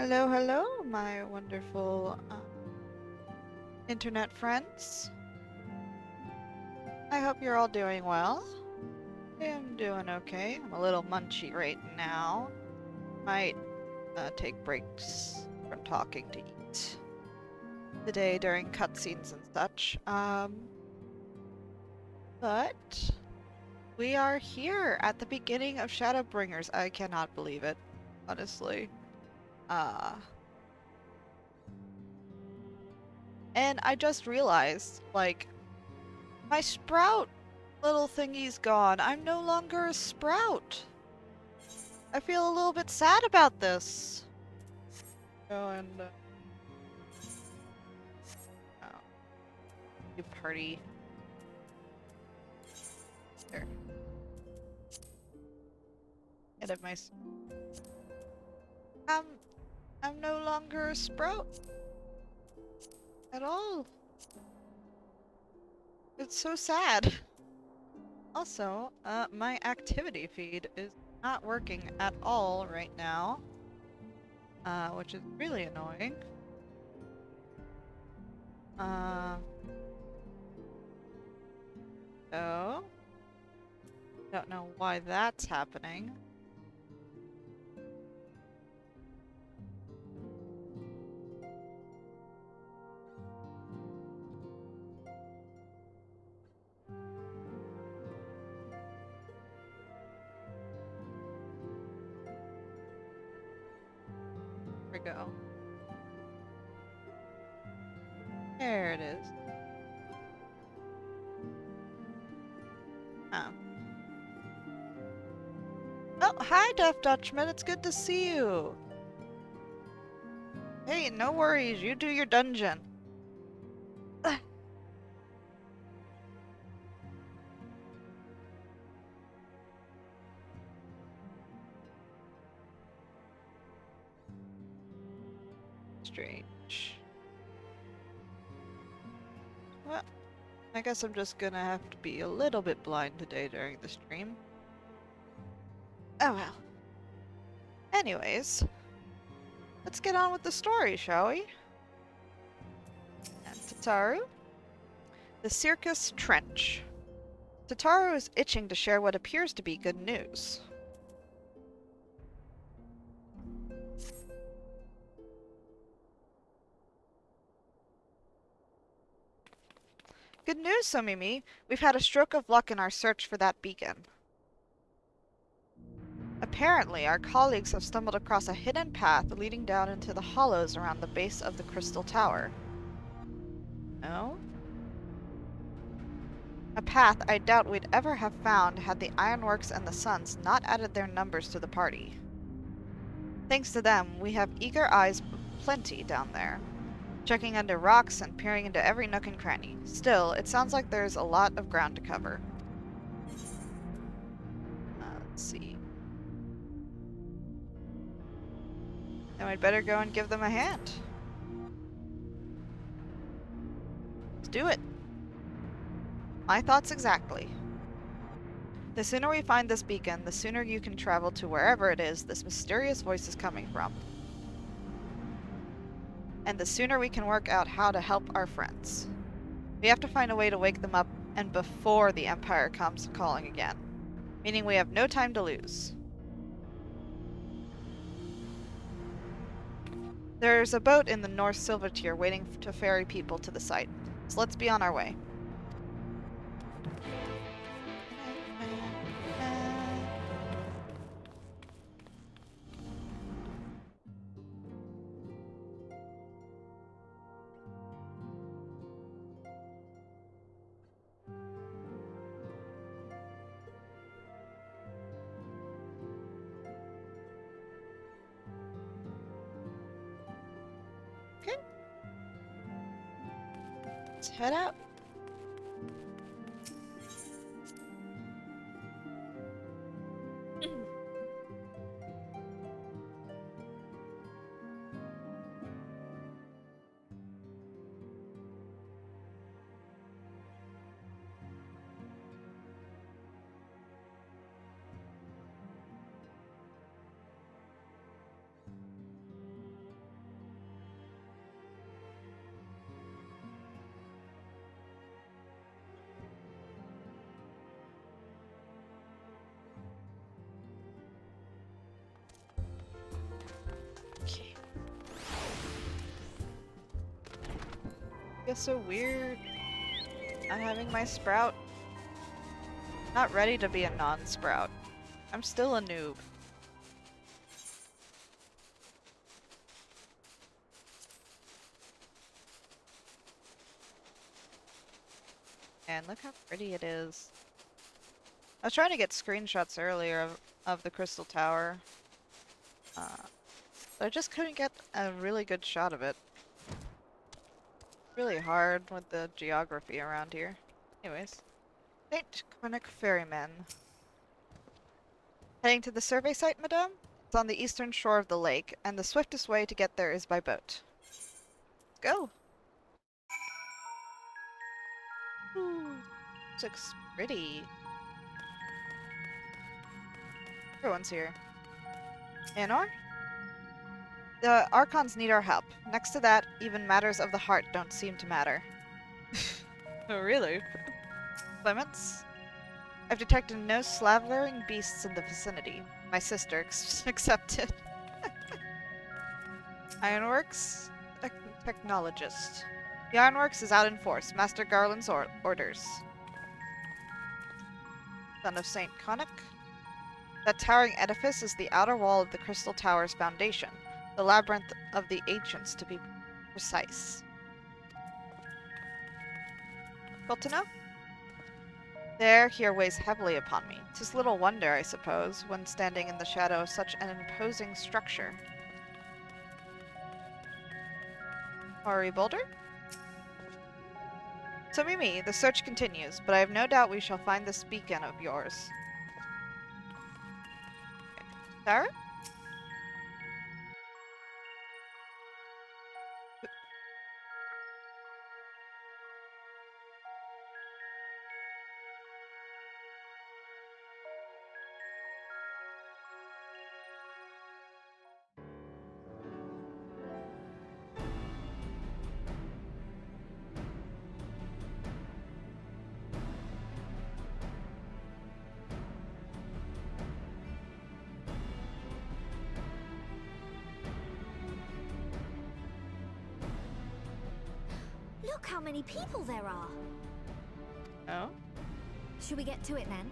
Hello, hello, my wonderful internet friends. I hope you're all doing well. I am doing okay. I'm a little munchy right now. Might take breaks from talking to eat today during cutscenes and such. But we are here at the beginning of Shadowbringers. I cannot believe it, honestly. And I just realized, like, my sprout little thingy's gone. I'm no longer a sprout. I feel a little bit sad about this. Oh, and oh, you party. There. Edit my. Um, I'm no longer a sprout at all. It's so sad. Also, my activity feed is not working at all right now, which is really annoying. So, don't know why that's happening. There we go. There it is. Oh. Oh, hi, Deaf Dutchman. It's good to see you. Hey, no worries. You do your dungeon. Strange. Well, I guess I'm just gonna have to be a little bit blind today during the stream. Oh well. Anyways, let's get on with the story, shall we? And Tataru? The Circus Trench. Tataru is itching to share what appears to be good news. Good news, Somimi. We've had a stroke of luck in our search for that beacon. Apparently, our colleagues have stumbled across a hidden path leading down into the hollows around the base of the Crystal Tower. No? A path I doubt we'd ever have found had the Ironworks and the Suns not added their numbers to the party. Thanks to them, we have eager eyes plenty down there, checking under rocks and peering into every nook and cranny. Still, it sounds like there's a lot of ground to cover. Let's see. Then we'd better go and give them a hand. Let's do it. My thoughts exactly. The sooner we find this beacon, the sooner you can travel to wherever it is this mysterious voice is coming from. And the sooner we can work out how to help our friends. We have to find a way to wake them up and before the Empire comes calling again. Meaning we have no time to lose. There's a boat in the North Silvertier waiting to ferry people to the site. So let's be on our way. Okay. Let's head out. feels so weird not having my sprout. Not ready to be a non-sprout. I'm still a noob. And look how pretty it is. I was trying to get screenshots earlier of the Crystal Tower. But I just couldn't get a really good shot of it. Really hard with the geography around here. Anyways. St. Cornic Ferryman. Heading to the survey site, madame? It's on the eastern shore of the lake, and the swiftest way to get there is by boat. Let's go! Ooh, this looks pretty. Everyone's here. Anor? The Archons need our help. Next to that, even matters of the heart don't seem to matter. Oh, really? Clements? I've detected no slavering beasts in the vicinity. My sister accepted. Ironworks? Technologist. The Ironworks is out in force. Master Garland's orders. Son of St. Conic? That towering edifice is the outer wall of the Crystal Tower's foundation. The labyrinth of the ancients, to be precise. Difficult to know? There here weighs heavily upon me. 'Tis little wonder, I suppose, when standing in the shadow of such an imposing structure. Ori Boulder? Somimi, the search continues, but I have no doubt we shall find this beacon of yours. Sarah? Look how many people there are! Oh? Should we get to it then?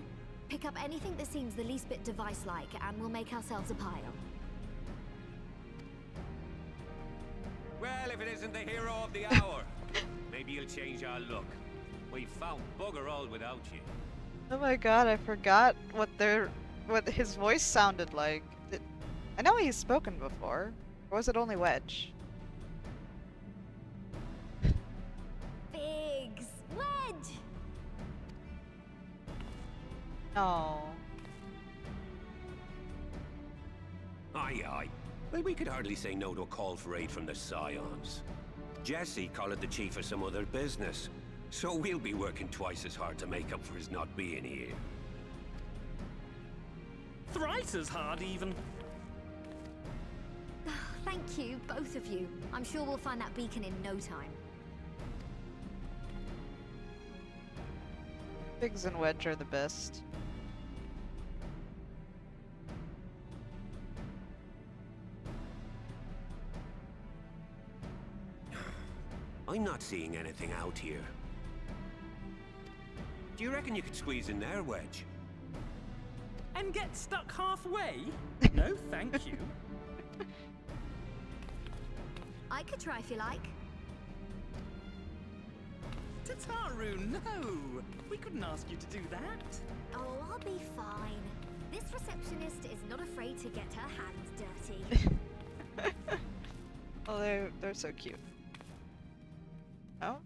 Pick up anything that seems the least bit device-like, and we'll make ourselves a pile. Well, if it isn't the hero of the hour, maybe you'll change our look. We've found bugger all without you. Oh my god, I forgot what his voice sounded like. I know he's spoken before. Or was it only Wedge? Biggs! Wedge! Oh. Aye, aye. Well, we could hardly say no to a call for aid from the Scions. Jesse called it the chief of some other business. So we'll be working twice as hard to make up for his not being here. Thrice as hard, even. Thank you, both of you. I'm sure we'll find that beacon in no time. Biggs and Wedge are the best. I'm not seeing anything out here. Do you reckon you could squeeze in there, Wedge? And get stuck halfway? No, thank you. I could try if you like. Tataru, no! We couldn't ask you to do that. Oh, I'll be fine. This receptionist is not afraid to get her hands dirty. Oh, they're so cute. Oh?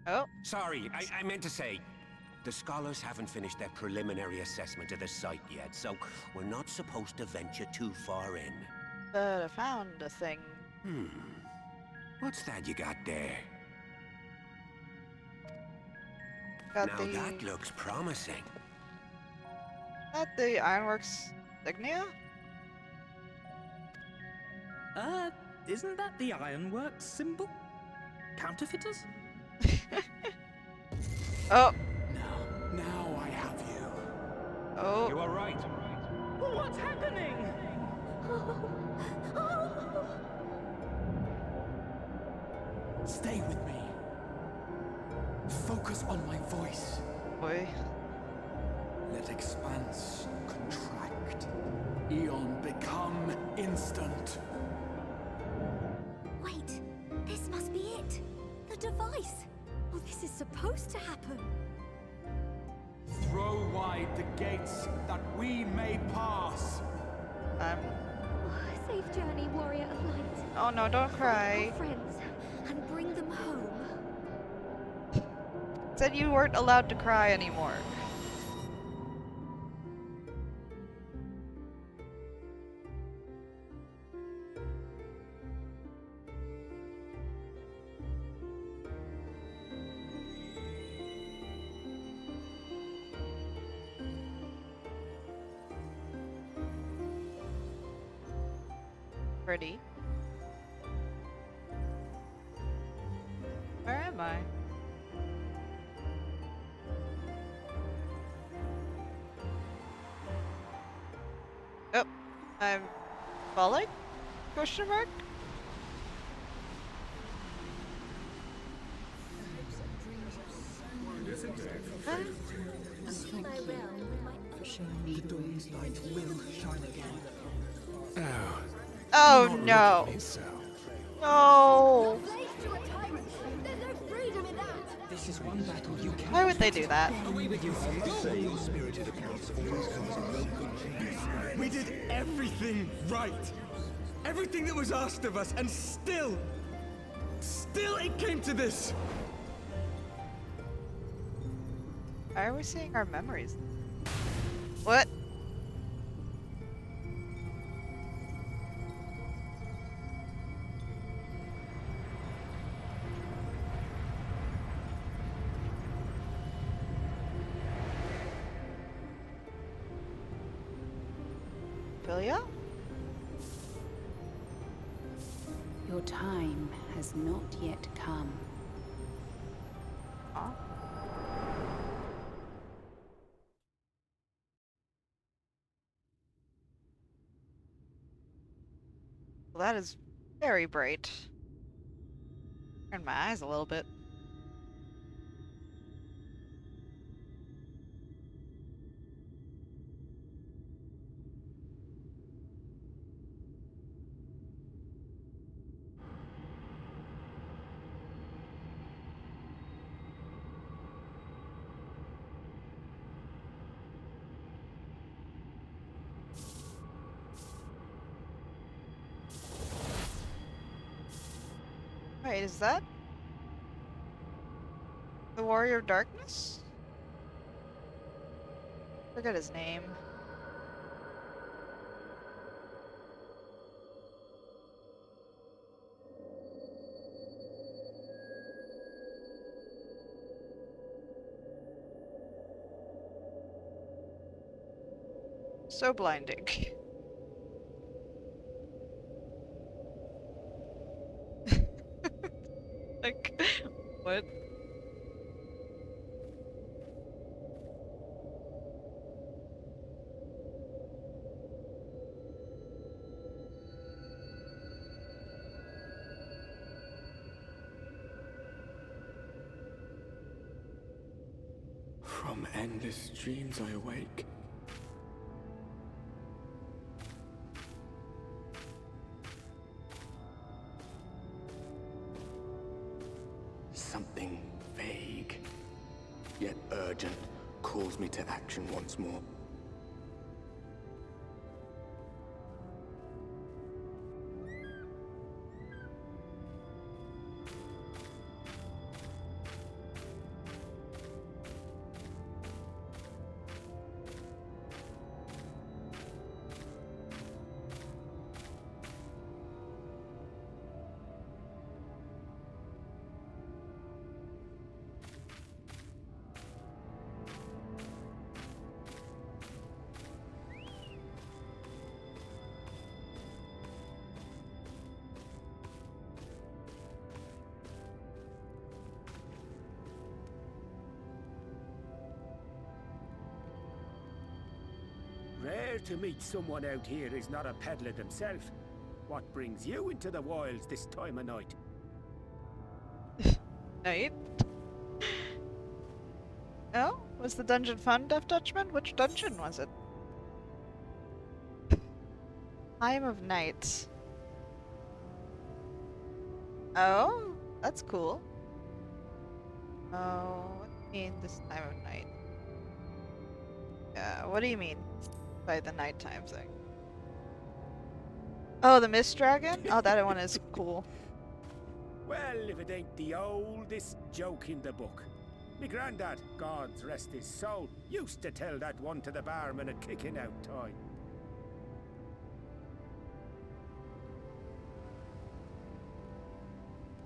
Oh? Sorry, I meant to say, the scholars haven't finished their preliminary assessment of the site yet, so we're not supposed to venture too far in. But I found a thing. What's that you got there? Got Now that looks promising. That the Ironworks insignia? Isn't that the Ironworks symbol? Counterfeiters? Oh! Now I have you. Oh. You are right. What's happening? Stay with me. Focus on my voice. Boy. Let expanse contract. Eon become instant. Wait, this must be it. The device. Oh, this is supposed to happen. Throw wide the gates that we may pass. Safe journey, warrior of light. Oh no, don't cry. Our friends and bring them home. Said you weren't allowed to cry anymore. Pretty. Where am I? Oh, I'm falling? Question mark? Huh? The dawn's light will shine again. Oh no. No. This is one battle you can. Why would they do that? Spirited accounts always comes in no good chance. We did everything right. Everything that was asked of us, and still it came to this. Why are we seeing our memories? What? Philia? Your time has not yet come. Huh? Well, that is very bright. Turn my eyes a little bit. Wait, is that the Warrior of Darkness? Forget his name. So blinding. Like, what? From endless dreams I awake. Something vague, yet urgent, calls me to action once more. rare to meet someone out here who's not a peddler themselves. What brings you into the wilds this time of night? Night? Oh? Was the dungeon fun, Deaf Dutchman? Which dungeon was it? Time of night. Oh? That's cool. Oh, what do you mean this time of night? What do you mean by the nighttime thing? Oh, the Mist Dragon? Oh, that one is cool. Well, if it ain't the oldest joke in the book. Me granddad, God's rest his soul, used to tell that one to the barman at kicking out time.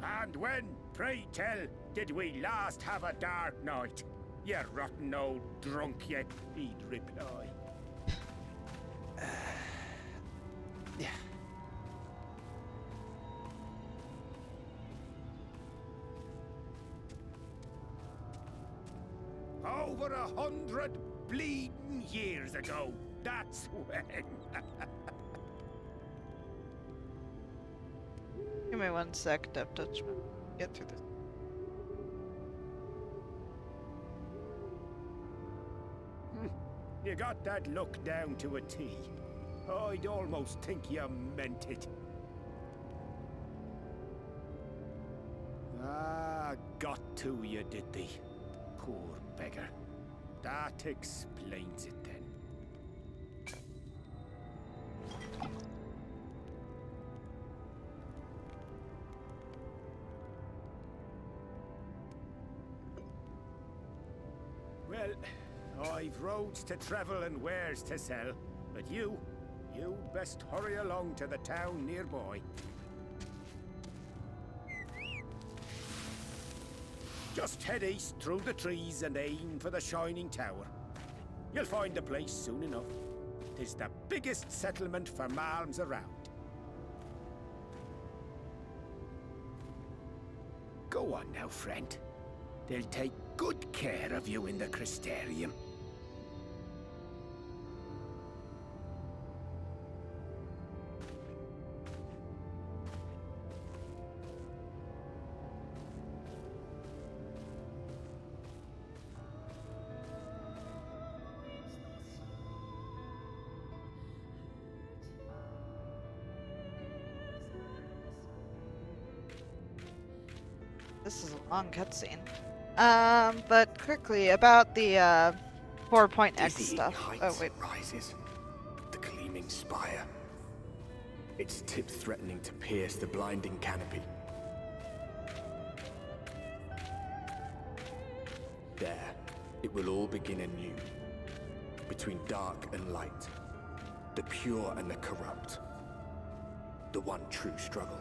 And when, pray tell, did we last have a dark night? You rotten old drunk, you, he'd reply. Yeah. Over 100 bleeding years ago, that's when. Give me 1 sec, Deaf Dutchman. Get through this. You got that look down to a T. I'd almost think you meant it. Ah, got to you, did they? Poor beggar. That explains it then. Well, I've roads to travel and wares to sell, but you best hurry along to the town nearby. Just head east through the trees and aim for the Shining Tower. You'll find the place soon enough. 'Tis the biggest settlement for malms around. Go on now, friend. They'll take good care of you in the Crystarium. This is a long cutscene. But quickly, about the, 4.x stuff. Oh, wait. Rises. The gleaming spire. Its tip threatening to pierce the blinding canopy. There, it will all begin anew. Between dark and light. The pure and the corrupt. The one true struggle.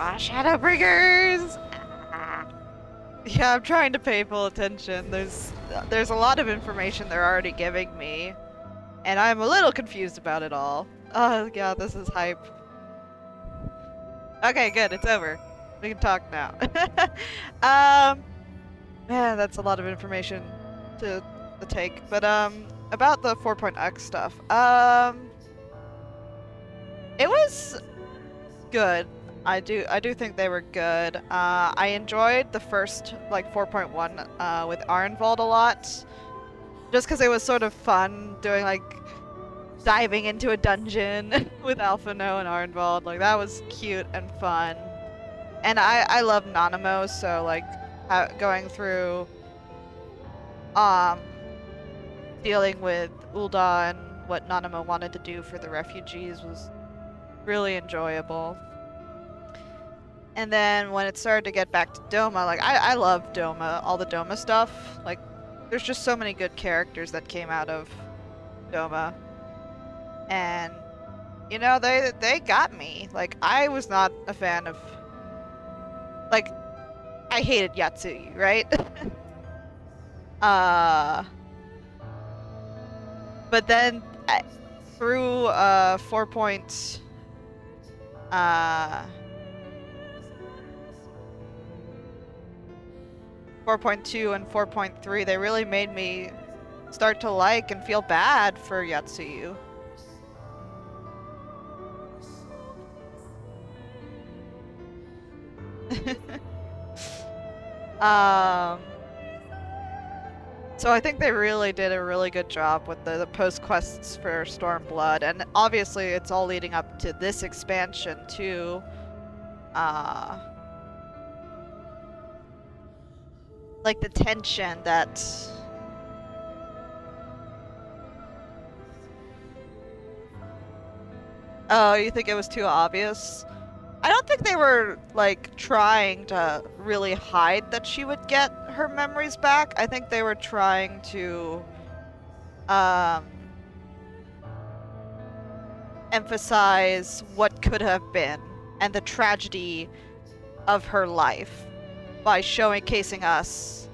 Ah, Shadowbringers! Yeah, I'm trying to pay full attention. There's a lot of information they're already giving me, and I'm a little confused about it all. Oh god, this is hype. Okay, good, it's over. We can talk now. Man, that's a lot of information to take. But about the 4.x stuff. It was good. I do think they were good. I enjoyed the first, like, 4.1 with Arnvald a lot. Just because it was sort of fun doing, like, diving into a dungeon with Alphino and Arnvald. Like, that was cute and fun. And I love Nanamo, so, like, going through, dealing with Ul'dah and what Nanamo wanted to do for the refugees was really enjoyable. And then when it started to get back to Doma, like, I love Doma, all the Doma stuff. Like, there's just so many good characters that came out of Doma. And, you know, they got me. Like, I was not a fan of, like, I hated Yatsui, right? But then through 4.2 and 4.3, they really made me start to like and feel bad for Yatsuyu. So I think they really did a really good job with the post quests for Stormblood, and obviously it's all leading up to this expansion too. Like the tension that oh, you think it was too obvious? I don't think they were, like, trying to really hide that she would get her memories back. I think they were trying to, emphasize what could have been and the tragedy of her life by showcasing us.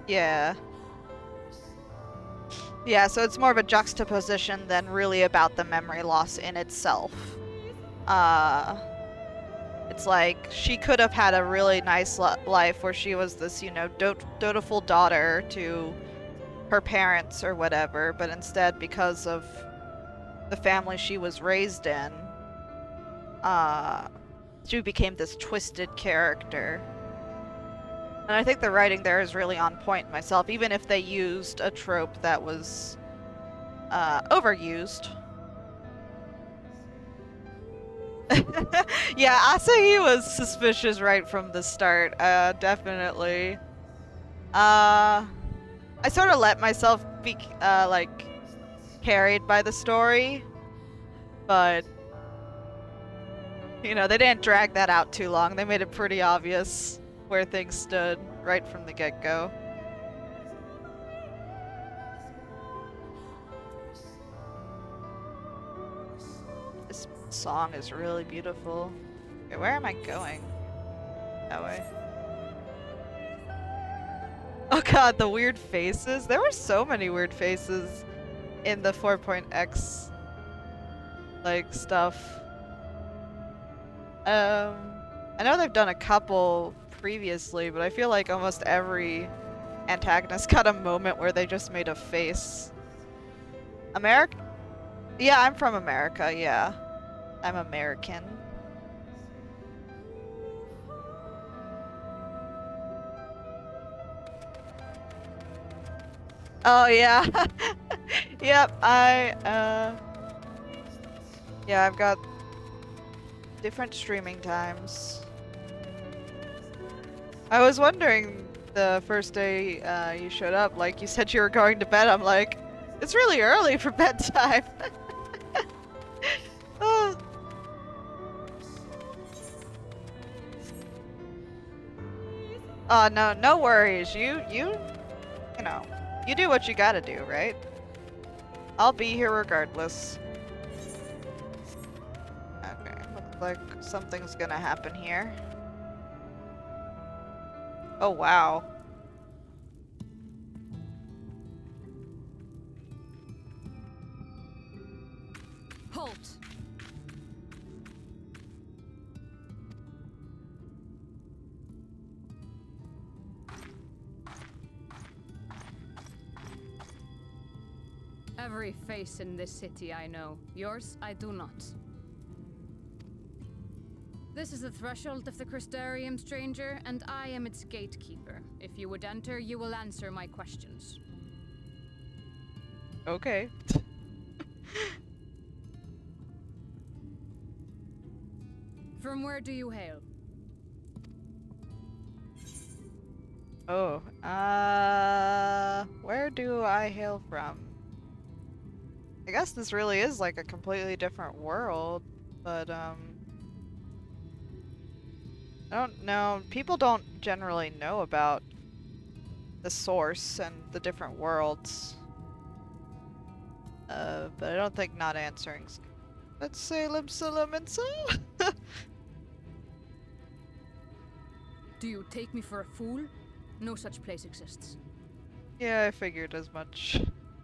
Yeah. Yeah, so it's more of a juxtaposition than really about the memory loss in itself. It's like she could have had a really nice life where she was this, you know, dutiful daughter to her parents or whatever, but instead, because of the family she was raised in, she became this twisted character. And I think the writing there is really on point myself, even if they used a trope that was overused. Yeah, Asahi was suspicious right from the start, definitely. I sort of let myself be, like, carried by the story, but, you know, they didn't drag that out too long. They made it pretty obvious where things stood right from the get-go. This song is really beautiful. Okay, where am I going? That way. Oh god, the weird faces. There were so many weird faces in the 4.x like stuff. I know they've done a couple previously, but I feel like almost every antagonist got a moment where they just made a face. America? Yeah, I'm from America, yeah. I'm American. Oh, yeah. Yep, yeah, I've got different streaming times. I was wondering the first day you showed up, like you said you were going to bed. I'm like, it's really early for bedtime. Oh. Oh, no, no worries. You know, you do what you gotta do, right? I'll be here regardless. Okay, looks like something's gonna happen here. Oh, wow. Halt! Every face in this city I know. Yours, I do not. This is the threshold of the Crystarium, stranger, and I am its gatekeeper. If you would enter, you will answer my questions. Okay. From where do you hail? Oh, where do I hail from? I guess this really is like a completely different world, but, I don't know. People don't generally know about the source and the different worlds. But I don't think not answering's... Let's say Limsa. Do you take me for a fool? No such place exists. Yeah, I figured as much.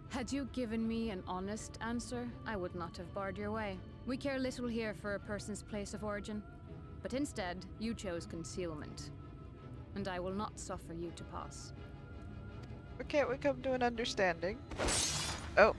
Had you given me an honest answer, I would not have barred your way. We care little here for a person's place of origin. But instead, you chose concealment. And I will not suffer you to pass. Or can't we come to an understanding? Oh.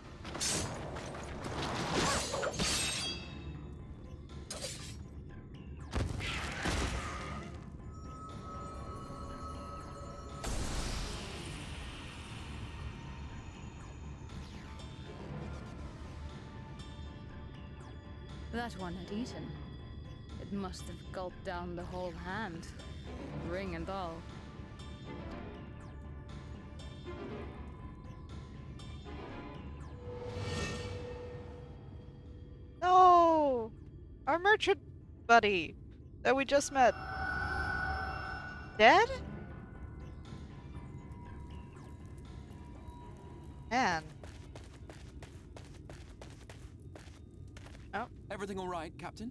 That one had eaten. It must have gulped down the whole hand, ring and all. No! Our merchant buddy that we just met. Dead? Man. Oh. Everything all right, Captain?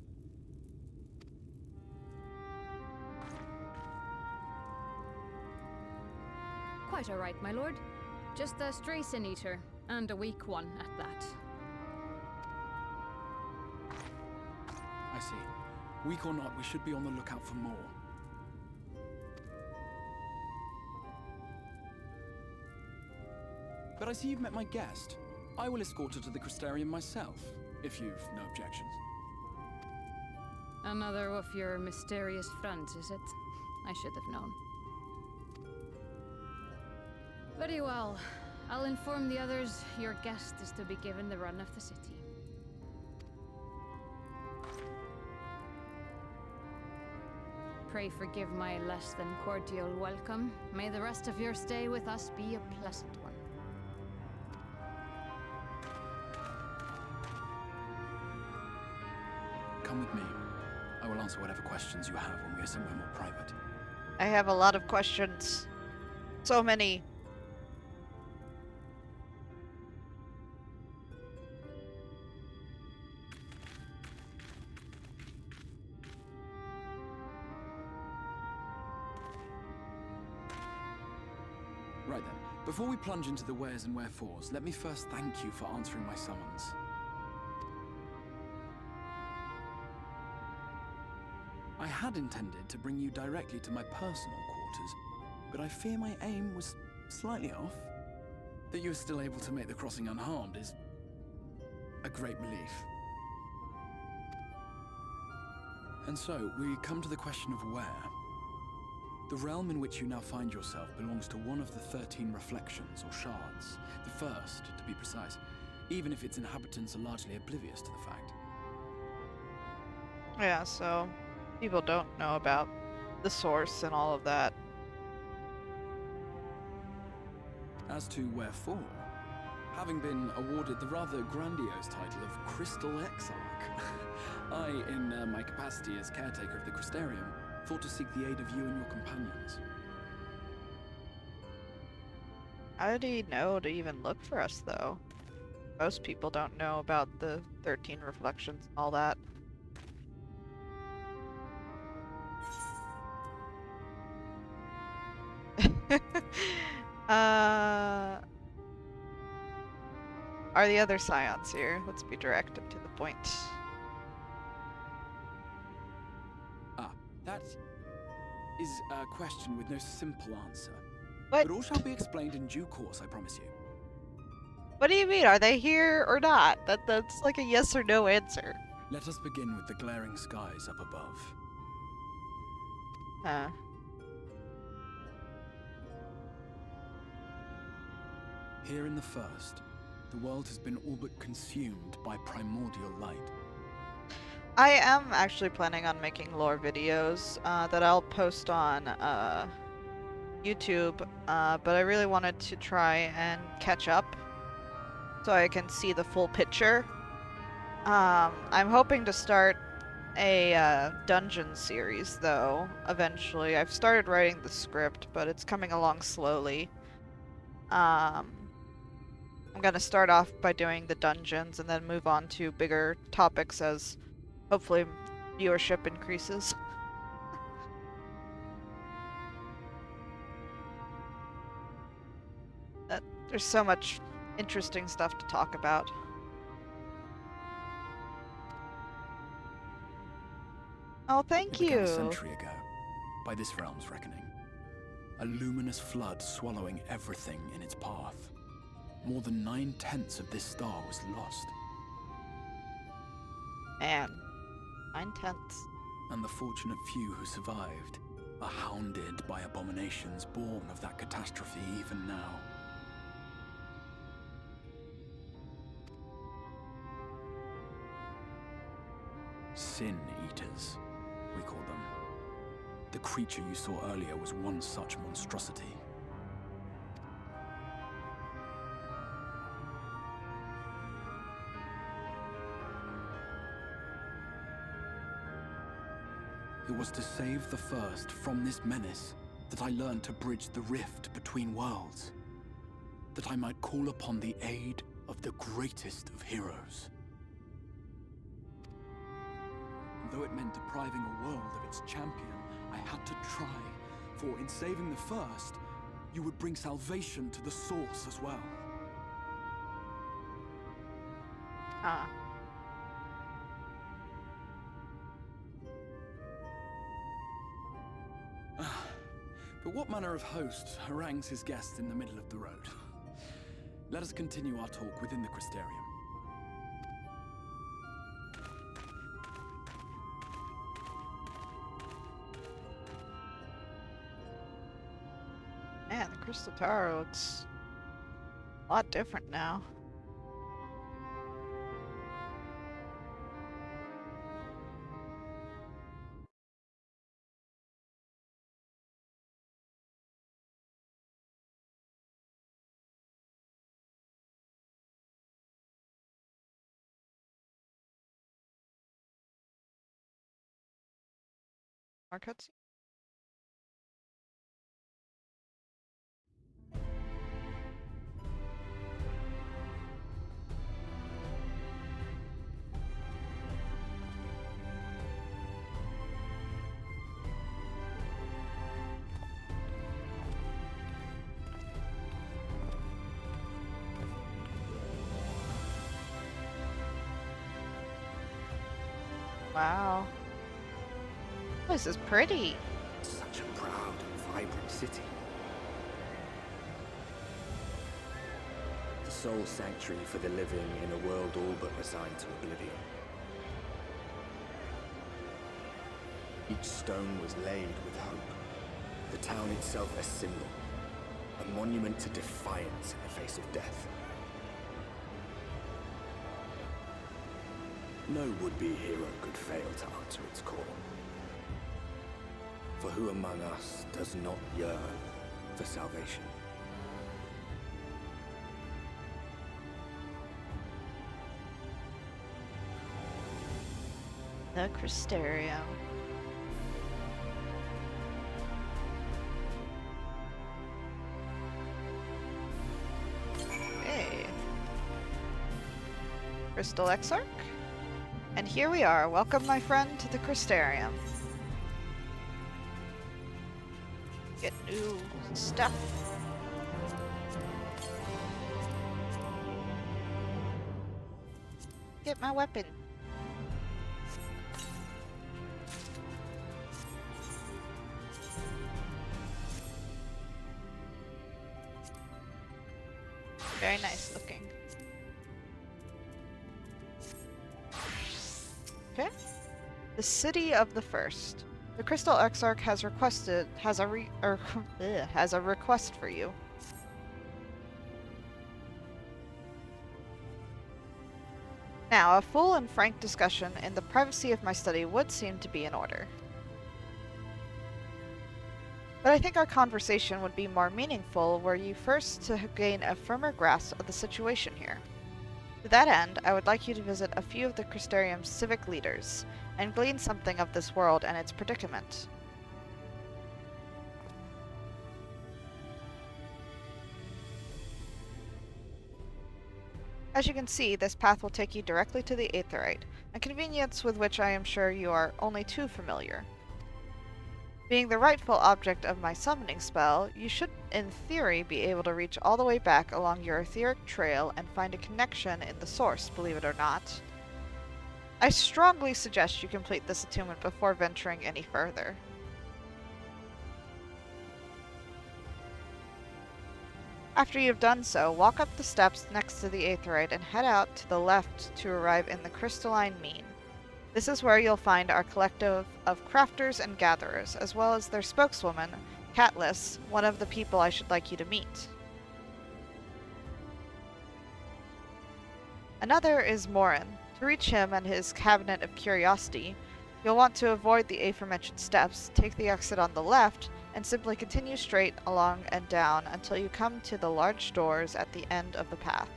Quite all right, my lord. Just a stray sin eater, and a weak one at that. I see. Weak or not, we should be on the lookout for more. But I see you've met my guest. I will escort her to the Crystarium myself, if you've no objections. Another of your mysterious friends, is it? I should have known. Very well. I'll inform the others your guest is to be given the run of the city. Pray forgive my less than cordial welcome. May the rest of your stay with us be a pleasant one. Come with me. I will answer whatever questions you have when we are somewhere more private. I have a lot of questions. So many. Right then, before we plunge into the wheres and wherefores, let me first thank you for answering my summons. I had intended to bring you directly to my personal quarters, but I fear my aim was slightly off. That you are still able to make the crossing unharmed is a great relief. And so, we come to the question of where. The realm in which you now find yourself belongs to one of the 13 reflections, or shards. The first, to be precise, even if its inhabitants are largely oblivious to the fact. Yeah, so people don't know about the source and all of that. As to wherefore, having been awarded the rather grandiose title of Crystal Exarch, I, in my capacity as caretaker of the Crystarium, thought to seek the aid of you and your companions. How did he know to even look for us, though? Most people don't know about the 13 reflections and all that. Are the other scions here? Let's be direct and to the point. That is a question with no simple answer. What? But all shall be explained in due course, I promise you. What do you mean? Are they here or not? That's like a yes or no answer. Let us begin with the glaring skies up above. Huh. Here in the first, the world has been all but consumed by primordial light. I am actually planning on making lore videos that I'll post on YouTube, but I really wanted to try and catch up so I can see the full picture. I'm hoping to start a dungeon series, though, eventually. I've started writing the script, but it's coming along slowly. I'm gonna start off by doing the dungeons and then move on to bigger topics as hopefully viewership increases. There's so much interesting stuff to talk about. Oh, thank It began a you. century ago, by this realm's reckoning. A luminous flood swallowing everything in its path. More than 9/10 of this star was lost. Man, 9/10. And the fortunate few who survived are hounded by abominations born of that catastrophe even now. Sin Eaters, we call them. The creature you saw earlier was one such monstrosity. It was to save the First from this menace that I learned to bridge the rift between worlds. That I might call upon the aid of the greatest of heroes. And though it meant depriving a world of its champion, I had to try, for in saving the First, you would bring salvation to the Source as well. Ah. But what manner of host harangues his guests in the middle of the road? Let us continue our talk within the Crystarium. Man, the Crystal Tower looks a lot different now. More cutscenes? Wow. This is pretty. Such a proud and vibrant city. The sole sanctuary for the living in a world all but resigned to oblivion. Each stone was laid with hope. The town itself a symbol, a monument to defiance in the face of death. No would-be hero could fail to answer its call. For who among us does not yearn for salvation? The Crystarium. Hey. Crystal Exarch? And here we are. Welcome, my friend, to the Crystarium. Get new stuff. Get my weapon. Very nice looking. Okay. The City of the First. The Crystal Exarch has a request for you. Now, a full and frank discussion in the privacy of my study would seem to be in order. But I think our conversation would be more meaningful were you first to gain a firmer grasp of the situation here. To that end, I would like you to visit a few of the Crystarium's civic leaders, and glean something of this world and its predicament. As you can see, this path will take you directly to the Aetheryte, a convenience with which I am sure you are only too familiar. Being the rightful object of my summoning spell, you should, in theory, be able to reach all the way back along your etheric trail and find a connection in the source, believe it or not. I strongly suggest you complete this attunement before venturing any further. After you've done so, walk up the steps next to the Aetheryte and head out to the left to arrive in the Crystalline Mean. This is where you'll find our collective of crafters and gatherers, as well as their spokeswoman, Catless, one of the people I should like you to meet. Another is Morin. To reach him and his Cabinet of Curiosity, you'll want to avoid the aforementioned steps, take the exit on the left, and simply continue straight along and down until you come to the large doors at the end of the path.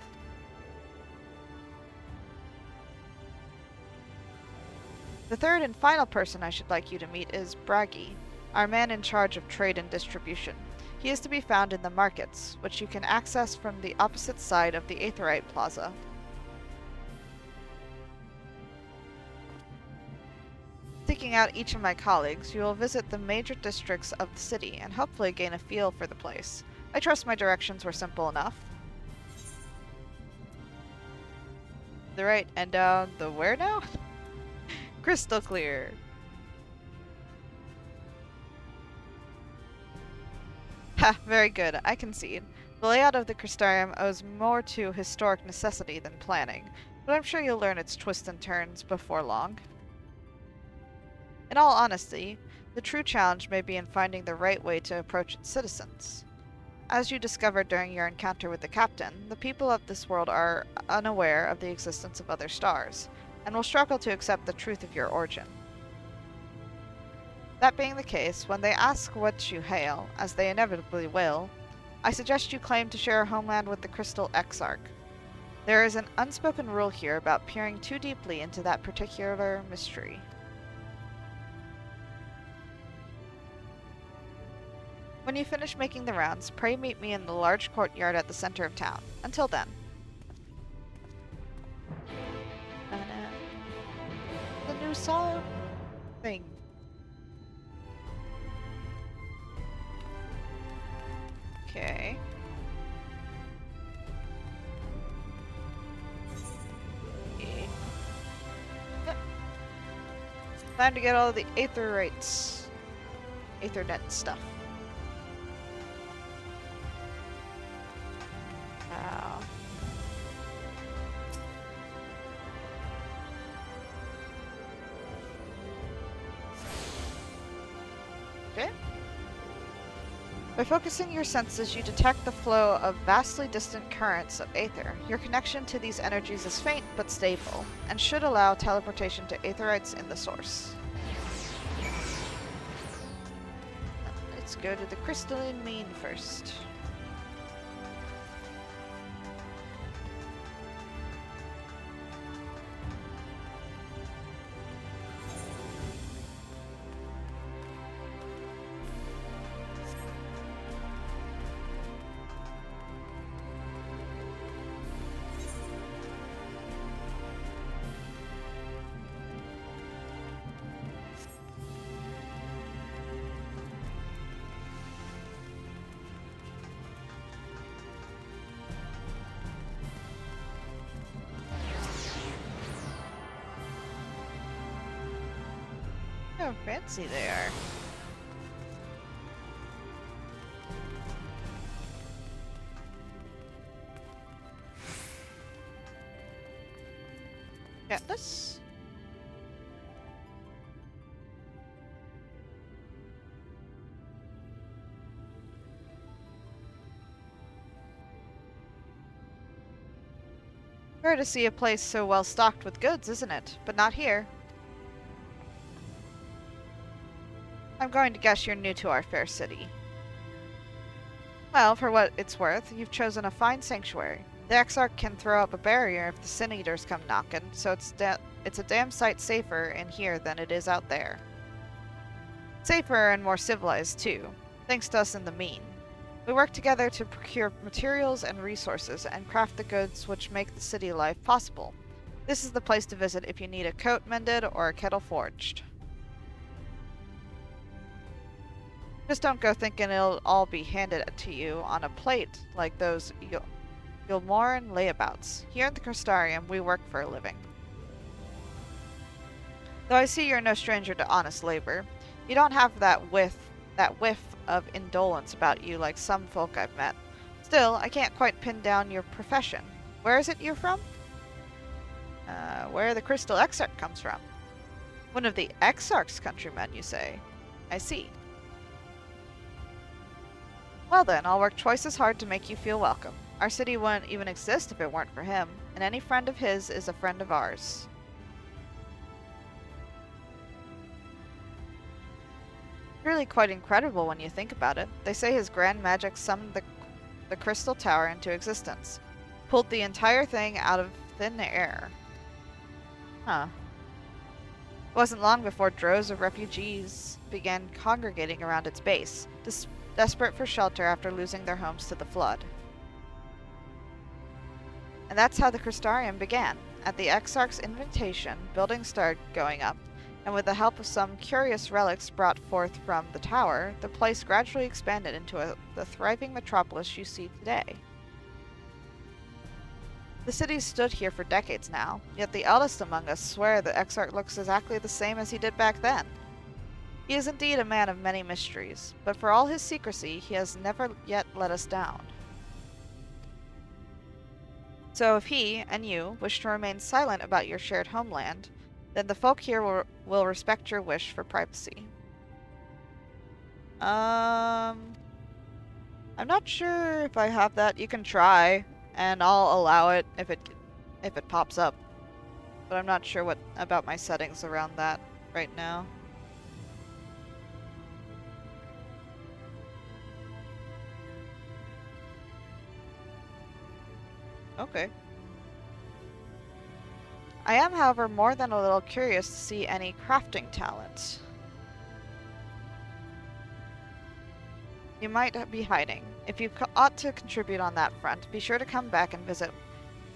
The third and final person I should like you to meet is Bragi, our man in charge of trade and distribution. He is to be found in the markets, which you can access from the opposite side of the Aetheryte Plaza. Seeking out each of my colleagues, you will visit the major districts of the city and hopefully gain a feel for the place. I trust my directions were simple enough. The right and down the where now? Crystal clear. Ha, very good, I concede. The layout of the Crystarium owes more to historic necessity than planning, but I'm sure you'll learn its twists and turns before long. In all honesty, the true challenge may be in finding the right way to approach its citizens. As you discovered during your encounter with the captain, the people of this world are unaware of the existence of other stars, and will struggle to accept the truth of your origin. That being the case, when they ask whence you hail, as they inevitably will, I suggest you claim to share a homeland with the Crystal Exarch. There is an unspoken rule here about peering too deeply into that particular mystery. When you finish making the rounds, pray meet me in the large courtyard at the center of town. Until then. The new song thing. Okay. Yep. Time to get all the Aetherites. Aethernet stuff. Wow. Okay. By focusing your senses, you detect the flow of vastly distant currents of aether. Your connection to these energies is faint but stable, and should allow teleportation to Aetherites in the source. Let's go to the Crystalline Mean first. How fancy they are. Get this. Rare to see a place so well stocked with goods, isn't it? But not here. I'm going to guess you're new to our fair city. Well, for what it's worth, you've chosen a fine sanctuary. The Exarch can throw up a barrier if the Sin Eaters come knocking, so it's a damn sight safer in here than it is out there. Safer and more civilized, too, thanks to us in the Mean. We work together to procure materials and resources and craft the goods which make the city life possible. This is the place to visit if you need a coat mended or a kettle forged. Just don't go thinking it'll all be handed to you on a plate like those Yulmoran layabouts. Here in the Crystarium, we work for a living. Though I see you're no stranger to honest labor, you don't have that whiff of indolence about you like some folk I've met. Still, I can't quite pin down your profession. Where is it you're from? Where the Crystal Exarch comes from. One of the Exarch's countrymen, you say? I see. Well then, I'll work twice as hard to make you feel welcome. Our city wouldn't even exist if it weren't for him, and any friend of his is a friend of ours. Really quite incredible when you think about it. They say his grand magic summoned the Crystal Tower into existence. Pulled the entire thing out of thin air. Huh. It wasn't long before droves of refugees began congregating around its base, desperate for shelter after losing their homes to the flood. And that's how the Crystarium began. At the Exarch's invitation, buildings started going up, and with the help of some curious relics brought forth from the tower, the place gradually expanded into the thriving metropolis you see today. The city's stood here for decades now, yet the eldest among us swear the Exarch looks exactly the same as he did back then. He is indeed a man of many mysteries, but for all his secrecy, he has never yet let us down. So if he, and you, wish to remain silent about your shared homeland, then the folk here will respect your wish for privacy. I'm not sure if I have that. You can try, and I'll allow it if it pops up. But I'm not sure what about my settings around that right now. Okay. I am, however, more than a little curious to see any crafting talent you might be hiding. If you ought to contribute on that front, be sure to come back and visit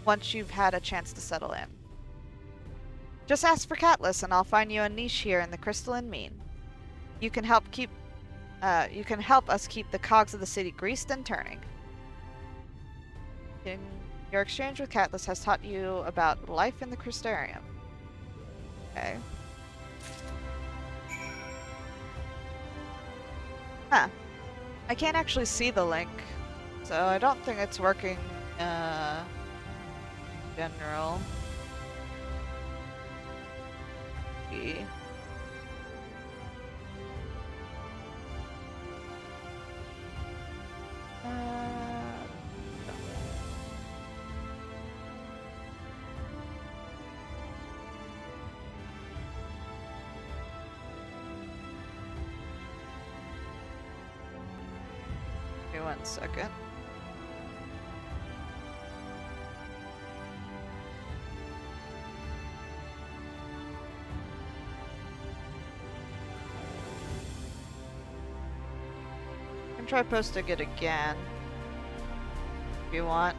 once you've had a chance to settle in. Just ask for Catless and I'll find you a niche here in the Crystalline Mean. You can help us keep the cogs of the city greased and turning. Your exchange with Catless has taught you about life in the Crystarium. Okay. Huh. I can't actually see the link, so I don't think it's working, general. Give me 1 second. I can try posting it again if you want.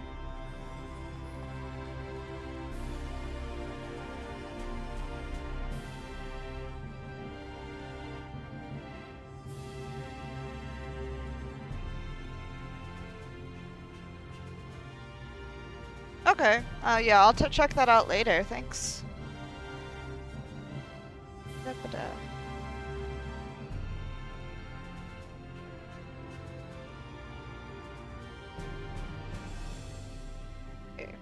Okay. Yeah, I'll check that out later. Thanks. Da-ba-da. Okay.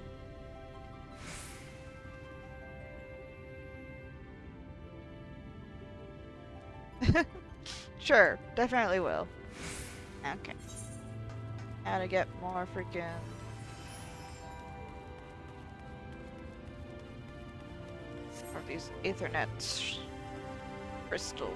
Sure, definitely will. Okay. How to get more freaking... of these Ethernet crystals.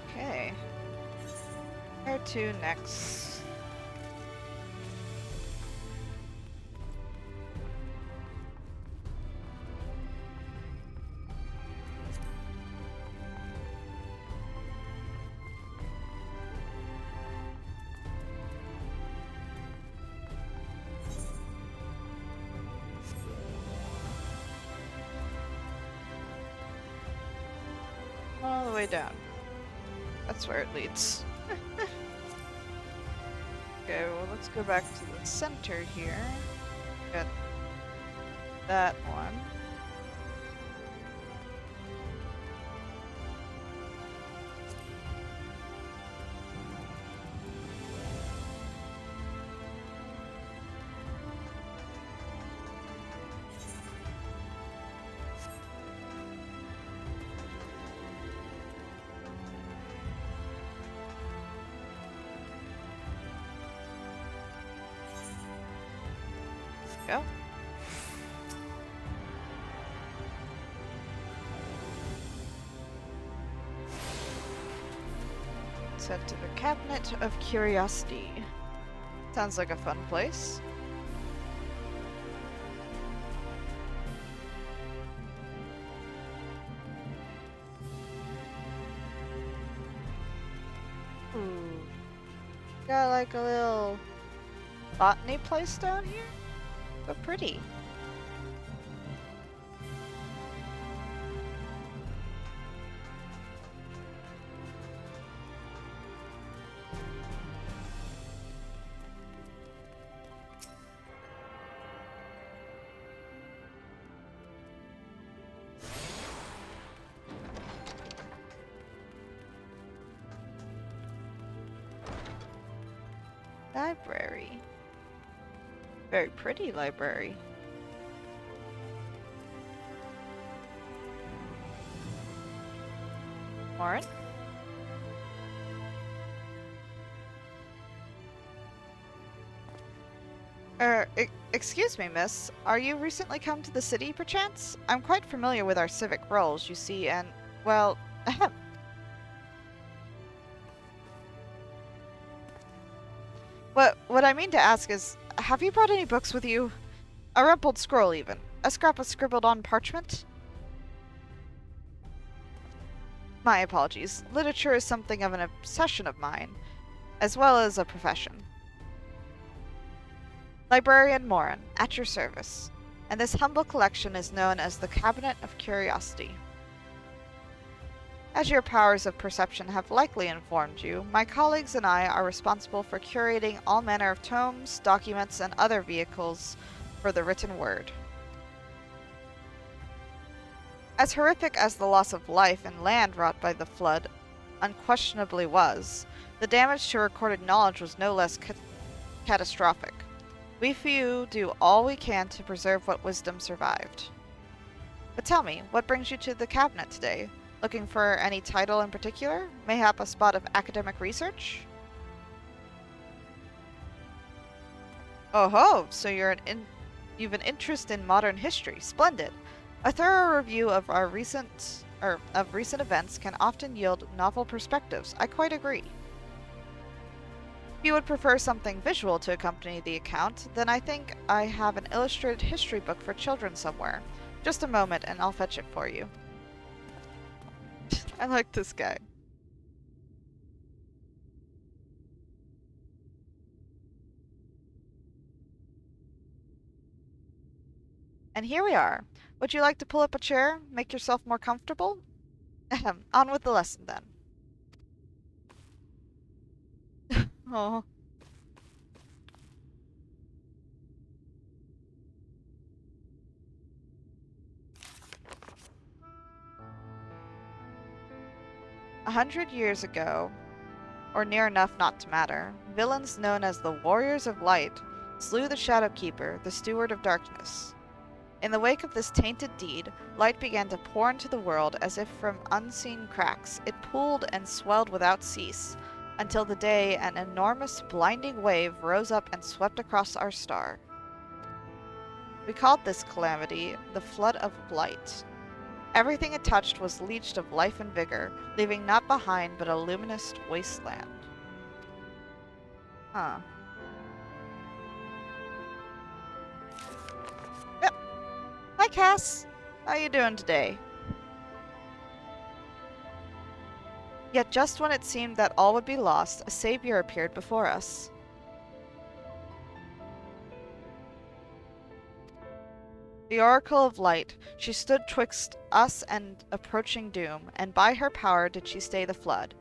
Okay. Where to next? way down. That's where it leads. Okay, well, let's go back to the center here. Got that one. Go. Let's head to the Cabinet of Curiosity. Sounds like a fun place. Ooh. Got like a little botany place down here? But pretty. Library. Very pretty library. Warren? Excuse me, miss. Are you recently come to the city, perchance? I'm quite familiar with our civic roles, you see, and, well, ahem. What I mean to ask is, have you brought any books with you? A rumpled scroll, even. A scrap of scribbled-on parchment? My apologies. Literature is something of an obsession of mine, as well as a profession. Librarian Morin, at your service. And this humble collection is known as the Cabinet of Curiosity. As your powers of perception have likely informed you, my colleagues and I are responsible for curating all manner of tomes, documents, and other vehicles for the written word. As horrific as the loss of life and land wrought by the flood unquestionably was, the damage to recorded knowledge was no less catastrophic. We few do all we can to preserve what wisdom survived. But tell me, what brings you to the cabinet today? Looking for any title in particular? Mayhap a spot of academic research? Oh ho! So you've an interest in modern history. Splendid. A thorough review of our recent events can often yield novel perspectives. I quite agree. If you would prefer something visual to accompany the account, then I think I have an illustrated history book for children somewhere. Just a moment and I'll fetch it for you. I like this guy. And here we are. Would you like to pull up a chair? Make yourself more comfortable? Ahem. On with the lesson then. Oh. A 100 years ago, or near enough not to matter, villains known as the Warriors of Light slew the Shadowkeeper, the Steward of Darkness. In the wake of this tainted deed, light began to pour into the world as if from unseen cracks. It pooled and swelled without cease, until the day an enormous blinding wave rose up and swept across our star. We called this calamity the Flood of Light. Everything it touched was leached of life and vigor, leaving naught behind but a luminous wasteland. Huh. Yep. Hi, Cass. How you doing today? Yet just when it seemed that all would be lost, a savior appeared before us. The Oracle of Light, she stood twixt us and approaching doom, and by her power did she stay the flood.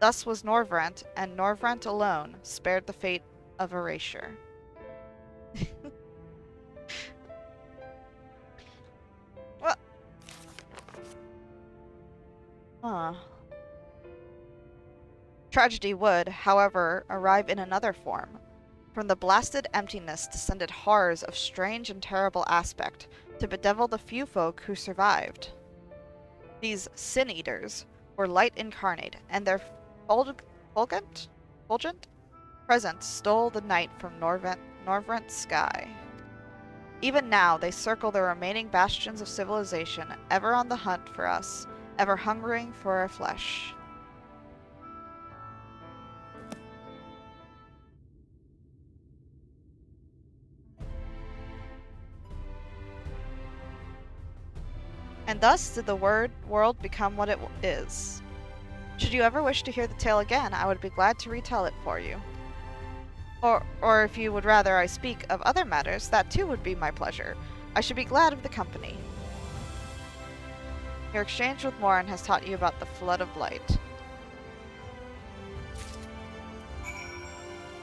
Thus was Norvrandt, and Norvrandt alone spared the fate of erasure. What? Huh. Tragedy would, however, arrive in another form. From the blasted emptiness descended horrors of strange and terrible aspect to bedevil the few folk who survived. These sin-eaters were light incarnate, and their fulgent presence stole the night from Norvrandt's sky. Even now they circle the remaining bastions of civilization, ever on the hunt for us, ever hungering for our flesh. And thus did the world become what it is. Should you ever wish to hear the tale again, I would be glad to retell it for you. Or if you would rather I speak of other matters, that too would be my pleasure. I should be glad of the company. Your exchange with Morin has taught you about the flood of light.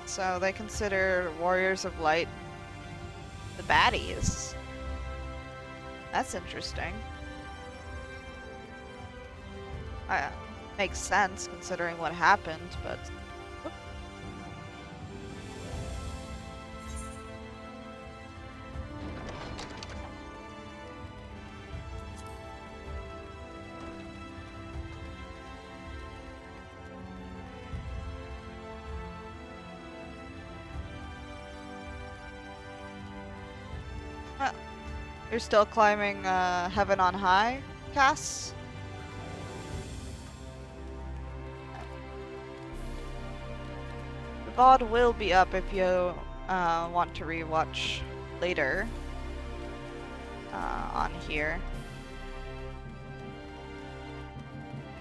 So they consider warriors of light the baddies. That's interesting. Makes sense considering what happened, but... You're still climbing Heaven on High, Cass? The VOD will be up if you want to rewatch later on here.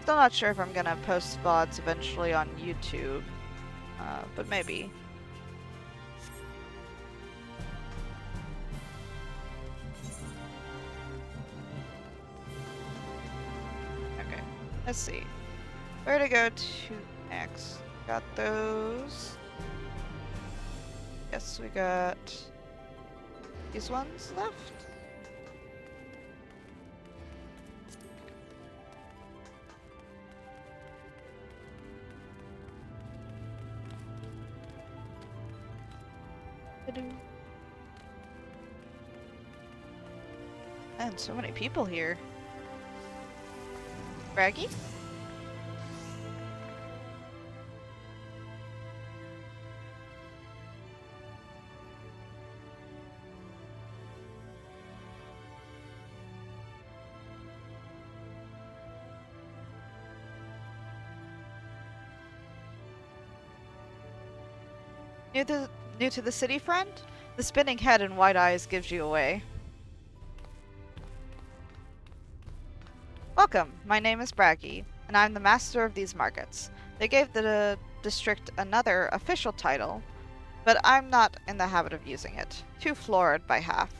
Still not sure if I'm gonna post VODs eventually on YouTube, but maybe. Let's see. Where to go to next? Got those. Yes, we got these ones left. Man, so many people here. Braggy? New to the city, friend? The spinning head and wide eyes gives you away. Welcome, my name is Braggy, and I'm the master of these markets. They gave the district another official title, but I'm not in the habit of using it. Too florid by half.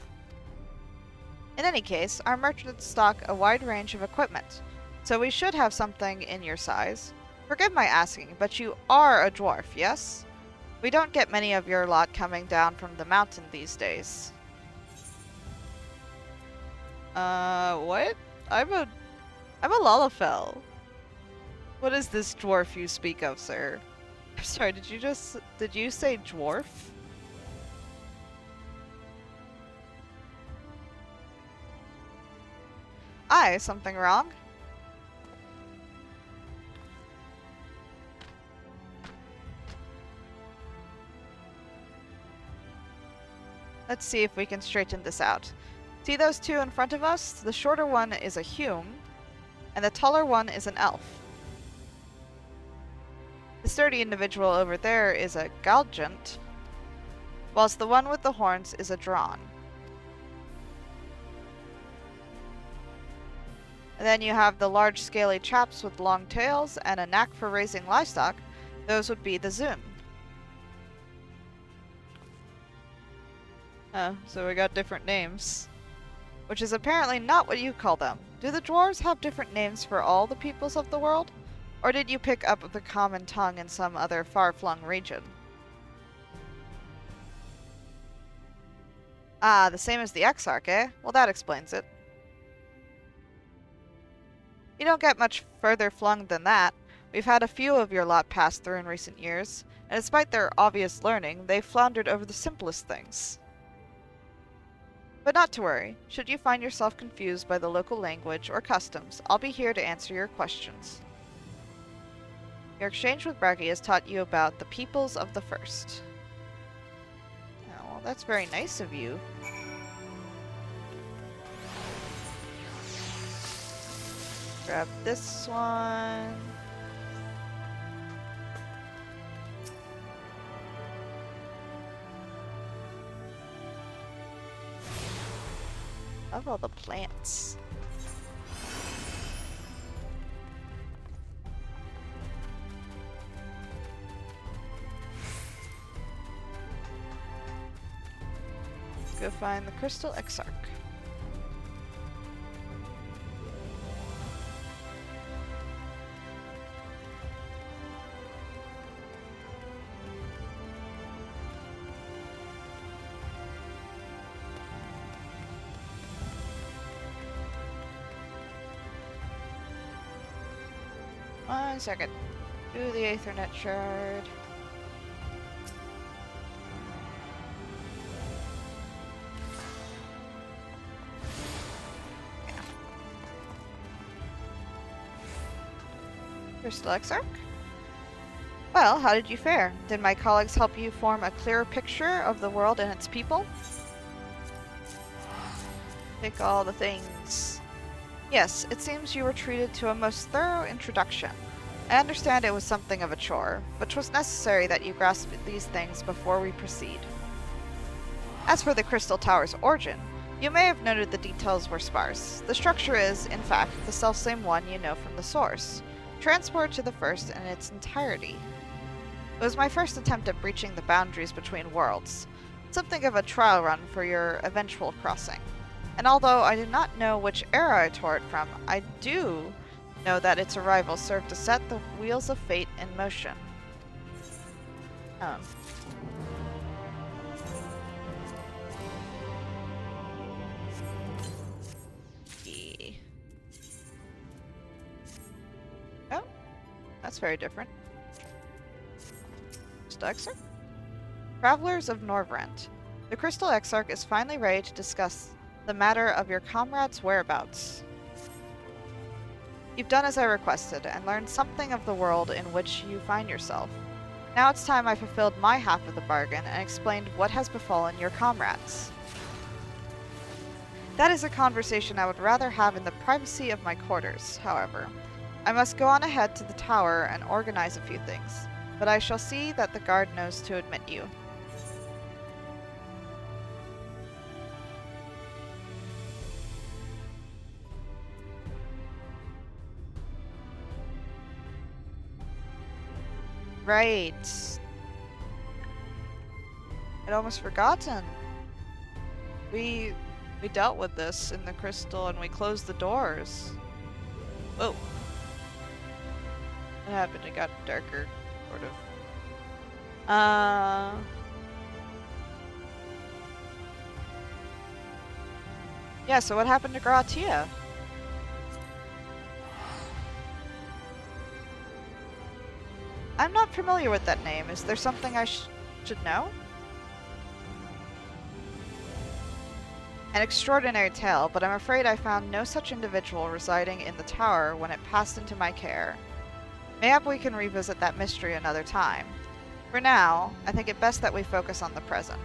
In any case, our merchants stock a wide range of equipment, so we should have something in your size. Forgive my asking, but you are a dwarf, yes? We don't get many of your lot coming down from the mountain these days. What? I'm a Lalafell. What is this dwarf you speak of, sir? I'm sorry, did you say dwarf? Aye, something wrong? Let's see if we can straighten this out. See those two in front of us? The shorter one is a Hume, and the taller one is an elf. The sturdy individual over there is a Galgant, whilst the one with the horns is a Drawn. And then you have the large scaly chaps with long tails and a knack for raising livestock. Those would be the Zun. Oh, so we got different names. which is apparently not what you call them. Do the dwarves have different names for all the peoples of the world? Or did you pick up the common tongue in some other far-flung region? Ah, the same as the Exarch, eh? Well, that explains it. You don't get much further flung than that. We've had a few of your lot pass through in recent years, and despite their obvious learning, they've floundered over the simplest things. But not to worry. Should you find yourself confused by the local language or customs, I'll be here to answer your questions. Your exchange with Bragi has taught you about the peoples of the First. Oh, well, that's very nice of you. Grab this one. Love all the plants. Go find the Crystal Exarch. One second. Do the Aethernet shard. Crystal Exarch? Well, how did you fare? Did my colleagues help you form a clearer picture of the world and its people? Pick all the things. Yes, it seems you were treated to a most thorough introduction. I understand it was something of a chore, but 'twas necessary that you grasp these things before we proceed. As for the Crystal Tower's origin, you may have noted the details were sparse. The structure is, in fact, the selfsame one you know from the source, transported to the First in its entirety. It was my first attempt at breaching the boundaries between worlds, something of a trial run for your eventual crossing. And although I do not know which era I tore it from, I do know that its arrival served to set the wheels of fate in motion. Oh. Oh, that's very different. Crystal Exarch? Travelers of Norvrandt. The Crystal Exarch is finally ready to discuss the matter of your comrade's whereabouts. You've done as I requested, and learned something of the world in which you find yourself. Now it's time I fulfilled my half of the bargain and explained what has befallen your comrades. That is a conversation I would rather have in the privacy of my quarters, however. I must go on ahead to the tower and organize a few things, but I shall see that the guard knows to admit you. Right. I'd almost forgotten. We dealt with this in the crystal and we closed the doors. Whoa. What happened? It got darker, sort of. Yeah, so what happened to Gratia? I'm not familiar with that name. Is there something I should know? An extraordinary tale, but I'm afraid I found no such individual residing in the tower when it passed into my care. Mayhap we can revisit that mystery another time. For now, I think it best that we focus on the present.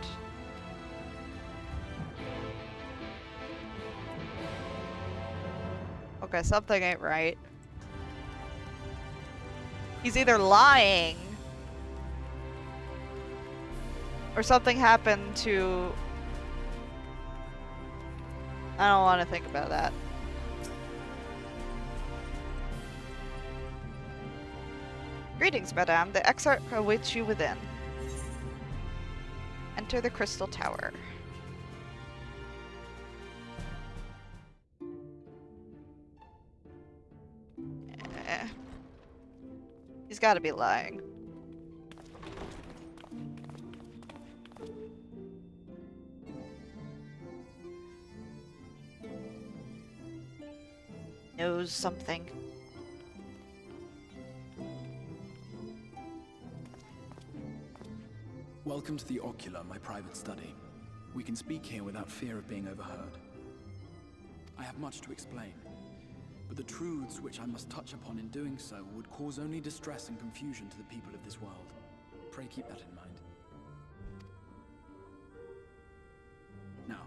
Okay, something ain't right. He's either lying or something happened to... I don't want to think about that. Greetings, madame. The Exarch awaits you within. Enter the Crystal Tower. He's gotta be lying. Knows something. Welcome to the Ocular, my private study. We can speak here without fear of being overheard. I have much to explain, but the truths which I must touch upon in doing so would cause only distress and confusion to the people of this world. Pray keep that in mind. Now,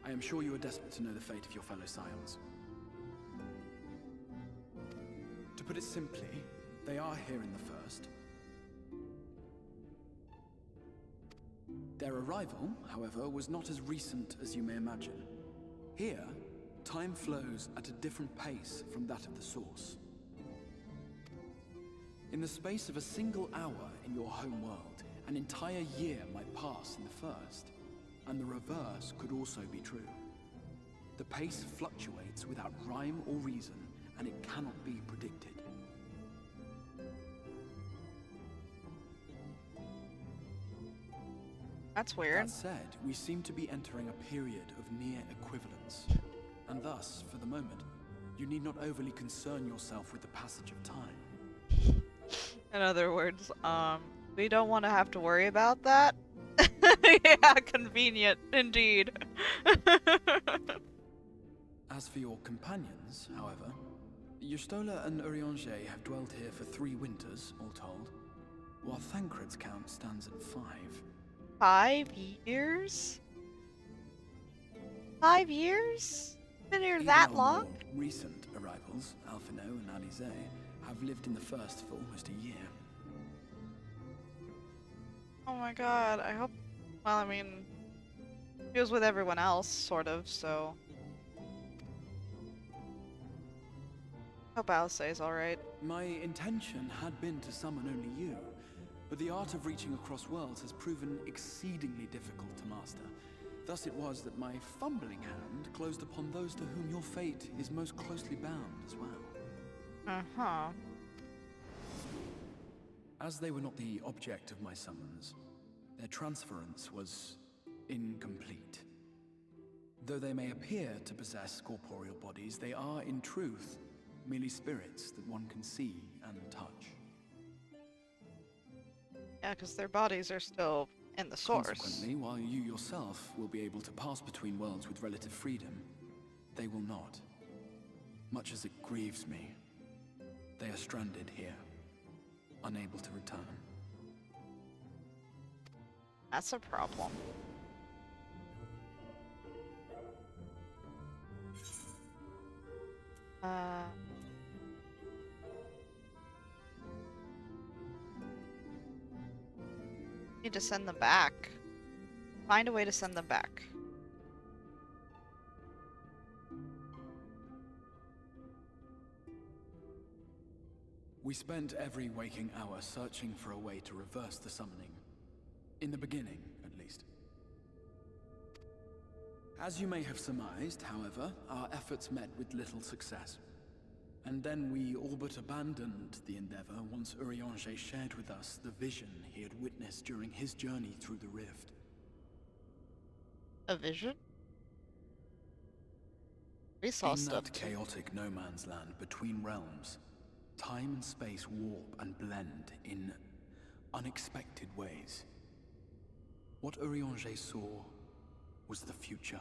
I am sure you are desperate to know the fate of your fellow Scions. To put it simply, they are here in the First. Their arrival, however, was not as recent as you may imagine. Here, time flows at a different pace from that of the Source. In the space of a single hour in your home world, an entire year might pass in the First, and the reverse could also be true. The pace fluctuates without rhyme or reason, and it cannot be predicted. That's weird. That said, we seem to be entering a period of near equivalence. And thus, for the moment, you need not overly concern yourself with the passage of time. In other words, we don't want to have to worry about that. Yeah, convenient indeed. As for your companions, however, Yustola and Urianger have dwelt here for 3 winters, all told, while Thancred's count stands at 5. 5 years? 5 years? Been here Even that our long? more recent arrivals, Alphino and Alize, have lived in the First for almost a year. Oh my god, I hope... Well, I mean... He was with everyone else, sort of, so... Hope Alice's alright. My intention had been to summon only you, but the art of reaching across worlds has proven exceedingly difficult to master. Thus it was that my fumbling hand closed upon those to whom your fate is most closely bound as well. Uh-huh. As they were not the object of my summons, their transference was incomplete. Though they may appear to possess corporeal bodies, they are, in truth, merely spirits that one can see and touch. Yeah, because their bodies are still in the Source. Consequently, while you yourself will be able to pass between worlds with relative freedom, they will not. Much as it grieves me, they are stranded here, unable to return. That's a problem. Need to send them back. Find a way to send them back. We spent every waking hour searching for a way to reverse the summoning. In the beginning, at least. As you may have surmised, however, our efforts met with little success. And then we all but abandoned the endeavor once Urianger shared with us the vision he had witnessed during his journey through the rift. A vision? We saw In stuff that too. chaotic no man's land between realms, time and space warp and blend in unexpected ways. What Urianger saw was the future.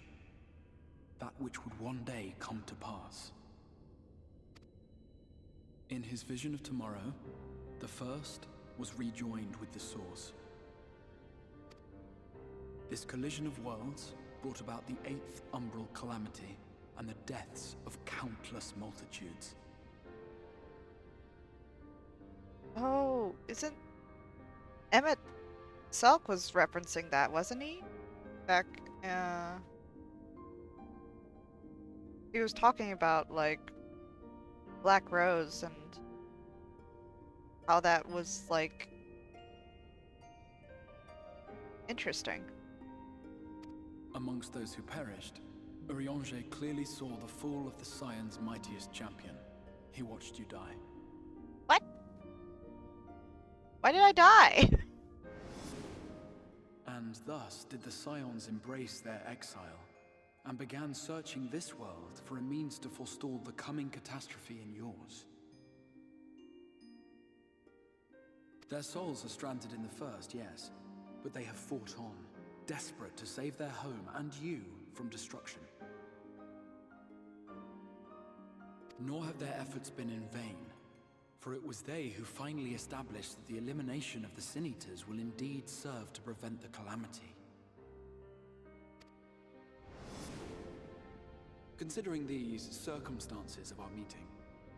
That which would one day come to pass. In his vision of tomorrow, the First was rejoined with the Source. This collision of worlds brought about the 8th umbral calamity and the deaths of countless multitudes. Oh, isn't... Emmett Selk was referencing that, wasn't he? Back, he was talking about, like, Black Rose and how that was, like, interesting. Amongst those who perished, Urianger clearly saw the fall of the Scion's mightiest champion. He watched you die. What? Why did I die? And thus did the Scions embrace their exile, and began searching this world for a means to forestall the coming catastrophe in yours. Their souls are stranded in the first, yes, but they have fought on, desperate to save their home and you from destruction. Nor have their efforts been in vain, for it was they who finally established that the elimination of the Sin Eaters will indeed serve to prevent the calamity. Considering these circumstances of our meeting,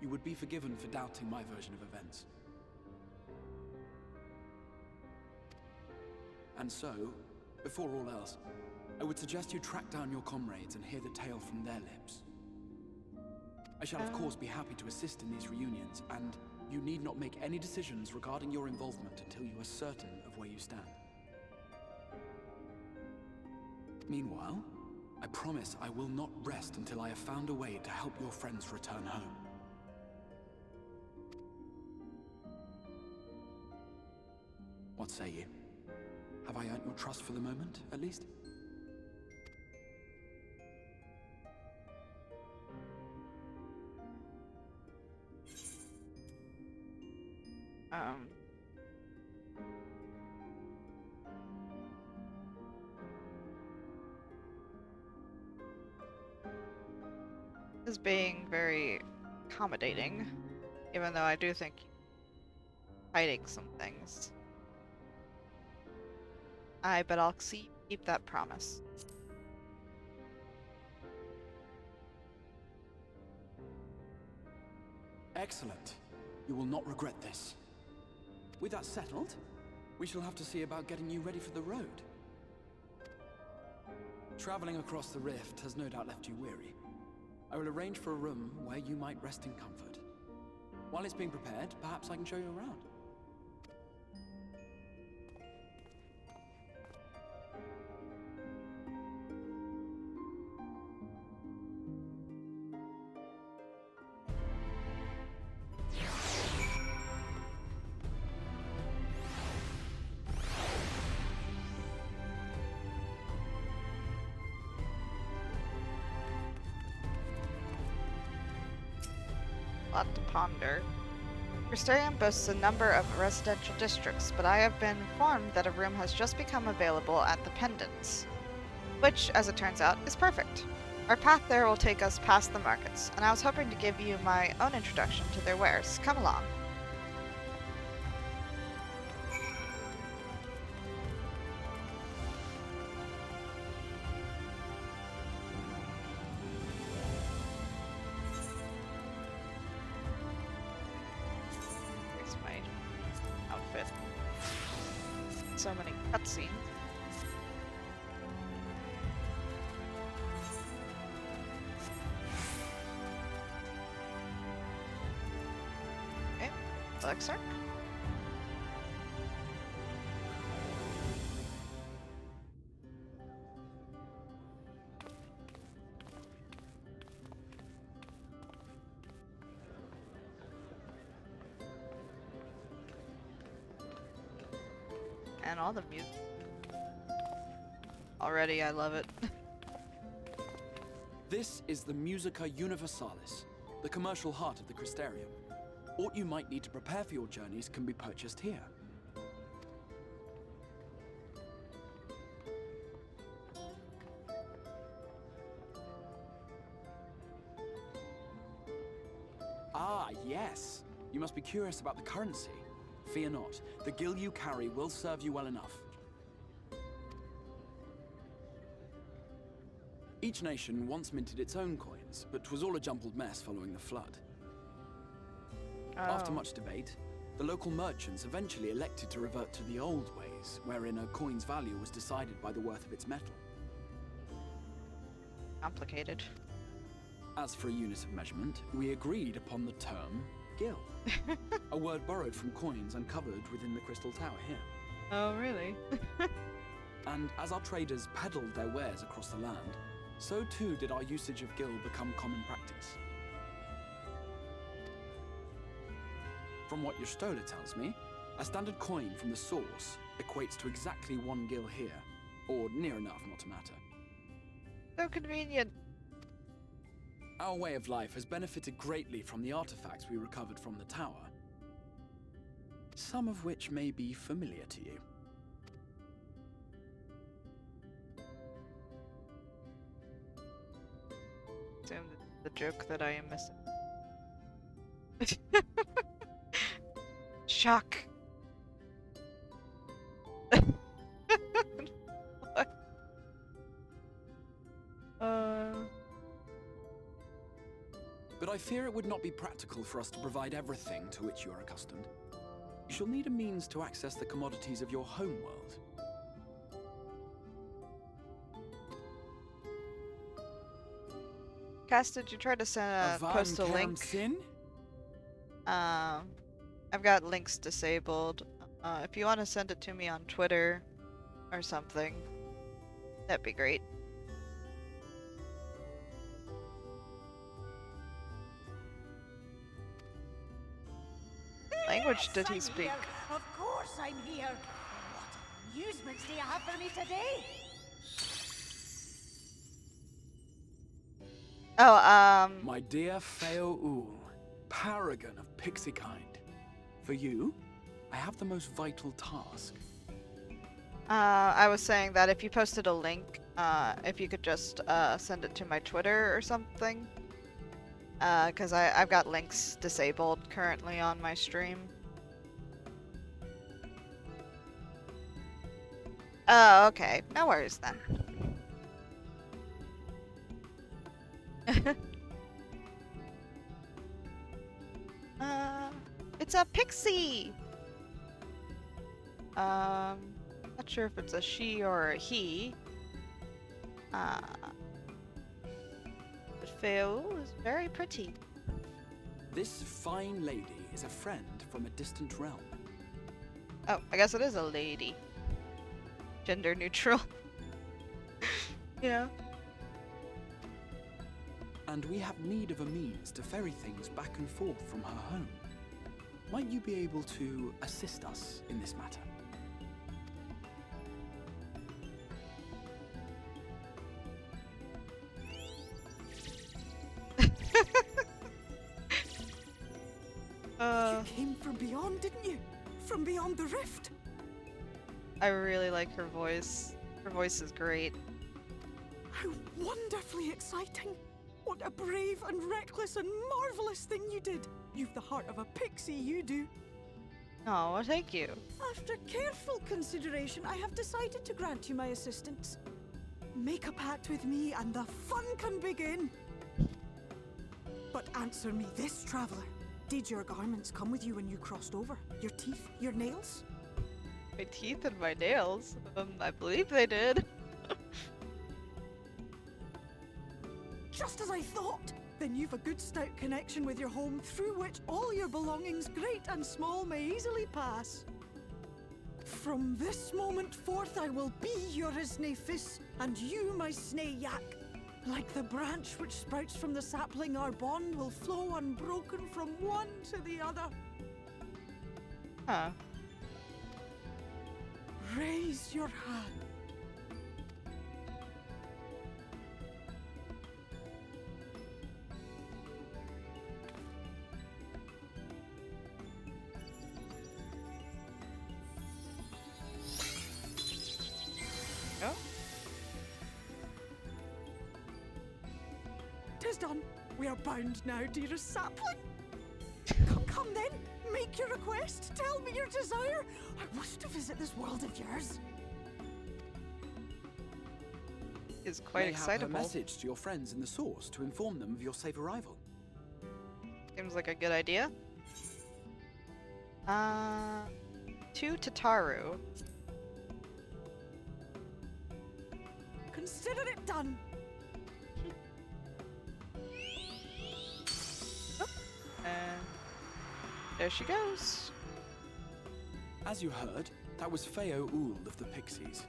you would be forgiven for doubting my version of events. And so, before all else, I would suggest you track down your comrades and hear the tale from their lips. I shall of course be happy to assist in these reunions, and you need not make any decisions regarding your involvement until you are certain of where you stand. Meanwhile, I promise I will not rest until I have found a way to help your friends return home. What say you? Have I earned your trust for the moment, at least? Is being very accommodating, even though I do think hiding some things. I bet I'll keep that promise. Excellent. You will not regret this. With that settled, we shall have to see about getting you ready for the road. Traveling across the rift has no doubt left you weary. I will arrange for a room where you might rest in comfort. While it's being prepared, perhaps I can show you around. Lot to ponder. Crystarium boasts a number of residential districts, but I have been informed that a room has just become available at the Pendants, which, as it turns out, is perfect. Our path there will take us past the markets, and I was hoping to give you my own introduction to their wares. Come along. So many cutscenes. Okay, elixir. And all the music. Already, I love it. This is the Musica Universalis, the commercial heart of the Crystarium. What you might need to prepare for your journeys can be purchased here. Ah, yes. You must be curious about the currency. Fear not. The gil you carry will serve you well enough. Each nation once minted its own coins, but 'twas all a jumbled mess following the flood. After much debate, the local merchants eventually elected to revert to the old ways, wherein a coin's value was decided by the worth of its metal. Complicated. As for a unit of measurement, we agreed upon the term gil. A word borrowed from coins uncovered within the Crystal Tower here. Oh, really? And as our traders peddled their wares across the land, so too did our usage of gil become common practice. From what your stola tells me, A standard coin from the source equates to exactly 1 gil here, or near enough not to matter. So convenient. Our way of life has benefited greatly from the artifacts we recovered from the tower, some of which may be familiar to you. Assume the joke that I am missing. Shock. What? But I fear it would not be practical for us to provide everything to which you are accustomed. You shall need a means to access the commodities of your home world. Cass, did you try to send post a link? Sin? I've got links disabled. If you want to send it to me on Twitter or something, that'd be great. Language did he speak? Of course I'm here. What amusements do you have for me today? Oh, My dear Feo Ul, paragon of pixie kind. For you, I have the most vital task. I was saying that if you posted a link, if you could just send it to my Twitter or something. Because I've got links disabled currently on my stream. Oh, okay. No worries then. It's a pixie! Not sure if it's a she or a he. But Phil is very pretty. This fine lady is a friend from a distant realm. Oh, I guess it is a lady. Gender neutral. Yeah. And we have need of a means to ferry things back and forth from her home. Might you be able to assist us in this matter? You came from beyond, didn't you? From beyond the rift? I really like her voice. Her voice is great. How wonderfully exciting! What a brave and reckless and marvelous thing you did! You've the heart of a pixie, you do. Oh, well, thank you. After careful consideration, I have decided to grant you my assistance. Make a pact with me and the fun can begin. But answer me this, traveler. Did your garments come with you when you crossed over? Your teeth? Your nails? My teeth and my nails? I believe they did. Just as I thought! Then you've a good stout connection with your home through which all your belongings, great and small, may easily pass. From this moment forth I will be your Isne Fis, and you my Snay Yak. Like the branch which sprouts from the sapling, our bond will flow unbroken from one to the other. Huh. Raise your hand. Oh. 'Tis done. We are bound now, dearest sapling. Come then, make your request. Tell me your desire. I wish to visit this world of yours. Is quite May excitable. have a message to your friends in the source to inform them of your safe arrival. Seems like a good idea. To Tataru. Consider it done. And there she goes. As you heard, that was Feo Ul of the Pixies.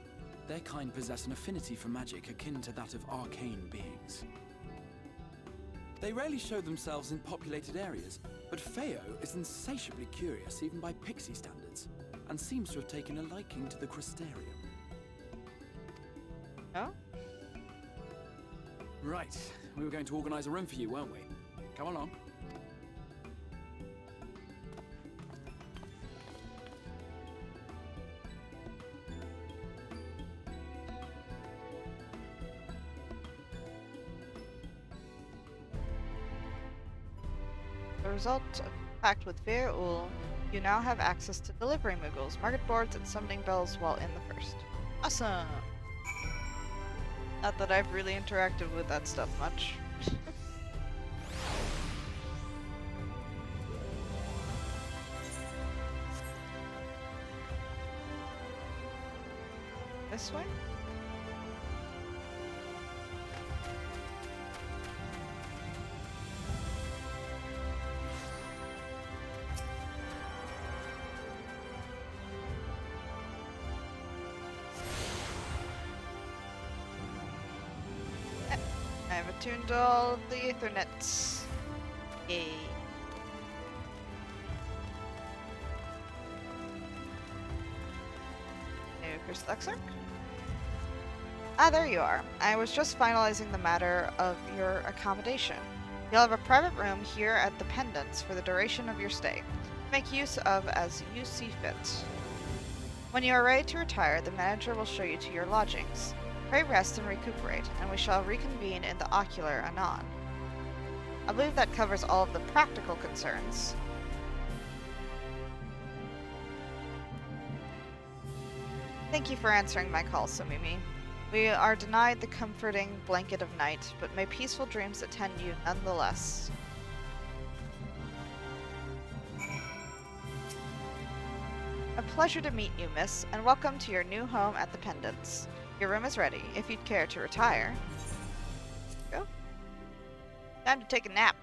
Their kind possess an affinity for magic akin to that of arcane beings. They rarely show themselves in populated areas, but Feo is insatiably curious even by pixie standards. and seems to have taken a liking to the Crystarium. Oh? Right, we were going to organize a room for you, weren't we? Come along. The result of pact with Veer-Ul, you now have access to delivery moogles, market boards, and summoning bells while in the first. Awesome! Not that I've really interacted with that stuff much. This way? I've attuned all the Aethernets. Yay. New Chris Lexark? Ah, there you are. I was just finalizing the matter of your accommodation. You'll have a private room here at the Pendants for the duration of your stay. Make use of as you see fit. When you are ready to retire, the manager will show you to your lodgings. Pray rest and recuperate, and we shall reconvene in the ocular anon. I believe that covers all of the practical concerns. Thank you for answering my call, Somimi. We are denied the comforting blanket of night, but may peaceful dreams attend you nonetheless. A pleasure to meet you, miss, and welcome to your new home at the Pendants. Your room is ready, if you'd care to retire. Go. Time to take a nap.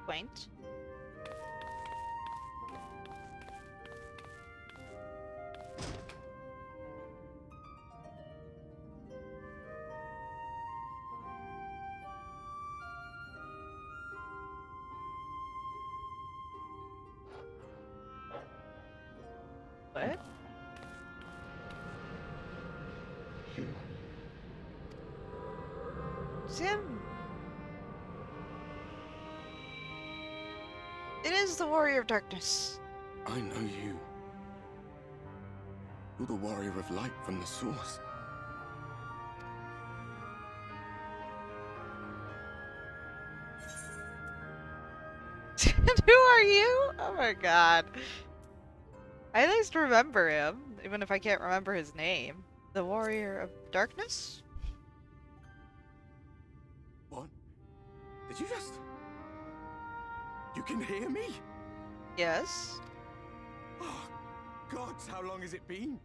Quaint. What? Sim. It is the Warrior of Darkness. I know you. You're the Warrior of Light from the Source. Who are you? Oh my god. I at least remember him, even if I can't remember his name. The Warrior of Darkness? What? Did you just... You can hear me? Yes. Oh, gods, how long has it been?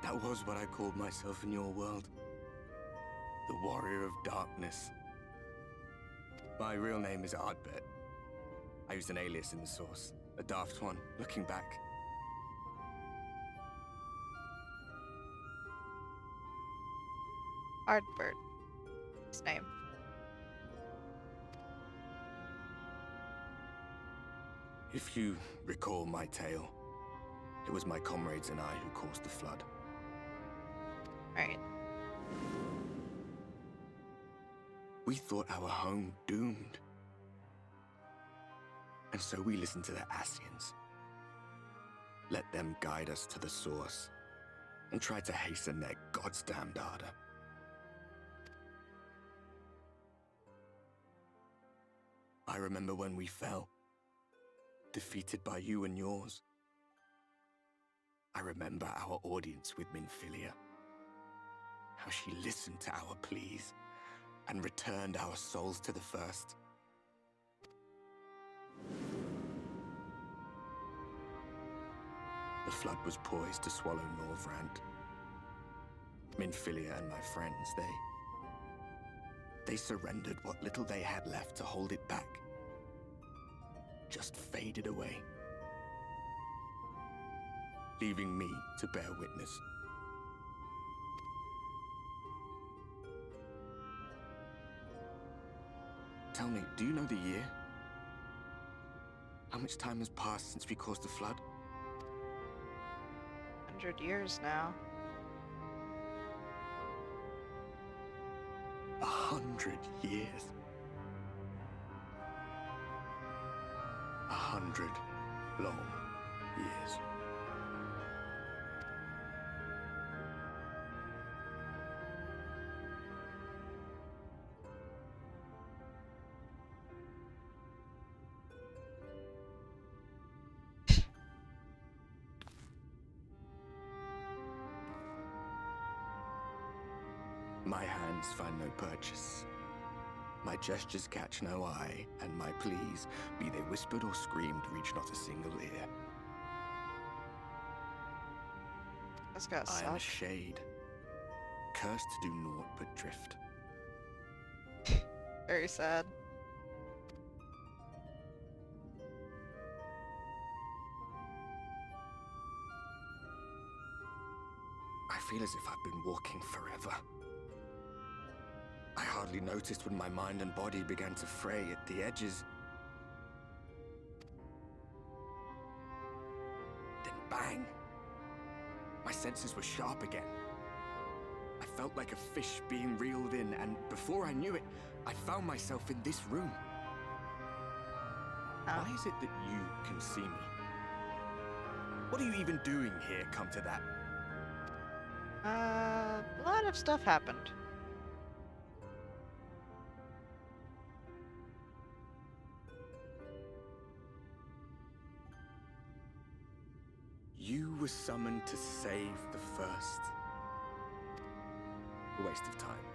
That was what I called myself in your world. The Warrior of Darkness. My real name is Ardbert. I used an alias in the Source. A daft one, looking back. Ardbert. His name. If you recall my tale, it was my comrades and I who caused the flood. Right. We thought our home doomed. And so we listened to the Ascians. Let them guide us to the Source, and tried to hasten their god's damned ardor. I remember when we fell, defeated by you and yours. I remember our audience with Minfilia. How she listened to our pleas and returned our souls to the First. The flood was poised to swallow Norvrandt. Minfilia and my friends, They surrendered what little they had left to hold it back. Just faded away, leaving me to bear witness. Tell me, do you know the year? How much time has passed since we caused the flood? 100 years now. 100 years. 100 long years. My hands find no purchase. My gestures catch no eye, and my pleas, be they whispered or screamed, reach not a single ear. That's gotta I am a suck. shade, cursed to do naught but drift. Very sad. I feel as if I've been walking forever. I hardly noticed when my mind and body began to fray at the edges. Then bang! My senses were sharp again. I felt like a fish being reeled in, and before I knew it, I found myself in this room. Why is it that you can see me? What are you even doing here, come to that? A lot of stuff happened. You were summoned to save the first. A waste of time.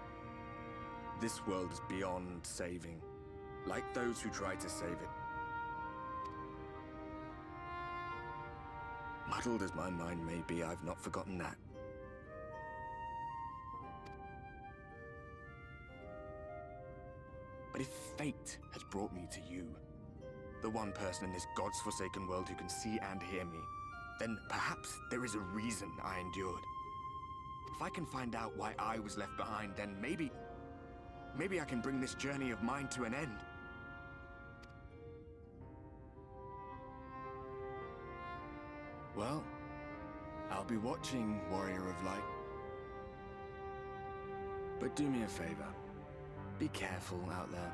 This world is beyond saving, like those who try to save it. Muddled as my mind may be, I've not forgotten that. But if fate has brought me to you, the one person in this God's forsaken world who can see and hear me, then perhaps there is a reason I endured. If I can find out why I was left behind, then maybe I can bring this journey of mine to an end. Well, I'll be watching, Warrior of Light. But do me a favor. Be careful out there.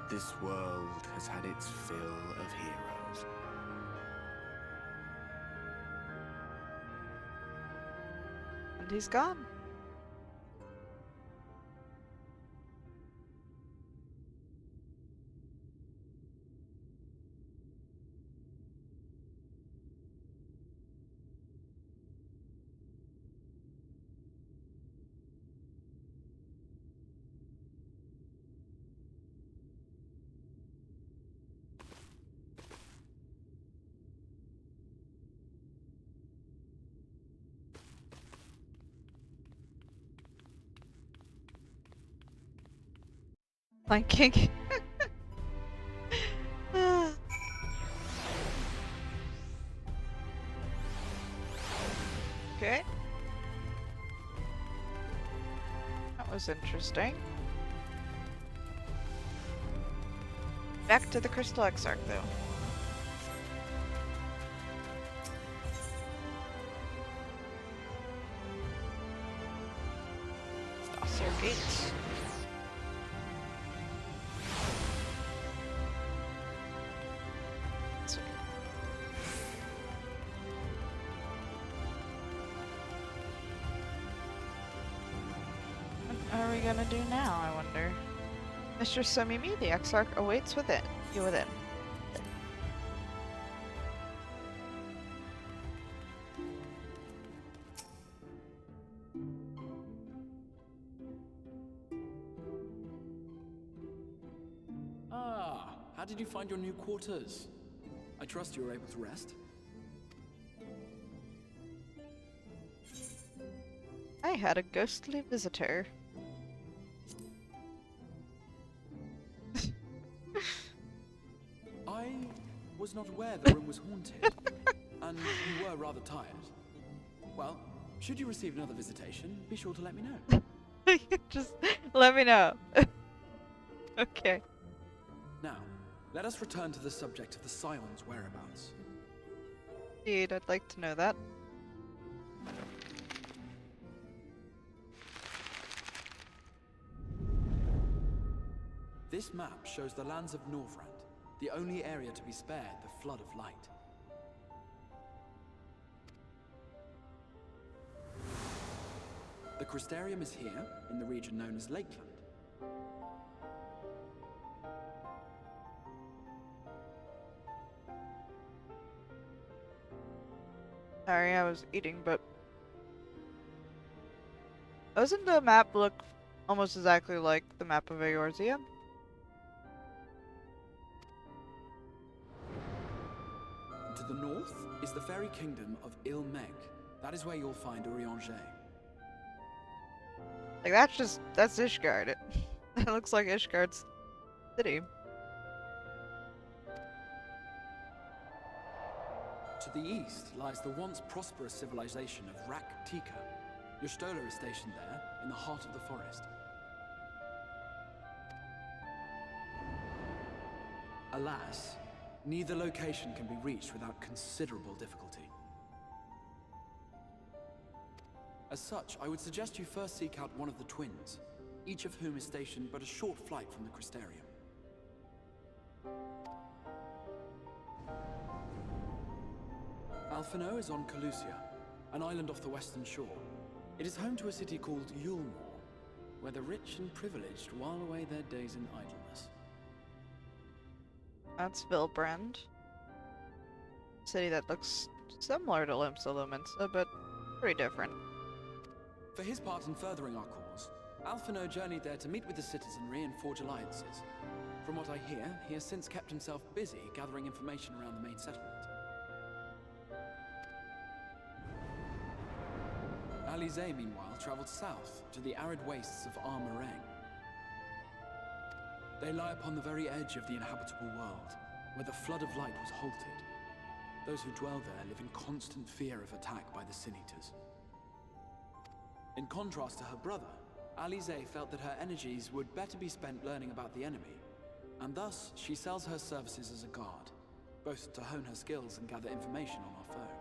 This world has had its fill of heroes. And he's gone. Planking. Okay. That was interesting. Back to the Crystal Exarch, though. Dossier gates. What are we gonna do now, I wonder? Mr. Somimi, the Exarch awaits within. You within. Ah, how did you find your new quarters? I trust you were able to rest? I had a ghostly visitor. was not aware the room was haunted, and you were rather tired. Well, should you receive another visitation, be sure to let me know. Just let me know. Okay. Now, let us return to the subject of the Scion's whereabouts. Indeed, I'd like to know that. This map shows the lands of Norvrandt, the only area to be spared the flood of light. The Crystarium is here, in the region known as Lakeland. Sorry, I was eating, but doesn't the map look almost exactly like the map of Eorzea? To the north is the fairy kingdom of Ilmeg. That is where you'll find Urianger. Like, that's Ishgard. It looks like Ishgard's city. To the east lies the once prosperous civilization of Rak-Tika. Your Stola is stationed there, in the heart of the forest. Alas, neither location can be reached without considerable difficulty. As such, I would suggest you first seek out one of the twins, each of whom is stationed but a short flight from the Crystarium. Alphino is on Calusia, an island off the western shore. It is home to a city called Yulmore, where the rich and privileged while away their days in idleness. That's Vilbrand. City that looks similar to Limsa Lumensa, but pretty different. For his part in furthering our cause, Alphino journeyed there to meet with the citizenry and forge alliances. From what I hear, he has since kept himself busy gathering information around the main settlement. Alize, meanwhile, traveled south to the arid wastes of Armarang. They lie upon the very edge of the inhabitable world, where the flood of light was halted. Those who dwell there live in constant fear of attack by the Sin Eaters. In contrast to her brother, Alize felt that her energies would better be spent learning about the enemy, and thus she sells her services as a guard, both to hone her skills and gather information on our foe.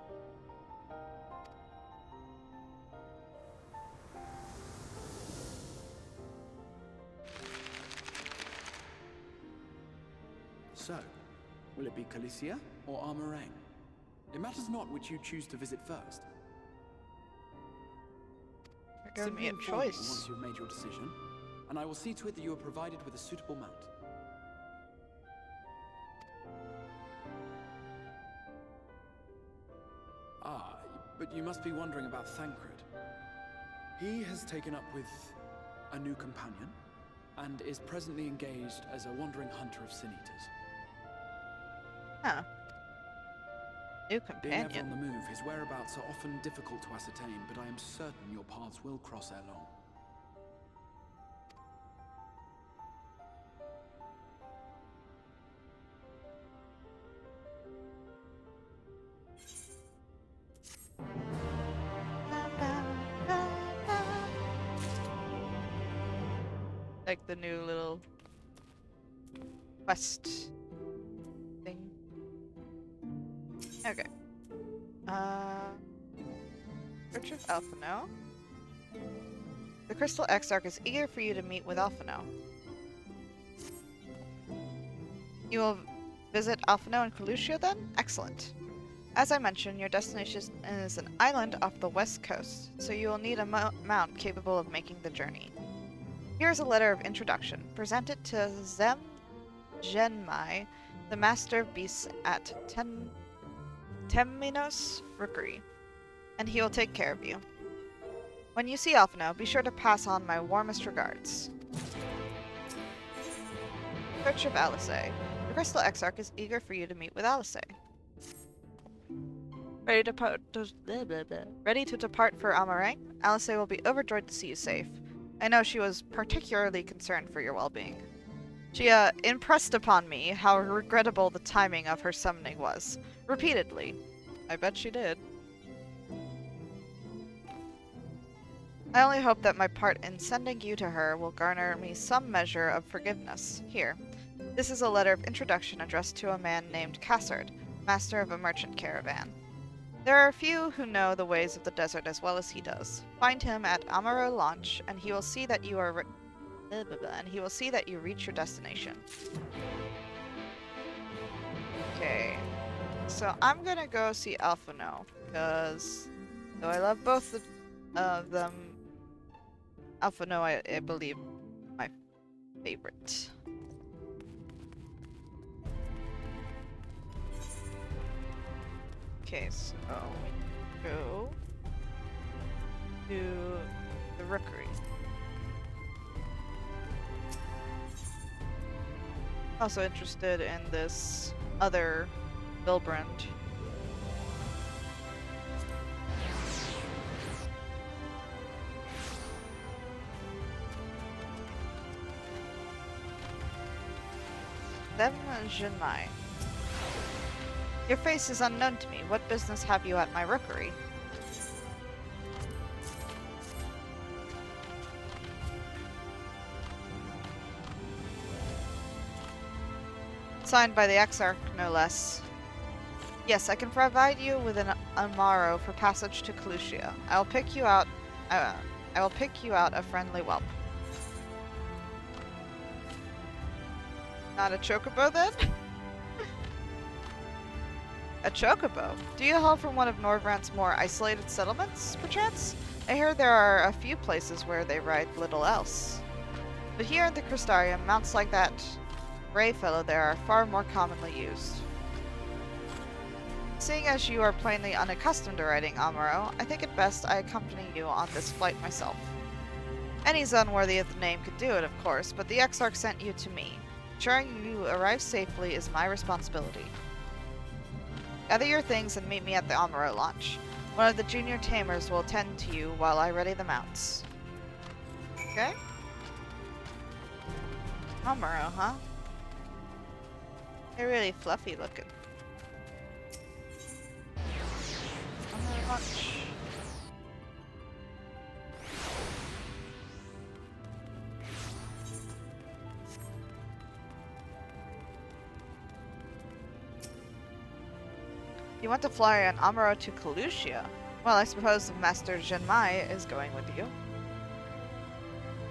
So, will it be Calicia or Armarang? It matters not which you choose to visit first. Give me Simply a inform me choice. once you've made your decision, and I will see to it that you are provided with a suitable mount. Ah, but you must be wondering about Thancred. He has taken up with a new companion, and is presently engaged as a wandering hunter of Sin Eaters. Huh. New Being ever on companion. the move, his whereabouts are often difficult to ascertain, but I am certain your paths will cross ere long. Like the new little quest thing. Okay. Church of Alphino. The Crystal Exarch is eager for you to meet with Alphino. You will visit Alphino and Calusia then? Excellent. As I mentioned, your destination is an island off the west coast, so you will need a mount capable of making the journey. Here is a letter of introduction. Present it to Zem Genmai, the Master of Beasts at Temminos Rookery, and he will take care of you. When you see Alphino, be sure to pass on my warmest regards. Church of Alice. The Crystal Exarch is eager for you to meet with Alice. Ready to depart for Amarang? Alice will be overjoyed to see you safe. I know she was particularly concerned for your well-being. She impressed upon me how regrettable the timing of her summoning was. Repeatedly. I bet she did. I only hope that my part in sending you to her will garner me some measure of forgiveness. Here. This is a letter of introduction addressed to a man named Cassard, master of a merchant caravan. There are few who know the ways of the desert as well as he does. Find him at Amaro Launch, and he will see that you are and he will see that you reach your destination. Okay, so I'm gonna go see Alphino, because though I love both of them, Alphino I believe my favorite. Okay, so we go to the rookery. Also interested in this other Vilbrand. Then Jinmai. Your face is unknown to me. What business have you at my rookery? Signed by the Exarch, no less. Yes, I can provide you with an Amaro for passage to Calucia. I will pick you out a friendly whelp. Not a chocobo then? A chocobo? Do you haul from one of Norvrandt's more isolated settlements, perchance? I hear there are a few places where they ride little else. But here in the Crystarium, mounts like that gray fellow there are far more commonly used. Seeing as you are plainly unaccustomed to riding Amaro, I think it best I accompany you on this flight myself. Any unworthy of the name could do it, of course, but the Exarch sent you to me. Ensuring you arrive safely is my responsibility. Gather your things and meet me at the Amaro launch. One of the junior tamers will attend to you while I ready the mounts. Okay? Amaro, huh? They're really fluffy looking. Amaro launch. You want to fly an Amaro to Calucia? Well, I suppose the Master Jinmai is going with you.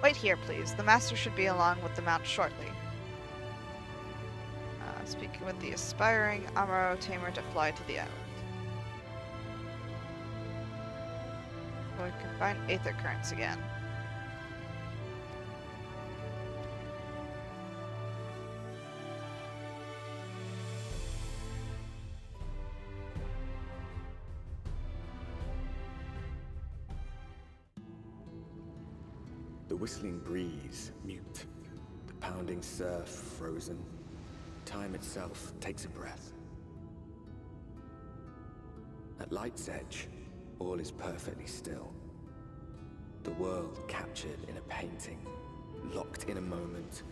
Wait here, please. The Master should be along with the mount shortly. Speaking with the aspiring Amaro tamer to fly to the island. So we can find Aether Currents again. The whistling breeze, mute. The pounding surf, frozen. Time itself takes a breath. At light's edge, all is perfectly still. The world captured in a painting, locked in a moment.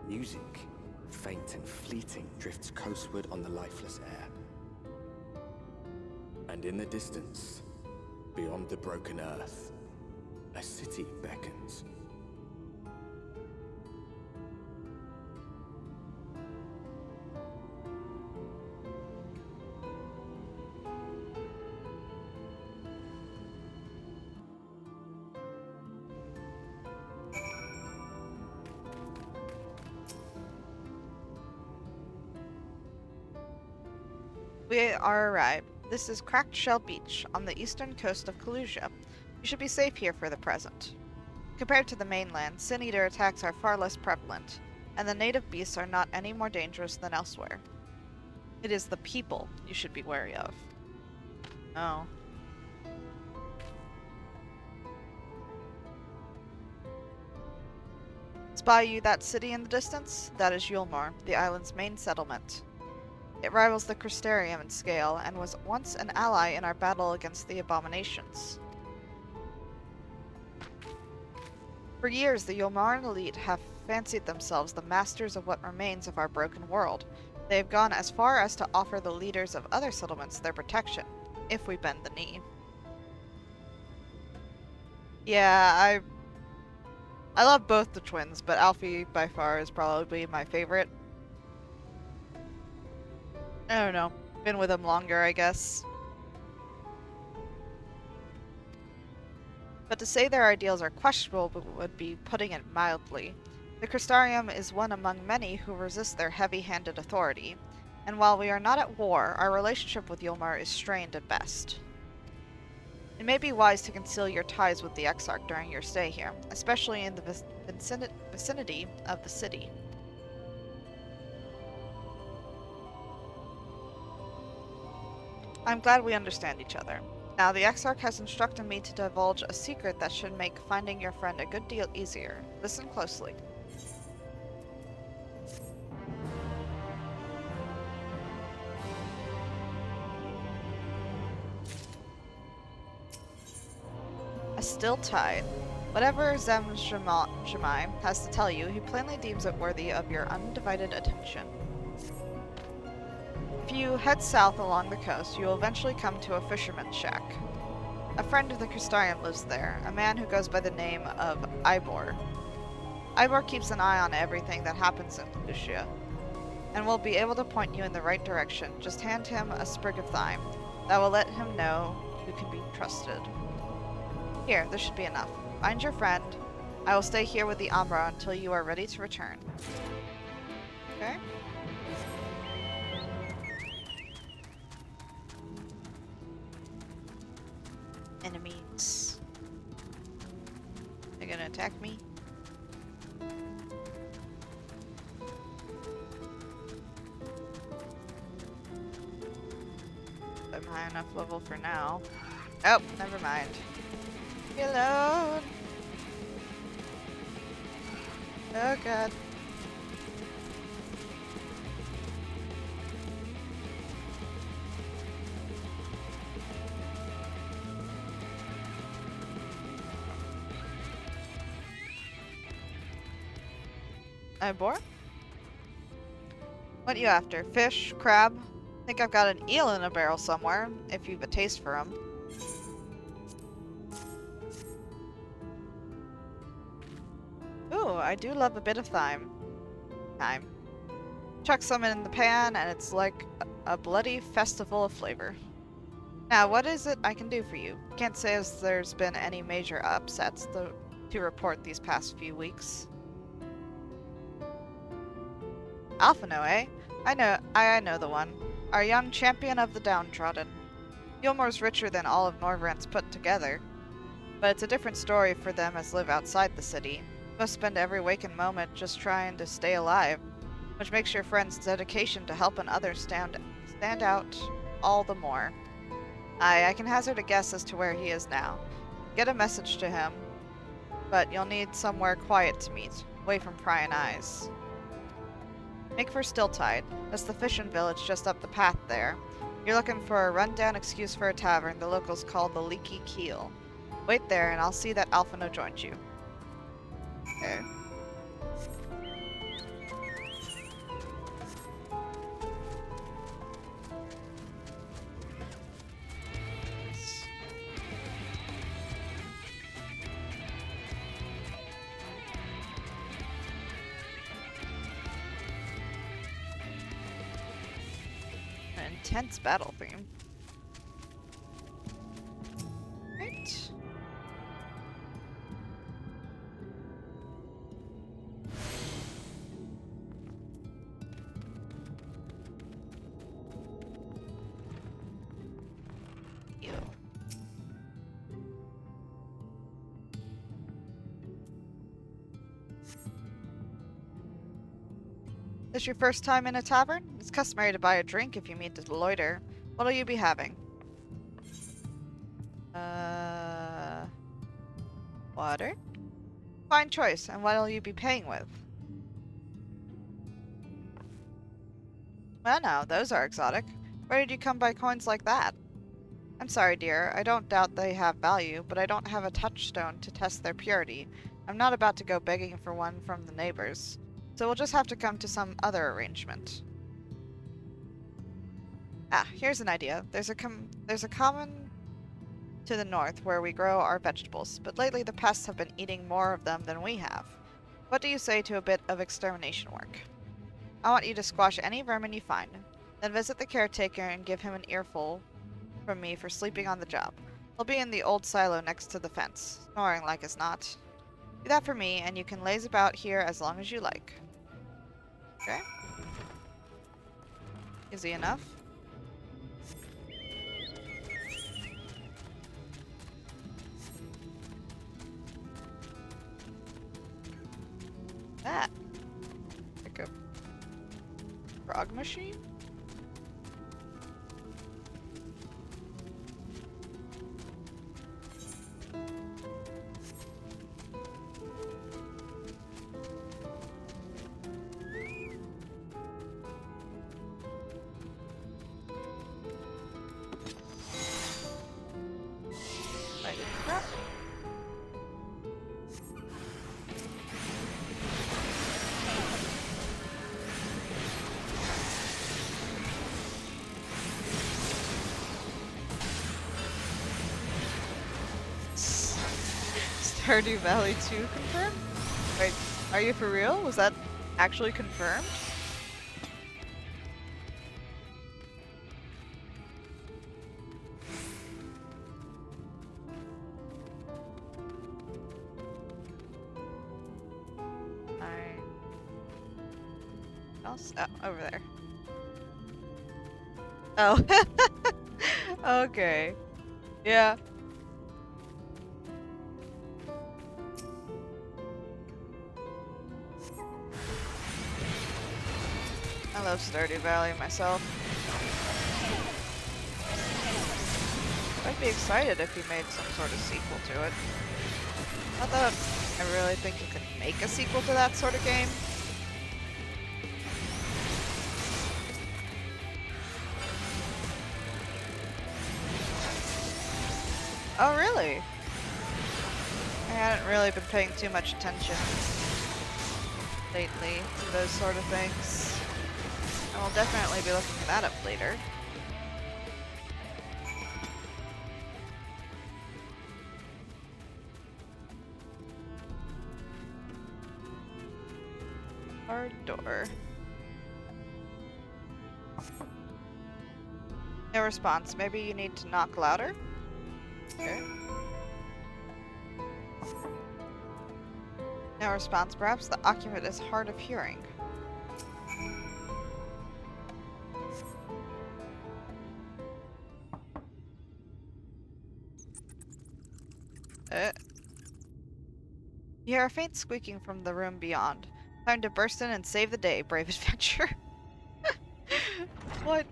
Music, faint and fleeting, drifts coastward on the lifeless air. And in the distance, beyond the broken earth, a city beckons. We are arrived. This is Cracked Shell Beach, on the eastern coast of Calucia. You should be safe here for the present. Compared to the mainland, Sin-Eater attacks are far less prevalent, and the native beasts are not any more dangerous than elsewhere. It is the people you should be wary of. Oh. Spy you that city in the distance? That is Yulmore, the island's main settlement. It rivals the Crystarium in scale, and was once an ally in our battle against the abominations. For years, the Yulmaran elite have fancied themselves the masters of what remains of our broken world. They have gone as far as to offer the leaders of other settlements their protection, if we bend the knee. Yeah, I love both the twins, but Alfie by far is probably my favorite. I don't know. Been with him longer, I guess. But to say their ideals are questionable would be putting it mildly. The Crystarium is one among many who resist their heavy-handed authority, and while we are not at war, our relationship with Yulmar is strained at best. It may be wise to conceal your ties with the Exarch during your stay here, especially in the vicinity of the city. I'm glad we understand each other. Now, the Exarch has instructed me to divulge a secret that should make finding your friend a good deal easier. Listen closely. A still tide. Whatever Shemai has to tell you, he plainly deems it worthy of your undivided attention. If you head south along the coast, you will eventually come to a fisherman's shack. A friend of the Crystarium lives there, a man who goes by the name of Ivor. Ivor keeps an eye on everything that happens in Lucia, and will be able to point you in the right direction. Just hand him a sprig of thyme. That will let him know you can be trusted. Here, this should be enough. Find your friend. I will stay here with the Umbra until you are ready to return. Okay? Enemies. They're gonna attack me. I'm high enough level for now. Oh, never mind. Reload. Oh god. Ivor? What you after? Fish? Crab? Think I've got an eel in a barrel somewhere, if you've a taste for 'em. Ooh, I do love a bit of thyme. Chuck some in the pan, and it's like a bloody festival of flavor. Now, what is it I can do for you? Can't say as there's been any major upsets to report these past few weeks. Alphino, eh? I know the one. Our young champion of the downtrodden. Gilmore's richer than all of Norvrandt's put together. But it's a different story for them as live outside the city. Must spend every waking moment just trying to stay alive, which makes your friend's dedication to helping others stand out all the more. I can hazard a guess as to where he is now. Get a message to him, but you'll need somewhere quiet to meet, away from prying eyes. Make for Stilltide. That's the fishing village just up the path there. You're looking for a rundown excuse for a tavern the locals call the Leaky Keel. Wait there and I'll see that Alphino joins you. Okay. An intense battle theme. Right. Ew. This your first time in a tavern? It's customary to buy a drink if you mean to loiter. What'll you be having? Water? Fine choice. And what'll you be paying with? Well now, those are exotic. Where did you come by coins like that? I'm sorry, dear. I don't doubt they have value, but I don't have a touchstone to test their purity. I'm not about to go begging for one from the neighbors, so we'll just have to come to some other arrangement. Ah, here's an idea. There's a common to the north where we grow our vegetables, but lately the pests have been eating more of them than we have. What do you say to a bit of extermination work? I want you to squash any vermin you find, then visit the caretaker and give him an earful from me for sleeping on the job. He'll be in the old silo next to the fence, snoring like as not. Do that for me, and you can laze about here as long as you like. Okay. Easy enough. That. Like a frog machine? Stardew Valley 2 confirmed? Wait, are you for real? Was that actually confirmed? Else? Oh, over there. Oh. Okay. Yeah. I love Stardew Valley myself. I'd be excited if you made some sort of sequel to it. Not that I really think you can make a sequel to that sort of game. Oh, really? I hadn't really been paying too much attention lately to those sort of things. I will definitely be looking that up later. Our door. No response. Maybe you need to knock louder? Okay. No response. Perhaps the occupant is hard of hearing. You hear a faint squeaking from the room beyond. Time to burst in and save the day, brave adventurer. What?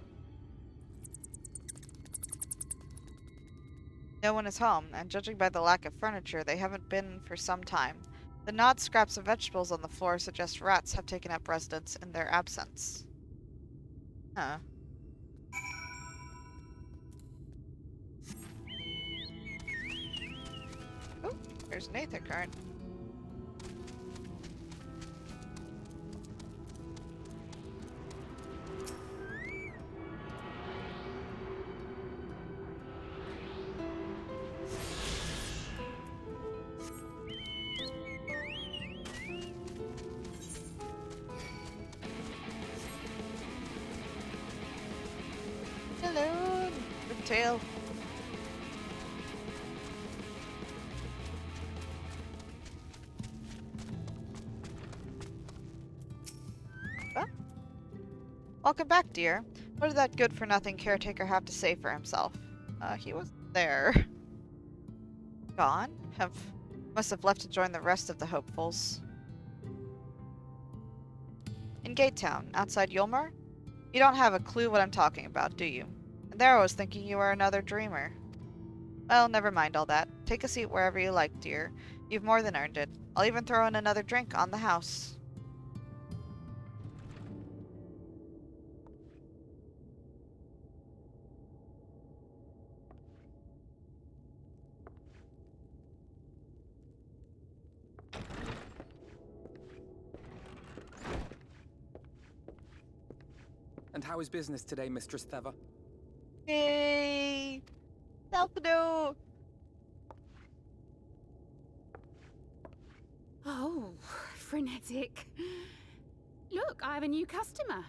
No one is home, and judging by the lack of furniture, they haven't been for some time. The gnawed scraps of vegetables on the floor suggest rats have taken up residence in their absence. Huh. Oh, there's an aether current. Hello, good tail. Huh? Welcome back, dear. What did that good-for-nothing caretaker have to say for himself? He wasn't there. Gone? Must have left to join the rest of the hopefuls. In Gate Town, outside Yulmar? You don't have a clue what I'm talking about, do you? And there I was thinking you were another dreamer. Well, never mind all that. Take a seat wherever you like, dear. You've more than earned it. I'll even throw in another drink on the house. And how is business today, Mistress Theva? Yay! Delphino! Oh, frenetic. Look, I have a new customer.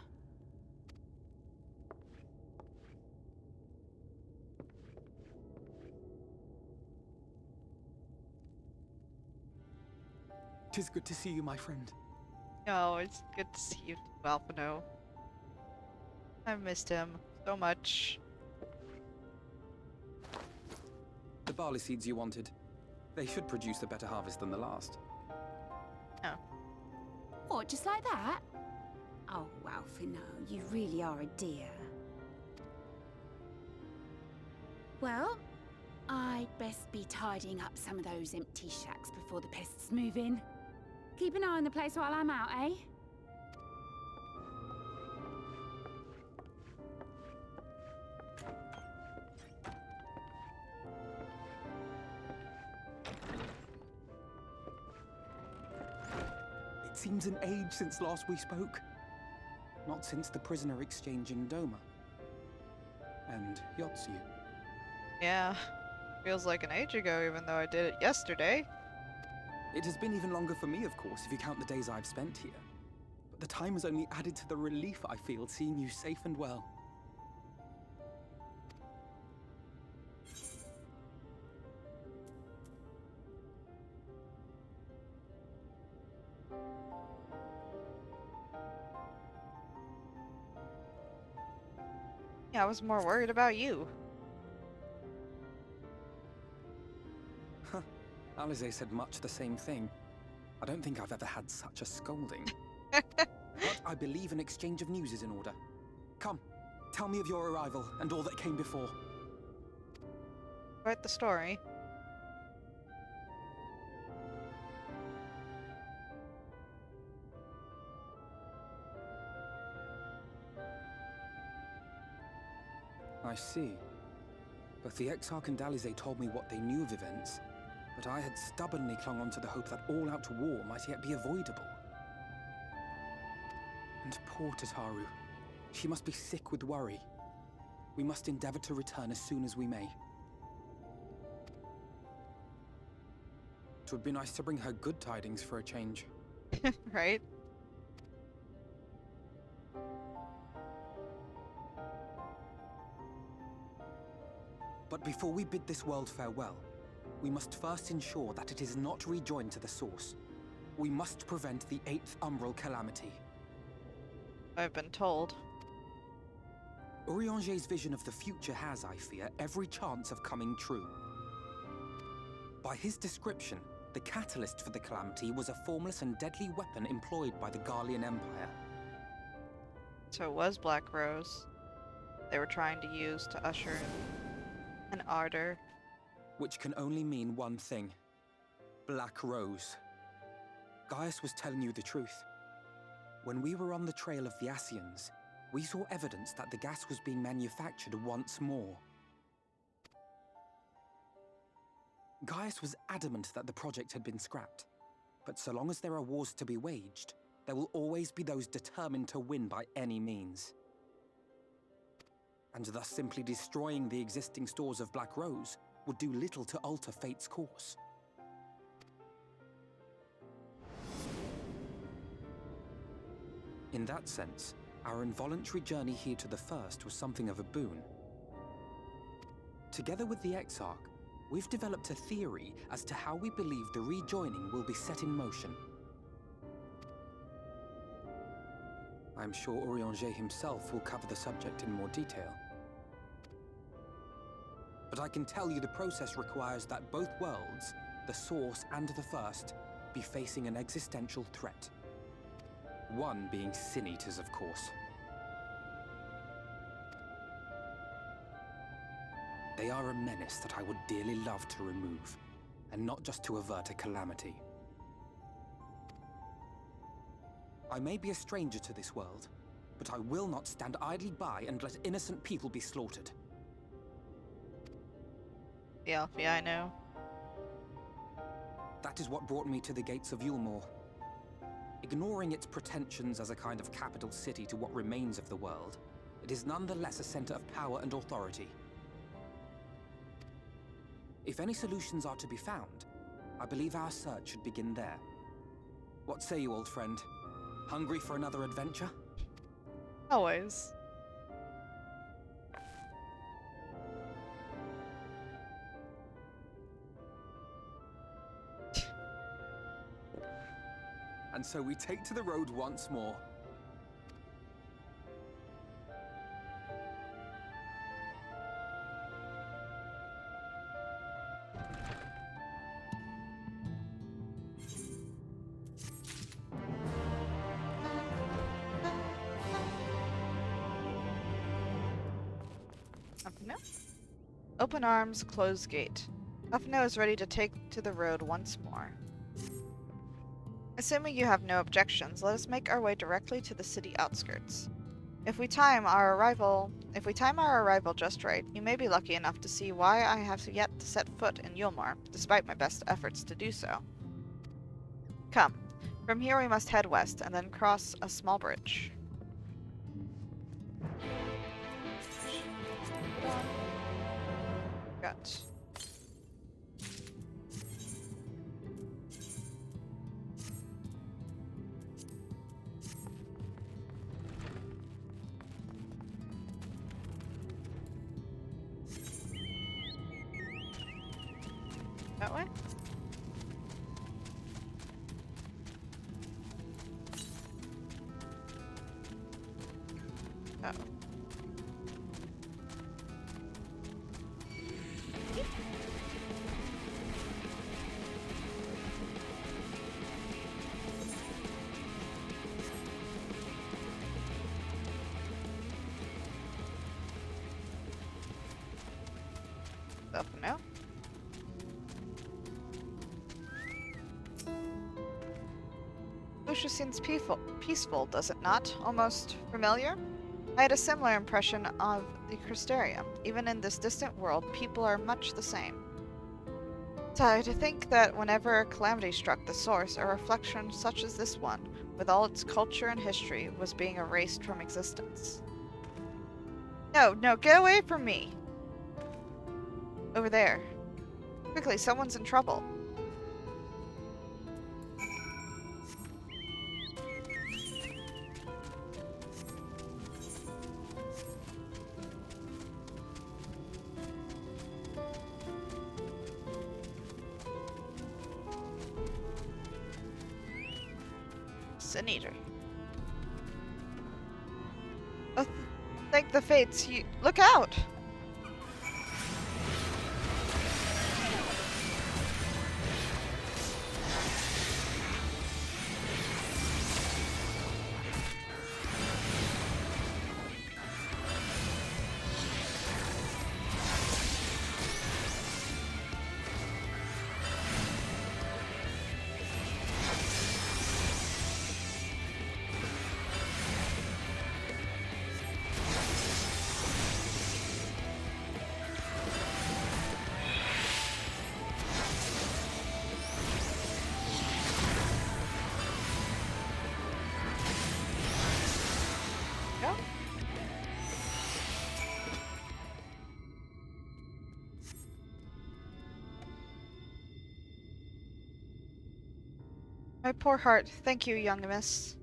Tis good to see you, my friend. Oh, it's good to see you, Delphino. I missed him so much. The barley seeds you wanted. They should produce a better harvest than the last. Oh. What, just like that? Oh, Alphino, you really are a dear. Well, I'd best be tidying up some of those empty shacks before the pests move in. Keep an eye on the place while I'm out, eh? It seems an age since last we spoke. Not since the prisoner exchange in Doma. And Yotsu. Yeah. Feels like an age ago, even though I did it yesterday. It has been even longer for me, of course, if you count the days I've spent here. But the time has only added to the relief I feel seeing you safe and well. Yeah, I was more worried about you. Huh. Alize said much the same thing. I don't think I've ever had such a scolding. But I believe an exchange of news is in order. Come, tell me of your arrival and all that came before. Quite the story. I see. Both the Exarch and Alize told me what they knew of events, but I had stubbornly clung on to the hope that all-out war might yet be avoidable. And poor Tataru. She must be sick with worry. We must endeavor to return as soon as we may. It would be nice to bring her good tidings for a change. Right? But before we bid this world farewell, we must first ensure that it is not rejoined to the source. We must prevent the 8th Umbral calamity. I've been told. Urianger's vision of the future has, I fear, every chance of coming true. By his description, the catalyst for the calamity was a formless and deadly weapon employed by the Garlean Empire. So it was Black Rose they were trying to use to usher in an ardor. Which can only mean one thing. Black Rose. Gaius was telling you the truth. When we were on the trail of the Ascians, we saw evidence that the gas was being manufactured once more. Gaius was adamant that the project had been scrapped. But so long as there are wars to be waged, there will always be those determined to win by any means. And thus simply destroying the existing stores of Black Rose would do little to alter fate's course. In that sense, our involuntary journey here to the First was something of a boon. Together with the Exarch, we've developed a theory as to how we believe the rejoining will be set in motion. I'm sure Urianger himself will cover the subject in more detail. But I can tell you the process requires that both worlds, the Source and the First, be facing an existential threat. One being Sin Eaters, of course. They are a menace that I would dearly love to remove, and not just to avert a calamity. I may be a stranger to this world, but I will not stand idly by and let innocent people be slaughtered. Yeah, I know. That is what brought me to the gates of Yulmore. Ignoring its pretensions as a kind of capital city to what remains of the world, it is nonetheless a center of power and authority. If any solutions are to be found, I believe our search should begin there. What say you, old friend? Hungry for another adventure? Always. And so we take to the road once more. No. Open arms, closed gate. Uffno is ready to take to the road once more. Assuming you have no objections, let us make our way directly to the city outskirts. If we time our arrival just right, you may be lucky enough to see why I have yet to set foot in Yulmore, despite my best efforts to do so. Come. From here we must head west, and then cross a small bridge. Got. That way? Oh. Up now. Lucia seems peaceful, does it not? Almost familiar? I had a similar impression of the Crystarium. Even in this distant world, people are much the same. To think that whenever a calamity struck the source, a reflection such as this one, with all its culture and history, was being erased from existence. No, get away from me! Over there. Quickly, someone's in trouble. Sin Eater. Oh, thank the fates. Look out! My poor heart. Thank you, young miss.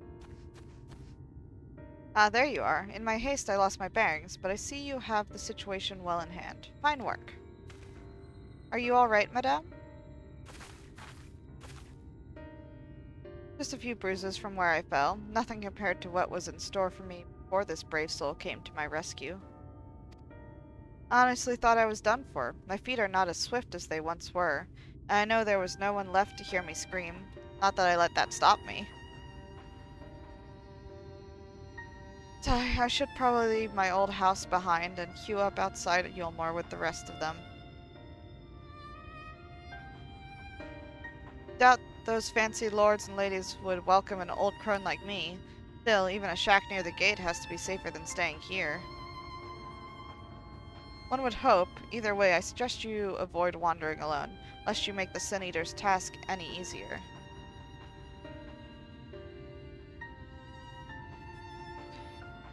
Ah, there you are. In my haste, I lost my bearings, but I see you have the situation well in hand. Fine work. Are you all right, madame? Just a few bruises from where I fell. Nothing compared to what was in store for me before this brave soul came to my rescue. I honestly thought I was done for. My feet are not as swift as they once were, and I know there was no one left to hear me scream. Not that I let that stop me. I should probably leave my old house behind and queue up outside at Yulmore with the rest of them. Doubt those fancy lords and ladies would welcome an old crone like me. Still, even a shack near the gate has to be safer than staying here. One would hope. Either way, I suggest you avoid wandering alone, lest you make the Sin Eater's task any easier.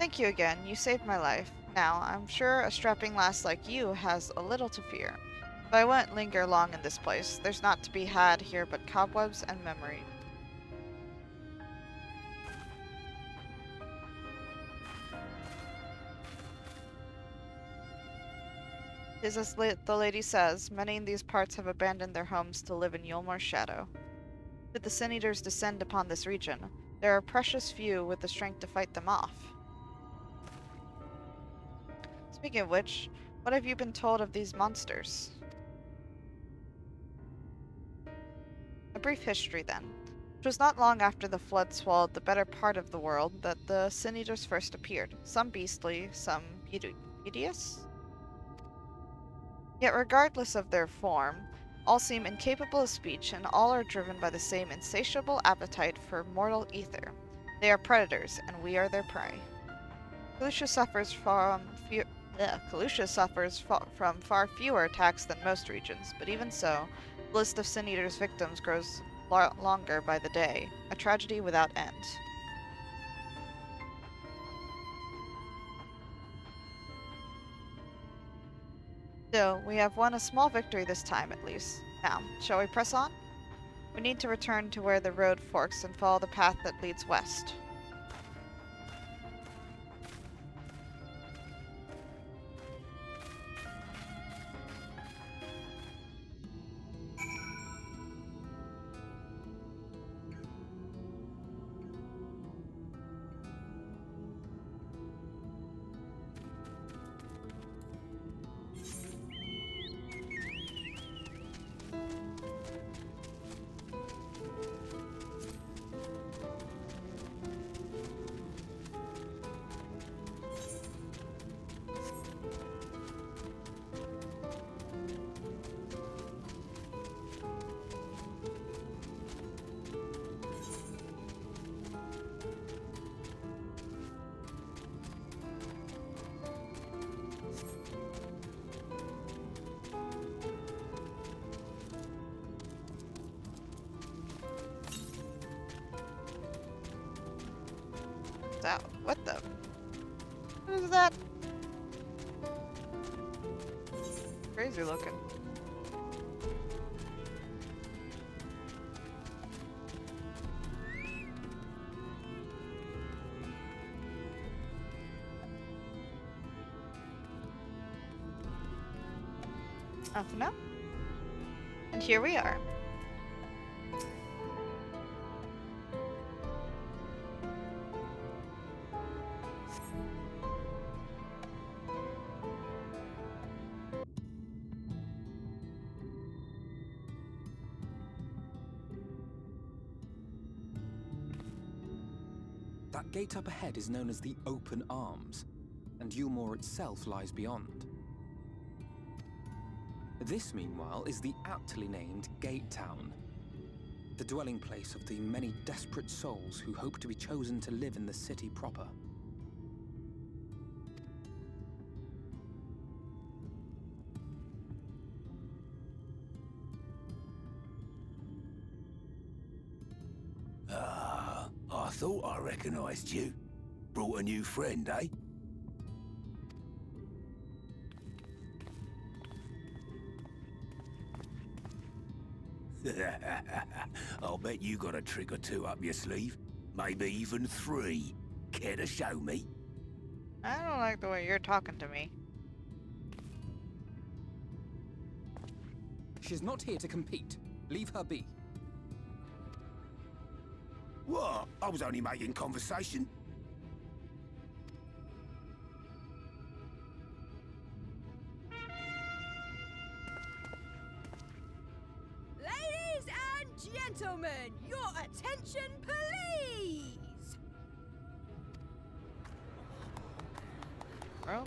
Thank you again. You saved my life. Now, I'm sure a strapping lass like you has a little to fear. But I won't linger long in this place. There's not to be had here but cobwebs and memory. Tis as the lady says, many in these parts have abandoned their homes to live in Yulmar's shadow. Should the Sin Eaters descend upon this region, there are precious few with the strength to fight them off. Speaking of which, what have you been told of these monsters? A brief history, then. It was not long after the flood swallowed the better part of the world that the Sin Eaters first appeared, some beastly, some beauteous? Yet regardless of their form, all seem incapable of speech, and all are driven by the same insatiable appetite for mortal ether. They are predators, and we are their prey. Kalusha suffers from from far fewer attacks than most regions, but even so, the list of Sin Eaters' victims grows longer by the day, a tragedy without end. Still, we have won a small victory this time at least. Now, shall we press on? We need to return to where the road forks and follow the path that leads west. What the? What is that? Crazy looking. Nothing up. And here we are. That gate up ahead is known as the Open Arms, and Yulmore itself lies beyond. This, meanwhile, is the aptly named Gate Town, the dwelling place of the many desperate souls who hope to be chosen to live in the city proper. I thought I recognized you. Brought a new friend, eh? I'll bet you got a trick or two up your sleeve. Maybe even 3. Care to show me? I don't like the way you're talking to me. She's not here to compete. Leave her be. What? I was only making conversation. Ladies and gentlemen, your attention please! Bro?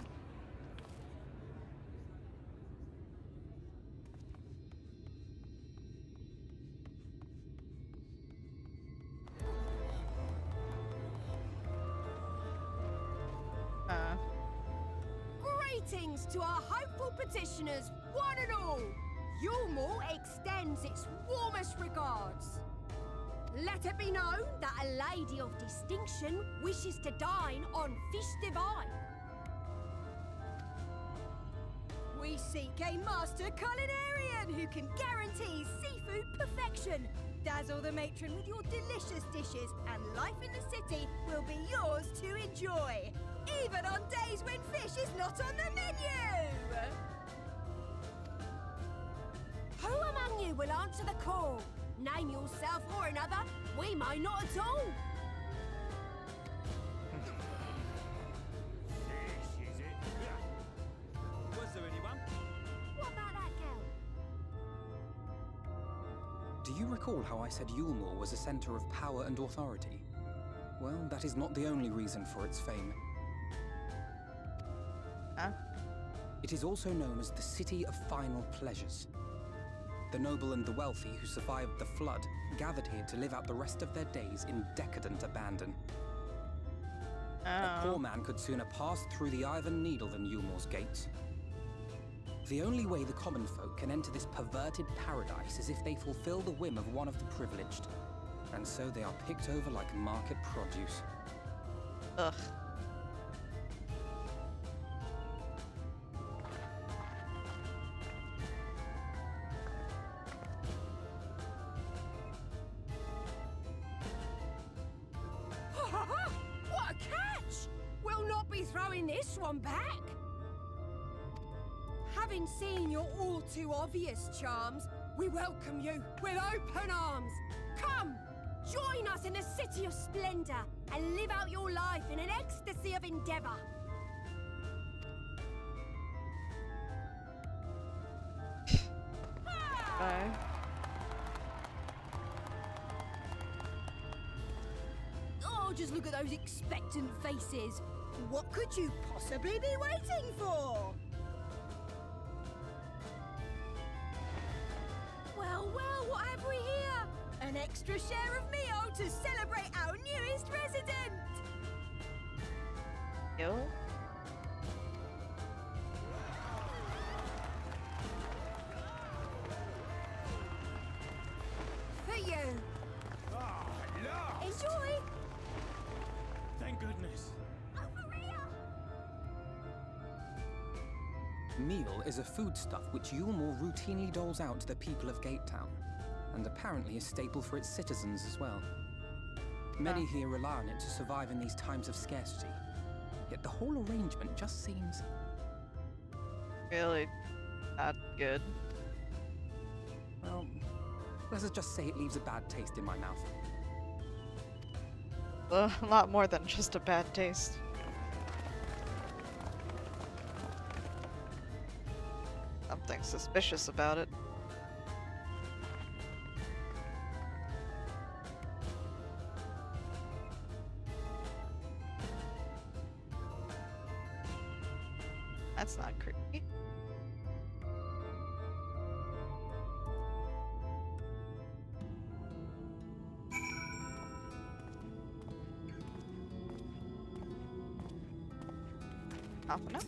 Greetings to our hopeful petitioners, one and all. Yulmore extends its warmest regards. Let it be known that a lady of distinction wishes to dine on fish divine. We seek a master culinarian who can guarantee seafood perfection. Dazzle the matron with your delicious dishes, and life in the city will be yours to enjoy, even on days when fish is not on the menu! Who among you will answer the call? Name yourself or another, we may not at all. Fish, is it? Was there anyone? What about that girl? Do you recall how I said Yulmore was a center of power and authority? Well, that is not the only reason for its fame. Huh? It is also known as the City of Final Pleasures. The noble and the wealthy who survived the flood gathered here to live out the rest of their days in decadent abandon. A poor man could sooner pass through the Iron Needle than Yulmore's gates. The only way the common folk can enter this perverted paradise is if they fulfill the whim of one of the privileged. And so they are picked over like market produce. Ugh. What a catch! We'll not be throwing this one back. Having seen your all too obvious charms, we welcome you with open arms. Come, join us in a city of splendor and live out your life in an ecstasy of endeavor. Bye. Oh, just look at those expectant faces. What could you possibly be waiting for? Well, what have we here? An extra share of meal to celebrate our newest resident! Yo. For you. Ah, look! Enjoy! Thank goodness. Over here! Meal is a foodstuff which Yulmore routinely doles out to the people of Gatetown, and apparently a staple for its citizens as well. Many here rely on it to survive in these times of scarcity, yet the whole arrangement just seems... Really not good. well, let's just say it leaves a bad taste in my mouth. A lot more than just a bad taste. Something suspicious about it. That's not creepy. Open up.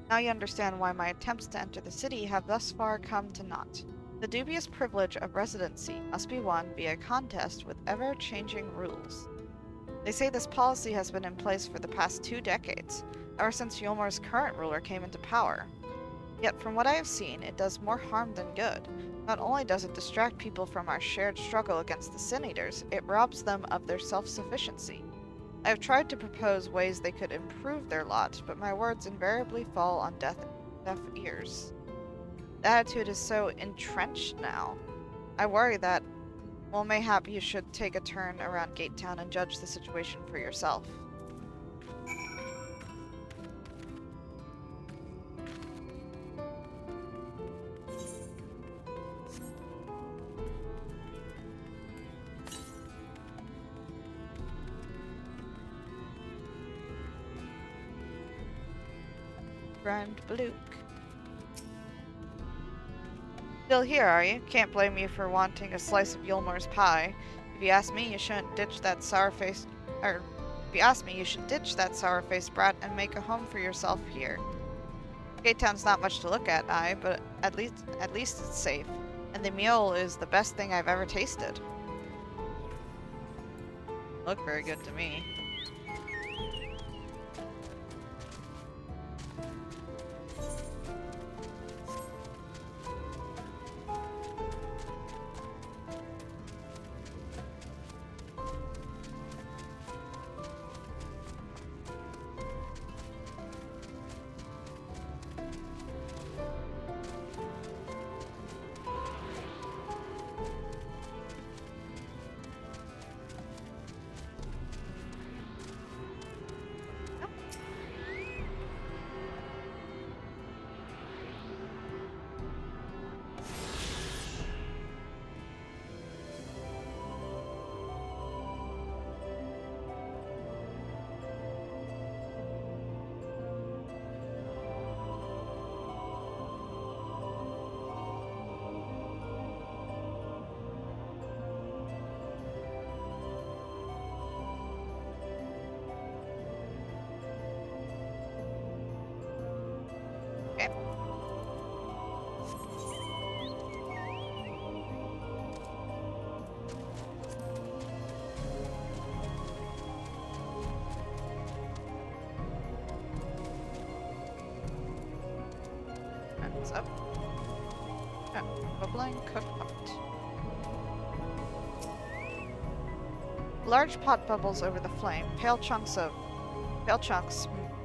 Now you understand why my attempts to enter the city have thus far come to naught. The dubious privilege of residency must be won via contest with ever-changing rules. They say this policy has been in place for the past 2 decades, ever since Yulmore's current ruler came into power. Yet from what I have seen, it does more harm than good. Not only does it distract people from our shared struggle against the Sin Eaters, it robs them of their self-sufficiency. I have tried to propose ways they could improve their lot, but my words invariably fall on deaf ears. The attitude is so entrenched now. I worry that, well, mayhap you should take a turn around Gatetown and judge the situation for yourself. Grand Baluke. Still here, are you? Can't blame you for wanting a slice of Yulmore's pie. If you ask me, you shouldn't ditch that sour-faced... if you ask me, you should ditch that sour-faced brat and make a home for yourself here. Gatetown's not much to look at, but at least it's safe. And the meal is the best thing I've ever tasted. Look very good to me. Hands up. Oh, bubbling cooked pot. Large pot bubbles over the flame. Pale chunks,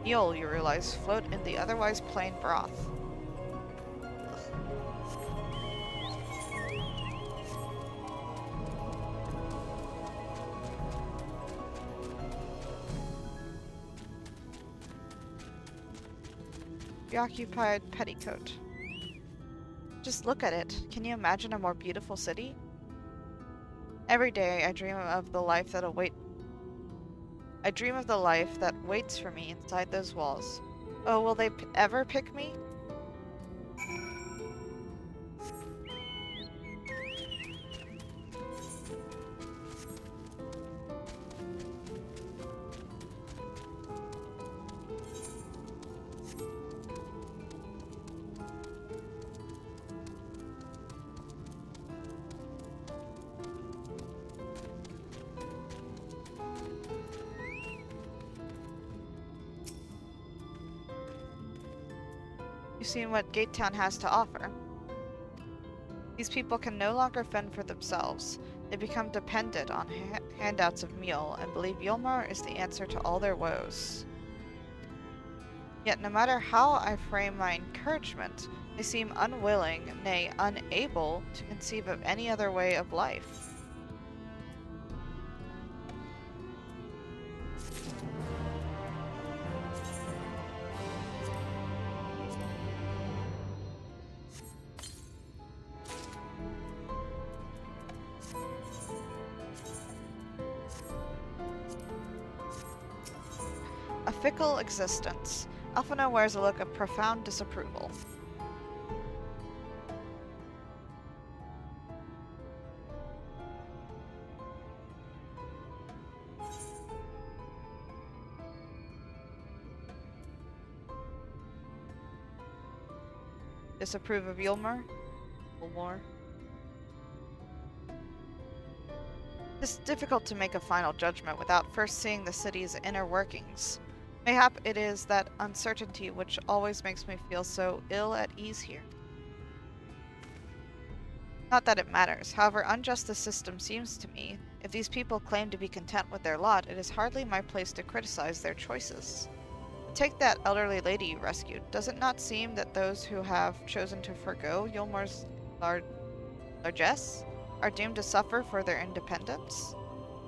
meal, you realize, float in the otherwise plain broth. Preoccupied petticoat. Just look at it. Can you imagine a more beautiful city? Every day I dream of the life that waits for me inside those walls. Oh, will they ever pick me? You've seen what Gatetown has to offer. These people can no longer fend for themselves. They become dependent on handouts of meal and believe Yulmar is the answer to all their woes. Yet no matter how I frame my encouragement, they seem unwilling, nay, unable to conceive of any other way of life. A fickle existence. Alphina wears a look of profound disapproval. Disapprove of Yulmar? More. It's difficult to make a final judgment without first seeing the city's inner workings. Mayhap it is that uncertainty which always makes me feel so ill at ease here. Not that it matters. However unjust the system seems to me, if these people claim to be content with their lot, it is hardly my place to criticize their choices. Take that elderly lady you rescued. Does it not seem that those who have chosen to forgo Yulmar's largesse are doomed to suffer for their independence?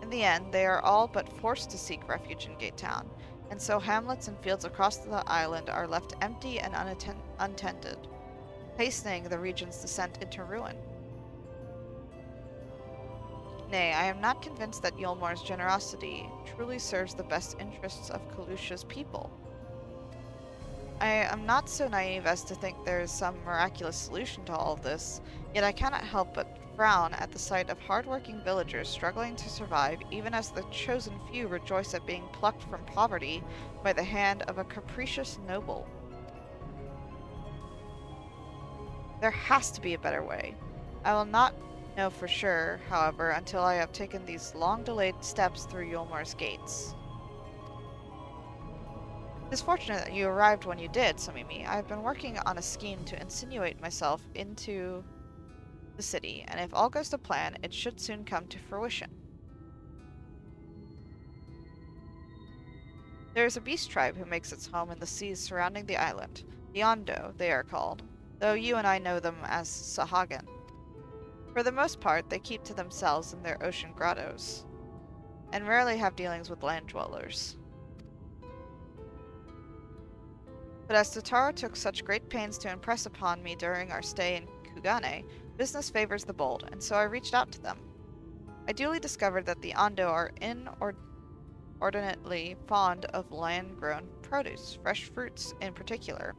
In the end, they are all but forced to seek refuge in Gatetown, and so hamlets and fields across the island are left empty and untended, hastening the region's descent into ruin. Nay, I am not convinced that Yulmar's generosity truly serves the best interests of Kalusha's people. I am not so naive as to think there is some miraculous solution to all of this, yet I cannot help but frown at the sight of hard-working villagers struggling to survive, even as the chosen few rejoice at being plucked from poverty by the hand of a capricious noble. There has to be a better way. I will not know for sure, however, until I have taken these long-delayed steps through Yulmar's gates. It is fortunate that you arrived when you did, Somimi. I have been working on a scheme to insinuate myself into the city, and if all goes to plan, it should soon come to fruition. There is a beast tribe who makes its home in the seas surrounding the island. The Ondo, they are called, though you and I know them as Sahagan. For the most part, they keep to themselves in their ocean grottos, and rarely have dealings with land dwellers. But as Totaro took such great pains to impress upon me during our stay in Kugane, business favors the bold, and so I reached out to them. I duly discovered that the Ondo are inordinately fond of land-grown produce, fresh fruits in particular,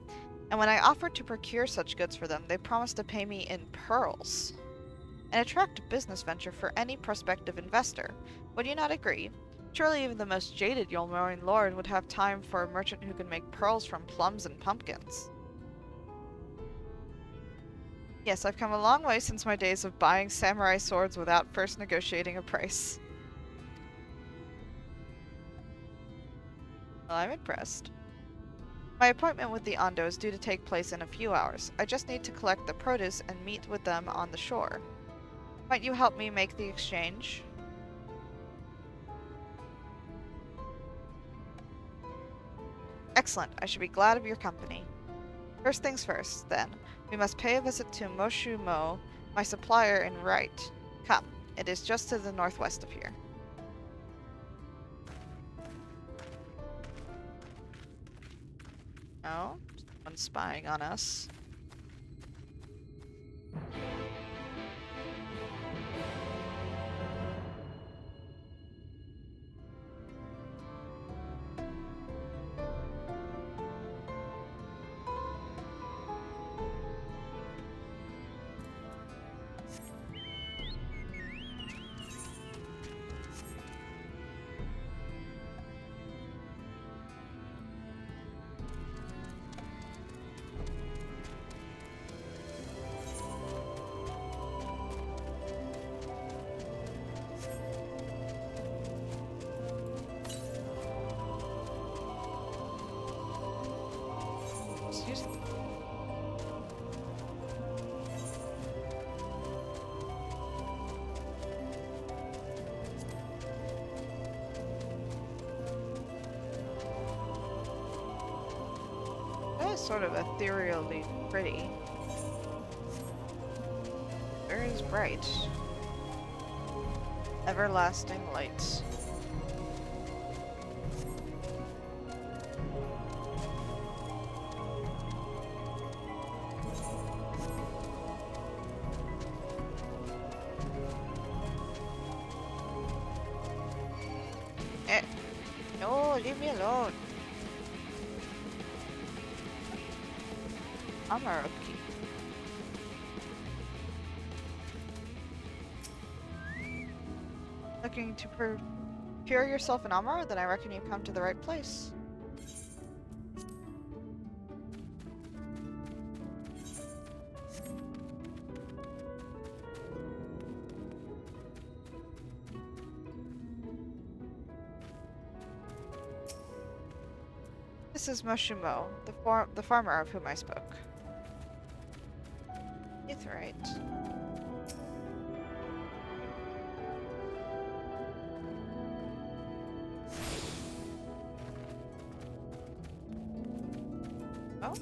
and when I offered to procure such goods for them, they promised to pay me in pearls. An attractive business venture for any prospective investor. Would you not agree? Surely even the most jaded Yulmorian lord would have time for a merchant who can make pearls from plums and pumpkins. Yes, I've come a long way since my days of buying samurai swords without first negotiating a price. Well, I'm impressed. My appointment with the Ondo is due to take place in a few hours. I just need to collect the produce and meet with them on the shore. Might you help me make the exchange? Excellent. I should be glad of your company. First things first, then. We must pay a visit to Moshumo, my supplier in Wright. Come. It is just to the northwest of here. No? Someone's spying on us. That is sort of ethereally pretty. Very bright. Everlasting light. No, leave me alone. Armor upkeep. Looking to procure yourself an armor? Then I reckon you've come to the right place. This is Moshumo, the farmer of whom I spoke. Aetheryte. Oh?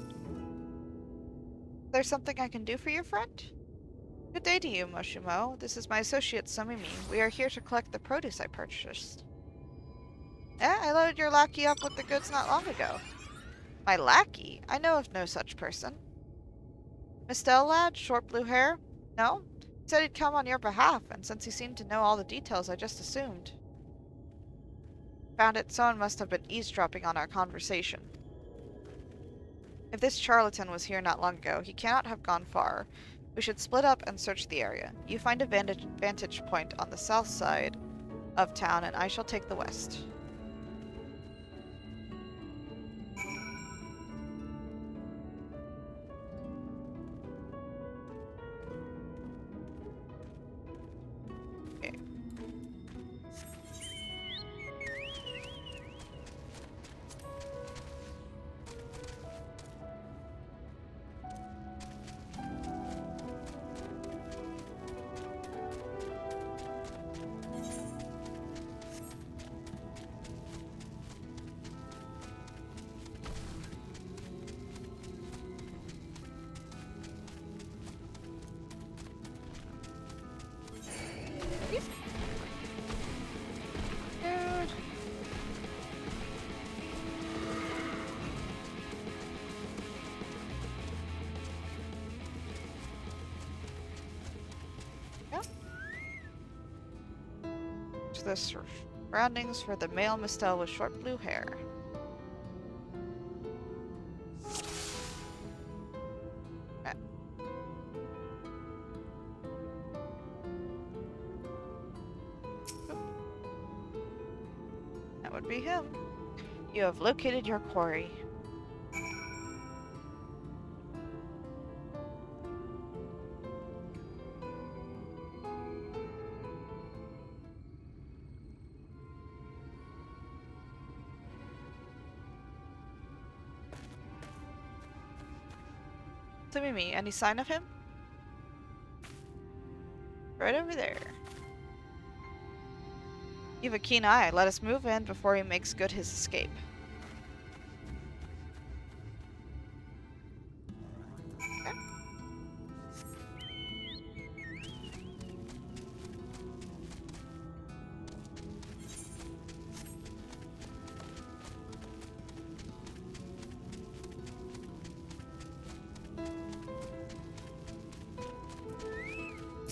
There's something I can do for your friend? Good day to you, Moshumo. This is my associate Somimi. We are here to collect the produce I purchased. Eh? I loaded your lackey up with the goods not long ago. My lackey? I know of no such person. Mistel lad? Short blue hair? No? He said he'd come on your behalf, and since he seemed to know all the details, I just assumed. Found it, someone must have been eavesdropping on our conversation. If this charlatan was here not long ago, he cannot have gone far. We should split up and search the area. You find a vantage point on the south side of town, and I shall take the west. the surroundings for the male Mistel with short blue hair. That would be him. You have located your quarry. Somimi, any sign of him? Right over there. You have a keen eye. Let us move in before he makes good his escape. Okay.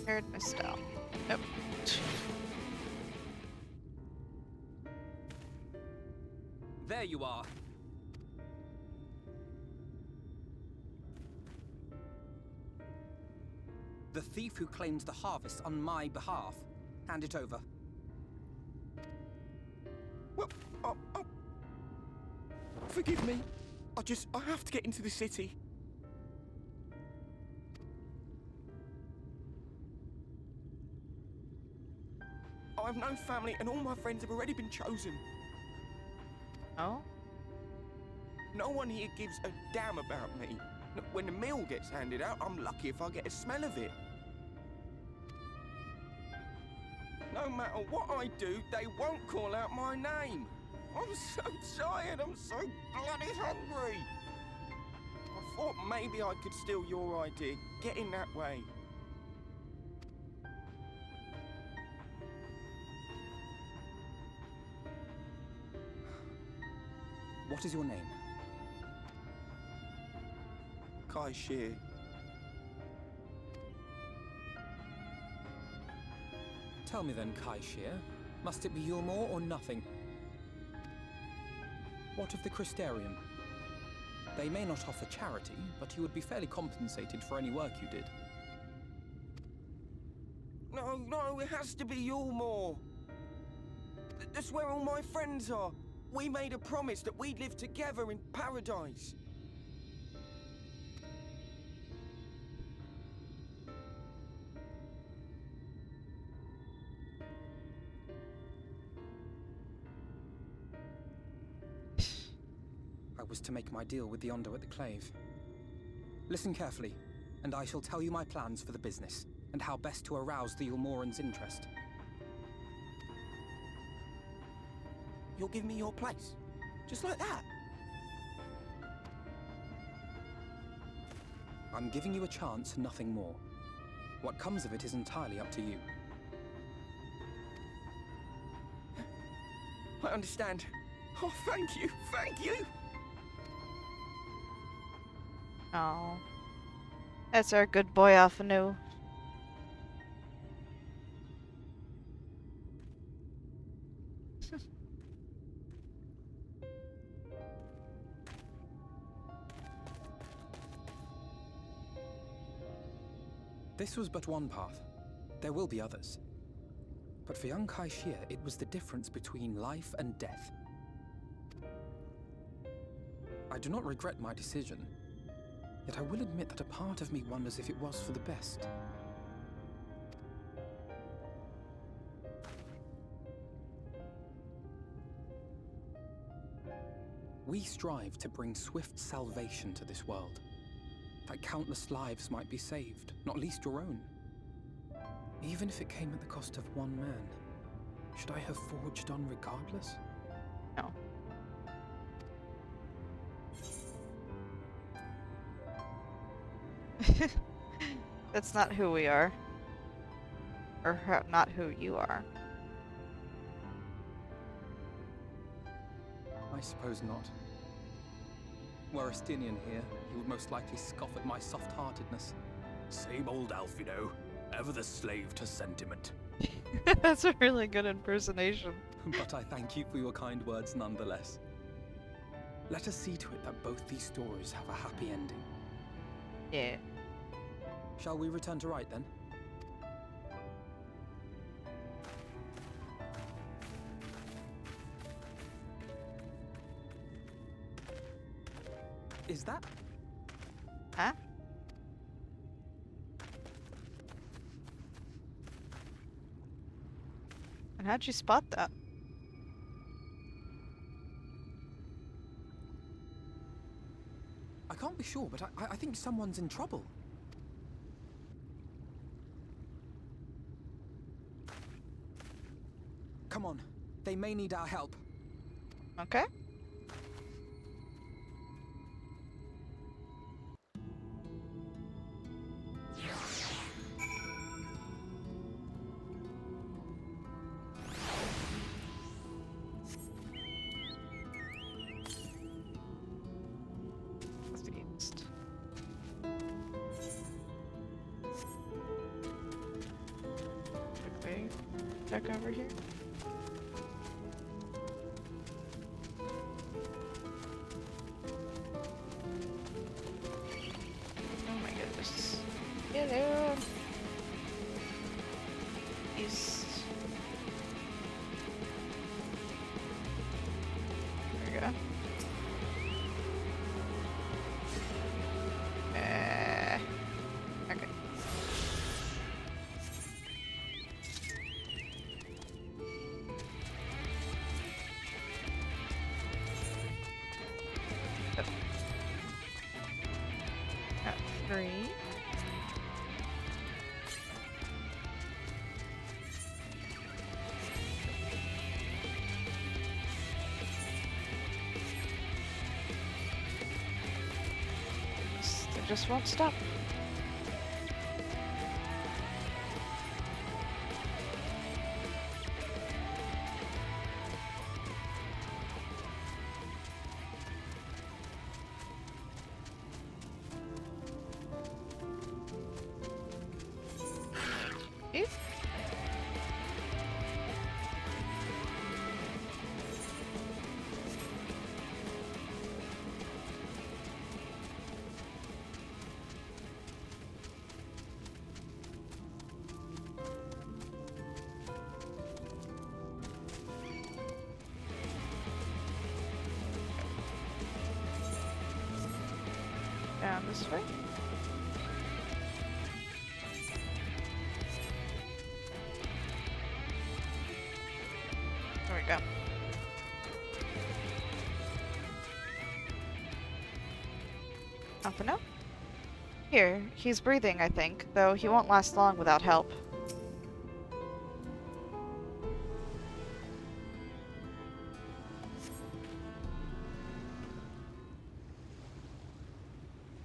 Heard Mistel. Nope. There you are. The thief who claimed the harvest on my behalf. Hand it over. Well, forgive me. I have to get into the city. I have no family and all my friends have already been chosen. Oh? No one here gives a damn about me. When the meal gets handed out, I'm lucky if I get a smell of it. No matter what I do, they won't call out my name. I'm so tired, I'm so bloody hungry. I thought maybe I could steal your idea, get in that way. What is your name? Kai Shear. Tell me then, Kai Shear, must it be Yulmore or nothing? What of the Crystarium? They may not offer charity, but you would be fairly compensated for any work you did. No, it has to be Yulmore. That's where all my friends are. We made a promise that we'd live together in paradise. I was to make my deal with the Ondo at the Clave. Listen carefully, and I shall tell you my plans for the business, and how best to arouse the Yulmorans' interest. You'll give me your place? Just like that? I'm giving you a chance, nothing more. What comes of it is entirely up to you. I understand. Oh, thank you, thank you! Oh. That's our good boy Afanu. This was but one path. There will be others. But for young Kai Shear, it was the difference between life and death. I do not regret my decision, yet I will admit that a part of me wonders if it was for the best. We strive to bring swift salvation to this world, that countless lives might be saved, not least your own. Even if it came at the cost of one man, should I have forged on regardless? No. That's not who we are. Or not who you are. I suppose not. Were Estinian here, he would most likely scoff at my soft-heartedness. Same old Alf, you know. Ever the slave to sentiment. That's a really good impersonation. But I thank you for your kind words nonetheless. Let us see to it that both these stories have a happy ending. Yeah. Shall we return to Wright then? Is that? Huh? And how'd you spot that? I can't be sure, but I think someone's in trouble. Come on, they may need our help. Okay. East. Quickly check over here. Oh my goodness. Hello. East. There we go. Okay. Oh. Got 3. They just won't stop. If down this way. There we go. Nothing up. Here, he's breathing, I think, though he won't last long without help.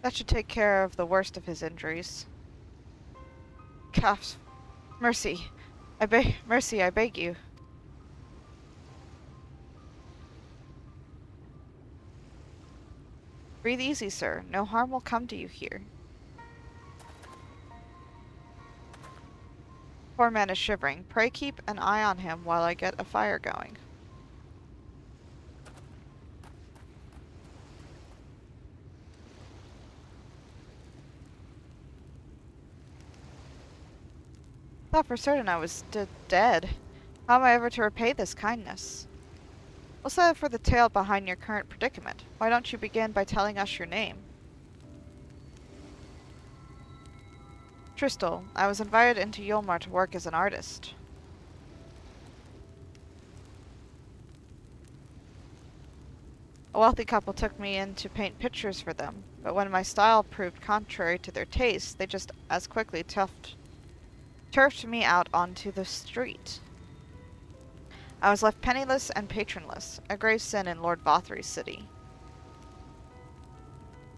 That should take care of the worst of his injuries. Calf, mercy, I beg you. Breathe easy, sir. No harm will come to you here. Poor man is shivering. Pray keep an eye on him while I get a fire going. Thought for certain I was dead. How am I ever to repay this kindness? We'll set it for the tale behind your current predicament. Why don't you begin by telling us your name? Tristal. I was invited into Yulmar to work as an artist. A wealthy couple took me in to paint pictures for them, but when my style proved contrary to their tastes, they just as quickly turfed me out onto the street. I was left penniless and patronless, a grave sin in Lord Bothry's city.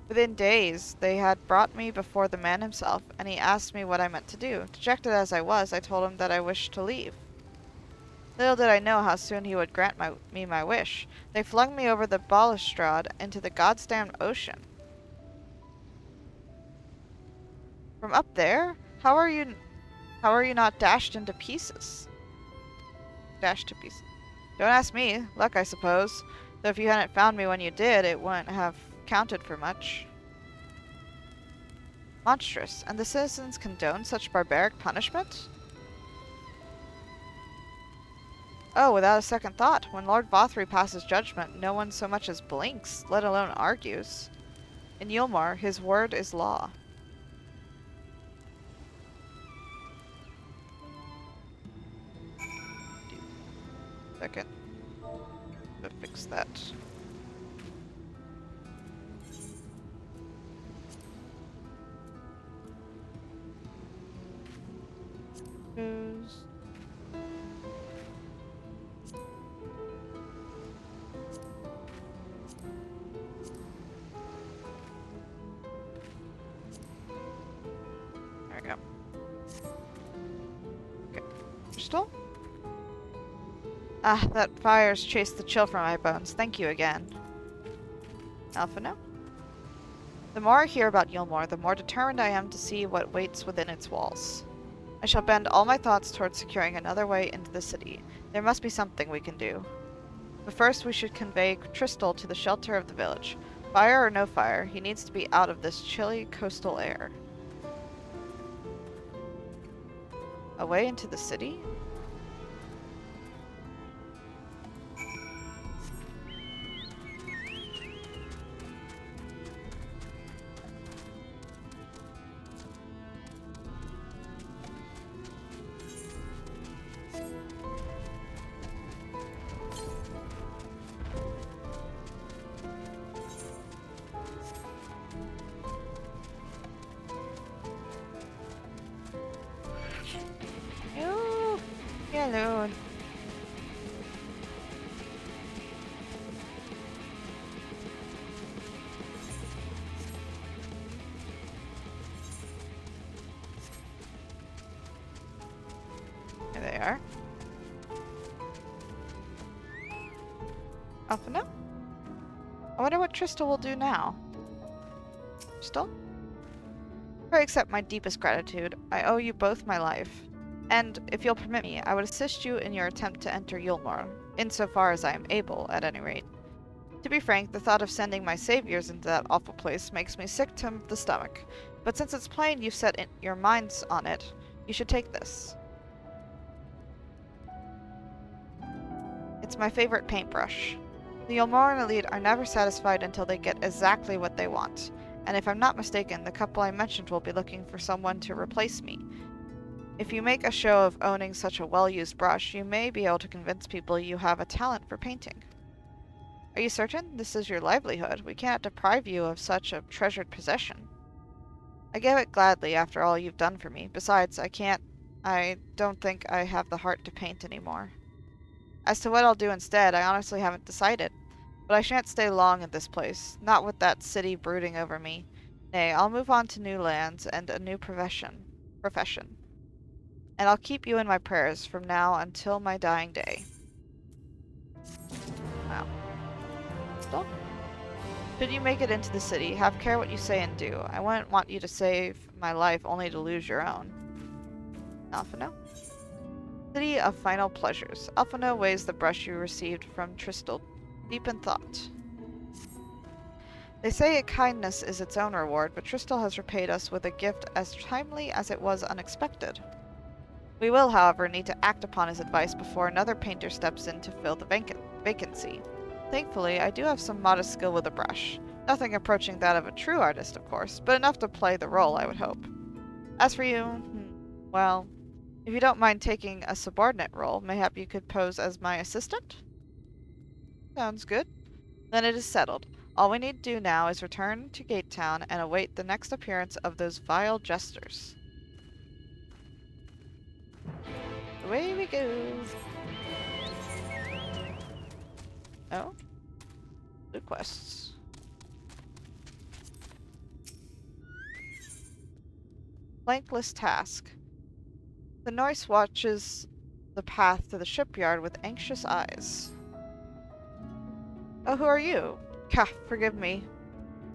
Within days, they had brought me before the man himself, and he asked me what I meant to do. Dejected as I was, I told him that I wished to leave. Little did I know how soon he would grant me my wish. They flung me over the balustrade into the goddamned ocean. From up there? How are you not dashed into pieces? dashed to pieces. Don't ask me. Luck, I suppose. Though if you hadn't found me when you did, it wouldn't have counted for much. Monstrous. And the citizens condone such barbaric punishment? Oh, without a second thought. When Lord Vothry passes judgment, no one so much as blinks, let alone argues. In Yulmar, his word is law. Second. To fix that. There we go. Okay. Crystal? Ah, that fire's chased the chill from my bones. Thank you again. Alphino? The more I hear about Yulmore, the more determined I am to see what waits within its walls. I shall bend all my thoughts towards securing another way into the city. There must be something we can do. But first we should convey Tristal to the shelter of the village. Fire or no fire, he needs to be out of this chilly coastal air. A way into the city? Hello. There they are. Alphino? I wonder what Tristal will do now. Tristal? Pray accept my deepest gratitude. I owe you both my life. And, if you'll permit me, I would assist you in your attempt to enter Yulmore, insofar as I am able, at any rate. To be frank, the thought of sending my saviors into that awful place makes me sick to the stomach. But since it's plain you've set your minds on it, you should take this. It's my favorite paintbrush. The Yulmoran elite are never satisfied until they get exactly what they want. And if I'm not mistaken, the couple I mentioned will be looking for someone to replace me. If you make a show of owning such a well-used brush, you may be able to convince people you have a talent for painting. Are you certain? This is your livelihood. We cannot deprive you of such a treasured possession. I give it gladly after all you've done for me. Besides, I don't think I have the heart to paint anymore. As to what I'll do instead, I honestly haven't decided. But I shan't stay long in this place, not with that city brooding over me. Nay, I'll move on to new lands and a new profession. And I'll keep you in my prayers from now until my dying day. Wow. Stop. Should you make it into the city, have care what you say and do. I wouldn't want you to save my life only to lose your own. Alphino? City of Final Pleasures. Alphino weighs the brush you received from Tristal, deep in thought. They say kindness is its own reward, but Tristal has repaid us with a gift as timely as it was unexpected. We will, however, need to act upon his advice before another painter steps in to fill the vacancy. Thankfully, I do have some modest skill with a brush. Nothing approaching that of a true artist, of course, but enough to play the role, I would hope. As for you, well, if you don't mind taking a subordinate role, mayhap you could pose as my assistant? Sounds good. Then it is settled. All we need to do now is return to Gate Town and await the next appearance of those vile jesters. Away we go. Oh. New quests. Blankless task. The Noise watches the path to the shipyard with anxious eyes. Oh, who are you? Forgive me.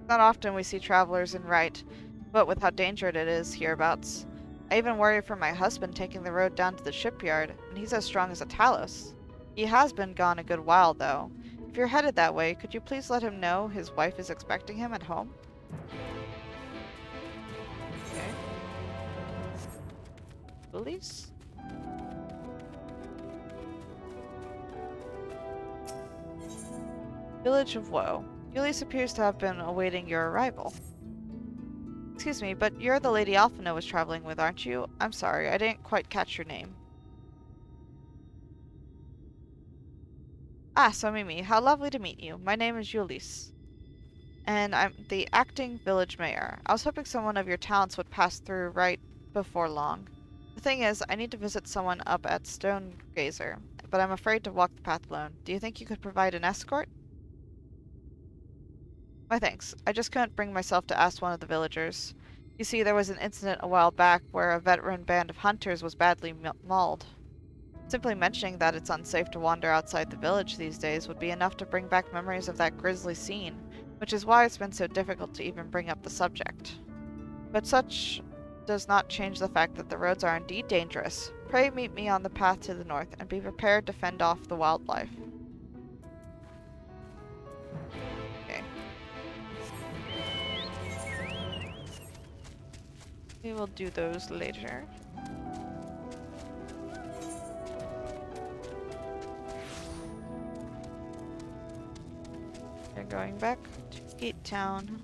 Not often we see travelers in right, but with how dangerous it is hereabouts. I even worry for my husband taking the road down to the shipyard, and he's as strong as a Talos. He has been gone a good while, though. If you're headed that way, could you please let him know his wife is expecting him at home? Okay. Police? Village of Woe. Ulysses appears to have been awaiting your arrival. Excuse me, but you're the Lady Alphina was traveling with, aren't you? I'm sorry, I didn't quite catch your name. Ah, Somimi, how lovely to meet you. My name is Ulysses, and I'm the acting village mayor. I was hoping someone of your talents would pass through right before long. The thing is, I need to visit someone up at Stonegazer, but I'm afraid to walk the path alone. Do you think you could provide an escort? My thanks. I just couldn't bring myself to ask one of the villagers. You see, there was an incident a while back where a veteran band of hunters was badly mauled. Simply mentioning that it's unsafe to wander outside the village these days would be enough to bring back memories of that grisly scene, which is why it's been so difficult to even bring up the subject. But such does not change the fact that the roads are indeed dangerous. Pray meet me on the path to the north, and be prepared to fend off the wildlife. Okay. We will do those later. We're going back to Gate Town.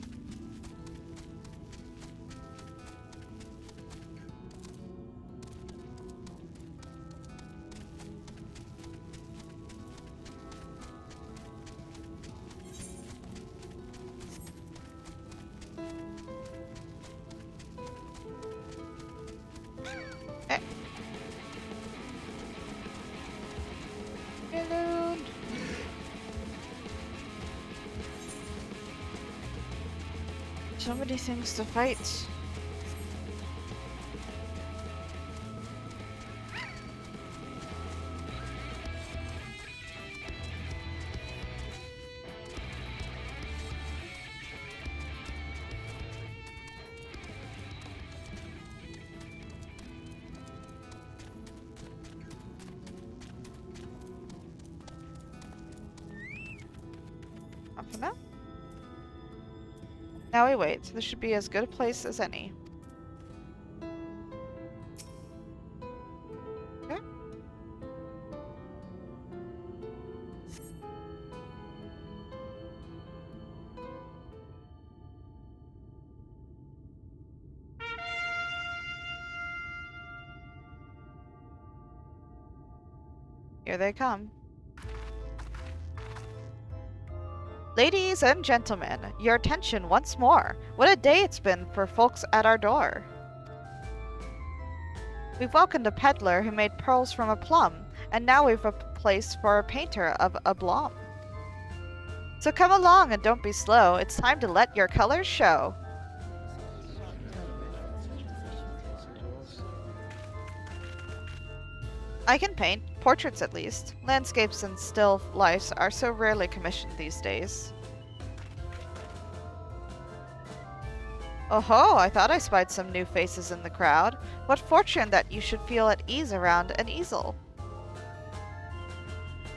Hello. So many things to fight. For now. Now we wait. This should be as good a place as any. Okay. Here they come. Ladies and gentlemen, your attention once more. What a day it's been for folks at our door. We've welcomed a peddler who made pearls from a plum, and now we've a place for a painter of a blom. So come along and don't be slow. It's time to let your colors show. I can paint, portraits at least. Landscapes and still lifes are so rarely commissioned these days. Oh-ho, I thought I spied some new faces in the crowd. What fortune that you should feel at ease around an easel.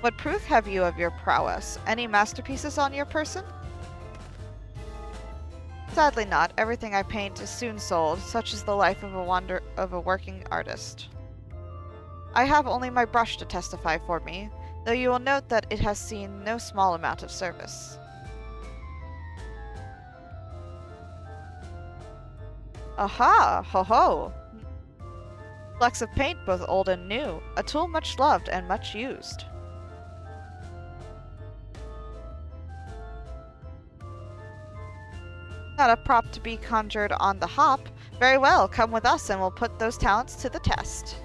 What proof have you of your prowess? Any masterpieces on your person? Sadly not. Everything I paint is soon sold. Such is the life of a working artist. I have only my brush to testify for me, though you will note that it has seen no small amount of service. Aha! Ho-ho! Flecks of paint, both old and new. A tool much loved and much used. Not a prop to be conjured on the hop. Very well, come with us and we'll put those talents to the test.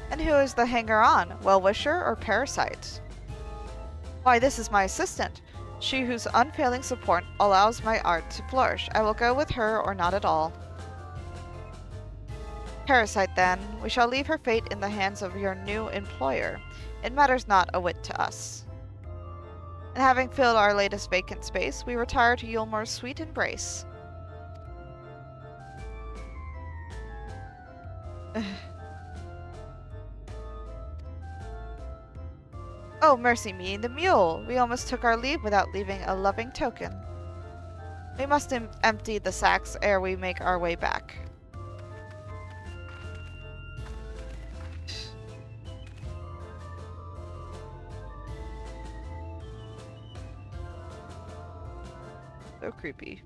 And who is the hanger-on? Well-wisher or parasite? Why, this is my assistant. She whose unfailing support allows my art to flourish. I will go with her or not at all. Parasite, then. We shall leave her fate in the hands of your new employer. It matters not a whit to us. And having filled our latest vacant space, we retire to Yulmore's sweet embrace. Oh, mercy me, the mule! We almost took our leave without leaving a loving token. We must empty the sacks ere we make our way back. So creepy.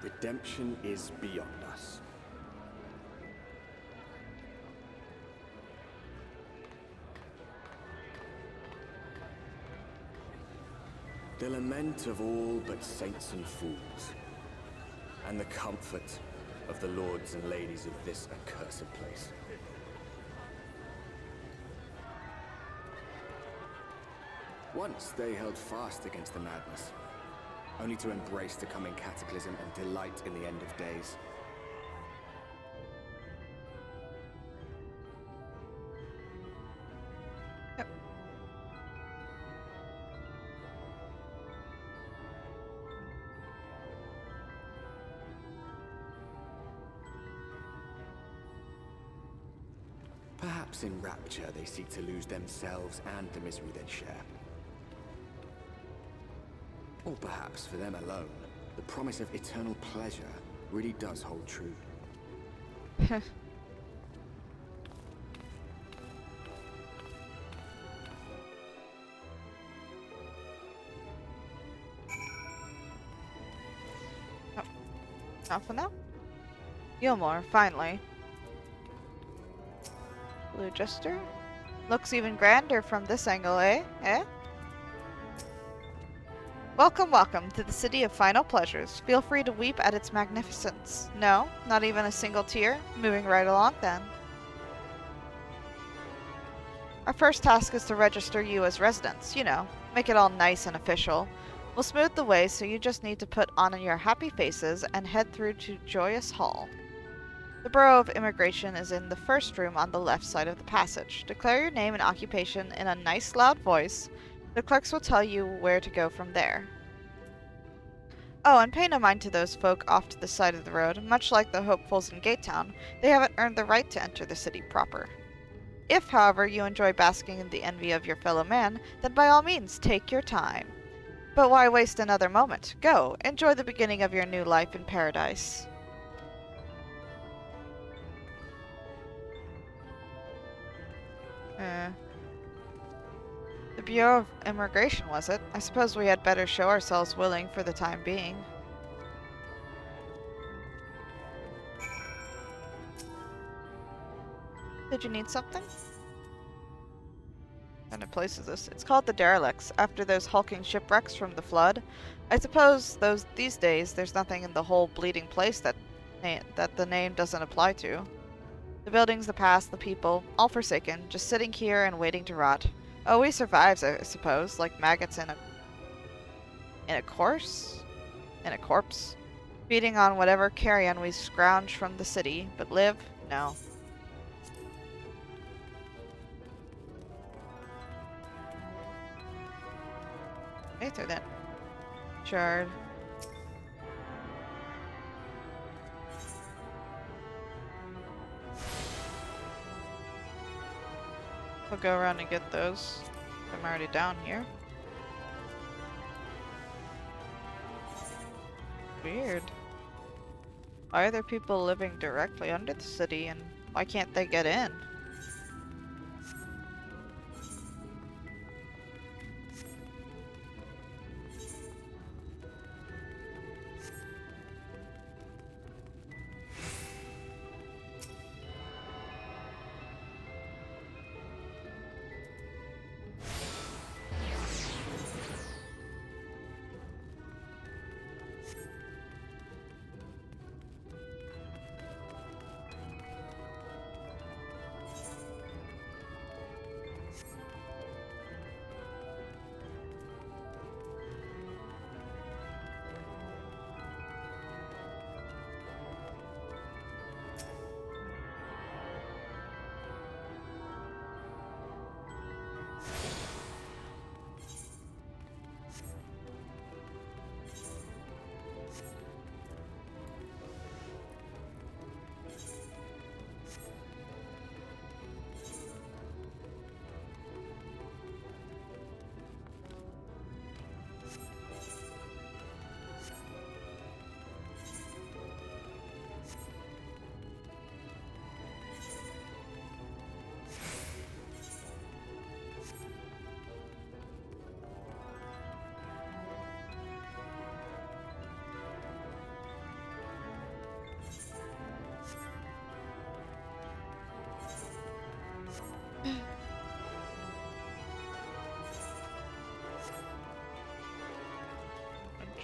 Redemption is beyond us. The lament of all but saints and fools, and the comfort of the lords and ladies of this accursed place. Once they held fast against the madness, only to embrace the coming cataclysm and delight in the end of days. Yep. Perhaps in rapture they seek to lose themselves and the misery they share. Or perhaps for them alone, the promise of eternal pleasure really does hold true. Oh, not for now. Gilmore, finally. Blue Jester? Looks even grander from this angle, eh? Eh? Welcome, welcome to the city of final pleasures. Feel free to weep at its magnificence. No, not even a single tear? Moving right along then. Our first task is to register you as residents, you know, make it all nice and official. We'll smooth the way, so you just need to put on your happy faces and head through to Joyous Hall. The Bureau of Immigration is in the first room on the left side of the passage. Declare your name and occupation in a nice loud voice. The clerks will tell you where to go from there. Oh, and pay no mind to those folk off to the side of the road. Much like the hopefuls in Gatetown, they haven't earned the right to enter the city proper. If, however, you enjoy basking in the envy of your fellow man, then by all means, take your time. But why waste another moment? Go, enjoy the beginning of your new life in paradise. The Bureau of Immigration, was it? I suppose we had better show ourselves willing for the time being. Did you need something? What kind of place is this? It's called the Derelicts, after those hulking shipwrecks from the flood. I suppose these days there's nothing in the whole bleeding place that the name doesn't apply to. The buildings, the past, the people, all forsaken, just sitting here and waiting to rot. Oh, we survives, I suppose, like maggots in a corpse, feeding on whatever carrion we scrounge from the city, but live? No. Aether then. Shard. We'll go around and get those. I'm already down here. Weird. Why are there people living directly under the city, and why can't they get in?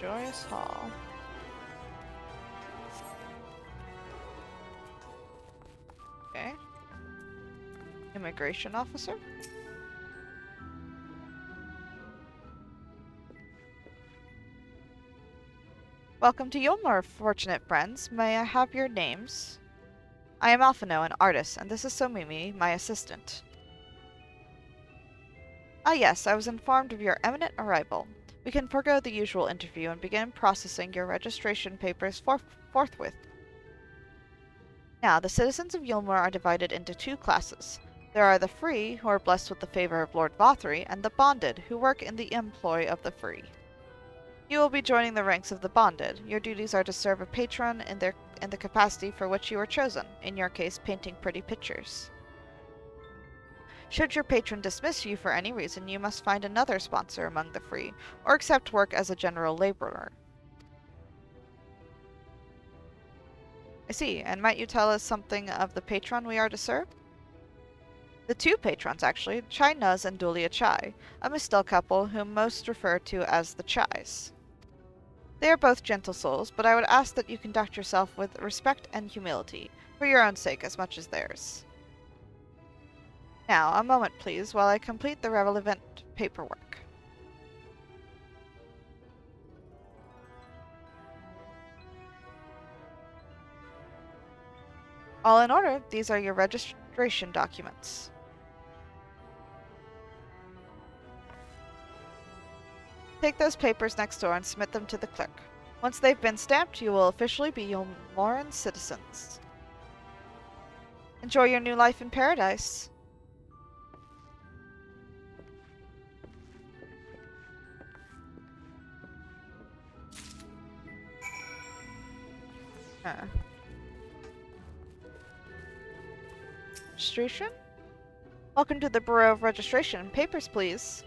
Joyous Hall. Okay. Immigration officer? Welcome to Yulmore, fortunate friends. May I have your names? I am Alphino, an artist, and this is Somimi, my assistant. Ah yes, I was informed of your imminent arrival. We can forego the usual interview and begin processing your registration papers forthwith. Now, the citizens of Yulmore are divided into two classes. There are the free, who are blessed with the favor of Lord Vothry, and the bonded, who work in the employ of the free. You will be joining the ranks of the bonded. Your duties are to serve a patron in the capacity for which you were chosen, in your case painting pretty pictures. Should your patron dismiss you for any reason, you must find another sponsor among the free, or accept work as a general laborer. I see, and might you tell us something of the patron we are to serve? The two patrons, actually, Chai Nuz and Dulia Chai, a Mistel couple whom most refer to as the Chais. They are both gentle souls, but I would ask that you conduct yourself with respect and humility, for your own sake as much as theirs. Now, a moment please, while I complete the relevant paperwork. All in order, these are your registration documents. Take those papers next door and submit them to the clerk. Once they've been stamped, you will officially be Yulmoran citizens. Enjoy your new life in paradise. Registration? Welcome to the Bureau of Registration. Papers, please.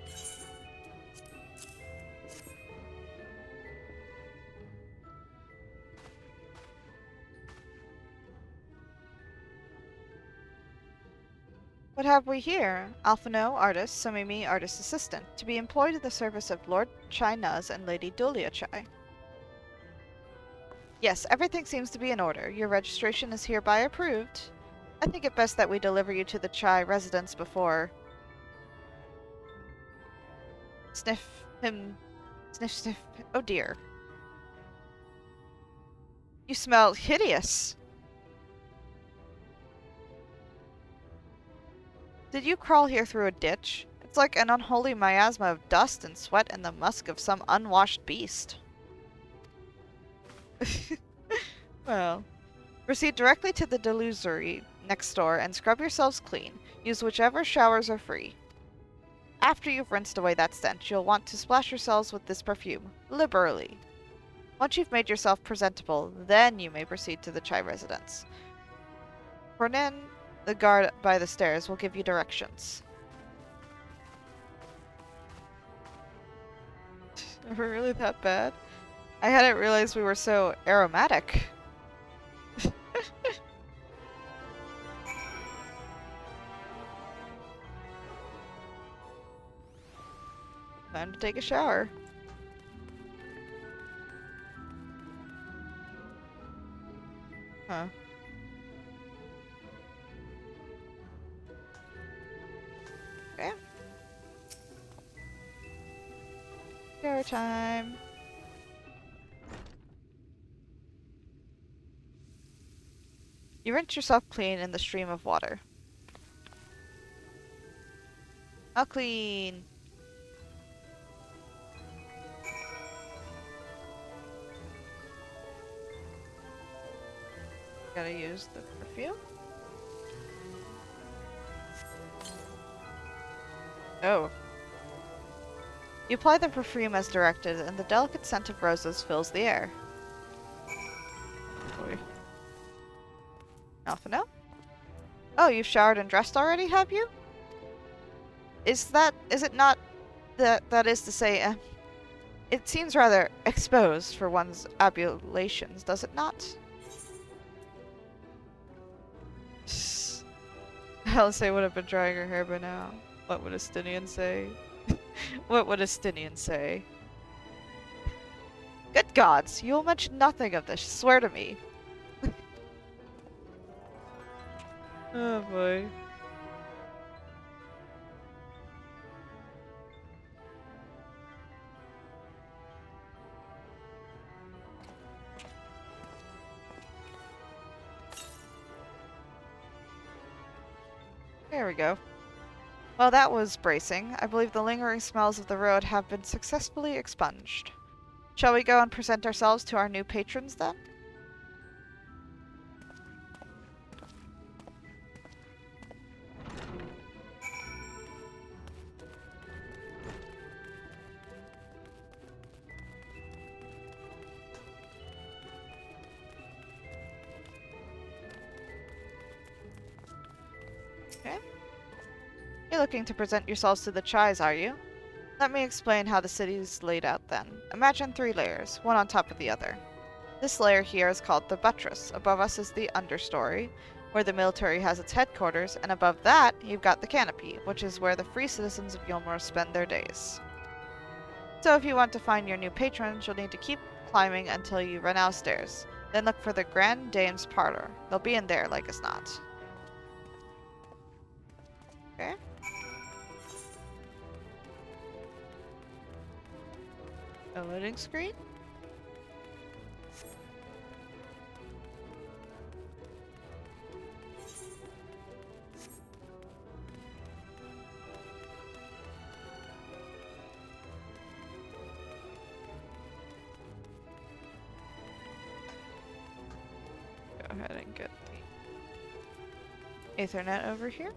What have we here? Alphino, artist, Somimi, artist assistant, to be employed in the service of Lord Chai Nuz and Lady Dulia Chai. Yes, everything seems to be in order. Your registration is hereby approved. I think it best that we deliver you to the Chai residence before... Sniff. Oh dear. You smell hideous. Did you crawl here through a ditch? It's like an unholy miasma of dust and sweat and the musk of some unwashed beast. Well, proceed directly to the delusory next door and scrub yourselves clean. Use whichever showers are free. After you've rinsed away that stench, you'll want to splash yourselves with this perfume, liberally. Once you've made yourself presentable, then you may proceed to the Chai residence. Fernan, the guard by the stairs, will give you directions. Are we really that bad? I hadn't realized we were so aromatic. Time to take a shower. Huh. Okay. Shower time. You rinse yourself clean in the stream of water. I'll clean. Gotta use the perfume. Oh. You apply the perfume as directed, and the delicate scent of roses fills the air. Alphino? Oh, you've showered and dressed already, have you? Is it not, that is to say, it seems rather exposed for one's ablutions, does it not? Alice would have been drying her hair by now. What would Estinian say? What would Estinian say? Good gods, you will mention nothing of this, swear to me. Oh boy. There we go. Well, that was bracing. I believe the lingering smells of the road have been successfully expunged. Shall we go and present ourselves to our new patrons then? Okay. You're looking to present yourselves to the Chais, are you? Let me explain how the city's laid out then. Imagine 3 layers, one on top of the other. This layer here is called the buttress. Above us is the understory, where the military has its headquarters, and above that, you've got the canopy, which is where the free citizens of Yulmore spend their days. So if you want to find your new patrons, you'll need to keep climbing until you run out of stairs. Then look for the Grand Dame's parlor. They'll be in there like as not. Okay. A loading screen? Go ahead and get the Ethernet over here.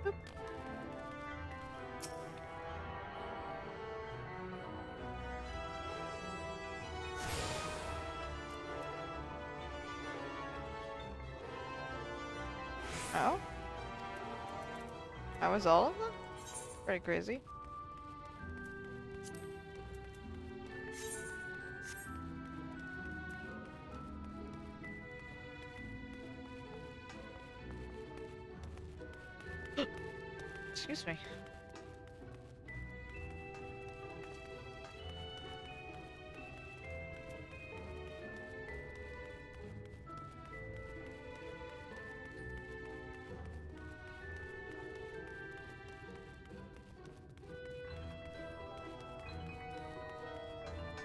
Boop. Oh? That was all of them? Pretty crazy. Excuse me.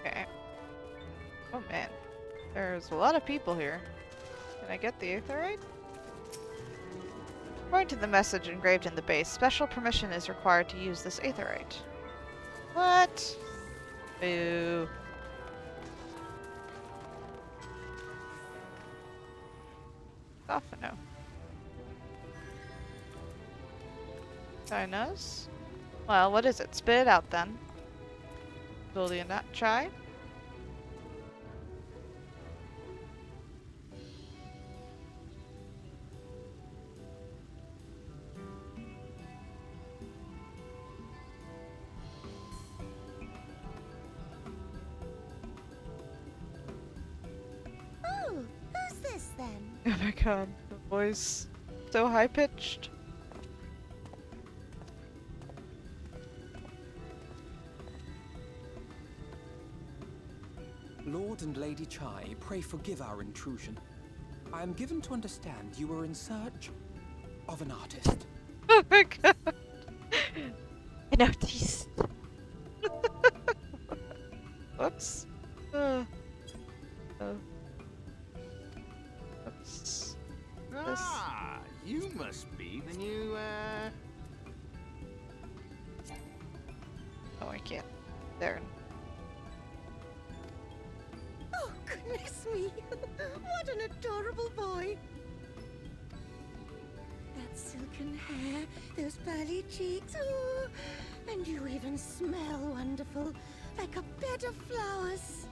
Okay. Oh man. There's a lot of people here. Can I get the aetherite? According to the message engraved in the base, special permission is required to use this aetherite. What? Boo. Sophino. Dinos? Well, what is it? Spit it out then. Will you not try? Oh, who's this then? Oh my god, the voice so high pitched. Lord and Lady Chai, pray forgive our intrusion. I am given to understand you were in search of an artist. Oh my god. An artist. Whoops. Whoops. Ah, you must be the new, Oh, I can't. There. Oh, goodness me! What an adorable boy! That silken hair, those pearly cheeks, oh, and you even smell wonderful, like a bed of flowers.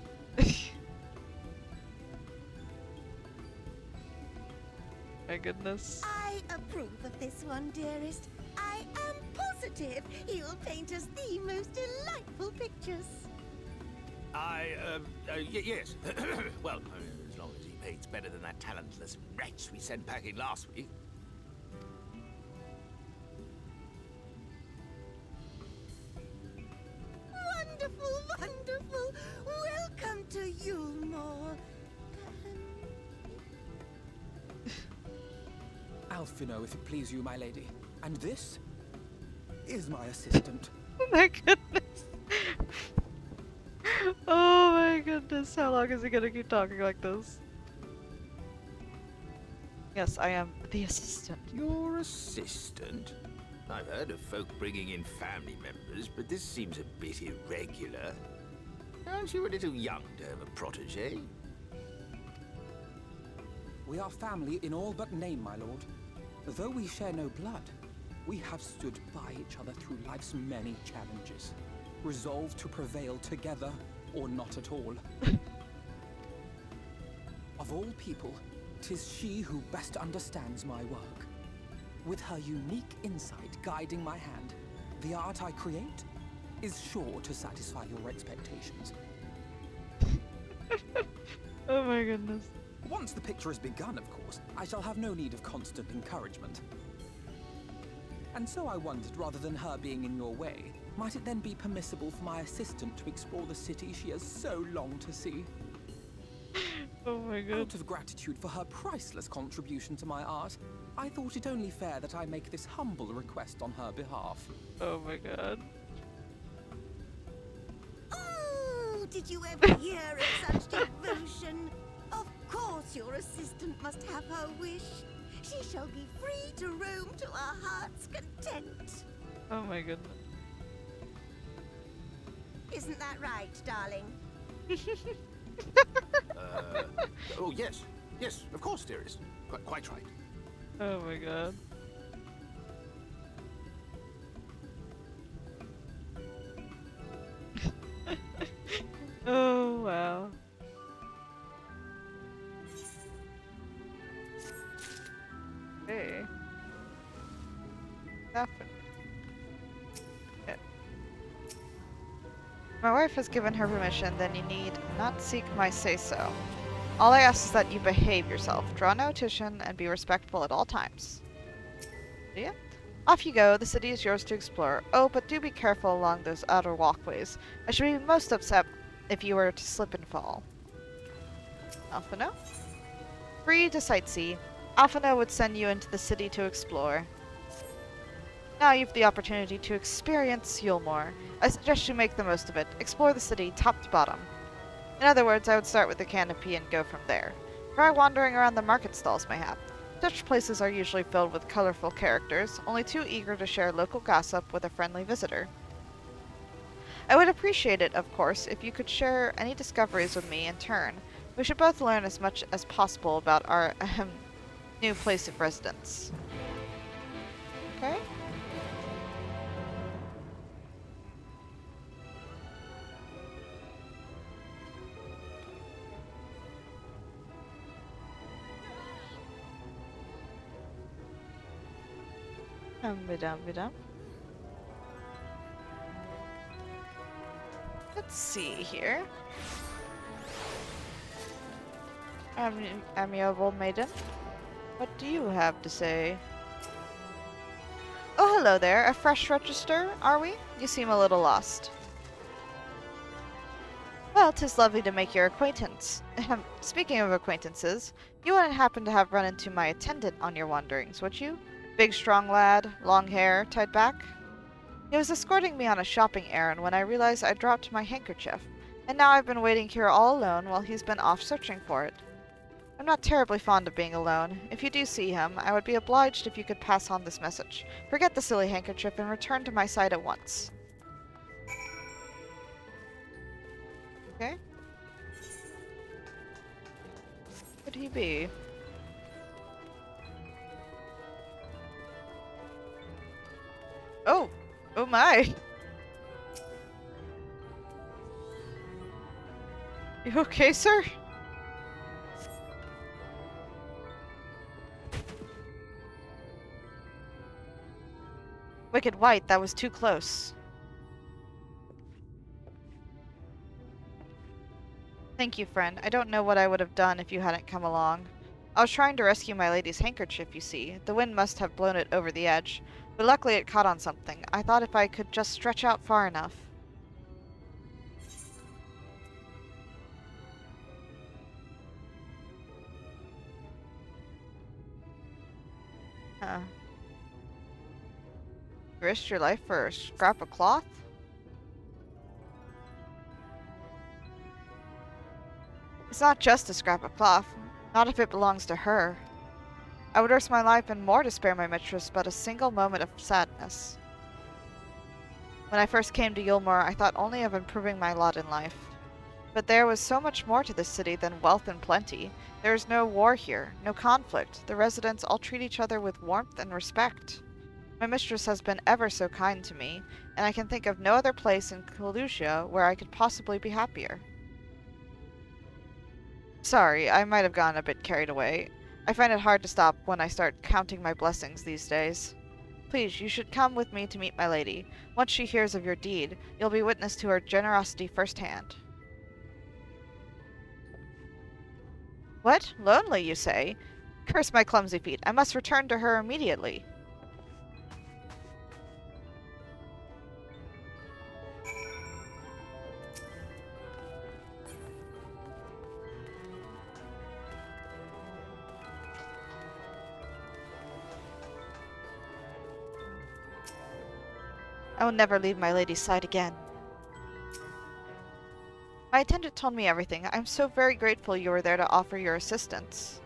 My goodness. I approve of this one, dearest. I am positive he'll paint us the most delightful pictures. Yes. Well, as long as he paints better than that talentless wretch we sent packing last week. Alphino, if it please you, my lady. And this is my assistant. Oh my goodness. Oh my goodness. How long is he gonna keep talking like this? Yes, I am the assistant. Your assistant? I've heard of folk bringing in family members, but this seems a bit irregular. Aren't you a little young to have a protege? We are family in all but name, my lord. Though we share no blood, we have stood by each other through life's many challenges, resolved to prevail together or not at all. Of all people, 'tis she who best understands my work. With her unique insight guiding my hand, the art I create is sure to satisfy your expectations. Oh my goodness. Once the picture has begun, of course, I shall have no need of constant encouragement. And so I wondered, rather than her being in your way, might it then be permissible for my assistant to explore the city she has so longed to see? Oh my god. Out of gratitude for her priceless contribution to my art, I thought it only fair that I make this humble request on her behalf. Oh my god. Oh, did you ever hear of such devotion? Of course your assistant must have her wish. She shall be free to roam to her heart's content. Oh my goodness. Isn't that right, darling? Oh, yes. Yes, of course, dearest. Quite right. Oh my god. Oh wow. Hey. Nothing. Yeah. My wife has given her permission, then you need not seek my say-so. All I ask is that you behave yourself, draw no attention, and be respectful at all times. Yeah? Off you go, the city is yours to explore. Oh, but do be careful along those outer walkways. I should be most upset if you were to slip and fall. Alphino? Free to sightsee. Alphino would send you into the city to explore. Now you've the opportunity to experience Yulmore. I suggest you make the most of it. Explore the city top to bottom. In other words, I would start with the canopy and go from there. Try wandering around the market stalls, mayhap. Such places are usually filled with colorful characters, only too eager to share local gossip with a friendly visitor. I would appreciate it, of course, if you could share any discoveries with me in turn. We should both learn as much as possible about our new place of residence. Okay? Ba-dum. Let's see here. Amiable maiden, what do you have to say? Oh, hello there. A fresh register, are we? You seem a little lost. Well, 'tis lovely to make your acquaintance. Speaking of acquaintances, you wouldn't happen to have run into my attendant on your wanderings, would you? Big, strong lad, long hair, tied back. He was escorting me on a shopping errand when I realized I dropped my handkerchief, and now I've been waiting here all alone while he's been off searching for it. I'm not terribly fond of being alone. If you do see him, I would be obliged if you could pass on this message. Forget the silly handkerchief and return to my side at once. Okay. Could he be? Oh! Oh my! You okay, sir? Wicked White, that was too close. Thank you, friend. I don't know what I would have done if you hadn't come along. I was trying to rescue my lady's handkerchief, you see. The wind must have blown it over the edge, but luckily it caught on something. I thought if I could just stretch out far enough. Huh. You risked your life for a scrap of cloth? It's not just a scrap of cloth. Not if it belongs to her. I would risk my life and more to spare my mistress but a single moment of sadness. When I first came to Yulmore, I thought only of improving my lot in life. But there was so much more to this city than wealth and plenty. There is no war here, no conflict. The residents all treat each other with warmth and respect. My mistress has been ever so kind to me, and I can think of no other place in Kalusia where I could possibly be happier. Sorry, I might have gotten a bit carried away. I find it hard to stop when I start counting my blessings these days. Please, you should come with me to meet my lady. Once she hears of your deed, you'll be witness to her generosity firsthand. What? Lonely, you say? Curse my clumsy feet. I must return to her immediately. I will never leave my lady's side again. My attendant told me everything. I'm so very grateful you were there to offer your assistance.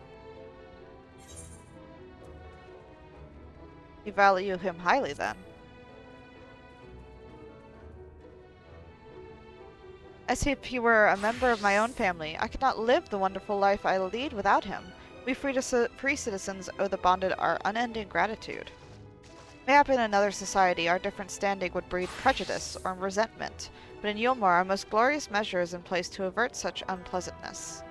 You value him highly, then. As if he were a member of my own family, I could not live the wonderful life I lead without him. We free citizens owe the bonded our unending gratitude. Mayhap in another society, our different standing would breed prejudice or resentment, but in Yulmore our most glorious measure is in place to avert such unpleasantness.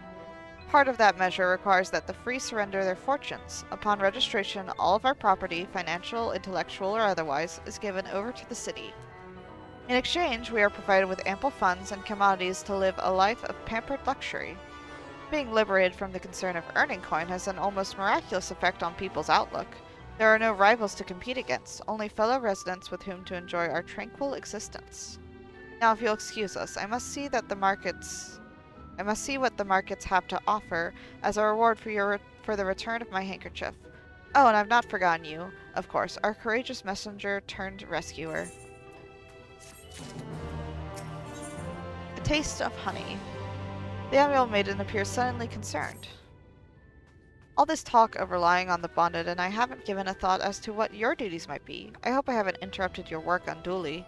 Part of that measure requires that the free surrender their fortunes. Upon registration, all of our property, financial, intellectual, or otherwise, is given over to the city. In exchange, we are provided with ample funds and commodities to live a life of pampered luxury. Being liberated from the concern of earning coin has an almost miraculous effect on people's outlook. There are no rivals to compete against, only fellow residents with whom to enjoy our tranquil existence. Now, if you'll excuse us, I must see what the markets have to offer as a reward for the return of my handkerchief. Oh, and I've not forgotten you, of course, our courageous messenger turned rescuer. A taste of honey. The amiable maiden appears suddenly concerned. All this talk of relying on the bonded, and I haven't given a thought as to what your duties might be. I hope I haven't interrupted your work unduly.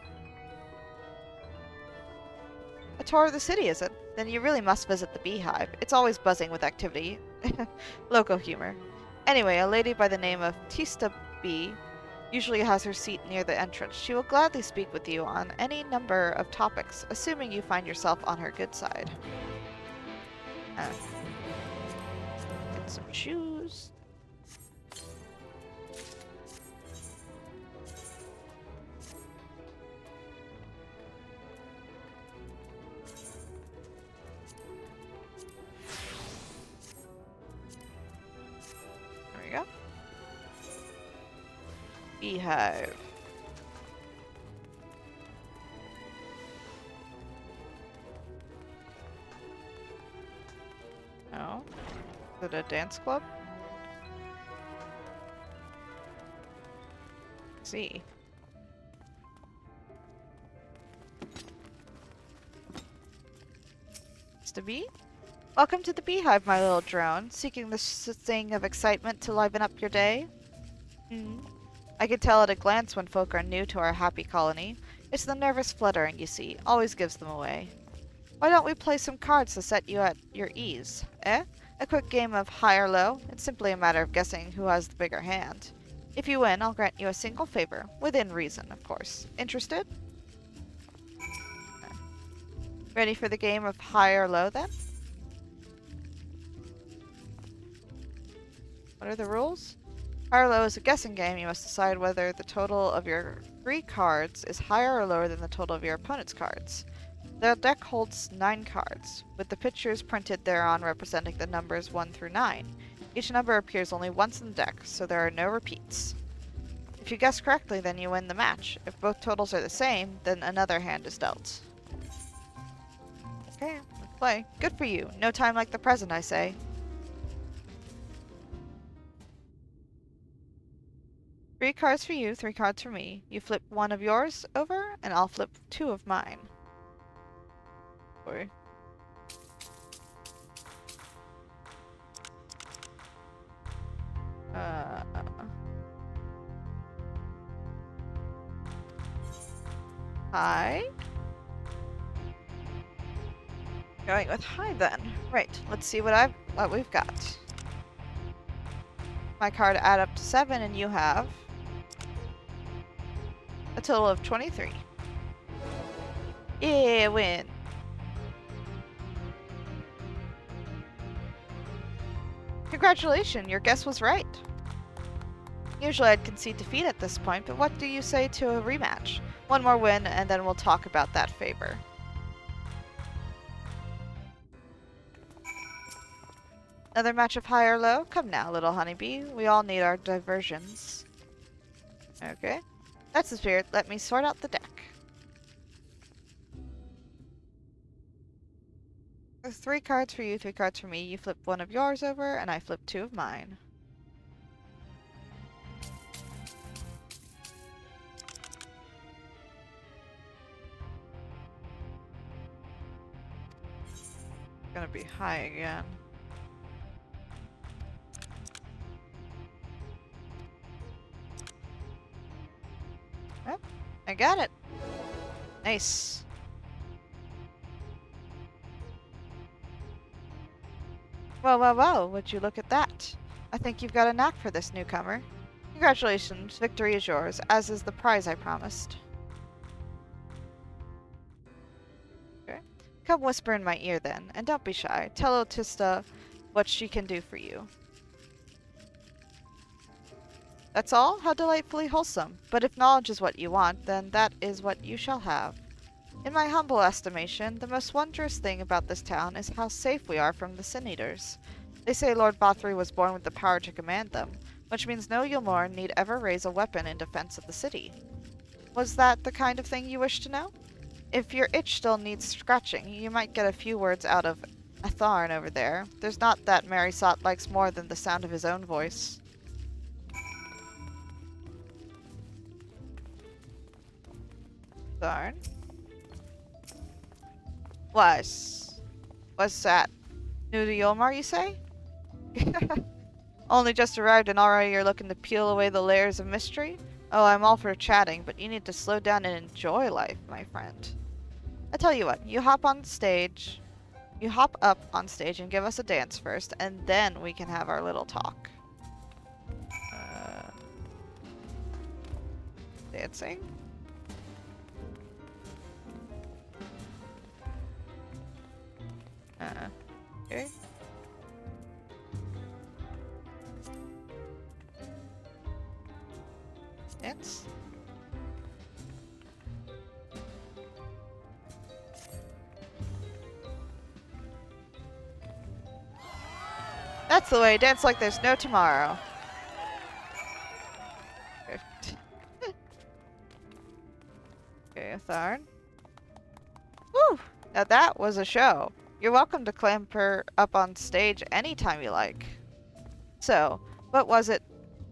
A tour of the city, is it? Then you really must visit the beehive. It's always buzzing with activity. Local humor. Anyway, a lady by the name of Tista Bee usually has her seat near the entrance. She will gladly speak with you on any number of topics, assuming you find yourself on her good side. Get some shoes. There we go. Beehive. No. Is it a dance club? Let's see. Mr. Bee? Welcome to the beehive, my little drone. Seeking the sting of excitement to liven up your day? I can tell at a glance when folk are new to our happy colony. It's the nervous fluttering, you see, always gives them away. Why don't we play some cards to set you at your ease, eh? A quick game of high or low. It's simply a matter of guessing who has the bigger hand. If you win, I'll grant you a single favor, within reason, of course. Interested? Ready for the game of high or low, then? What are the rules? High or low is a guessing game. You must decide whether the total of your 3 cards is higher or lower than the total of your opponent's cards. The deck holds 9 cards, with the pictures printed thereon representing the numbers 1 through 9. Each number appears only once in the deck, so there are no repeats. If you guess correctly, then you win the match. If both totals are the same, then another hand is dealt. Okay, let's play. Good for you. No time like the present, I say. 3 cards for you, 3 cards for me. You flip 1 of yours over, and I'll flip 2 of mine. Or... Hi. Going with high then. Right, let's see what we've got. My card add up to 7 and you have a total of 23. Yeah, win. Congratulations, your guess was right. Usually I'd concede defeat at this point, but what do you say to a rematch? 1 more win and then we'll talk about that favor. Another match of high or low? Come now, little honeybee. We all need our diversions. Okay. That's the spirit. Let me sort out the deck. There's 3 cards for you, 3 cards for me. You flip 1 of yours over, and I flip 2 of mine. Gonna be high again. Oh, I got it. Nice. Well, well, well, would you look at that? I think you've got a knack for this, newcomer. Congratulations, victory is yours, as is the prize I promised. Okay. Come whisper in my ear then, and don't be shy. Tell Otista what she can do for you. That's all? How delightfully wholesome. But if knowledge is what you want, then that is what you shall have. In my humble estimation, the most wondrous thing about this town is how safe we are from the Sin Eaters. They say Lord Bothry was born with the power to command them, which means no Yulmore need ever raise a weapon in defense of the city. Was that the kind of thing you wish to know? If your itch still needs scratching, you might get a few words out of Atharn over there. There's not that Merry Sot likes more than the sound of his own voice. Atharn? What's that? New to Yulmar, you say? Only just arrived and already you're looking to peel away the layers of mystery? Oh, I'm all for chatting, but you need to slow down and enjoy life, my friend. I tell you what, you hop up on stage and give us a dance first, and then we can have our little talk. Dancing? Okay. Dance. That's the way. Dance like there's no tomorrow. Okay, Tharn. Woo! Now that was a show. You're welcome to clamber up on stage anytime you like. So, what was it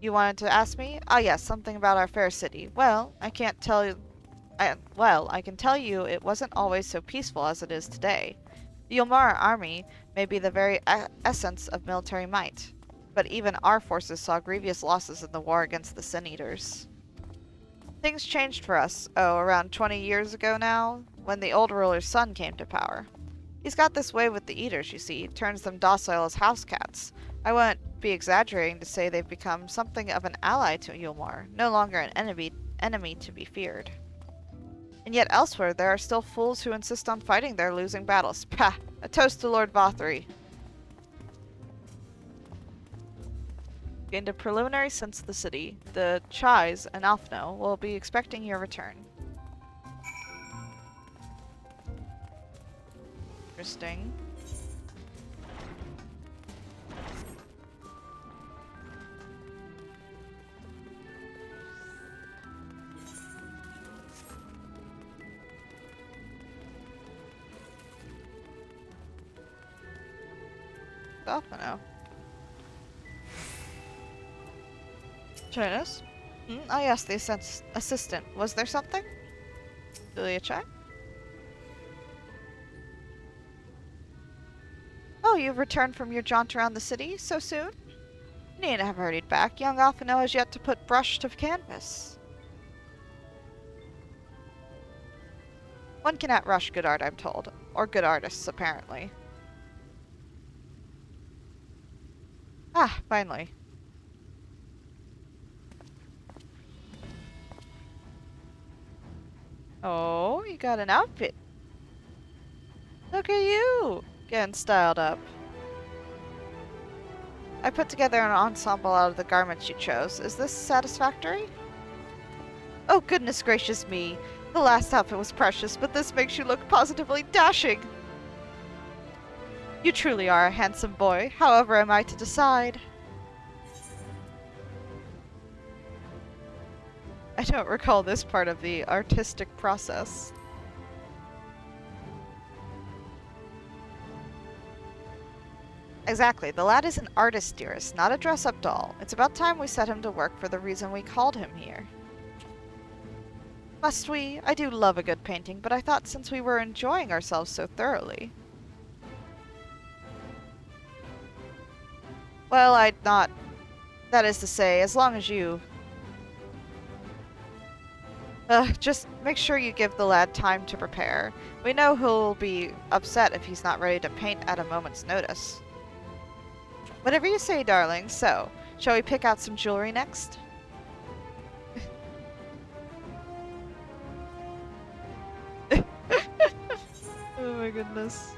you wanted to ask me? Ah yes, something about our fair city. Well, I can tell you it wasn't always so peaceful as it is today. The Yulmara army may be the very essence of military might, but even our forces saw grievous losses in the war against the Sin Eaters. Things changed for us, around 20 years ago now, when the old ruler's son came to power. He's got this way with the Eaters, you see, turns them docile as house cats. I wouldn't be exaggerating to say they've become something of an ally to Yulmar, no longer an enemy to be feared. And yet elsewhere there are still fools who insist on fighting their losing battles. Pah! A toast to Lord Bothry. Gained a preliminary sense of the city. The Chais and Alfno will be expecting your return. Interesting. Alfno. Try this. I asked the assistant. Was there something? Julia Chai? Oh, you've returned from your jaunt around the city so soon? You needn't have hurried back. Young Alphino has yet to put brush to canvas. One cannot rush good art, I'm told. Or good artists, apparently. Ah, finally. Oh, you got an outfit. Look at you! Getting styled up. I put together an ensemble out of the garments you chose. Is this satisfactory? Oh, goodness gracious me. The last outfit was precious, but this makes you look positively dashing. You truly are a handsome boy. However am I to decide? I don't recall this part of the artistic process. Exactly. The lad is an artist, dearest, not a dress-up doll. It's about time we set him to work for the reason we called him here. Must we? I do love a good painting, but I thought since we were enjoying ourselves so thoroughly... Well, I'd not... That is to say, as long as you... just make sure you give the lad time to prepare. We know he'll be upset if he's not ready to paint at a moment's notice. Whatever you say, darling. So, shall we pick out some jewelry next? Oh my goodness.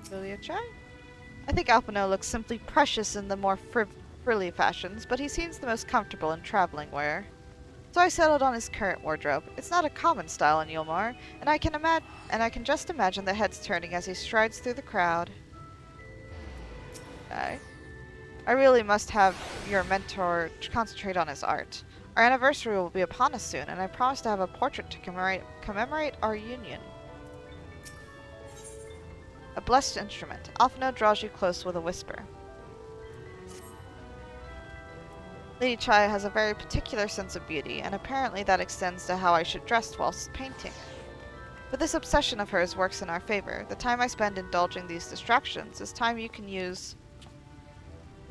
Julia Chai? I think Alphino looks simply precious in the more frilly fashions, but he seems the most comfortable in traveling wear. So I settled on his current wardrobe. It's not a common style in Yulmar, and I can just imagine the heads turning as he strides through the crowd. Okay. I really must have your mentor concentrate on his art. Our anniversary will be upon us soon, and I promise to have a portrait to commemorate our union. A blessed instrument. Alphino draws you close with a whisper. Lady Chai has a very particular sense of beauty, and apparently that extends to how I should dress whilst painting. But this obsession of hers works in our favor. The time I spend indulging these distractions is time you can use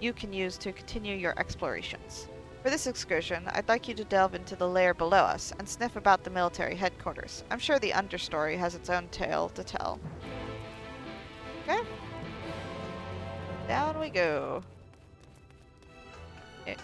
to continue your explorations. For this excursion, I'd like you to delve into the lair below us and sniff about the military headquarters. I'm sure the understory has its own tale to tell. Okay. Down we go. Yeah.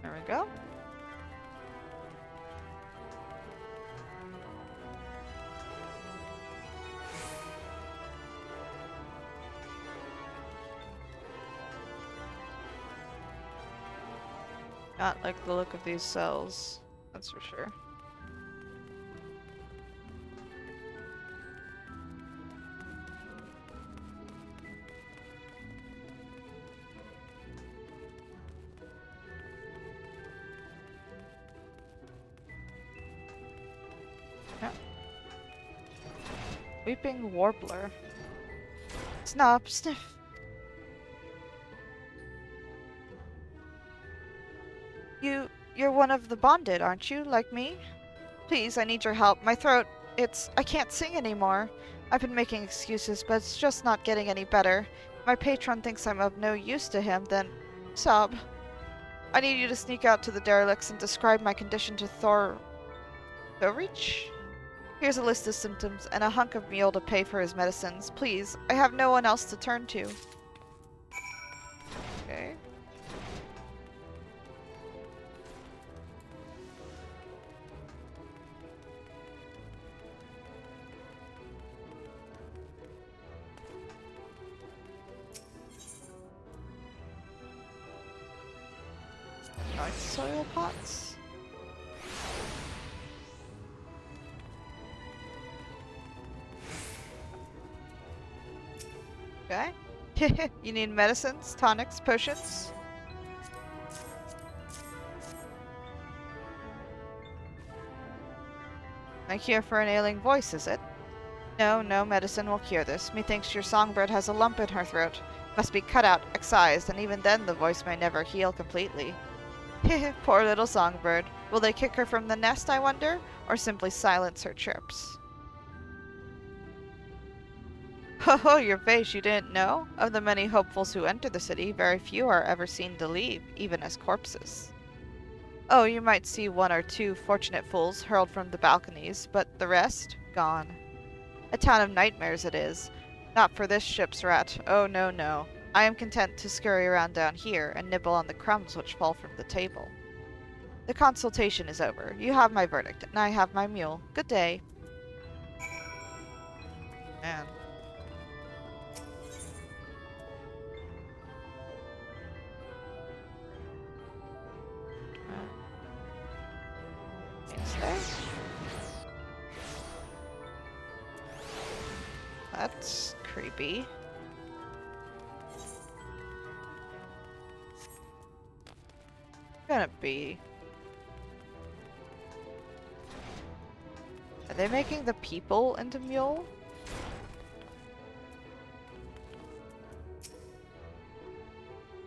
There we go. Not like the look of these cells, that's for sure. Yeah. Weeping Warbler. Snap, sniff. You're one of the bonded, aren't you, like me? Please, I need your help. My throat, I can't sing anymore. I've been making excuses, but it's just not getting any better. If my patron thinks I'm of no use to him, then sob. I need you to sneak out to the derelicts and describe my condition to Thorreach? Here's a list of symptoms and a hunk of meal to pay for his medicines. Please, I have no one else to turn to. Okay. soil pots? Okay. You need medicines, tonics, potions? A cure for an ailing voice, is it? No, no medicine will cure this. Methinks your songbird has a lump in her throat. Must be cut out, excised, and even then the voice may never heal completely. Poor little songbird. Will they kick her from the nest, I wonder? Or simply silence her chirps? Ho, your face, you didn't know? Of the many hopefuls who enter the city, very few are ever seen to leave, even as corpses. Oh, you might see one or two fortunate fools hurled from the balconies, but the rest, gone. A town of nightmares it is. Not for this ship's rat. Oh, no, no. I am content to scurry around down here and nibble on the crumbs which fall from the table. The consultation is over. You have my verdict, and I have my mule. Good day. Man. That's creepy. Gonna be. Are they making the people into mule?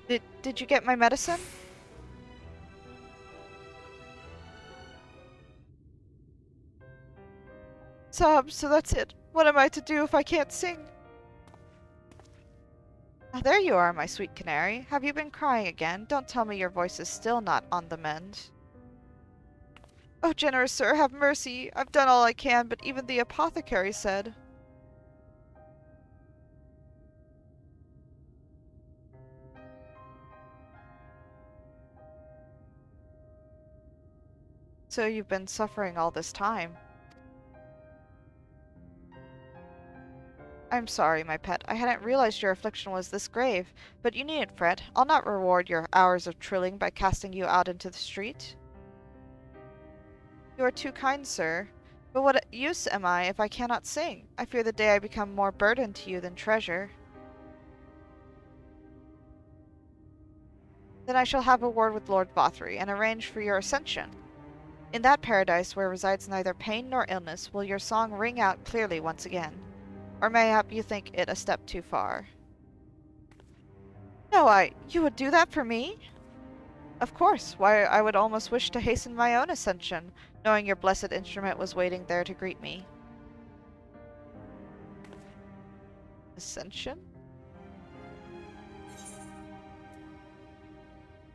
Did you get my medicine? Sobs, so that's it. What am I to do if I can't sing? Ah, there you are, my sweet canary. Have you been crying again? Don't tell me your voice is still not on the mend. Oh, generous sir, have mercy. I've done all I can, but even the apothecary said... So you've been suffering all this time. I'm sorry, my pet. I hadn't realized your affliction was this grave, but you needn't fret. I'll not reward your hours of trilling by casting you out into the street. You are too kind, sir. But what use am I if I cannot sing? I fear the day I become more burden to you than treasure. Then I shall have a word with Lord Vothry and arrange for your ascension. In that paradise where resides neither pain nor illness will your song ring out clearly once again. Or mayhap you think it a step too far. No, you would do that for me? Of course. Why, I would almost wish to hasten my own ascension, knowing your blessed instrument was waiting there to greet me. Ascension?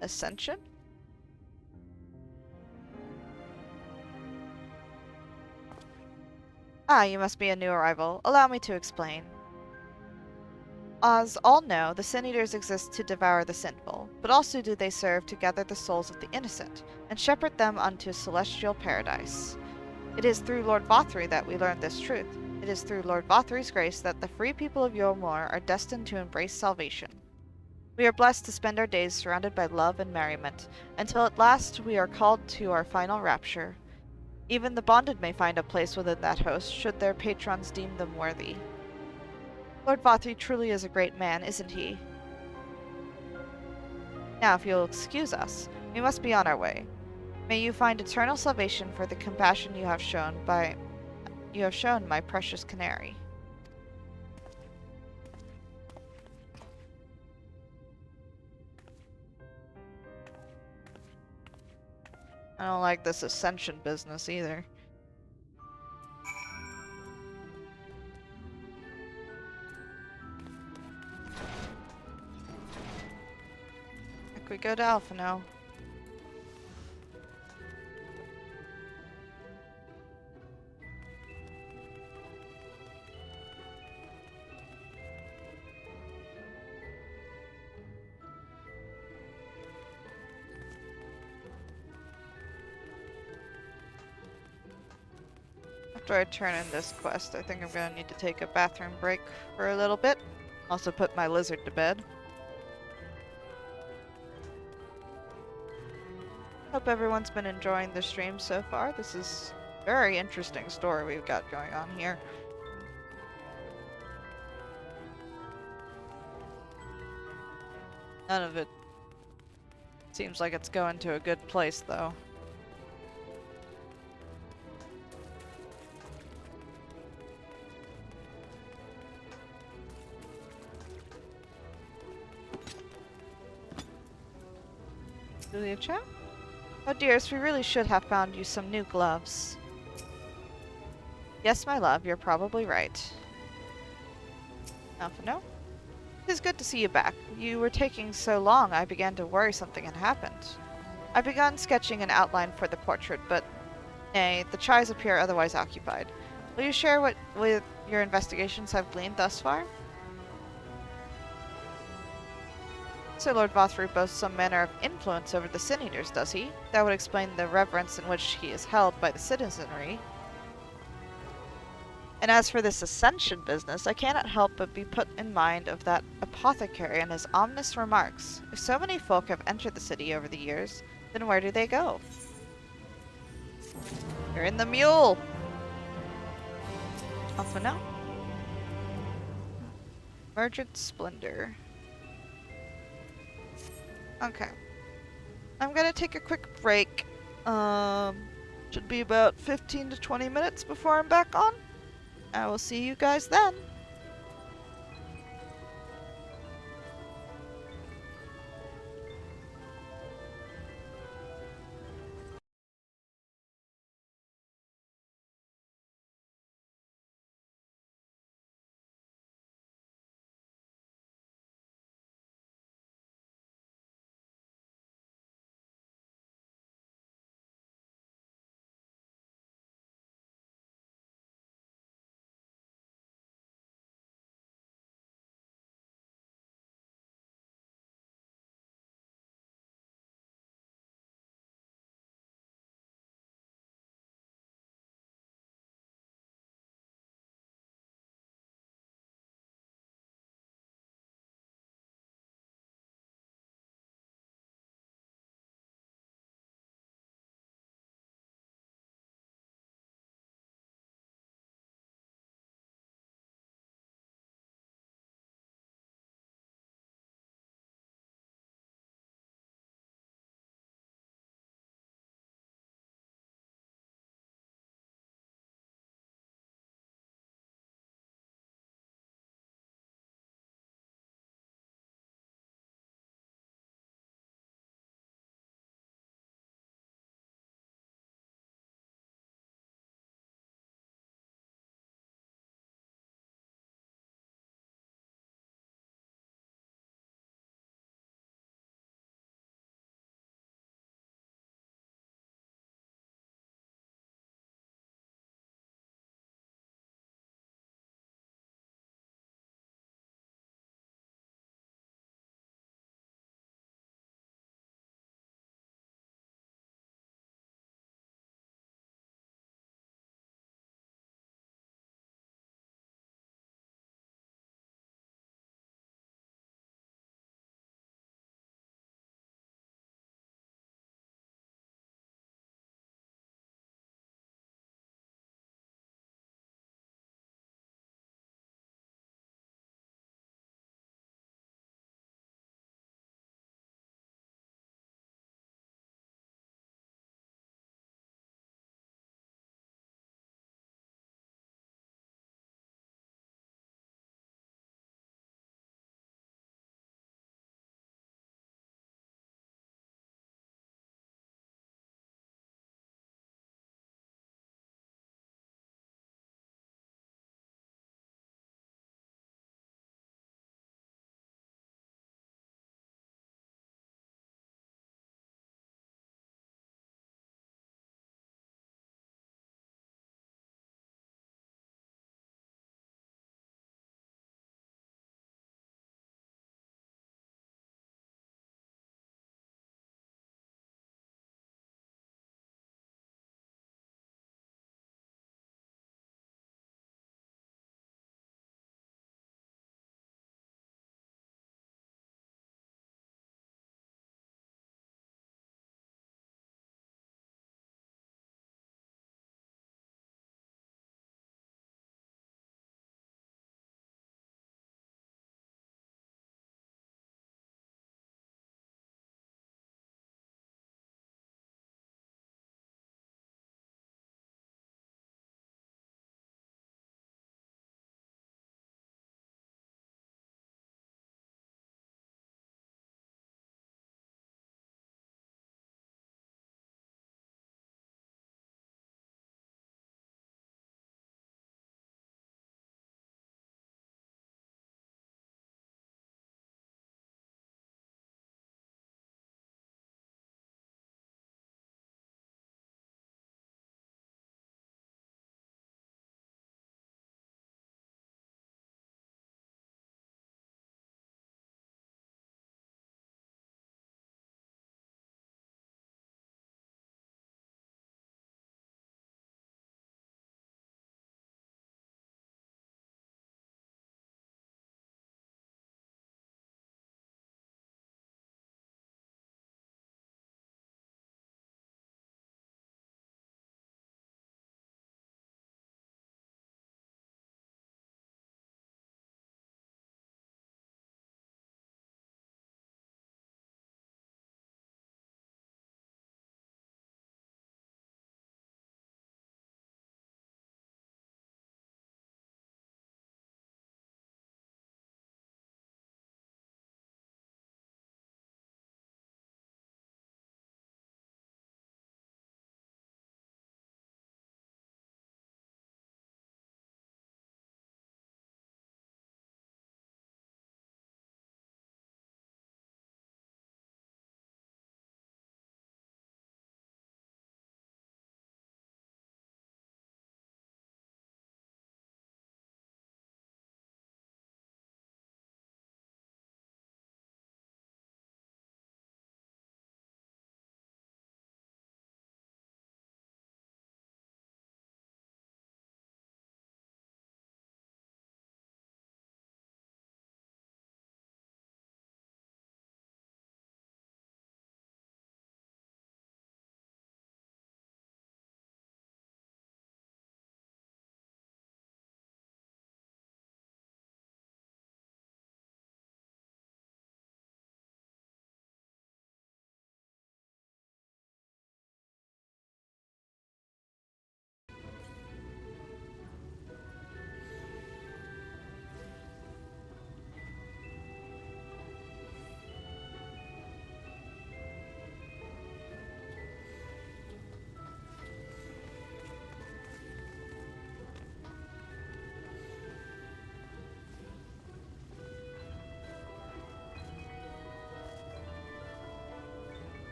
Ascension? Ah, you must be a new arrival. Allow me to explain. As all know, the Sin Eaters exist to devour the sinful, but also do they serve to gather the souls of the innocent, and shepherd them unto celestial paradise. It is through Lord Vothry that we learn this truth. It is through Lord Vothry's grace that the free people of Yolmor are destined to embrace salvation. We are blessed to spend our days surrounded by love and merriment, until at last we are called to our final rapture. Even the bonded may find a place within that host, should their patrons deem them worthy. Lord Vothry truly is a great man, isn't he? Now, if you'll excuse us, we must be on our way. May you find eternal salvation for the compassion you have shown my precious canary. I don't like this ascension business either. Like we go to Alpha now. After I turn in this quest, I think I'm gonna need to take a bathroom break for a little bit. Also put my lizard to bed. Hope everyone's been enjoying the stream so far. This is a very interesting story we've got going on here. None of it seems like it's going to a good place, though. Julia Chow? Oh dears, we really should have found you some new gloves. Yes, my love, you're probably right. Alphino? It is good to see you back. You were taking so long, I began to worry something had happened. I've begun sketching an outline for the portrait, but nay, the tries appear otherwise occupied. Will you share what with your investigations have gleaned thus far? Sir Lord Vothru boasts some manner of influence over the Sin Eaters, does he? That would explain the reverence in which he is held by the citizenry. And as for this ascension business, I cannot help but be put in mind of that apothecary and his ominous remarks. If so many folk have entered the city over the years, then where do they go? They're in the mule! Alpha now? Mergent Splendor. Okay. I'm gonna take a quick break. Should be about 15 to 20 minutes before I'm back on. I will see you guys then.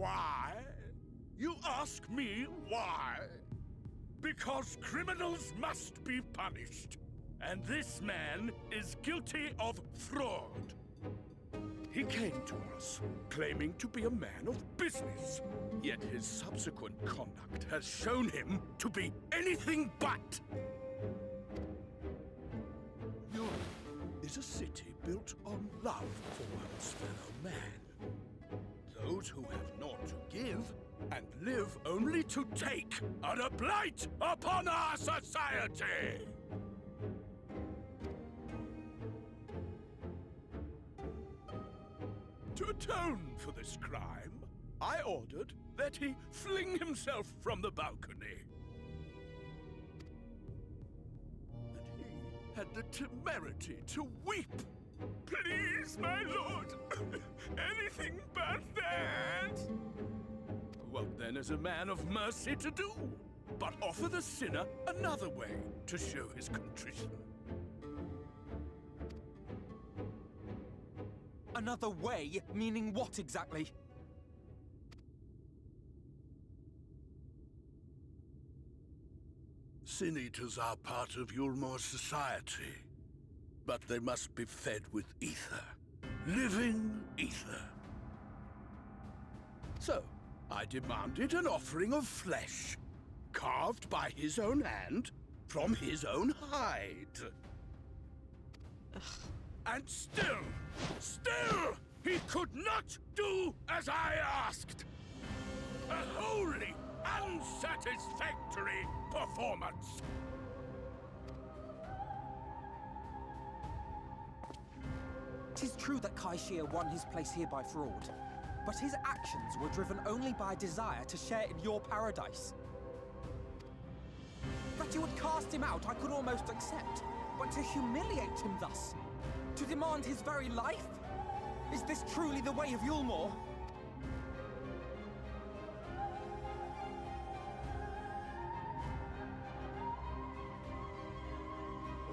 Why? You ask me why? Because criminals must be punished. And this man is guilty of fraud. He came to us, claiming to be a man of business. Yet his subsequent conduct has shown him to be anything but. Europe is a city built on love for one's fellow man. Those who have naught to give and live only to take are a blight upon our society! To atone for this crime, I ordered that he fling himself from the balcony. And he had the temerity to weep. Please, my lord, anything but that. What then is a man of mercy to do? But offer the sinner another way to show his contrition. Another way? Meaning what exactly? Sin eaters are part of Yulmore's society, but they must be fed with ether. Living ether. So, I demanded an offering of flesh, carved by his own hand, from his own hide. And still, he could not do as I asked. A wholly unsatisfactory performance. Tis true that Kaishia won his place here by fraud, but his actions were driven only by desire to share in your paradise. That you would cast him out I could almost accept, but to humiliate him thus, to demand his very life? Is this truly the way of Yulmore?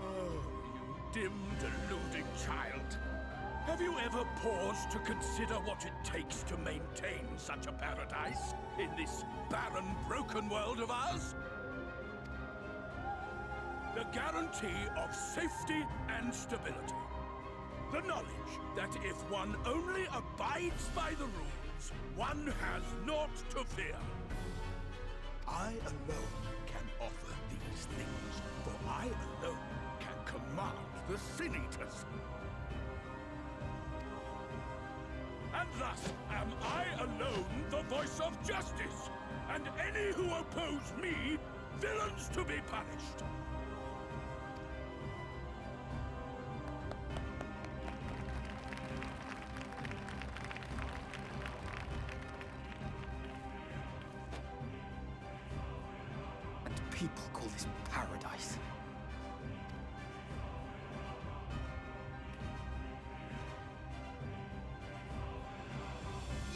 Oh, you dim, deluding child. Have you ever paused to consider what it takes to maintain such a paradise in this barren, broken world of ours? The guarantee of safety and stability. The knowledge that if one only abides by the rules, one has naught to fear. I alone can offer these things, for I alone can command the Sin Eaters. And thus am I alone the voice of justice, and any who oppose me, villains to be punished. People call this paradise.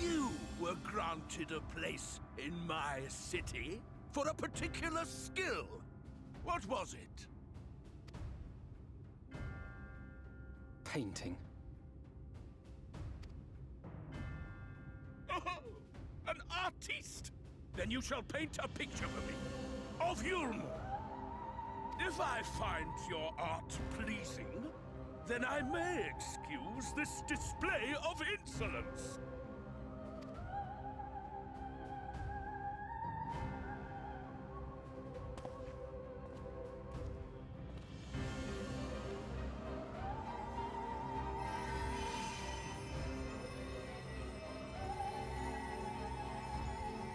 You were granted a place in my city for a particular skill. What was it? Painting. Oh, an artiste! Then you shall paint a picture for me. Of Yulmore. If I find your art pleasing, then I may excuse this display of insolence.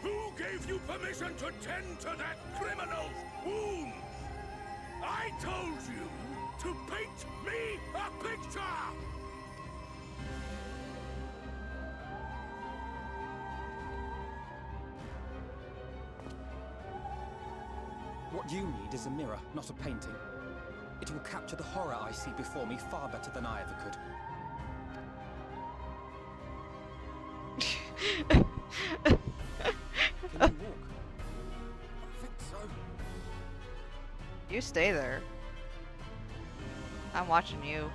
Who gave you permission to tend to that criminal's wounds? I told you to paint me a picture! What you need is a mirror, not a painting. It will capture the horror I see before me far better than I ever could. Can you walk? I think so. You stay there. I'm watching you.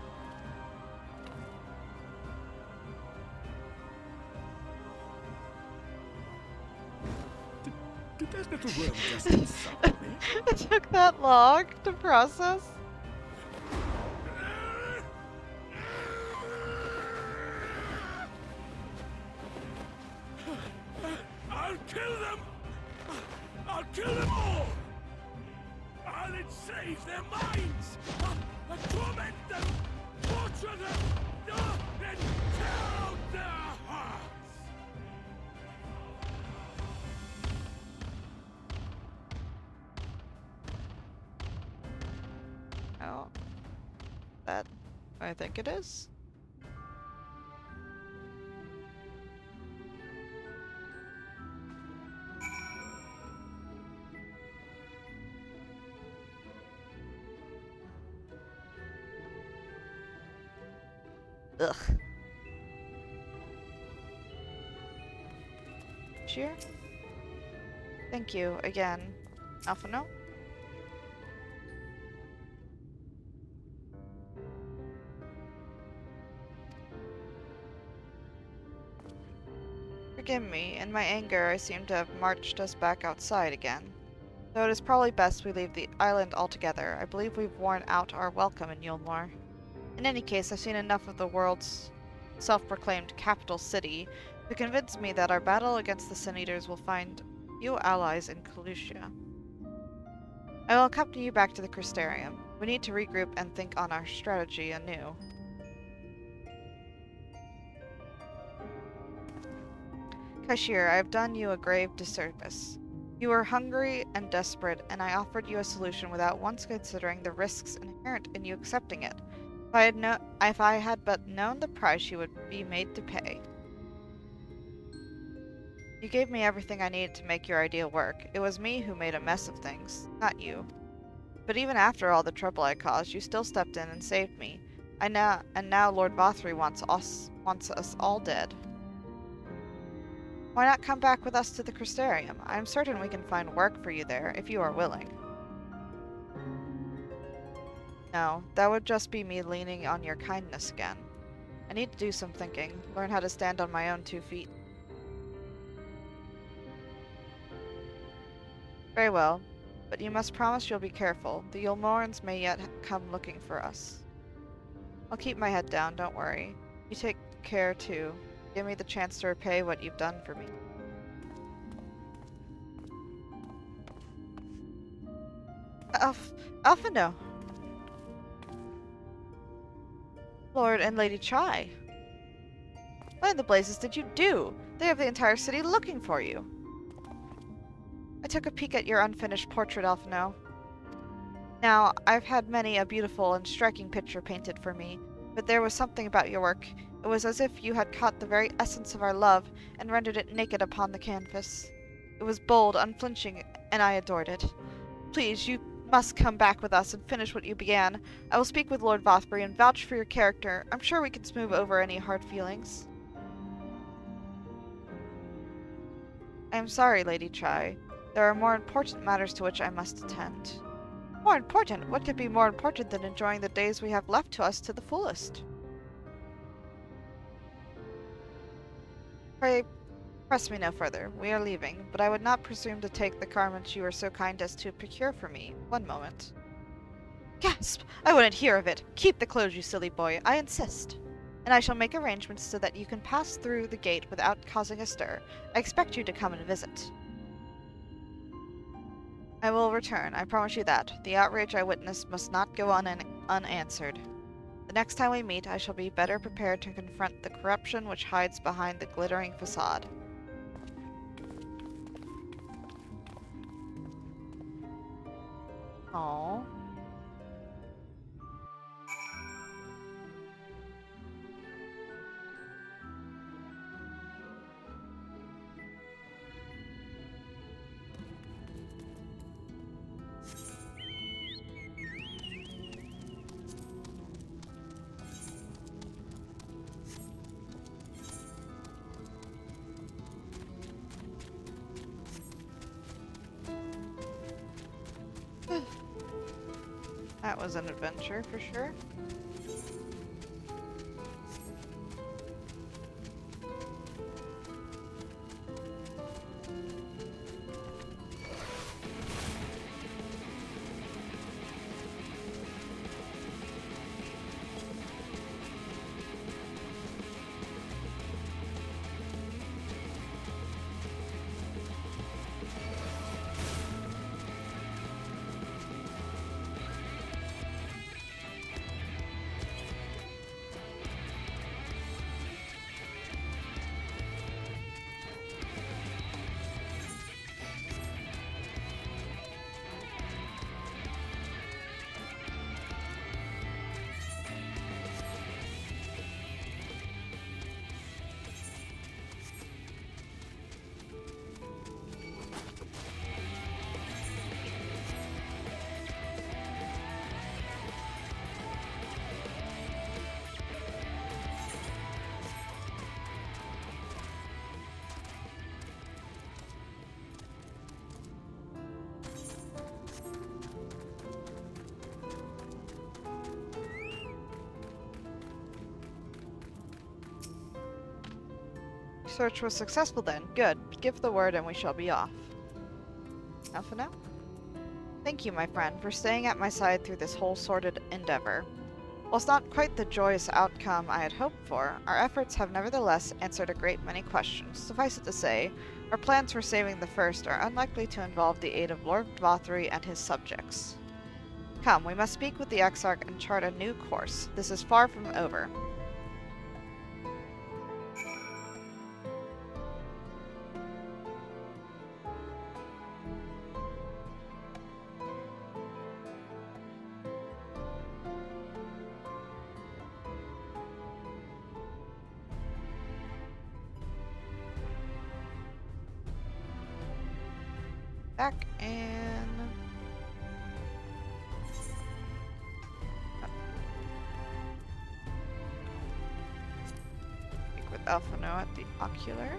little worm just inside me. It took that long to process. I'll kill them! I'll kill them all! I'll enslave their minds! I'll torment them! Torture them! And tear out their hearts! Oh. That... I think it is. Ugh. Cheer? Thank you again. Alphano? Forgive me, in my anger I seem to have marched us back outside again. Though it is probably best we leave the island altogether. I believe we've worn out our welcome in Yulmore. In any case, I've seen enough of the world's self-proclaimed capital city to convince me that our battle against the Sin Eaters will find few allies in Calucia. I will accompany you back to the Crystarium. We need to regroup and think on our strategy anew. Kashir, I have done you a grave disservice. You were hungry and desperate, and I offered you a solution without once considering the risks inherent in you accepting it. If I had but known the price you would be made to pay. You gave me everything I needed to make your idea work. It was me who made a mess of things, not you. But even after all the trouble I caused, you still stepped in and saved me. And now Lord Vothri wants us all dead. Why not come back with us to the Crystarium? I am certain we can find work for you there, if you are willing. No, that would just be me leaning on your kindness again. I need to do some thinking, learn how to stand on my own 2 feet. Very well, but you must promise you'll be careful. The Yulmorans may yet come looking for us. I'll keep my head down, don't worry. You take care too. Give me the chance to repay what you've done for me. Alphino! Lord and Lady Chai. What in the blazes did you do? They have the entire city looking for you. I took a peek at your unfinished portrait, Alphino. Now, I've had many a beautiful and striking picture painted for me, but there was something about your work. It was as if you had caught the very essence of our love and rendered it naked upon the canvas. It was bold, unflinching, and I adored it. Please, you must come back with us and finish what you began. I will speak with Lord Vothri and vouch for your character. I'm sure we can smooth over any hard feelings. I am sorry, Lady Chai. There are more important matters to which I must attend. More important? What could be more important than enjoying the days we have left to us to the fullest? Pray, press me no further. We are leaving, but I would not presume to take the garments you were so kind as to procure for me. One moment. Gasp! I wouldn't hear of it. Keep the clothes, you silly boy. I insist. And I shall make arrangements so that you can pass through the gate without causing a stir. I expect you to come and visit. I will return, I promise you that. The outrage I witnessed must not go unanswered. The next time we meet, I shall be better prepared to confront the corruption which hides behind the glittering facade. Aww. That was an adventure for sure. Search was successful then. Good. Give the word and we shall be off. Alphino? Thank you, my friend, for staying at my side through this whole sordid endeavor. Whilst not quite the joyous outcome I had hoped for, our efforts have nevertheless answered a great many questions. Suffice it to say, our plans for saving the First are unlikely to involve the aid of Lord Vothry and his subjects. Come, we must speak with the Exarch and chart a new course. This is far from over. Back and... Speak with Alphino at the Ocular.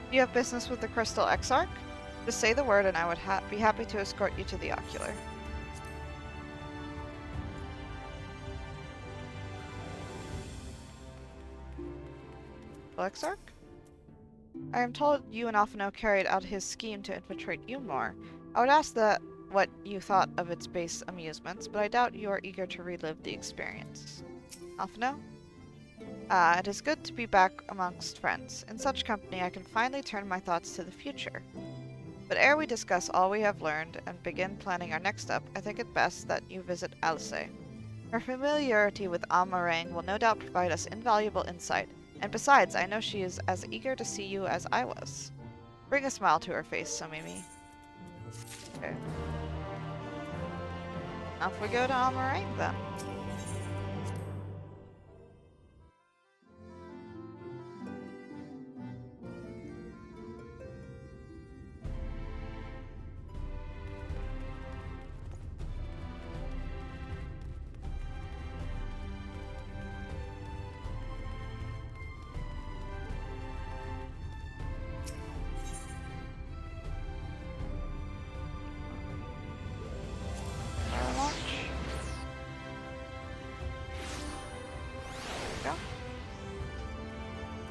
You have business with the Crystal Exarch? Just say the word and I would be happy to escort you to the Ocular. Exarch? I am told you and Alphino carried out his scheme to infiltrate Umor. I would ask that what you thought of its base amusements, but I doubt you are eager to relive the experience. Alphino? It is good to be back amongst friends. In such company I can finally turn my thoughts to the future. But ere we discuss all we have learned and begin planning our next step, I think it best that you visit Alice. Her familiarity with Amarang will no doubt provide us invaluable insight, and besides, I know she is as eager to see you as I was. Bring a smile to her face, Somimi. Okay. Off we go to Amarang then.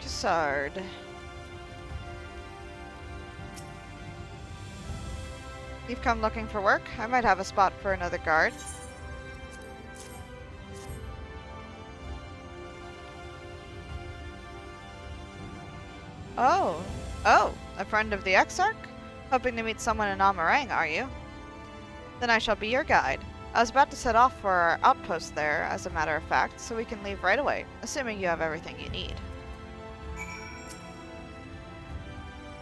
Sard. You've come looking for work? I might have a spot for another guard. Oh, a friend of the Exarch? Hoping to meet someone in Amarang, are you? Then I shall be your guide. I was about to set off for our outpost there, as a matter of fact, so we can leave right away, assuming you have everything you need.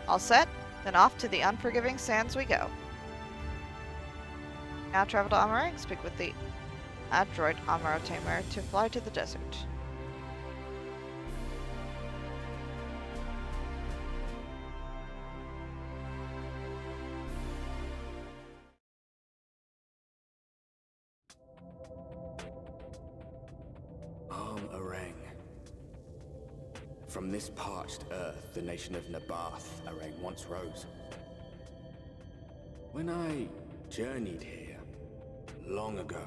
All set? Then off to the unforgiving sands we go. Now travel to Amarang, speak with the adroit Amarotamer to fly to the desert. Arang. From this parched earth, the nation of Nabath, Arang, once rose. When I journeyed here, long ago,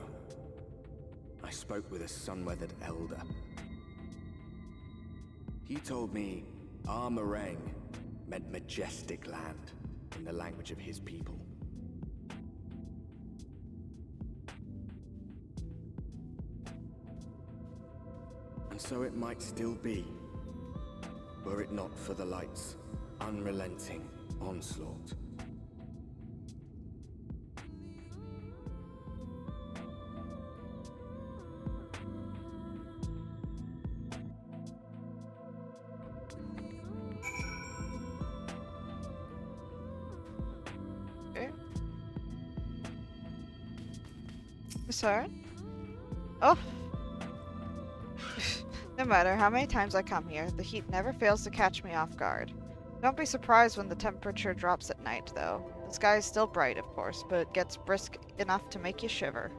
I spoke with a sun-weathered elder. He told me Amarang meant majestic land in the language of his people. And so it might still be, were it not for the light's unrelenting onslaught. Sorry? Oh! No matter how many times I come here, the heat never fails to catch me off guard. Don't be surprised when the temperature drops at night, though. The sky is still bright, of course, but it gets brisk enough to make you shiver.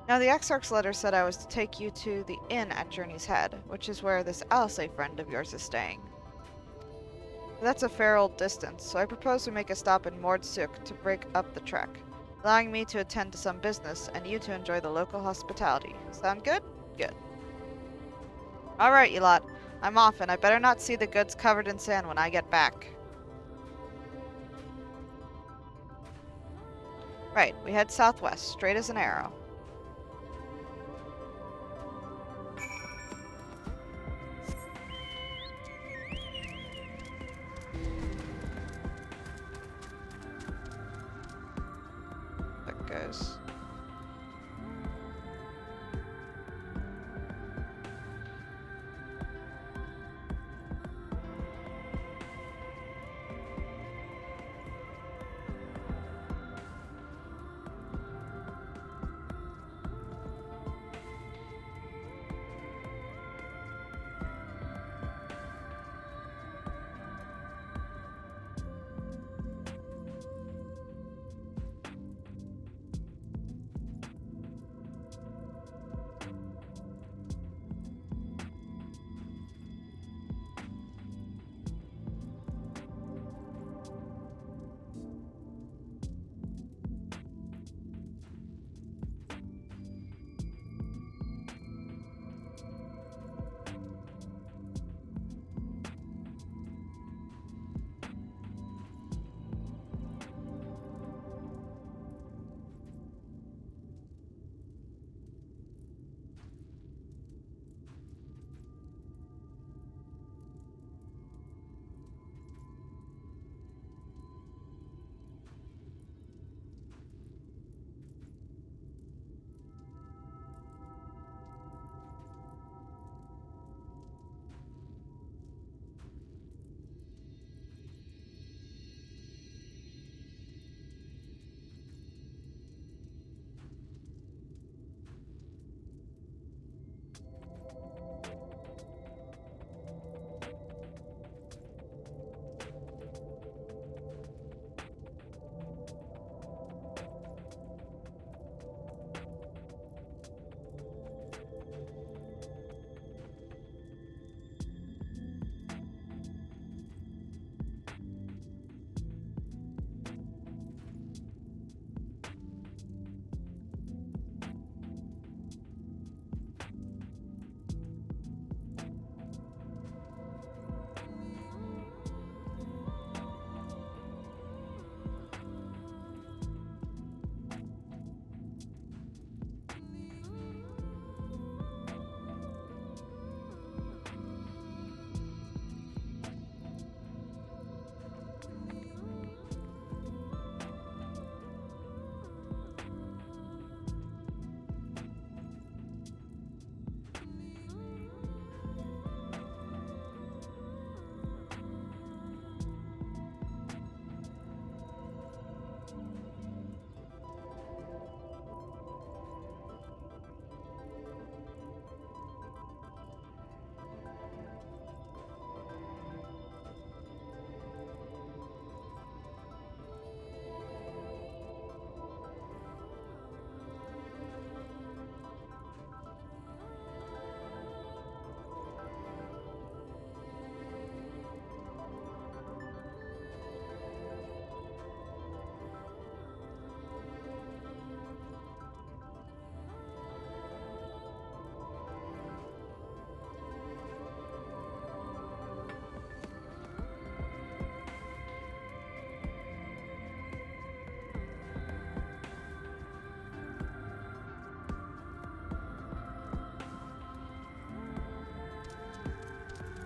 Now, the Exarch's letter said I was to take you to the inn at Journey's Head, which is where this Alisay friend of yours is staying. That's a fair old distance, so I propose we make a stop in Mordsuk to break up the trek, allowing me to attend to some business and you to enjoy the local hospitality. Sound good? Good. Alright, you lot. I'm off, and I better not see the goods covered in sand when I get back. Right, we head southwest, straight as an arrow. That goes.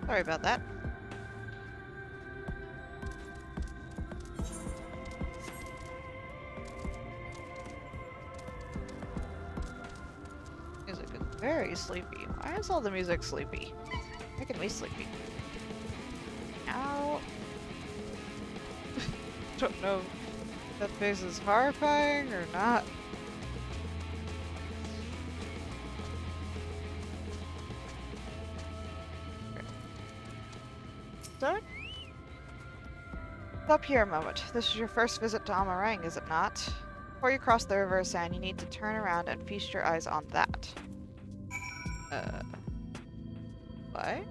Sorry about that. Music is very sleepy. Why is all the music sleepy? Making me sleepy. Ow. Don't know if that face is horrifying or not. Start. Stop here a moment. This is your first visit to Amarang, is it not? Before you cross the River of Sand, you need to turn around and feast your eyes on that. Why?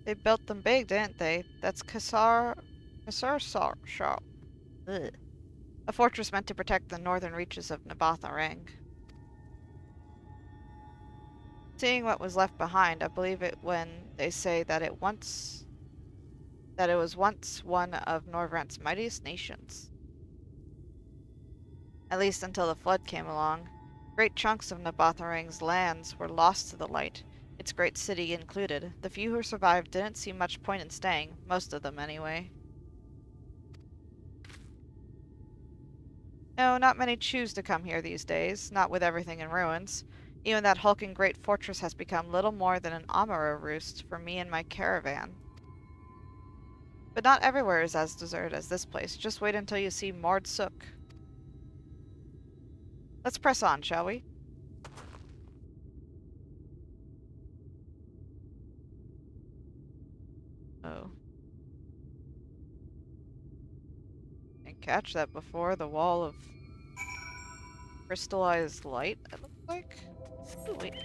They built them big, didn't they? That's Shah. Ugh. A fortress meant to protect the northern reaches of Nabatha-Rang. Seeing what was left behind, I believe it when they say that it was once one of Norvrandt's mightiest nations. At least until the flood came along. Great chunks of Nabatha-Rang's lands were lost to the light, its great city included. The few who survived didn't see much point in staying, most of them anyway. No, not many choose to come here these days, not with everything in ruins. Even that hulking great fortress has become little more than an Amara roost for me and my caravan. But not everywhere is as deserted as this place. Just wait until you see Mord Suk. Let's press on, shall we? Oh. Didn't catch that before. The wall of crystallized light, it looks like. Ooh, wait.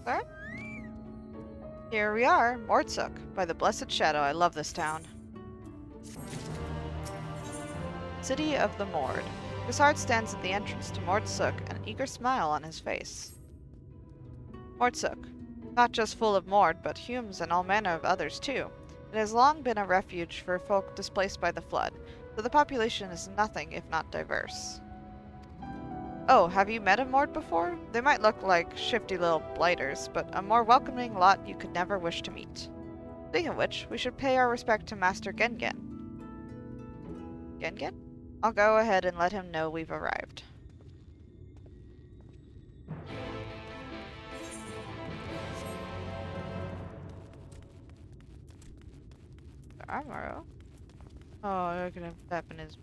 There? Here we are, Mortsuk, by the Blessed Shadow. I love this town. City of the Mord. Grisard stands at the entrance to Mortsuk, an eager smile on his face. Mortsuk, not just full of Mord, but Humes and all manner of others too. It has long been a refuge for folk displaced by the flood, so the population is nothing if not diverse. Oh, have you met a Mord before? They might look like shifty little blighters, but a more welcoming lot you could never wish to meet. Speaking of which, we should pay our respect to Master Gengen. Gengen? I'll go ahead and let him know we've arrived. Amaro? Oh, they're gonna tap in his...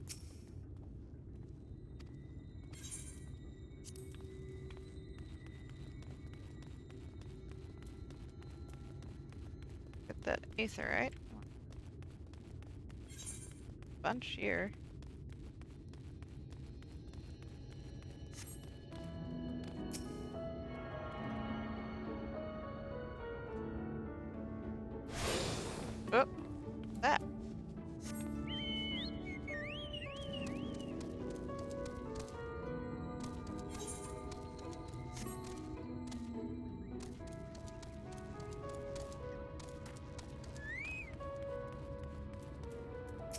Get that aetherite. Bunch here. Oh, that.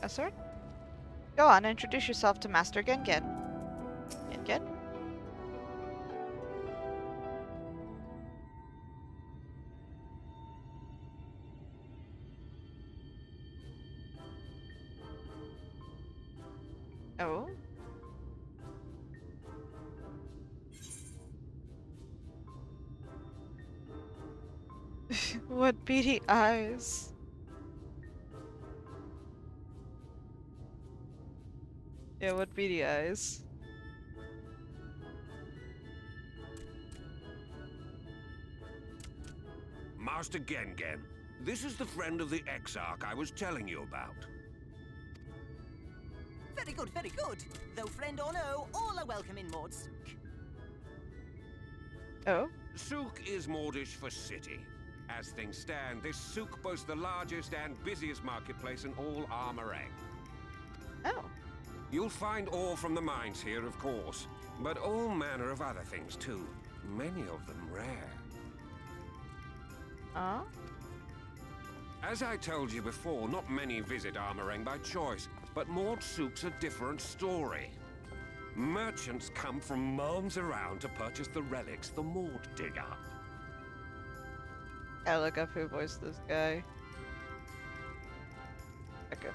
Yes, sir? Go on, introduce yourself to Master Gengen. Gengen? What beady eyes. Yeah, what beady eyes. Master Gengen, this is the friend of the Exarch I was telling you about. Very good, very good. Though friend or no, all are welcome in Mord's. Oh? Souk is Mordish for city. As things stand, this souk boasts the largest and busiest marketplace in all Armorang. Oh. You'll find ore from the mines here, of course, but all manner of other things too. Many of them rare. Huh? As I told you before, not many visit Armorang by choice, but Mord Souk's a different story. Merchants come from miles around to purchase the relics the Mord dig up. I look up who voiced this guy. Okay.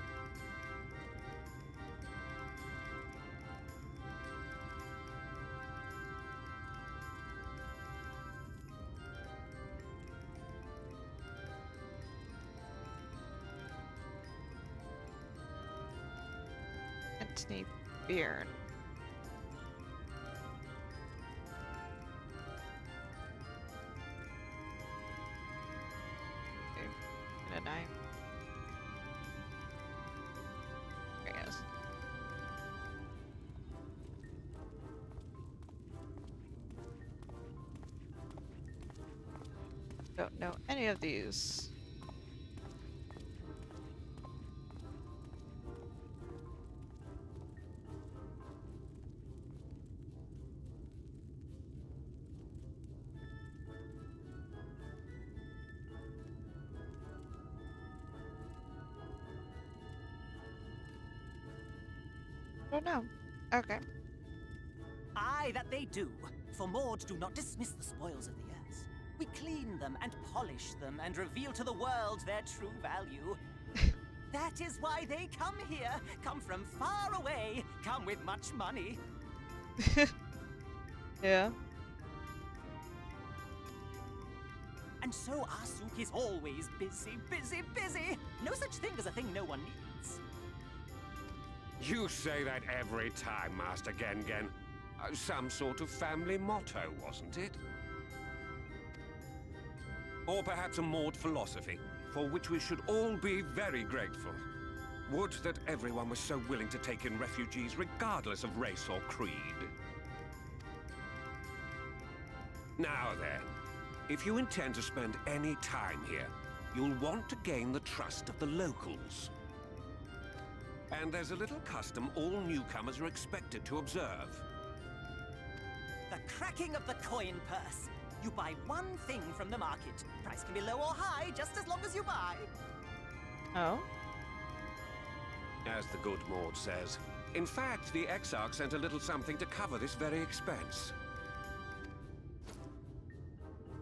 Anthony Byrne. A name. There he is. Don't know any of these. I don't know. Okay. Aye, that they do. For Mord do not dismiss the spoils of the earth. We clean them and polish them and reveal to the world their true value. That is why they come here, come from far away, come with much money. Yeah. And so our souk is always busy, busy, busy. No such thing as a thing no one needs. You say that every time, Master Gengen. Some sort of family motto, wasn't it? Or perhaps a Mord philosophy, for which we should all be very grateful. Would that everyone was so willing to take in refugees regardless of race or creed. Now then, if you intend to spend any time here, you'll want to gain the trust of the locals. And there's a little custom all newcomers are expected to observe. The cracking of the coin purse. You buy one thing from the market. Price can be low or high, just as long as you buy. Oh? As the good Mord says. In fact, the Exarch sent a little something to cover this very expense.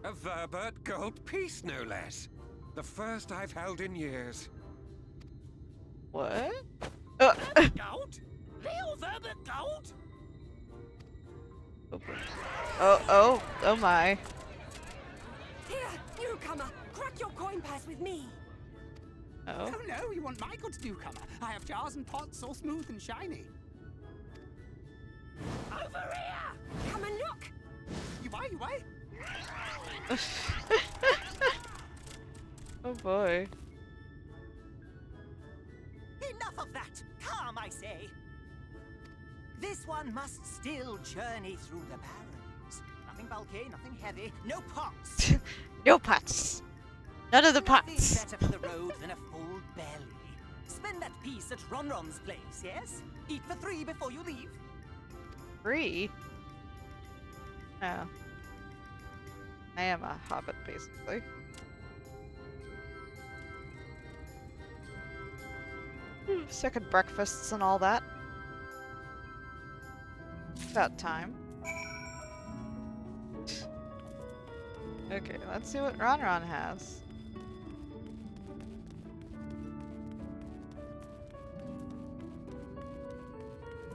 A Verbert gold piece, no less. The first I've held in years. What? Gold? Real Verbert gold? Oh my. Here, newcomer, crack your coin purse with me. Oh. Oh no, you want my goods, newcomer. I have jars and pots all smooth and shiny. Over here! Come and look! You buy? Oh boy. Enough of that! Calm, I say! This one must still journey through the barrens. Nothing bulky, nothing heavy, no pots! No pots! None of the Nothing pots! better for the road than a full belly. Spend that piece at Ronron's place, yes? Eat for 3 before you leave. 3? Oh. I am a hobbit, basically. Second breakfasts and all that. About time. Okay, let's see what Ronron has.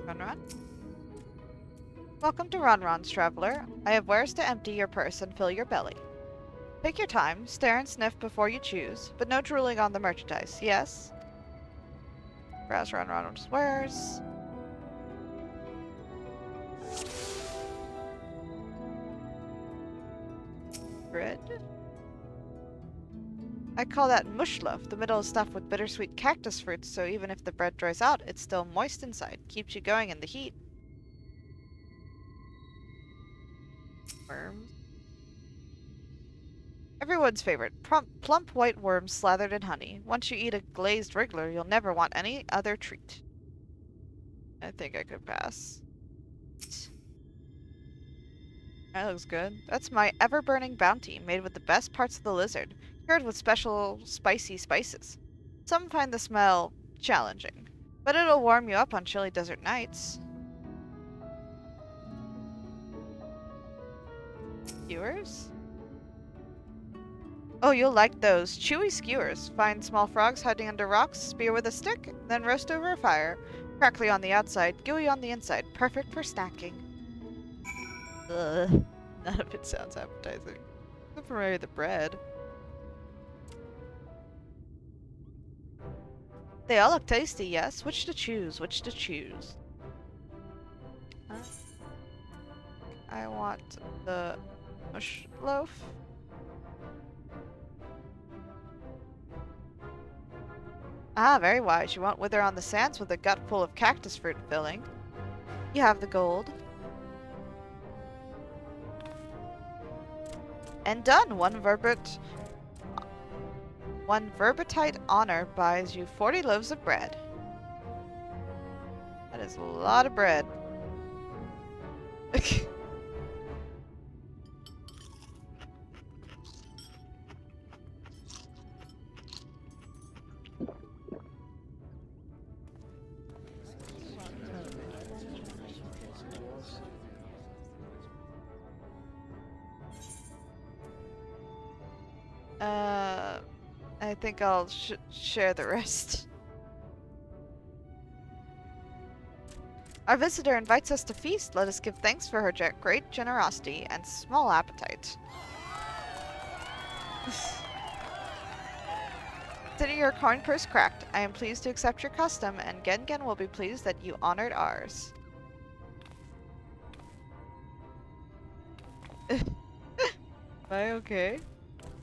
Ronron? Welcome to Ronron's, traveler. I have wares to empty your purse and fill your belly. Take your time, stare and sniff before you choose, but no drooling on the merchandise, yes? Browse around wares. Bread? I call that mush loaf. The middle is stuffed with bittersweet cactus fruits, so even if the bread dries out, it's still moist inside. Keeps you going in the heat. Worms. Everyone's favorite. Plump white worms slathered in honey. Once you eat a glazed wriggler, you'll never want any other treat. I think I could pass. That looks good. That's my ever-burning bounty, made with the best parts of the lizard, cured with special spicy spices. Some find the smell challenging, but it'll warm you up on chilly desert nights. Skewers? Oh, you'll like those. Chewy skewers. Find small frogs hiding under rocks, spear with a stick, then roast over a fire. Crackly on the outside, gooey on the inside. Perfect for snacking. Ugh. None of it sounds appetizing. Except for maybe the bread. They all look tasty, yes? Which to choose? Which to choose? I want the mush loaf. Ah, very wise. You won't wither on the sands with a gut full of cactus fruit filling. You have the gold. And done! One verbitite honor buys you 40 loaves of bread. That is a lot of bread. I think I'll share the rest. Our visitor invites us to feast. Let us give thanks for her great generosity and small appetite. Consider your coin purse cracked. I am pleased to accept your custom, and Gengen will be pleased that you honored ours. Am I okay?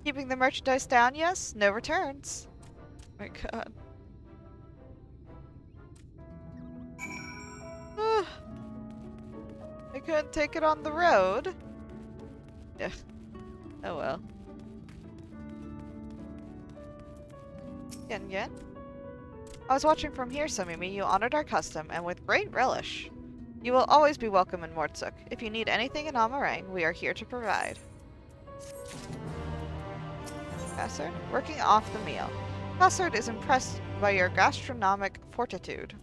Keeping the merchandise down, yes? No returns. My god. I couldn't take it on the road. Yeah. Oh well. Yen. I was watching from here, Somimi. You honored our custom, and with great relish. You will always be welcome in Mortsuk. If you need anything in Amarang, we are here to provide. Cassard, working off the meal. Cassard is impressed by your gastronomic fortitude.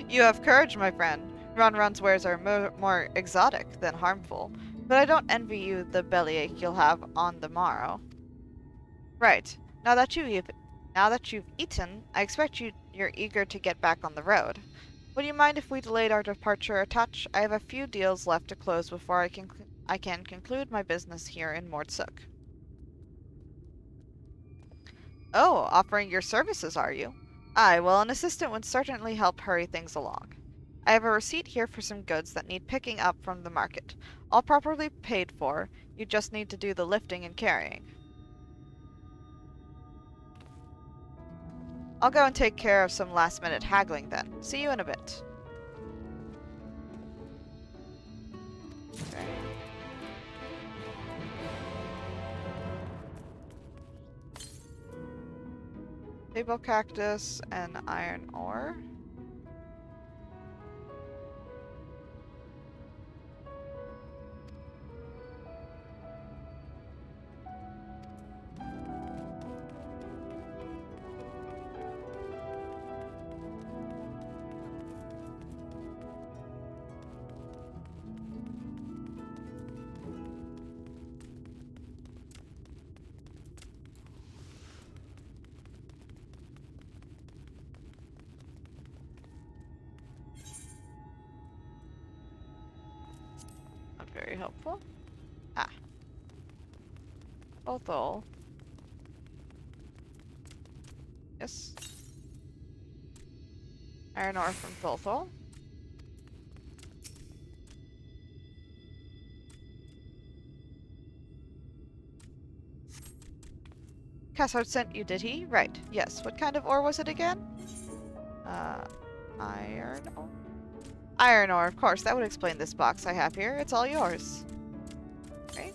You have courage, my friend. Ronron's wares are more exotic than harmful, but I don't envy you the bellyache you'll have on the morrow. Right. Now that you've eaten, I expect you're eager to get back on the road. Would you mind if we delayed our departure a touch? I have a few deals left to close before I can conclude my business here in Mortsuk. Oh, offering your services, are you? Aye, well, an assistant would certainly help hurry things along. I have a receipt here for some goods that need picking up from the market. All properly paid for. You just need to do the lifting and carrying. I'll go and take care of some last-minute haggling then. See you in a bit. Okay. Table cactus and iron ore. Not very helpful. Ah. Bothol. Yes. Iron ore from Thulthol. Cassard sent you, did he? Right. Yes. What kind of ore was it again? Iron ore? Iron ore, of course. That would explain this box I have here. It's all yours. Okay.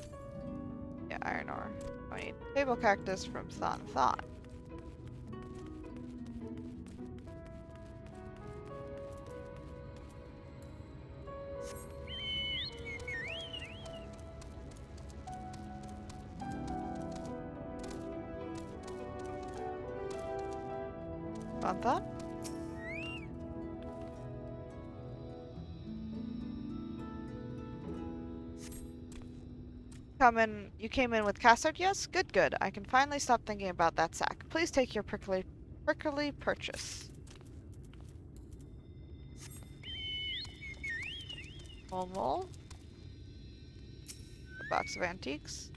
Yeah, iron ore. I need table cactus from Thon Thon. Thon Thon? You came in with Cassard, yes? Good, good. I can finally stop thinking about that sack. Please take your prickly purchase. Mole. A box of antiques.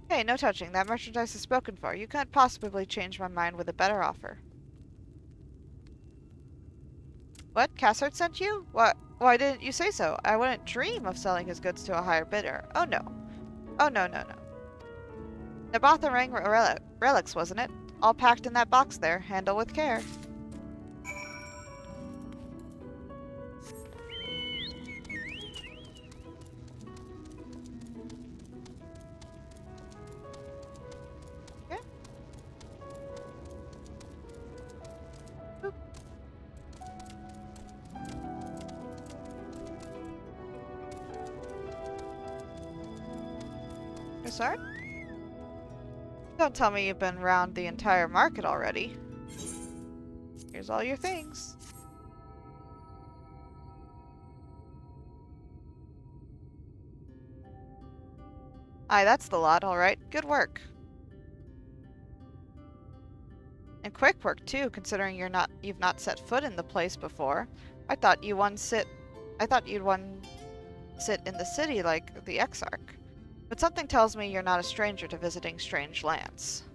Hey, no touching. That merchandise is spoken for. You can't possibly change my mind with a better offer. What? Cassard sent you? What? Why didn't you say so? I wouldn't dream of selling his goods to a higher bidder. Oh no. Oh no, no, no. Nabatha Ring relics, wasn't it? All packed in that box there. Handle with care. Okay. Boop. Cassard? Don't tell me you've been around the entire market already. Here's all your things. Aye, that's the lot, all right. Good work. And quick work too, considering you've not set foot in the place before. I thought you'd one sit in the city like the Exarch. But something tells me you're not a stranger to visiting strange lands.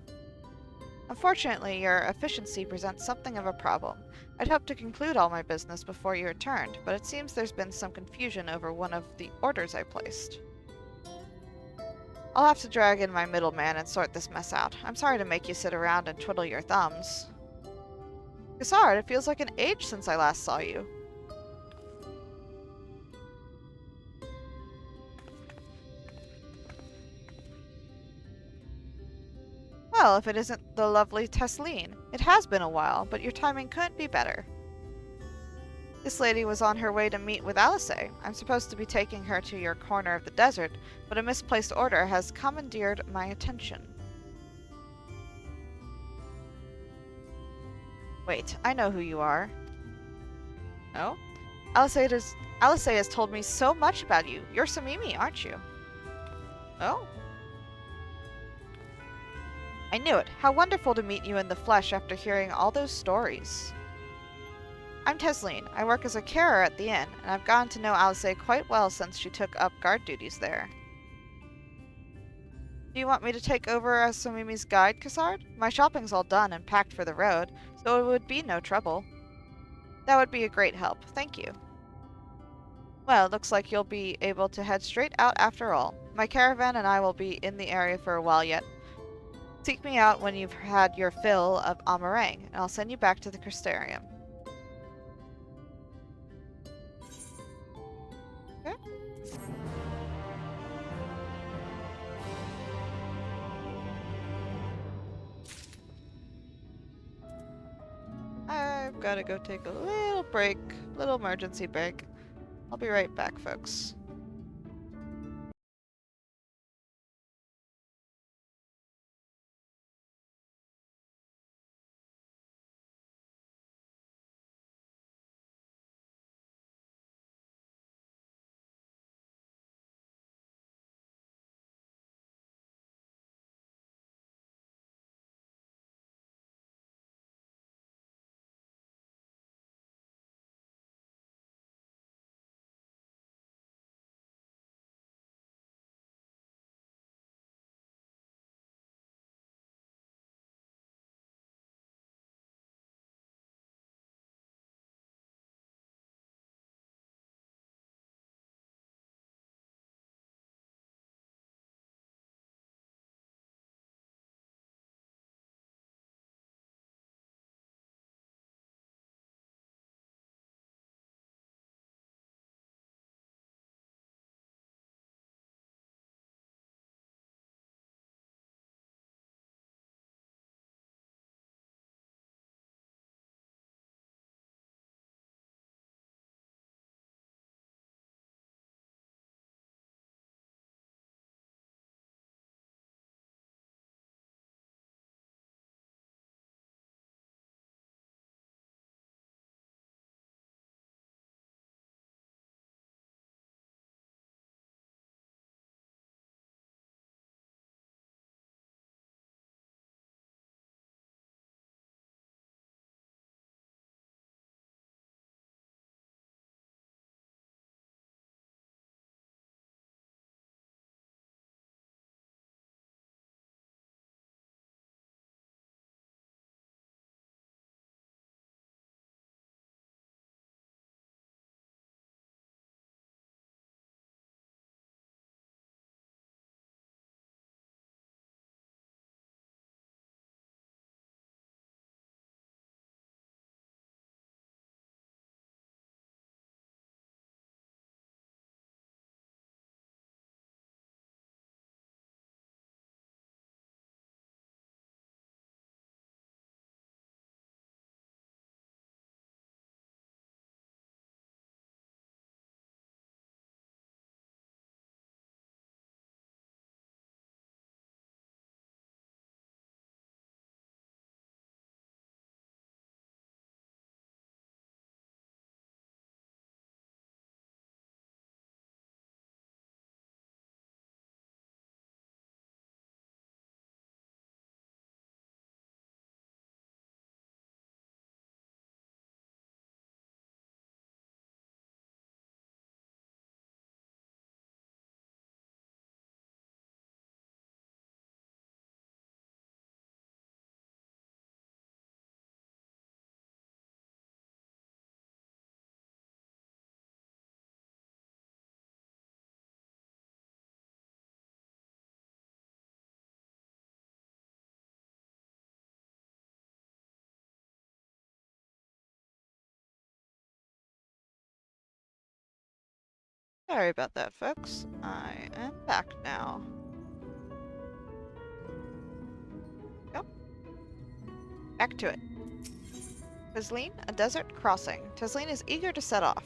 Unfortunately, your efficiency presents something of a problem. I'd hoped to conclude all my business before you returned, but it seems there's been some confusion over one of the orders I placed. I'll have to drag in my middleman and sort this mess out. I'm sorry to make you sit around and twiddle your thumbs. Cassard, it feels like an age since I last saw you. Well, if it isn't the lovely Tesleen. It has been a while, but your timing couldn't be better. This lady was on her way to meet with Alice. I'm supposed to be taking her to your corner of the desert, but a misplaced order has commandeered my attention. Wait, I know who you are. Oh? Alice has told me so much about you. You're Somimi, aren't you? Oh? I knew it. How wonderful to meet you in the flesh after hearing all those stories. I'm Tesleen. I work as a carer at the inn, and I've gotten to know Alice quite well since she took up guard duties there. Do you want me to take over as Somimi's guide, Cassard? My shopping's all done and packed for the road, so it would be no trouble. That would be a great help. Thank you. Well, it looks like you'll be able to head straight out after all. My caravan and I will be in the area for a while yet. Seek me out when you've had your fill of Amarang, and I'll send you back to the Crystarium. Okay. I've got to go take a little break, little emergency break. I'll be right back, folks. Sorry about that, folks. I am back now. Go. Back to it. Tesleen, a desert crossing. Tesleen is eager to set off.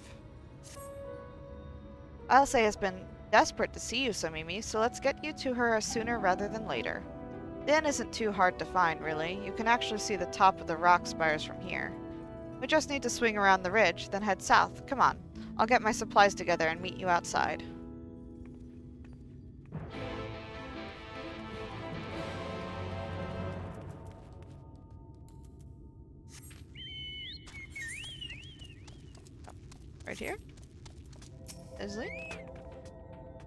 Alcé has been desperate to see you, Somimi, so let's get you to her sooner rather than later. The inn isn't too hard to find, really. You can actually see the top of the rock spires from here. We just need to swing around the ridge, then head south. Come on. I'll get my supplies together and meet you outside. Right here. Isley?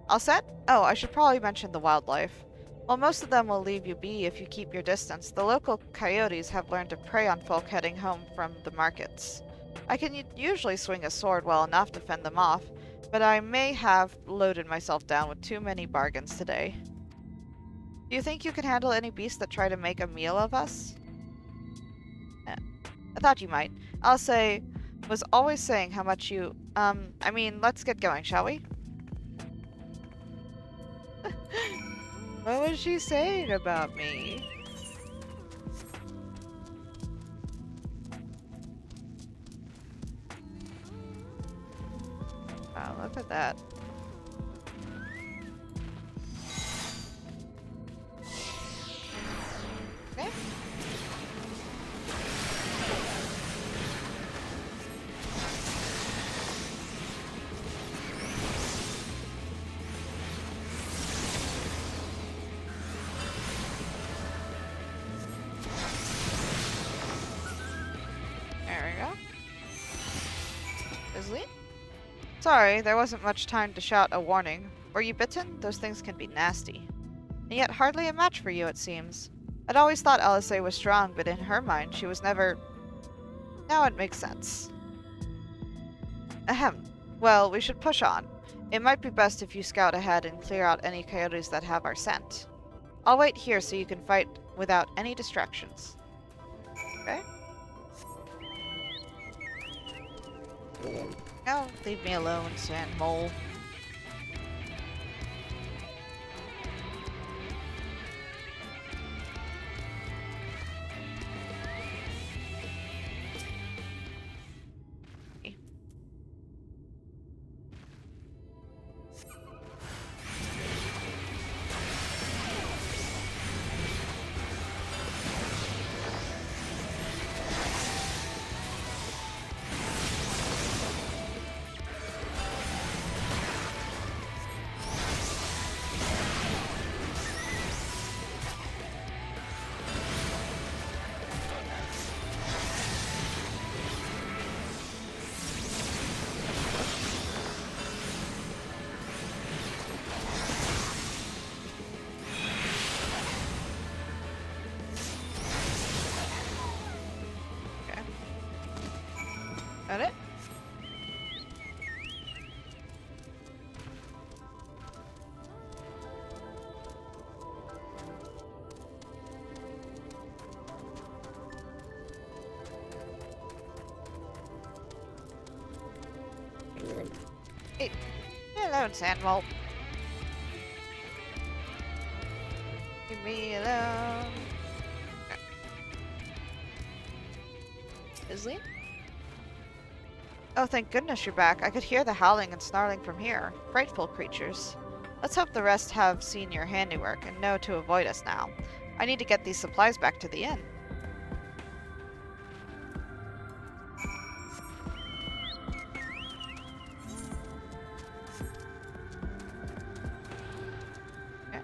All set? Oh, I should probably mention the wildlife. While most of them will leave you be if you keep your distance, the local coyotes have learned to prey on folk heading home from the markets. I can usually swing a sword well enough to fend them off, but I may have loaded myself down with too many bargains today. Do you think you can handle any beasts that try to make a meal of us? I thought you might. Alcé was always saying how much you... I mean, let's get going, shall we? What was she saying about me? Wow, look at that. Okay. Sorry, there wasn't much time to shout a warning. Were you bitten? Those things can be nasty. And yet hardly a match for you, it seems. I'd always thought Alcé was strong, but in her mind, she was never... Now it makes sense. Ahem. Well, we should push on. It might be best if you scout ahead and clear out any coyotes that have our scent. I'll wait here so you can fight without any distractions. Okay? No, leave me alone, sand mole. Got it? Hey, hello, Sandwall. Leave me alone. Isley? Oh, thank goodness you're back. I could hear the howling and snarling from here. Frightful creatures. Let's hope the rest have seen your handiwork and know to avoid us now. I need to get these supplies back to the inn. Okay.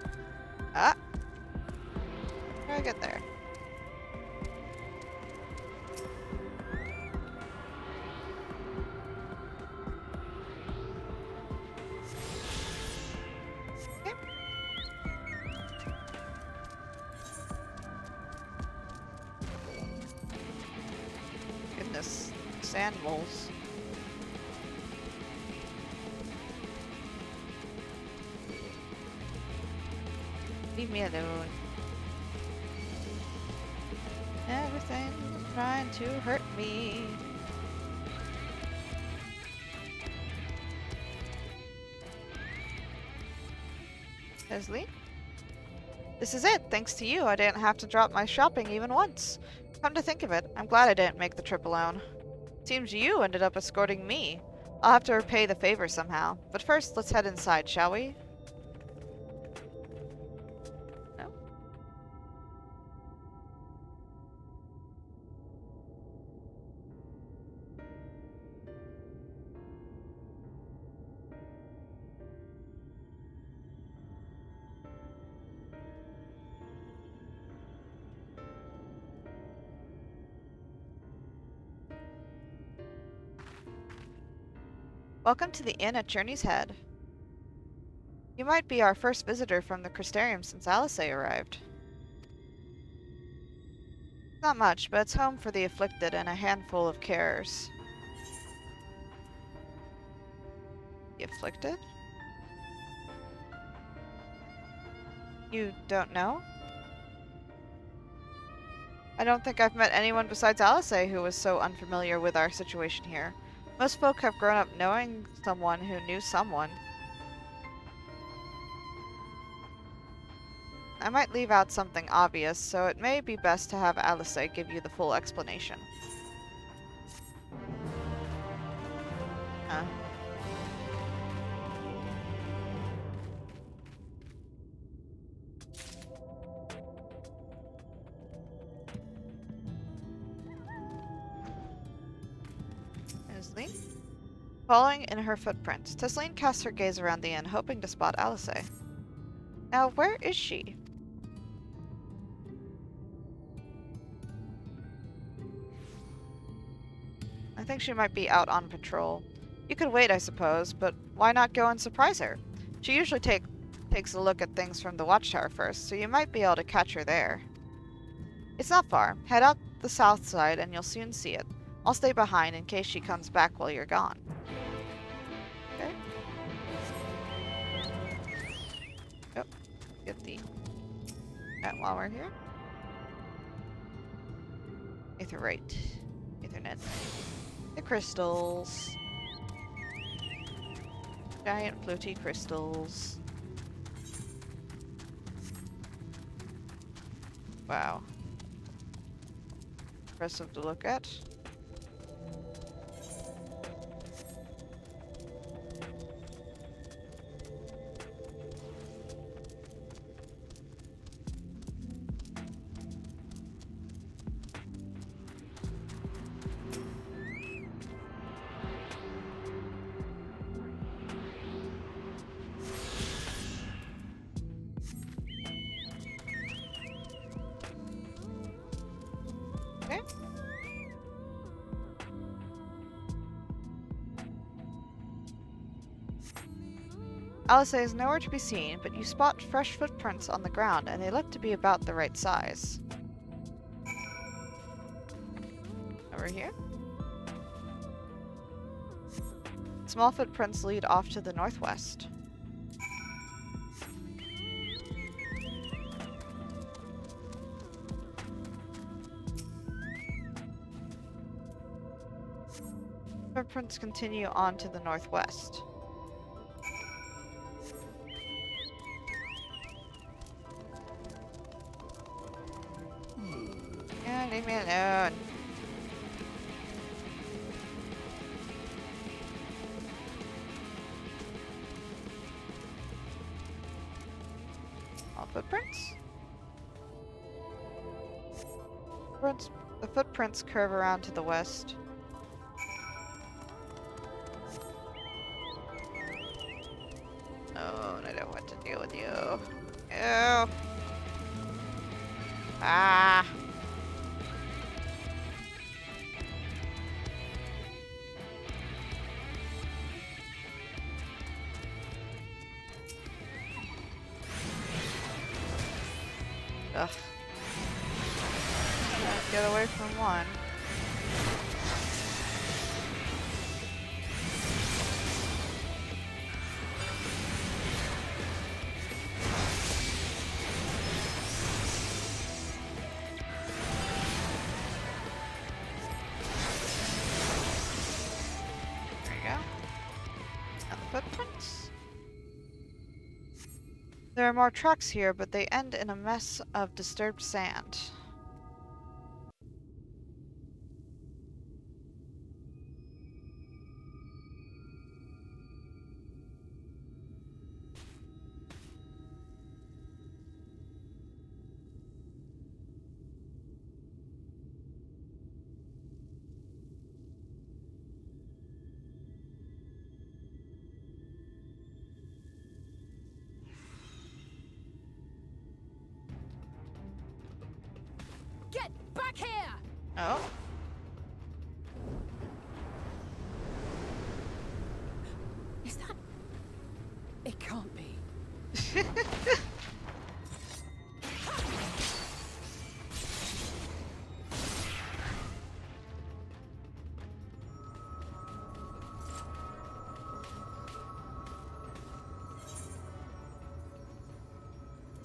Ah! How do I get there? Sand moles. Leave me alone. Everything trying to hurt me. Leslie? This is it. Thanks to you, I didn't have to drop my shopping even once. Come to think of it, I'm glad I didn't make the trip alone. Seems you ended up escorting me. I'll have to repay the favor somehow. But first, let's head inside, shall we? No? Welcome to the inn at Journey's Head. You might be our first visitor from the Crystarium since Alice arrived. Not much, but it's home for the afflicted and a handful of carers. The afflicted? You don't know? I don't think I've met anyone besides Alice who was so unfamiliar with our situation here. Most folk have grown up knowing someone who knew someone. I might leave out something obvious, so it may be best to have Alice give you the full explanation. Huh. Tesleen? Following in her footprints, Tesleen casts her gaze around the inn, hoping to spot Alice. Now, where is she? I think she might be out on patrol. You could wait, I suppose, but why not go and surprise her? She usually takes a look at things from the watchtower first, so you might be able to catch her there. It's not far. Head out the south side and you'll soon see it. I'll stay behind in case she comes back while you're gone. Okay. Oh, get the... while we're here. Aetherite. Ethernet. The crystals. Giant floaty crystals. Wow. Impressive to look at. Okay. Alice is nowhere to be seen, but you spot fresh footprints on the ground, and they look to be about the right size. Over here. Small footprints lead off to the northwest. Footprints continue on to the northwest. Yeah, leave me alone. All footprints? The footprints curve around to the west. Oh, I don't know what to do with you. Ew. Ah. Ugh. Get away from one. There are more tracks here, but they end in a mess of disturbed sand. Get back here! Oh. Is that... It can't be.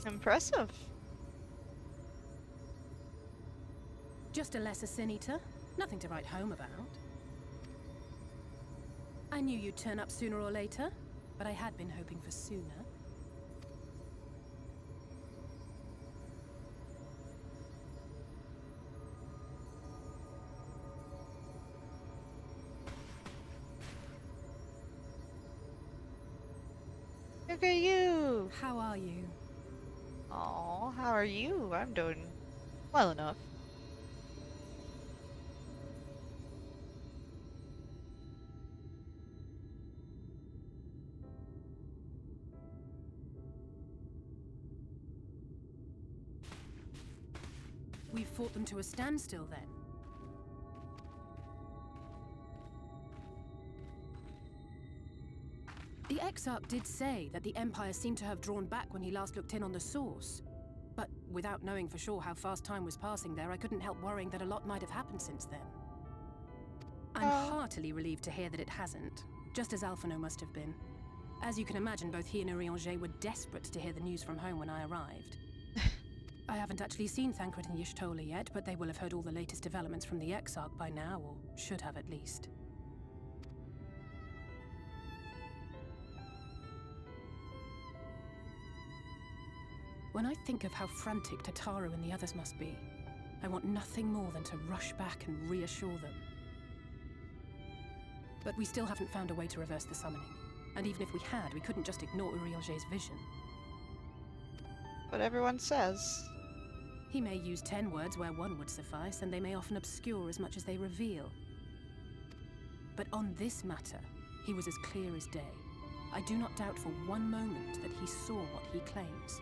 Impressive. Just a lesser sin eater. Nothing to write home about. I knew you'd turn up sooner or later, but I had been hoping for sooner. Look at you! How are you? Oh, how are you? I'm doing well enough. We've fought them to a standstill then. The Exarch did say that the Empire seemed to have drawn back when he last looked in on the source. But without knowing for sure how fast time was passing there, I couldn't help worrying that a lot might have happened since then. I'm heartily relieved to hear that it hasn't, just as Alphino must have been. As you can imagine, both he and Urianger were desperate to hear the news from home when I arrived. I haven't actually seen Thancred and Y'shtola yet, but they will have heard all the latest developments from the Exarch by now, or should have at least. When I think of how frantic Tataru and the others must be, I want nothing more than to rush back and reassure them. But we still haven't found a way to reverse the summoning. And even if we had, we couldn't just ignore Urianger's vision. What everyone says. He may use 10 words where one would suffice, and they may often obscure as much as they reveal. But on this matter, he was as clear as day. I do not doubt for one moment that he saw what he claims.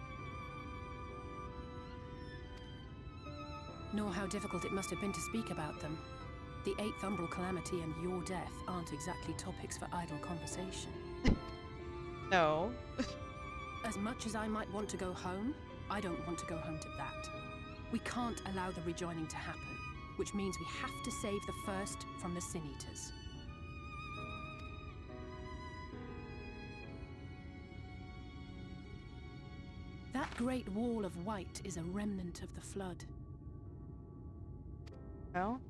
Nor how difficult it must have been to speak about them. The 8th Umbral Calamity and your death aren't exactly topics for idle conversation. No. As much as I might want to go home, I don't want to go home to that. We can't allow the rejoining to happen, which means we have to save the first from the Sin Eaters. That great wall of white is a remnant of the Flood. No?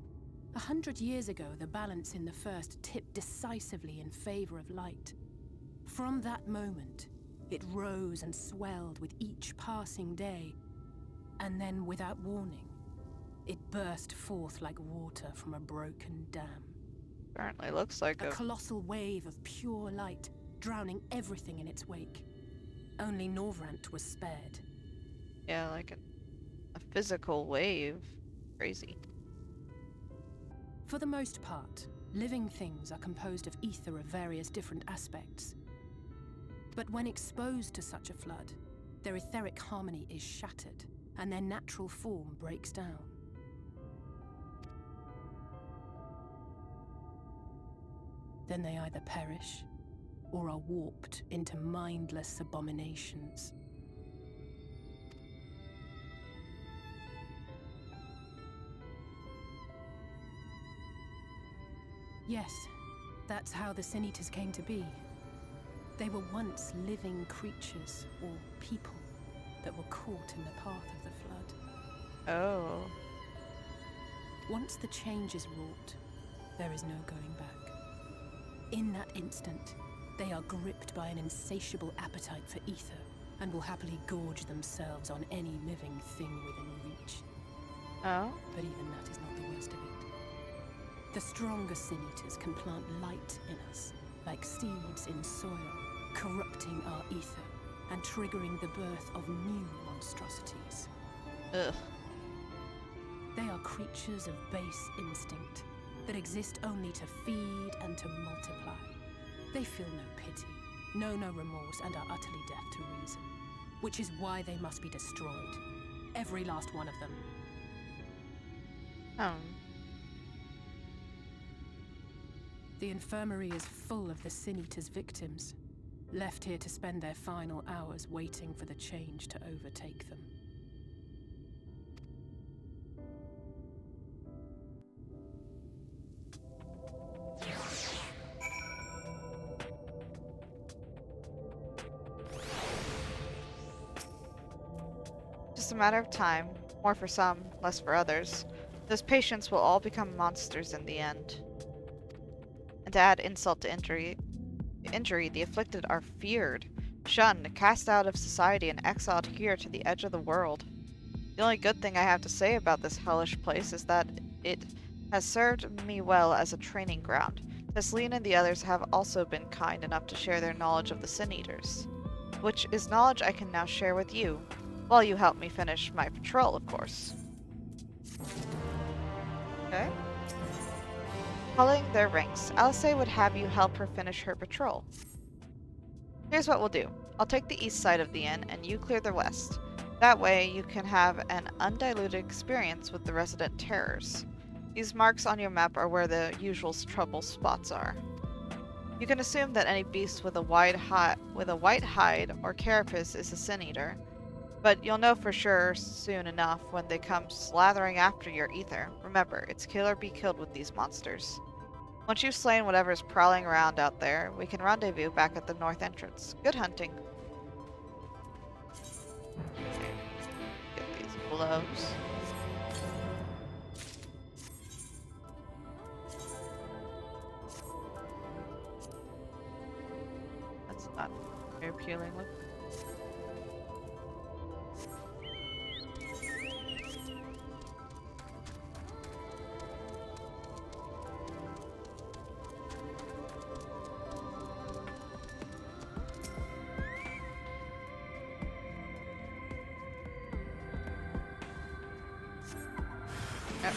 100 years ago, the balance in the first tipped decisively in favor of light. From that moment, it rose and swelled with each passing day, and then, without warning, it burst forth like water from a broken dam. Apparently looks like a colossal wave of pure light, drowning everything in its wake. Only Norvrandt was spared. Yeah, like a physical wave. Crazy. For the most part, living things are composed of ether of various different aspects. But when exposed to such a flood, their etheric harmony is shattered, and their natural form breaks down. Then they either perish, or are warped into mindless abominations. Yes, that's how the Sin Eaters came to be. They were once living creatures, or people, that were caught in the path of the Flood. Oh. Once the change is wrought, there is no going back. In that instant, they are gripped by an insatiable appetite for ether, and will happily gorge themselves on any living thing within reach. Oh? But even that is not the worst of it. The stronger sin eaters can plant light in us, like seeds in soil, corrupting our ether and triggering the birth of new monstrosities. Ugh. They are creatures of base instinct that exist only to feed and to multiply. They feel no pity, know no remorse, and are utterly deaf to reason, which is why they must be destroyed. Every last one of them. The infirmary is full of the Sin Eater's victims, left here to spend their final hours waiting for the change to overtake them. Just a matter of time, more for some, less for others. Those patients will all become monsters in the end. And to add insult to injury, the afflicted are feared, shunned, cast out of society, and exiled here to the edge of the world. The only good thing I have to say about this hellish place is that it has served me well as a training ground. Tesleen and the others have also been kind enough to share their knowledge of the Sin Eaters, which is knowledge I can now share with you, while you help me finish my patrol, of course. Okay. Calling their ranks, Alice would have you help her finish her patrol. Here's what we'll do. I'll take the east side of the inn, and you clear the west. That way, you can have an undiluted experience with the resident terrors. These marks on your map are where the usual trouble spots are. You can assume that any beast with a white hide or carapace is a Sin Eater, but you'll know for sure soon enough when they come slathering after your ether. Remember, it's kill or be killed with these monsters. Once you've slain whatever's prowling around out there, we can rendezvous back at the north entrance. Good hunting. Get these gloves. That's not very appealing look. Yep.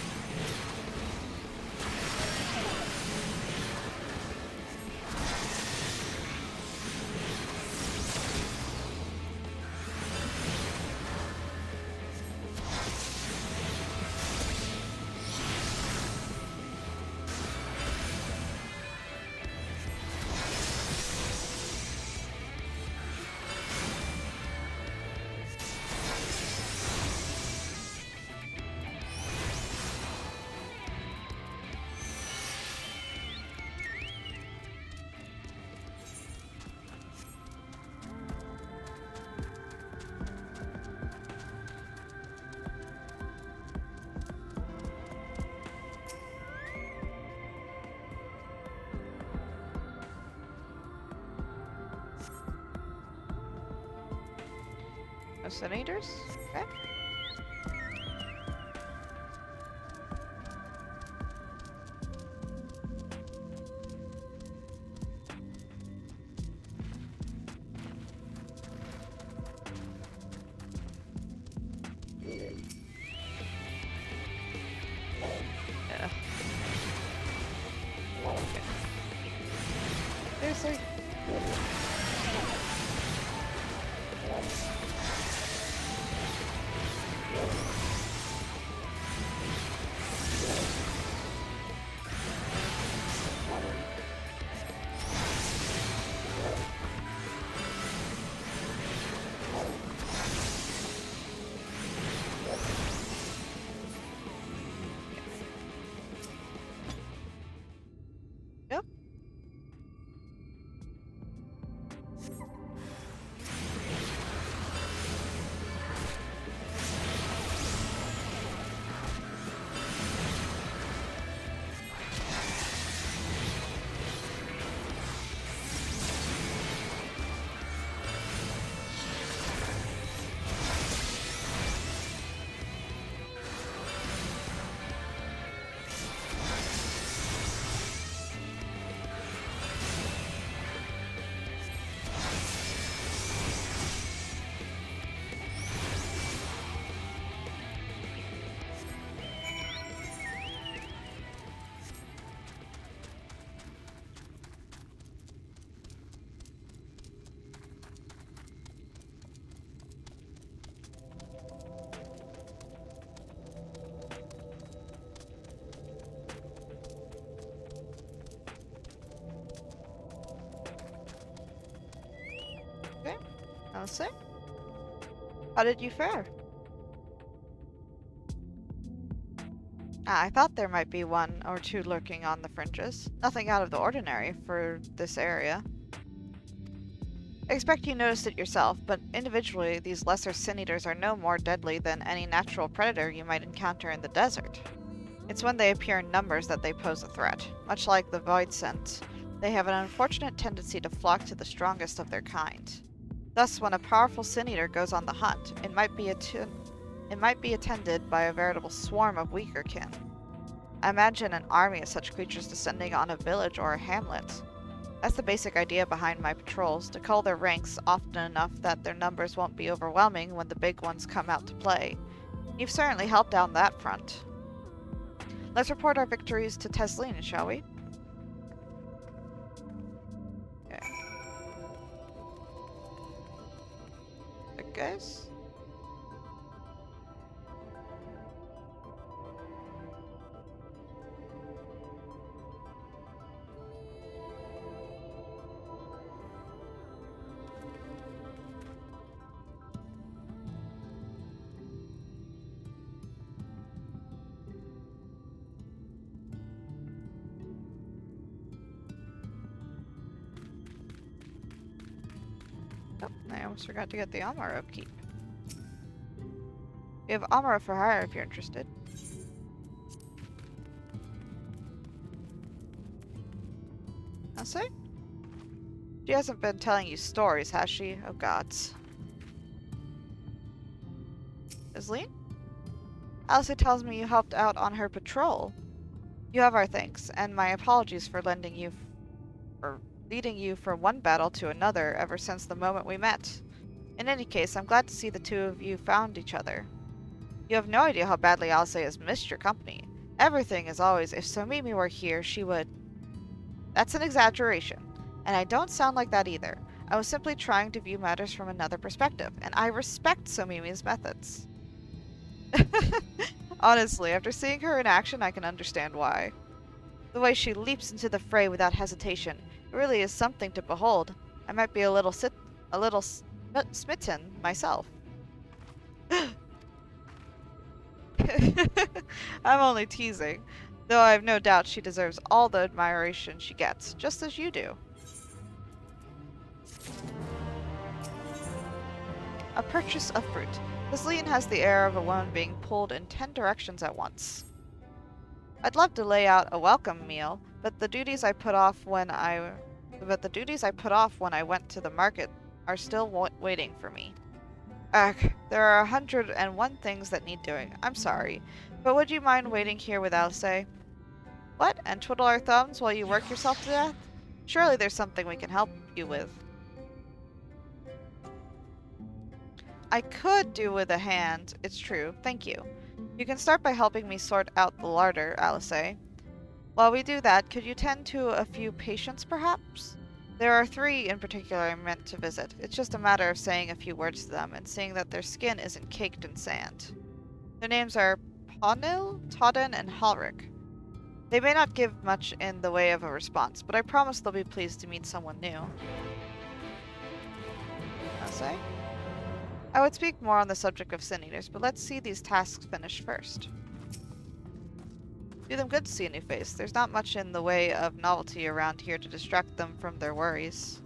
No Sin Eaters? Okay. Yeah. Okay. Seriously? Elsie? How did you fare? I thought there might be one or two lurking on the fringes. Nothing out of the ordinary for this area. I expect you noticed it yourself, but individually, these lesser sin-eaters are no more deadly than any natural predator you might encounter in the desert. It's when they appear in numbers that they pose a threat. Much like the void scent, they have an unfortunate tendency to flock to the strongest of their kind. Thus, when a powerful sin-eater goes on the hunt, it might be attended by a veritable swarm of weaker kin. I imagine an army of such creatures descending on a village or a hamlet. That's the basic idea behind my patrols, to cull their ranks often enough that their numbers won't be overwhelming when the big ones come out to play. You've certainly helped on that front. Let's report our victories to Tesleen, shall we? Okay. Good guys. Oh, I almost forgot to get the Amaro upkeep. We have Amaro for hire if you're interested. I'll say? She hasn't been telling you stories, has she? Oh gods. Isleen? Alice tells me you helped out on her patrol. You have our thanks, and my apologies for leading you from one battle to another ever since the moment we met. In any case, I'm glad to see the two of you found each other. You have no idea how badly Alice has missed your company. Everything is always, if Somimi were here, she would... That's an exaggeration, and I don't sound like that either. I was simply trying to view matters from another perspective, and I respect Somimi's methods. Honestly, after seeing her in action, I can understand why. The way she leaps into the fray without hesitation, it really is something to behold. I might be a little smitten myself. I'm only teasing, though I have no doubt she deserves all the admiration she gets, just as you do. A purchase of fruit. Tesleen has the air of a woman being pulled in 10 directions at once. I'd love to lay out a welcome meal, but the duties I put off when I went to the market are still waiting for me. Ugh, there are 101 things that need doing. I'm sorry, but would you mind waiting here with Alice? What? And twiddle our thumbs while you work yourself to death? Surely there's something we can help you with. I could do with a hand, it's true. Thank you. You can start by helping me sort out the larder, Alice. While we do that, could you tend to a few patients, perhaps? There are 3 in particular I meant to visit. It's just a matter of saying a few words to them and seeing that their skin isn't caked in sand. Their names are Pawnil, Todden, and Halric. They may not give much in the way of a response, but I promise they'll be pleased to meet someone new. Alice? I would speak more on the subject of sin-eaters, but let's see these tasks finished first. Do them good to see a new face. There's not much in the way of novelty around here to distract them from their worries.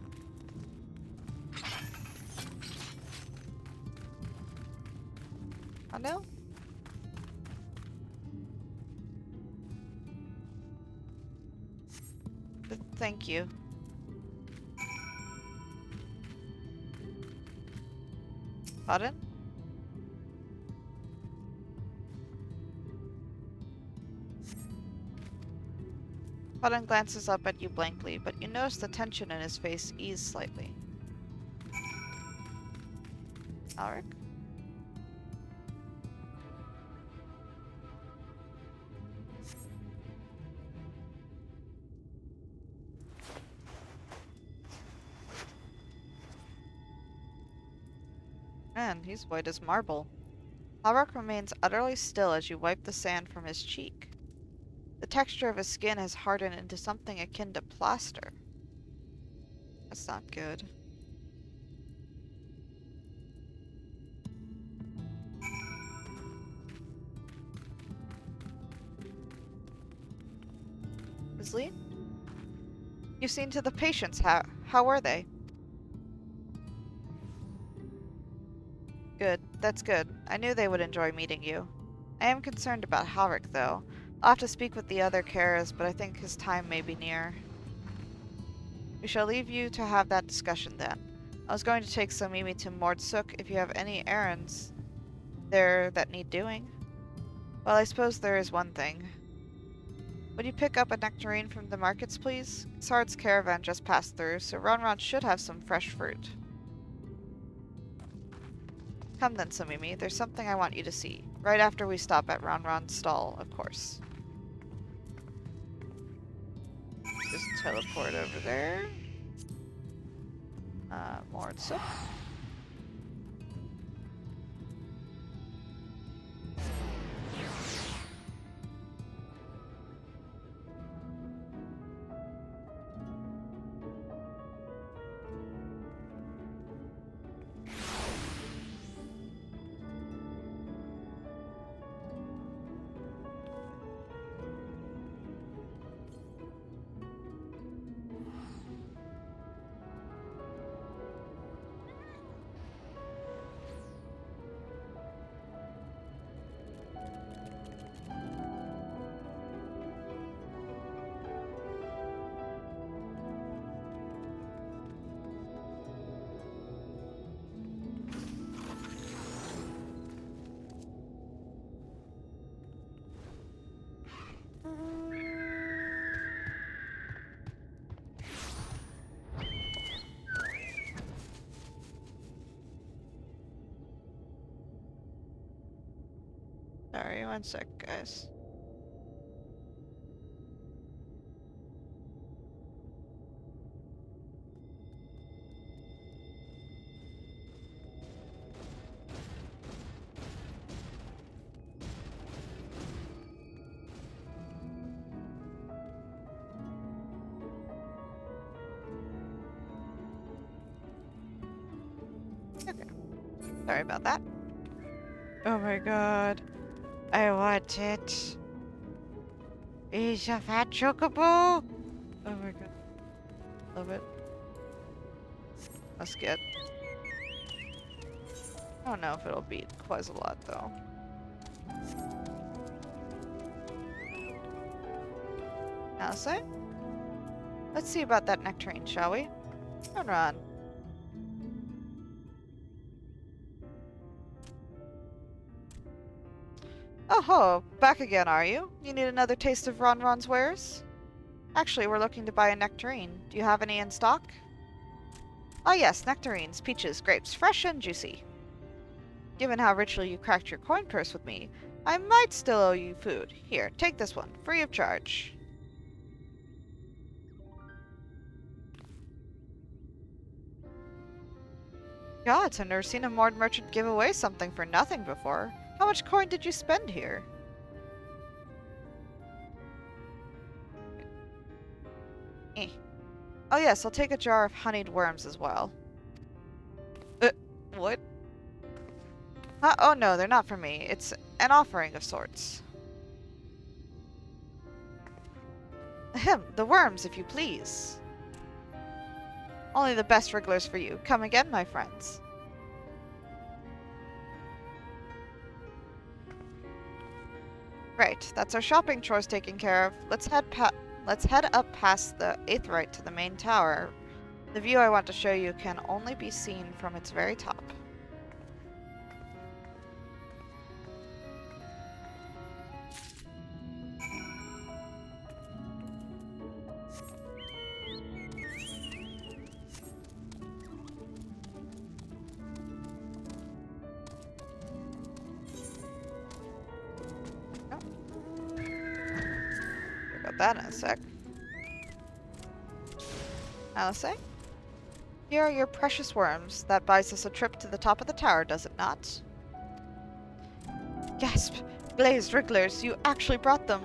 Oh no? Thank you. Pardon? Pardon glances up at you blankly, but you notice the tension in his face ease slightly. Alric? Man, he's white as marble. Alric remains utterly still as you wipe the sand from his cheek. The texture of his skin has hardened into something akin to plaster. That's not good. Ainsley? You've seen to the patients. How were they? Good. That's good. I knew they would enjoy meeting you. I am concerned about Halric, though. I'll have to speak with the other carers, but I think his time may be near. We shall leave you to have that discussion then. I was going to take Somimi to Mordsuk if you have any errands there that need doing. Well, I suppose there is one thing. Would you pick up a nectarine from the markets, please? Sard's caravan just passed through, so Norvrandt should have some fresh fruit. Come then, Somimi. There's something I want you to see. Right after we stop at Norvrandt's stall, of course. Just teleport over there. Mordsuk. Sorry, one sec, guys. Okay. Sorry about that. Oh my god. I want it. Is a fat chocobo? Oh my god. Love it. Let's get. I don't know if it'll beat quite a lot though. Now say? Let's see about that nectarine, shall we? Run. Oh ho, back again, are you? You need another taste of Ronron's wares? Actually, we're looking to buy a nectarine. Do you have any in stock? Ah yes, nectarines, peaches, grapes, fresh and juicy. Given how richly you cracked your coin purse with me, I might still owe you food. Here, take this one, free of charge. Gods, I've never seen a Mord merchant give away something for nothing before. How much coin did you spend here? Eh. Oh yes, I'll take a jar of honeyed worms as well. What? Oh no, they're not for me. It's an offering of sorts. Ahem, the worms, if you please. Only the best wrigglers for you. Come again, my friends. Right, that's our shopping chores taken care of. Let's head up past the Aetheryte to the main tower. The view I want to show you can only be seen from its very top. That in a sec. Now let's say, here are your precious worms. That buys us a trip to the top of the tower, does it not? Gasp! Glazed wrigglers, you actually brought them.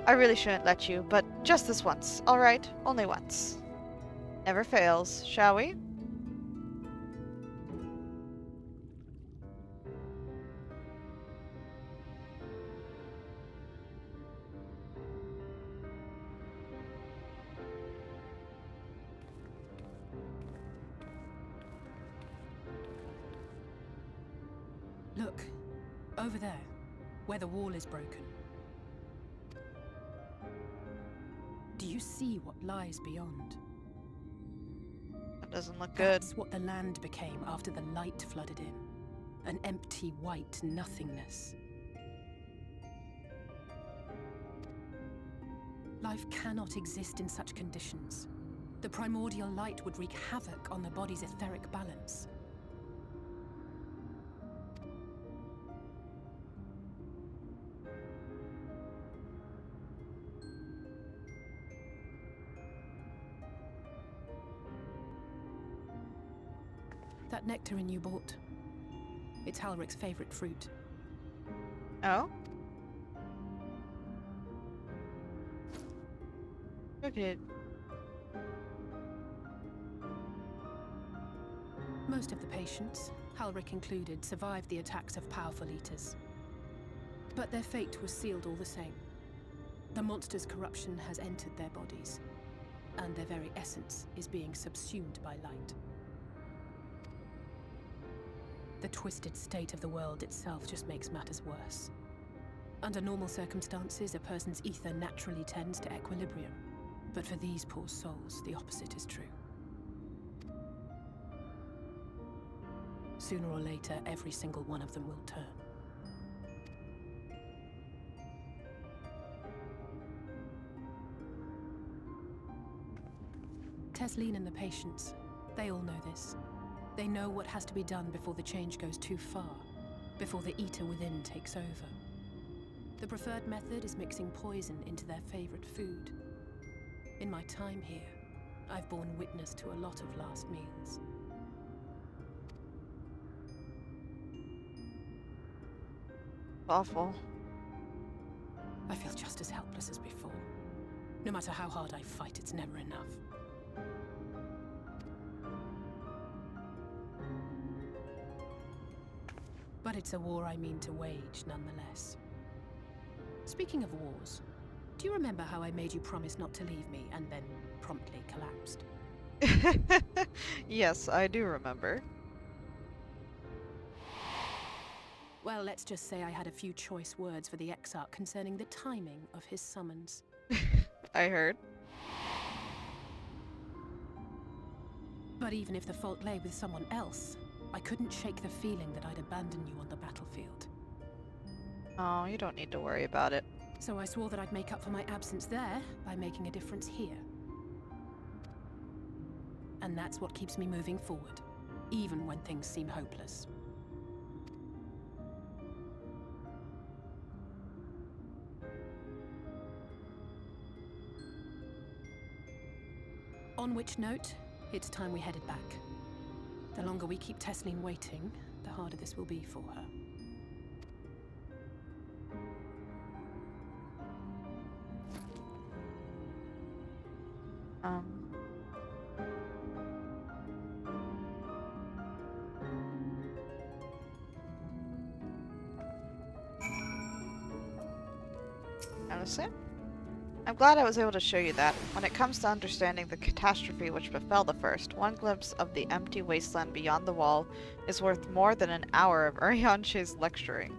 I really shouldn't let you, but just this once, alright? Only once. Never fails, shall we? Look, over there, where the wall is broken. Do you see what lies beyond? That doesn't look good. That's what the land became after the light flooded in. An empty white nothingness. Life cannot exist in such conditions. The primordial light would wreak havoc on the body's etheric balance. That nectarine you bought. It's Halric's favorite fruit. Oh? Okay. Most of the patients, Halric included, survived the attacks of powerful eaters. But their fate was sealed all the same. The monster's corruption has entered their bodies, and their very essence is being subsumed by light. The twisted state of the world itself just makes matters worse. Under normal circumstances, a person's ether naturally tends to equilibrium. But for these poor souls, the opposite is true. Sooner or later, every single one of them will turn. Tesleen and the patients, they all know this. They know what has to be done before the change goes too far, before the eater within takes over. The preferred method is mixing poison into their favorite food. In my time here, I've borne witness to a lot of last meals. Awful. I feel just as helpless as before. No matter how hard I fight, it's never enough. But it's a war I mean to wage, nonetheless. Speaking of wars, do you remember how I made you promise not to leave me and then promptly collapsed? Yes, I do remember. Well, let's just say I had a few choice words for the Exarch concerning the timing of his summons. I heard. But even if the fault lay with someone else, I couldn't shake the feeling that I'd abandon you on the battlefield. Oh, you don't need to worry about it. So I swore that I'd make up for my absence there by making a difference here. And that's what keeps me moving forward, even when things seem hopeless. On which note, it's time we headed back. The longer we keep Tesleen waiting, the harder this will be for her. Honestly, I'm glad I was able to show you that. When it comes to understanding the catastrophe which befell the first, one glimpse of the empty wasteland beyond the wall is worth more than an hour of Urianche's lecturing.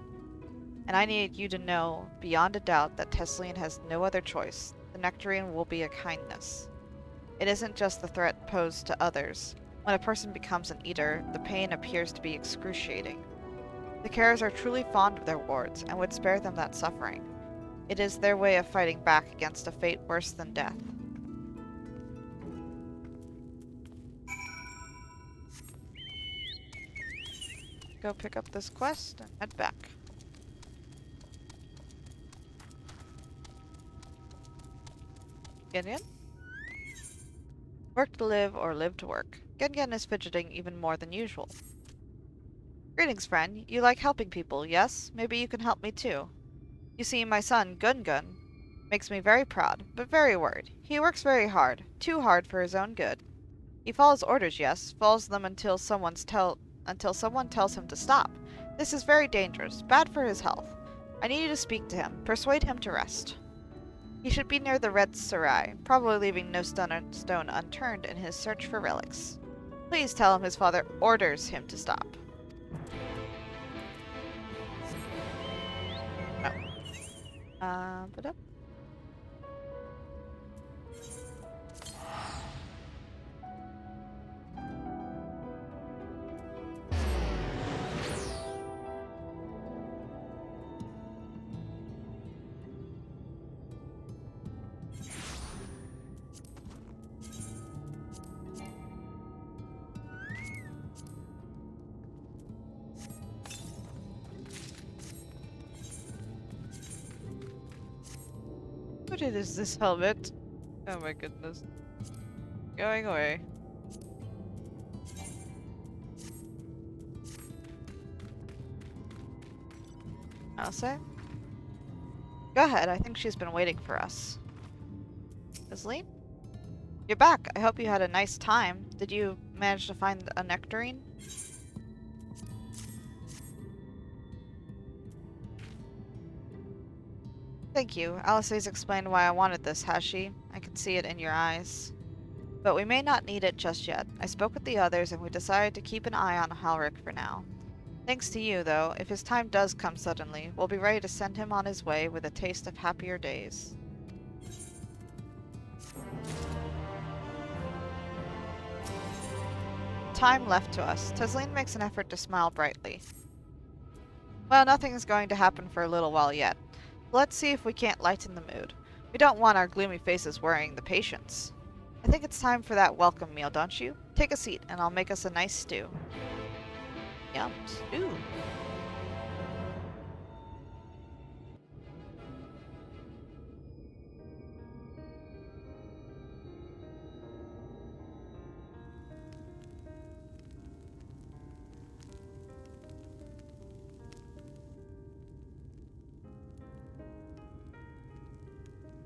And I need you to know, beyond a doubt, that Tesleen has no other choice. The nectarine will be a kindness. It isn't just the threat posed to others. When a person becomes an eater, the pain appears to be excruciating. The Carers are truly fond of their wards, and would spare them that suffering. It is their way of fighting back against a fate worse than death. Go pick up this quest and head back. Gengen? Work to live or live to work. Gengen is fidgeting even more than usual. Greetings, friend. You like helping people, yes? Maybe you can help me too. You see, my son, Gun-Gun, makes me very proud, but very worried. He works very hard, too hard for his own good. He follows orders, yes, follows them until someone tells him to stop. This is very dangerous, bad for his health. I need you to speak to him, persuade him to rest. He should be near the Red Sarai, probably leaving no stone unturned in his search for relics. Please tell him his father orders him to stop. But up. What is this helmet? Oh my goodness. Going away. Elsa? Go ahead, I think she's been waiting for us. Isleen? You're back. I hope you had a nice time. Did you manage to find a nectarine? Thank you. Alice's explained why I wanted this, has she? I can see it in your eyes. But we may not need it just yet. I spoke with the others and we decided to keep an eye on Halric for now. Thanks to you, though, if his time does come suddenly, we'll be ready to send him on his way with a taste of happier days. Time left to us. Tesleen makes an effort to smile brightly. Well, nothing is going to happen for a little while yet. Let's see if we can't lighten the mood. We don't want our gloomy faces worrying the patients. I think it's time for that welcome meal, don't you? Take a seat, and I'll make us a nice stew. Yum, stew.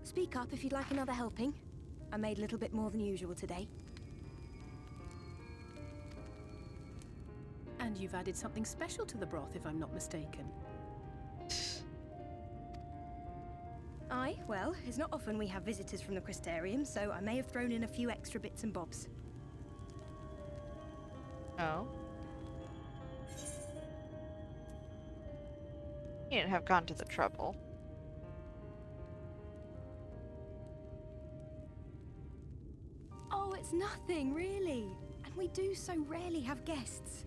Speak up if you'd like another helping. I made a little bit more than usual today. And you've added something special to the broth, if I'm not mistaken. Aye, well, it's not often we have visitors from the Crystarium, so I may have thrown in a few extra bits and bobs. Oh. You didn't have gone to the trouble. Oh, it's nothing, really. And we do so rarely have guests.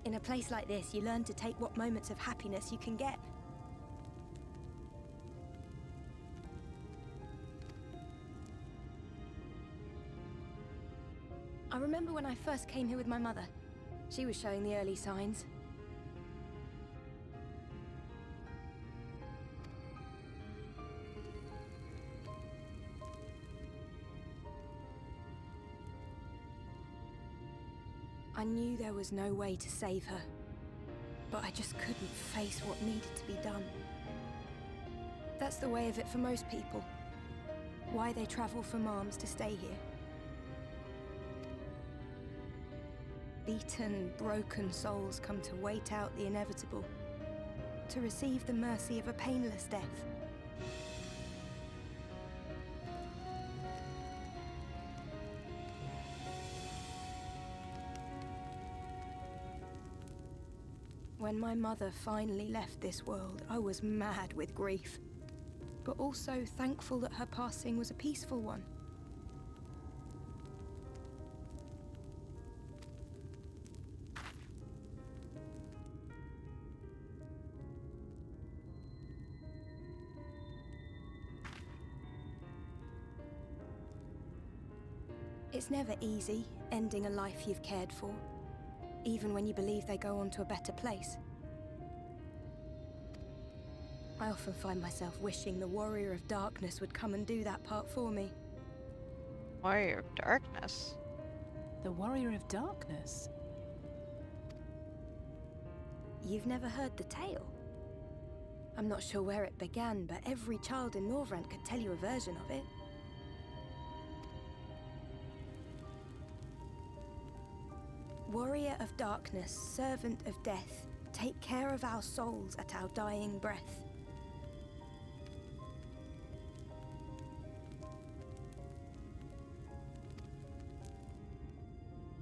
In a place like this, you learn to take what moments of happiness you can get. I remember when I first came here with my mother. She was showing the early signs. I knew there was no way to save her, but I just couldn't face what needed to be done. That's the way of it for most people. Why they travel from arms to stay here. Beaten, broken souls come to wait out the inevitable, to receive the mercy of a painless death. When my mother finally left this world, I was mad with grief, but also thankful that her passing was a peaceful one. It's never easy, ending a life you've cared for, even when you believe they go on to a better place. I often find myself wishing the Warrior of Darkness would come and do that part for me. Warrior of Darkness? The Warrior of Darkness? You've never heard the tale? I'm not sure where it began, but every child in Norvrandt could tell you a version of it. Warrior of Darkness, servant of death, take care of our souls at our dying breath.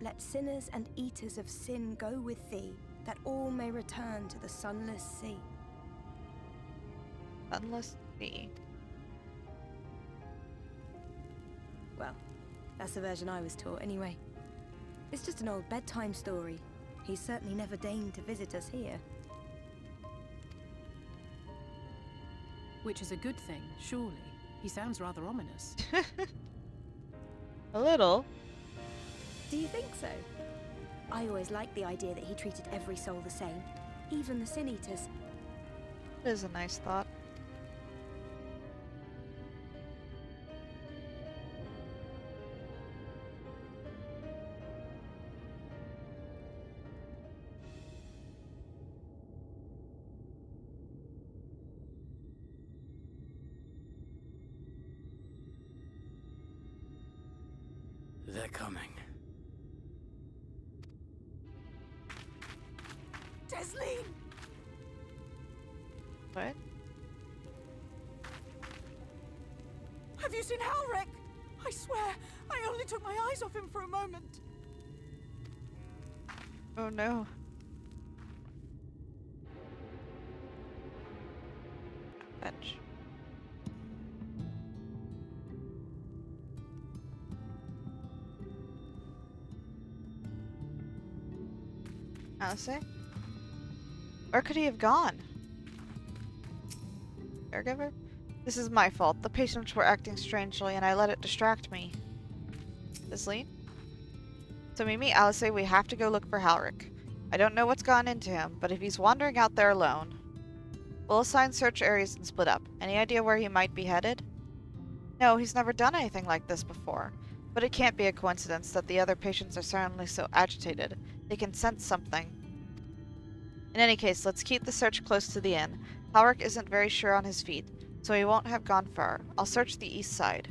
let sinners and eaters of sin go with thee, that all may return to the sunless sea. Sunless sea. Well, that's the version I was taught anyway. It's just an old bedtime story. He's certainly never deigned to visit us here. Which is a good thing, surely. He sounds rather ominous. A little. Do you think so? I always liked the idea that he treated every soul the same, even the sin eaters. It is a nice thought. They're coming. Desleen! What? Have you seen Halric? I swear, I only took my eyes off him for a moment. Oh no. Fetch. Honestly? Where could he have gone? Caregiver? This is my fault. The patients were acting strangely and I let it distract me. Desleen? Somimi, Alice, we have to go look for Halric. I don't know what's gone into him, but if he's wandering out there alone, we'll assign search areas and split up. Any idea where he might be headed? No, he's never done anything like this before. But it can't be a coincidence that the other patients are suddenly so agitated. They can sense something. In any case, let's keep the search close to the inn. Halric isn't very sure on his feet, so he won't have gone far. I'll search the east side.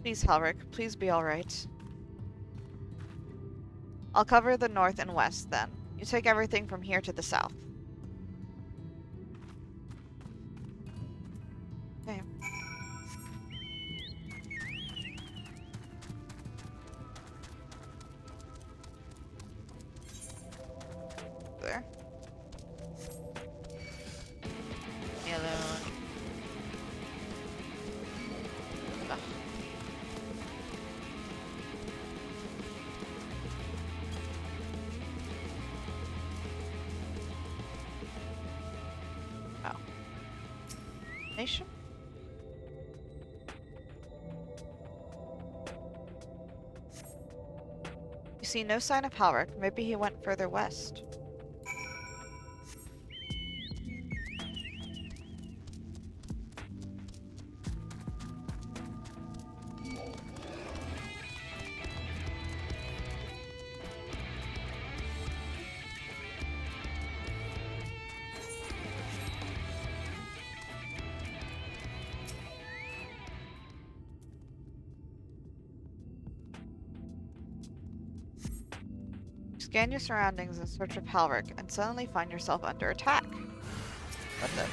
Please, Halric, please be alright. I'll cover the north and west, then. You take everything from here to the south. Okay. There. Leave me alone. Ugh. Oh. Nation? You see no sign of Halric. Maybe he went further west. Scan your surroundings in search of Halric and suddenly find yourself under attack. What the?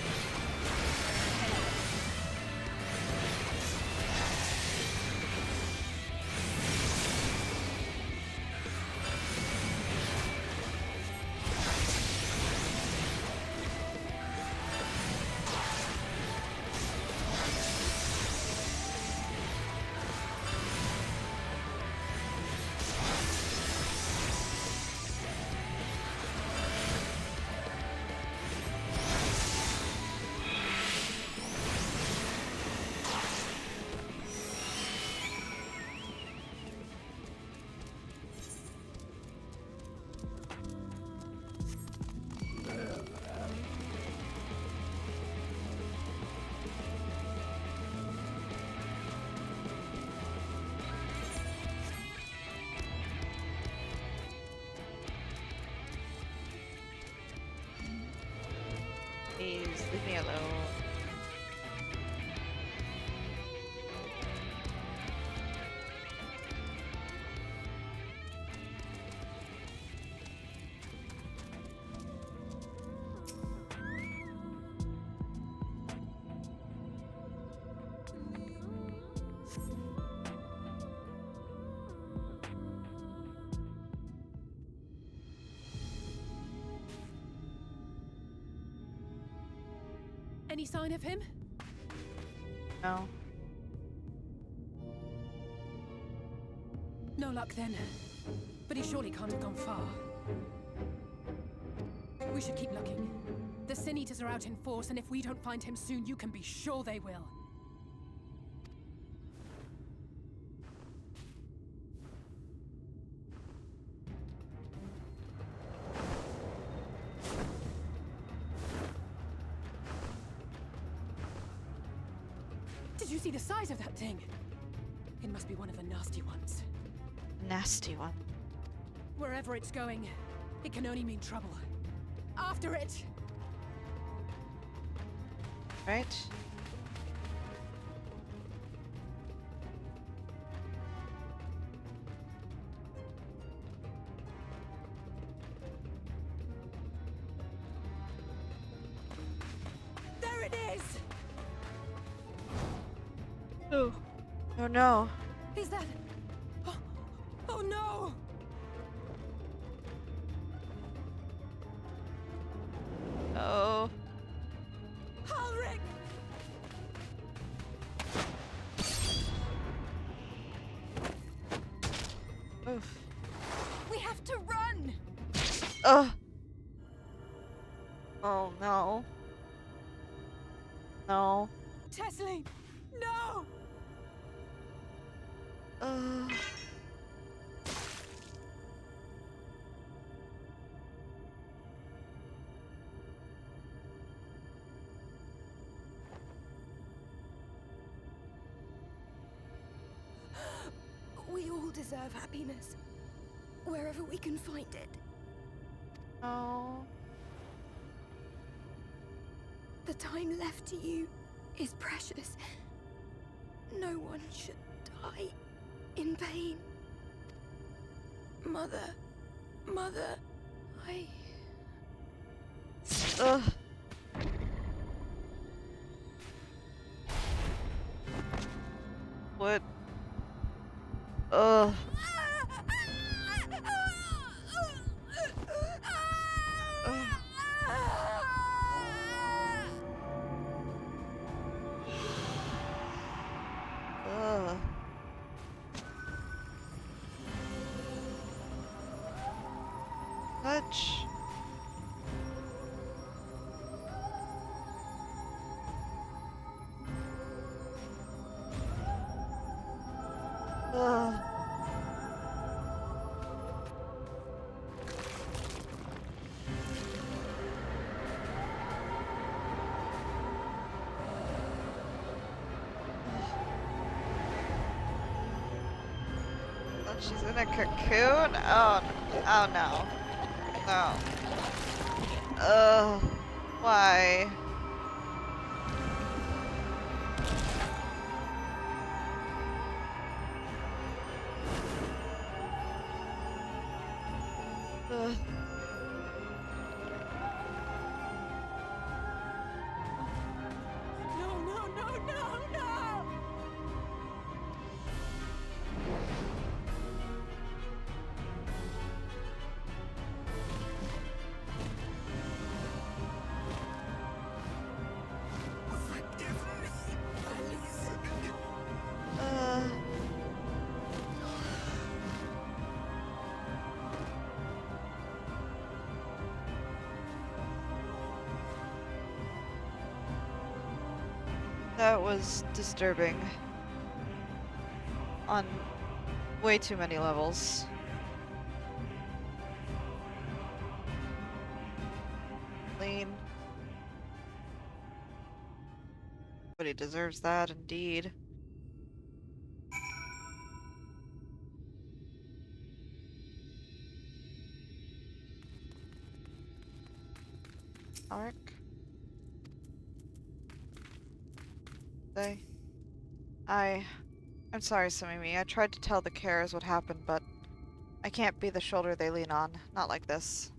Please, leave me alone. Any sign of him? No. No luck then. But he surely can't have gone far. We should keep looking. The Sin Eaters are out in force, and if we don't find him soon, you can be sure they will. Did you see the size of that thing? It must be one of the nasty ones. Nasty one. Wherever it's going, it can only mean trouble. After it! Right? There it is! Oh. Oh no. Is that... Oh, oh no! Oh. Ulrich! Oof. We have to run! Ugh. Oh no. No. Tessie! No! We all deserve happiness. Wherever we can find it. Oh. The time left to you is precious. No one should die in pain. Mother, I... Ugh. What? Ugh. Ugh. Touch. Ugh. Oh, she's in a cocoon? Oh, oh no. No. Ugh. Why? Ugh. No! That was disturbing. On way too many levels. Clean. But he deserves that, indeed. Ark. I'm sorry, Somimi. I tried to tell the carers what happened, but I can't be the shoulder they lean on. Not like this.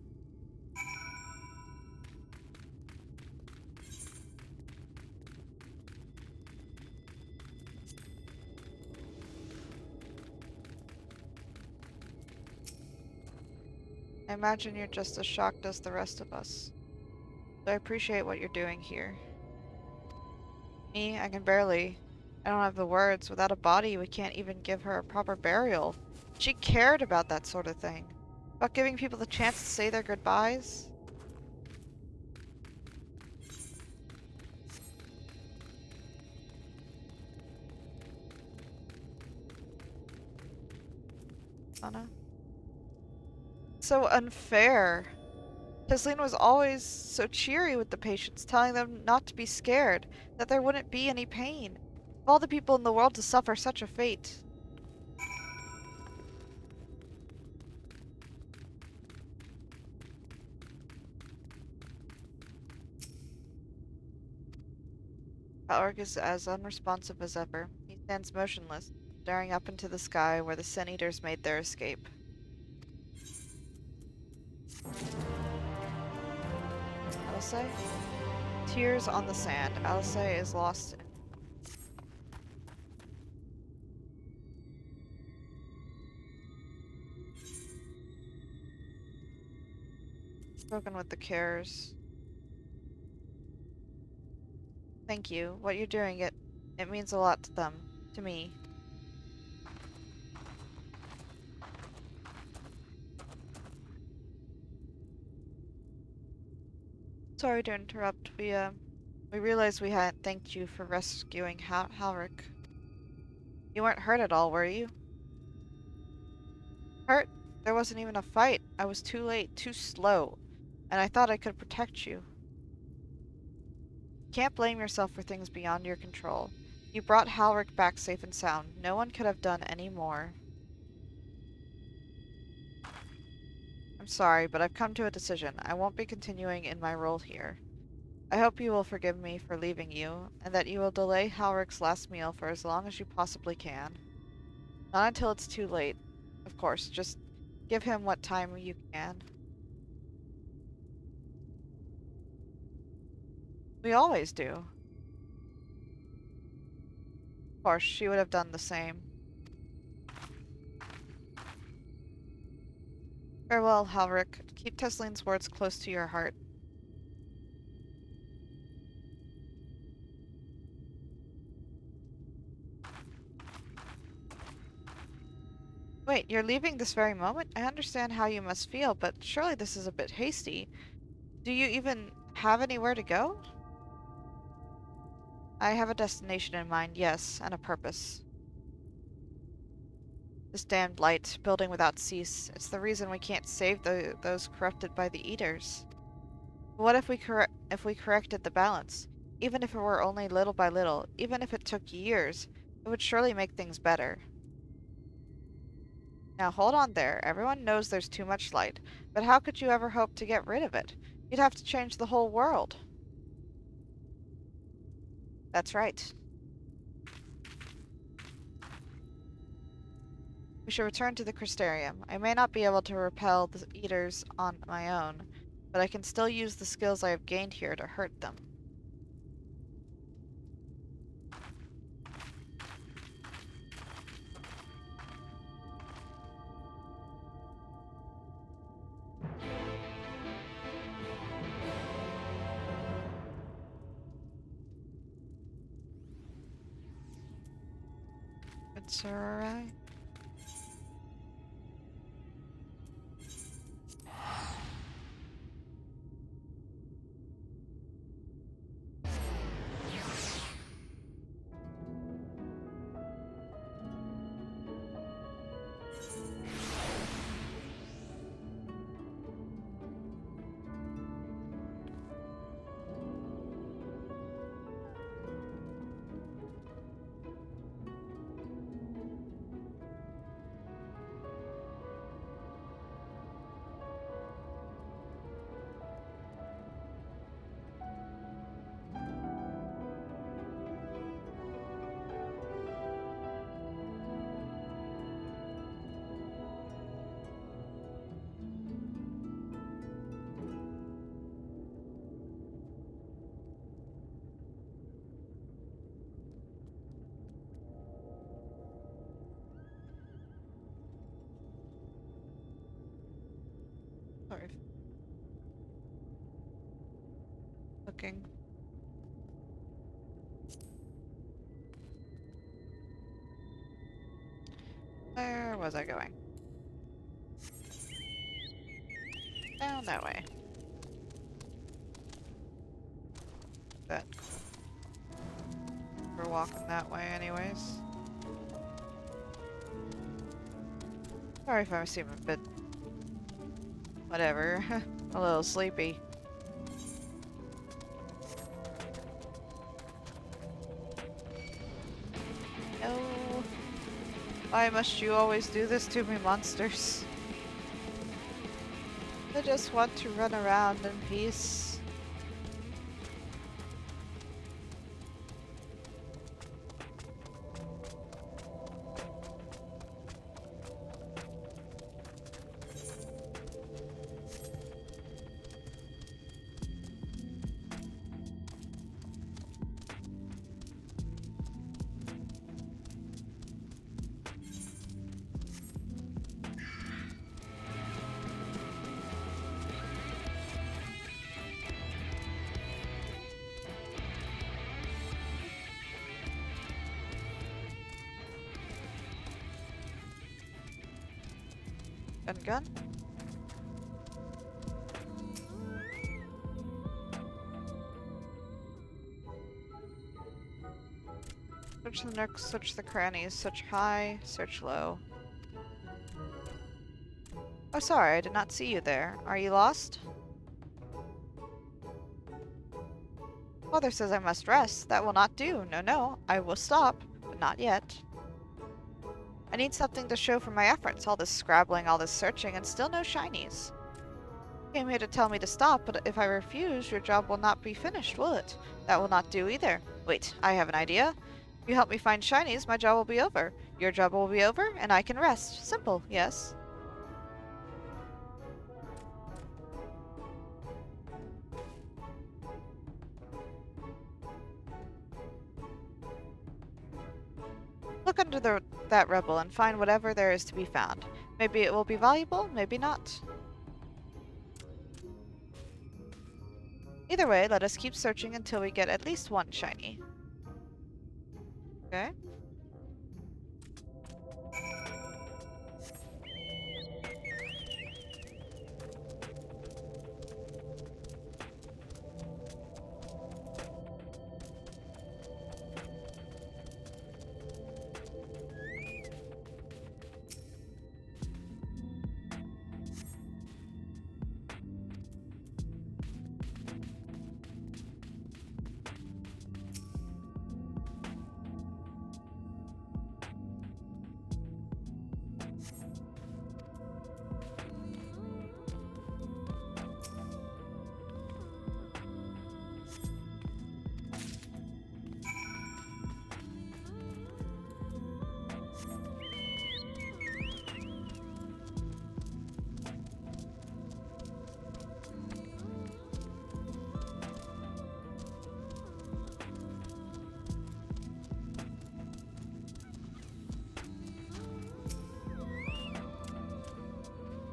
I imagine you're just as shocked as the rest of us. So I appreciate what you're doing here. Me, I can barely. I don't have the words. Without a body, we can't even give her a proper burial. She cared about that sort of thing. About giving people the chance to say their goodbyes. Anna. So unfair. Tesleen was always so cheery with the patients, telling them not to be scared, that there wouldn't be any pain. Of all the people in the world to suffer such a fate. Alric is as unresponsive as ever. He stands motionless, staring up into the sky where the Sin Eaters made their escape. Alice? Tears on the sand. Alice is lost in... Spoken with the cares. Thank you. What you're doing, it means a lot to them. To me. Sorry to interrupt. We realized we hadn't thanked you for rescuing Halric. You weren't hurt at all, were you? Hurt? There wasn't even a fight. I was too late, too slow. And I thought I could protect you. Can't blame yourself for things beyond your control. You brought Halric back safe and sound. No one could have done any more. I'm sorry, but I've come to a decision. I won't be continuing in my role here. I hope you will forgive me for leaving you, and that you will delay Halric's last meal for as long as you possibly can. Not until it's too late. Of course, just give him what time you can. We always do. Of course, she would have done the same. Farewell, Halric. Keep Tesleen's words close to your heart. Wait, you're leaving this very moment? I understand how you must feel, but surely this is a bit hasty. Do you even have anywhere to go? I have a destination in mind, yes, and a purpose. This damned light, building without cease. It's the reason we can't save those corrupted by the Eaters. What if we corrected the balance? Even if it were only little by little, even if it took years, it would surely make things better. Now hold on there. Everyone knows there's too much light, but how could you ever hope to get rid of it? You'd have to change the whole world. That's right. We should return to the Crystarium. I may not be able to repel the Eaters on my own, but I can still use the skills I have gained here to hurt them. It's alright. Sorry. Looking. Where was I going? Down that way. But we're walking that way anyways. Sorry if I seem a bit... whatever. A little sleepy. No. Why must you always do this to me, monsters? I just want to run around in peace. Gun. Search the nooks, search the crannies, search high, search low. Oh, sorry, I did not see you there. Are you lost? Father says I must rest. That will not do. No, no. I will stop, but not yet. I need something to show for my efforts. All this scrabbling, all this searching, and still no shinies. You came here to tell me to stop, but if I refuse, your job will not be finished, will it? That will not do either. Wait, I have an idea. If you help me find shinies, my job will be over. Your job will be over, and I can rest. Simple, yes? Look under that rubble and find whatever there is to be found. Maybe it will be valuable, maybe not. Either way, let us keep searching until we get at least one shiny. Okay.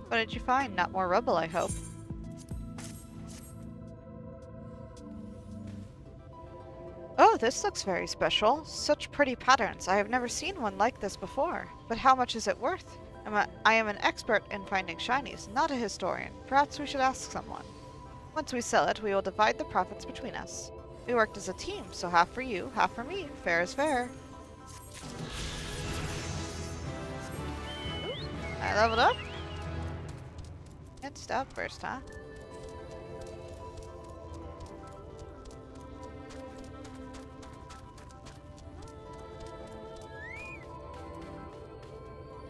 What did you find? Not more rubble, I hope. Oh, this looks very special. Such pretty patterns. I have never seen one like this before. But how much is it worth? I am an expert in finding shinies, not a historian. Perhaps we should ask someone. Once we sell it, we will divide the profits between us. We worked as a team, so half for you, half for me. Fair is fair. I leveled up. And stout first, huh?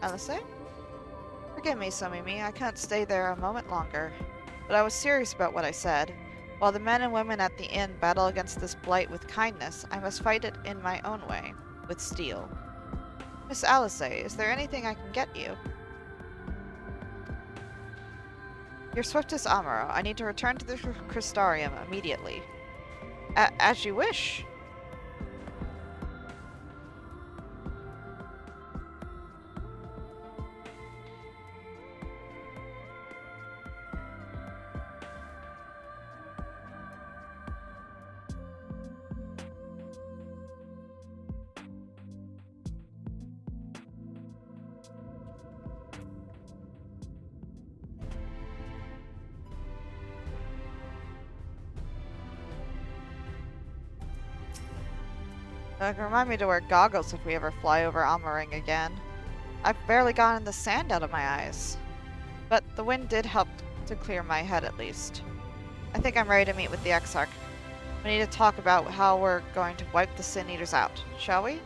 Alice? Forgive me, Somimi. I can't stay there a moment longer. But I was serious about what I said. While the men and women at the inn battle against this blight with kindness, I must fight it in my own way, with steel. Miss Alice, is there anything I can get you? Your swiftest Amaro. I need to return to the Crystarium immediately. As you wish. Remind me to wear goggles if we ever fly over Amaring again. I've barely gotten the sand out of my eyes. But the wind did help to clear my head at least. I think I'm ready to meet with the Exarch. We need to talk about how we're going to wipe the Sin Eaters out, shall we?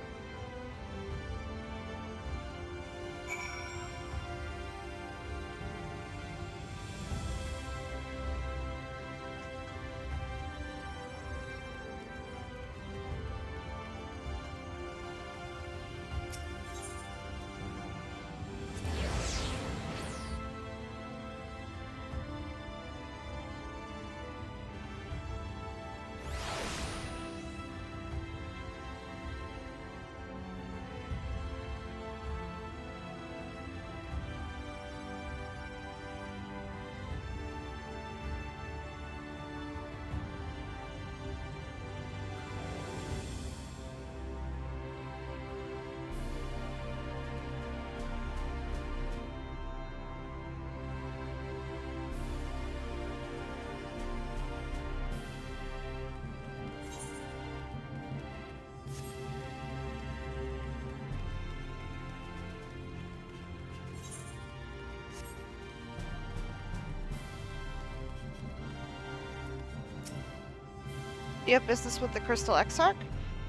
Do you have business with the Crystal Exarch?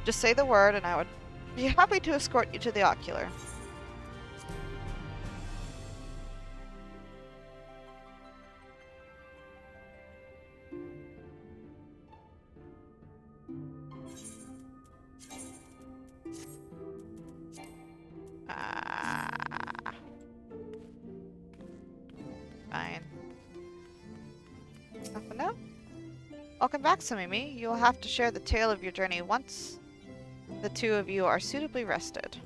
Just say the word and I would be happy to escort you to the ocular. Fine. Nothing now? Welcome back, Somimi. You will have to share the tale of your journey once the two of you are suitably rested.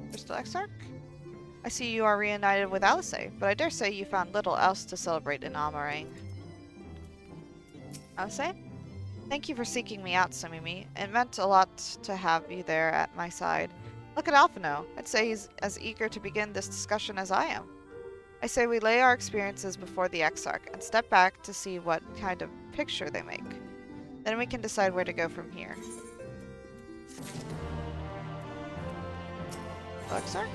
Crystal Exarch? I see you are reunited with Alice, but I dare say you found little else to celebrate in Amarang. Alice? Thank you for seeking me out, Somimi. It meant a lot to have you there at my side. Look at Alphino. I'd say he's as eager to begin this discussion as I am. I say we lay our experiences before the Exarch and step back to see what kind of picture they make. Then we can decide where to go from here. Exarch?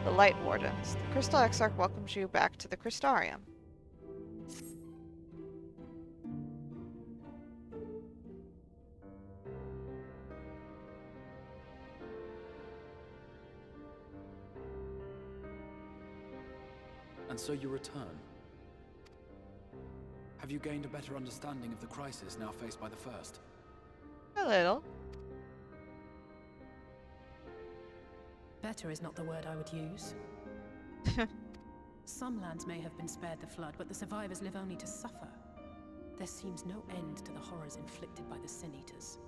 The Light Wardens. The Crystal Exarch welcomes you back to the Crystarium. And so you return. Have you gained a better understanding of the crisis now faced by the First? A little. Better is not the word I would use. Some lands may have been spared the flood, but the survivors live only to suffer. There seems no end to the horrors inflicted by the Sin Eaters.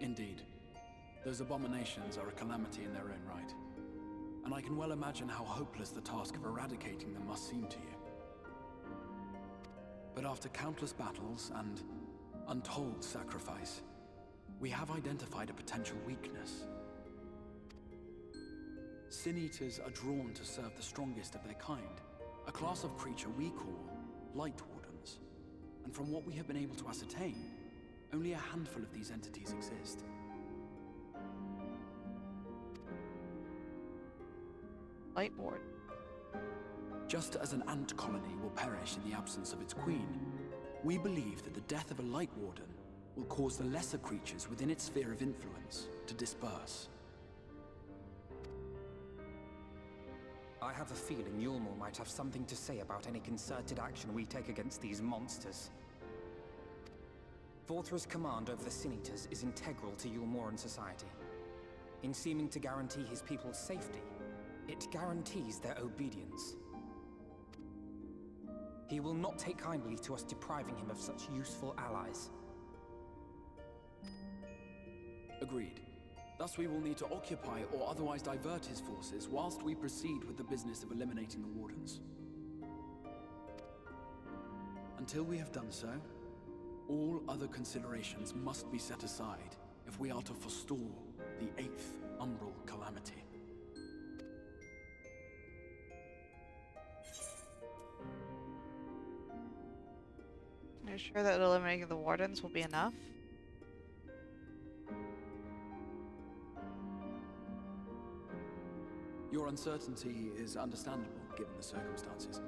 Indeed. Those abominations are a calamity in their own right. And I can well imagine how hopeless the task of eradicating them must seem to you. But after countless battles and untold sacrifice, we have identified a potential weakness. Sin Eaters are drawn to serve the strongest of their kind, a class of creature we call Light Wardens. And from what we have been able to ascertain, only a handful of these entities exist. Light Ward. Just as an ant colony will perish in the absence of its queen, we believe that the death of a Light Warden will cause the lesser creatures within its sphere of influence to disperse. I have a feeling Yulmor might have something to say about any concerted action we take against these monsters. Vorthra's command over the Sin Eaters is integral to Yulmoran society. In seeming to guarantee his people's safety, it guarantees their obedience. He will not take kindly to us depriving him of such useful allies. Agreed. Thus we will need to occupy or otherwise divert his forces whilst we proceed with the business of eliminating the Wardens. Until we have done so, all other considerations must be set aside if we are to forestall the 8th Umbral Calamity. Are you sure that eliminating the Wardens will be enough? Your uncertainty is understandable, given the circumstances.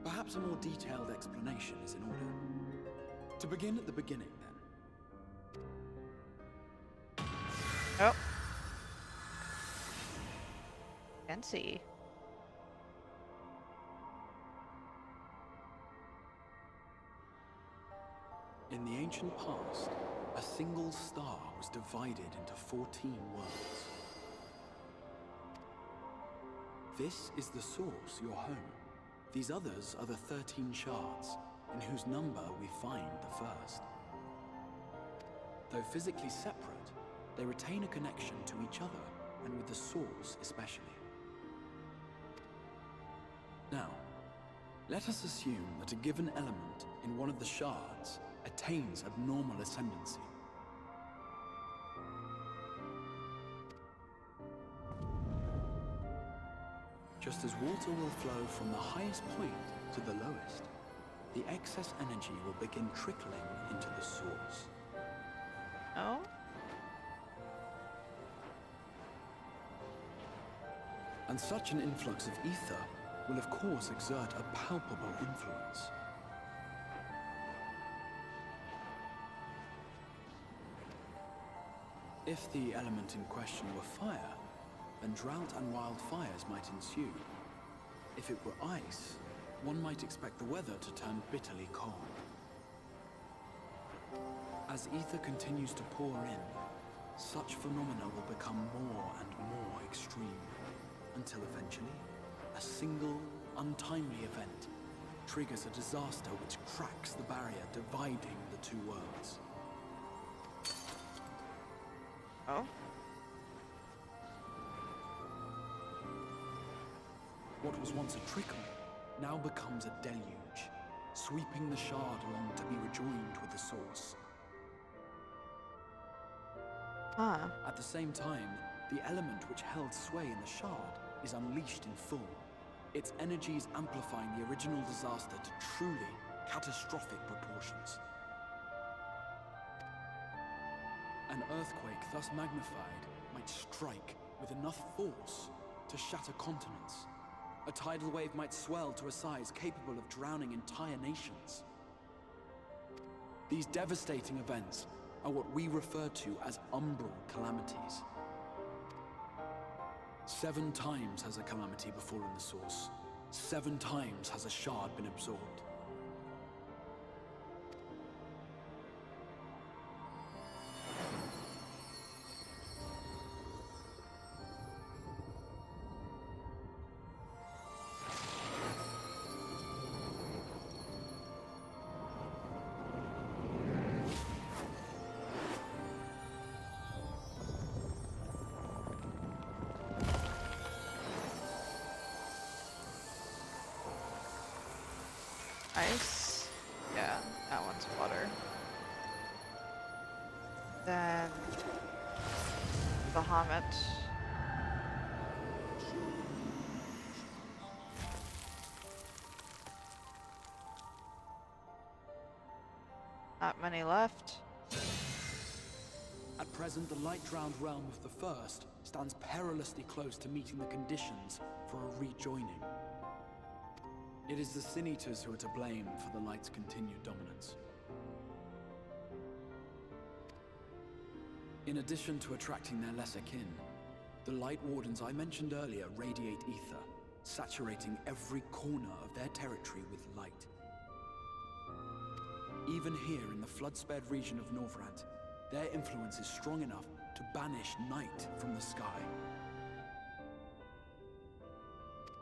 Perhaps a more detailed explanation is in order. To begin at the beginning, then. Oh. Can see. In the ancient past, a single star was divided into 14 worlds. This is the source, your home. These others are the 13 shards, in whose number we find the first. Though physically separate, they retain a connection to each other, and with the source especially. Now, let us assume that a given element in one of the shards attains abnormal ascendancy. Just as water will flow from the highest point to the lowest, the excess energy will begin trickling into the source. Oh? And such an influx of ether will of course exert a palpable influence. If the element in question were fire, then drought and wildfires might ensue. If it were ice, one might expect the weather to turn bitterly cold. As ether continues to pour in, such phenomena will become more and more extreme, until eventually, a single, untimely event triggers a disaster which cracks the barrier dividing the two worlds. Oh? What was once a trickle now becomes a deluge, sweeping the shard along to be rejoined with the source. At the same time, the element which held sway in the shard is unleashed in full, its energies amplifying the original disaster to truly catastrophic proportions. An earthquake thus magnified might strike with enough force to shatter continents. A tidal wave might swell to a size capable of drowning entire nations. These devastating events are what we refer to as umbral calamities. 7 times has a calamity befallen the source. 7 times has a shard been absorbed. Ice. Yeah, that one's water. Then Bahamut. Not many left. At present, the light-drowned realm of the First stands perilously close to meeting the conditions for a rejoining. It is the Sin Eaters who are to blame for the light's continued dominance. In addition to attracting their lesser kin, the Light Wardens I mentioned earlier radiate ether, saturating every corner of their territory with light. Even here in the flood-spared region of Norvrandt, their influence is strong enough to banish night from the sky.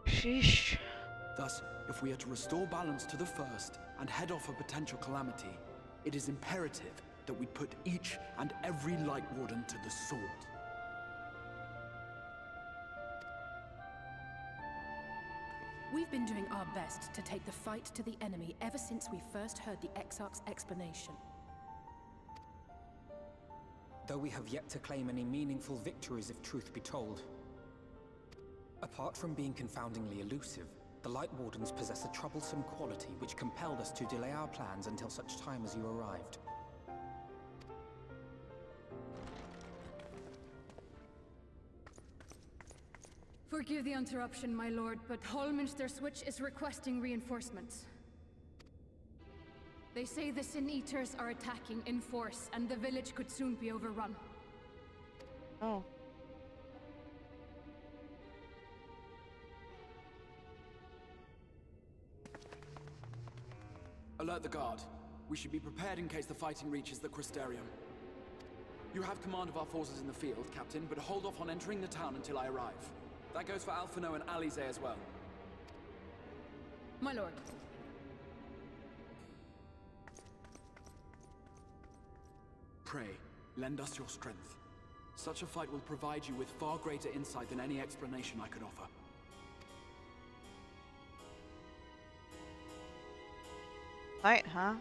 Sheesh. Thus, if we are to restore balance to the First and head off a potential calamity, it is imperative that we put each and every Light Warden to the sword. We've been doing our best to take the fight to the enemy ever since we first heard the Exarch's explanation. Though we have yet to claim any meaningful victories if truth be told. Apart from being confoundingly elusive, the Light Wardens possess a troublesome quality which compelled us to delay our plans until such time as you arrived. Forgive the interruption, my lord, but Hallminster Switch is requesting reinforcements. They say the Sin Eaters are attacking in force, and the village could soon be overrun. Oh. Alert the guard. We should be prepared in case the fighting reaches the Crystarium. You have command of our forces in the field, Captain, but hold off on entering the town until I arrive. That goes for Alphino and Alize as well. My lord. Pray, lend us your strength. Such a fight will provide you with far greater insight than any explanation I could offer. Fight, huh?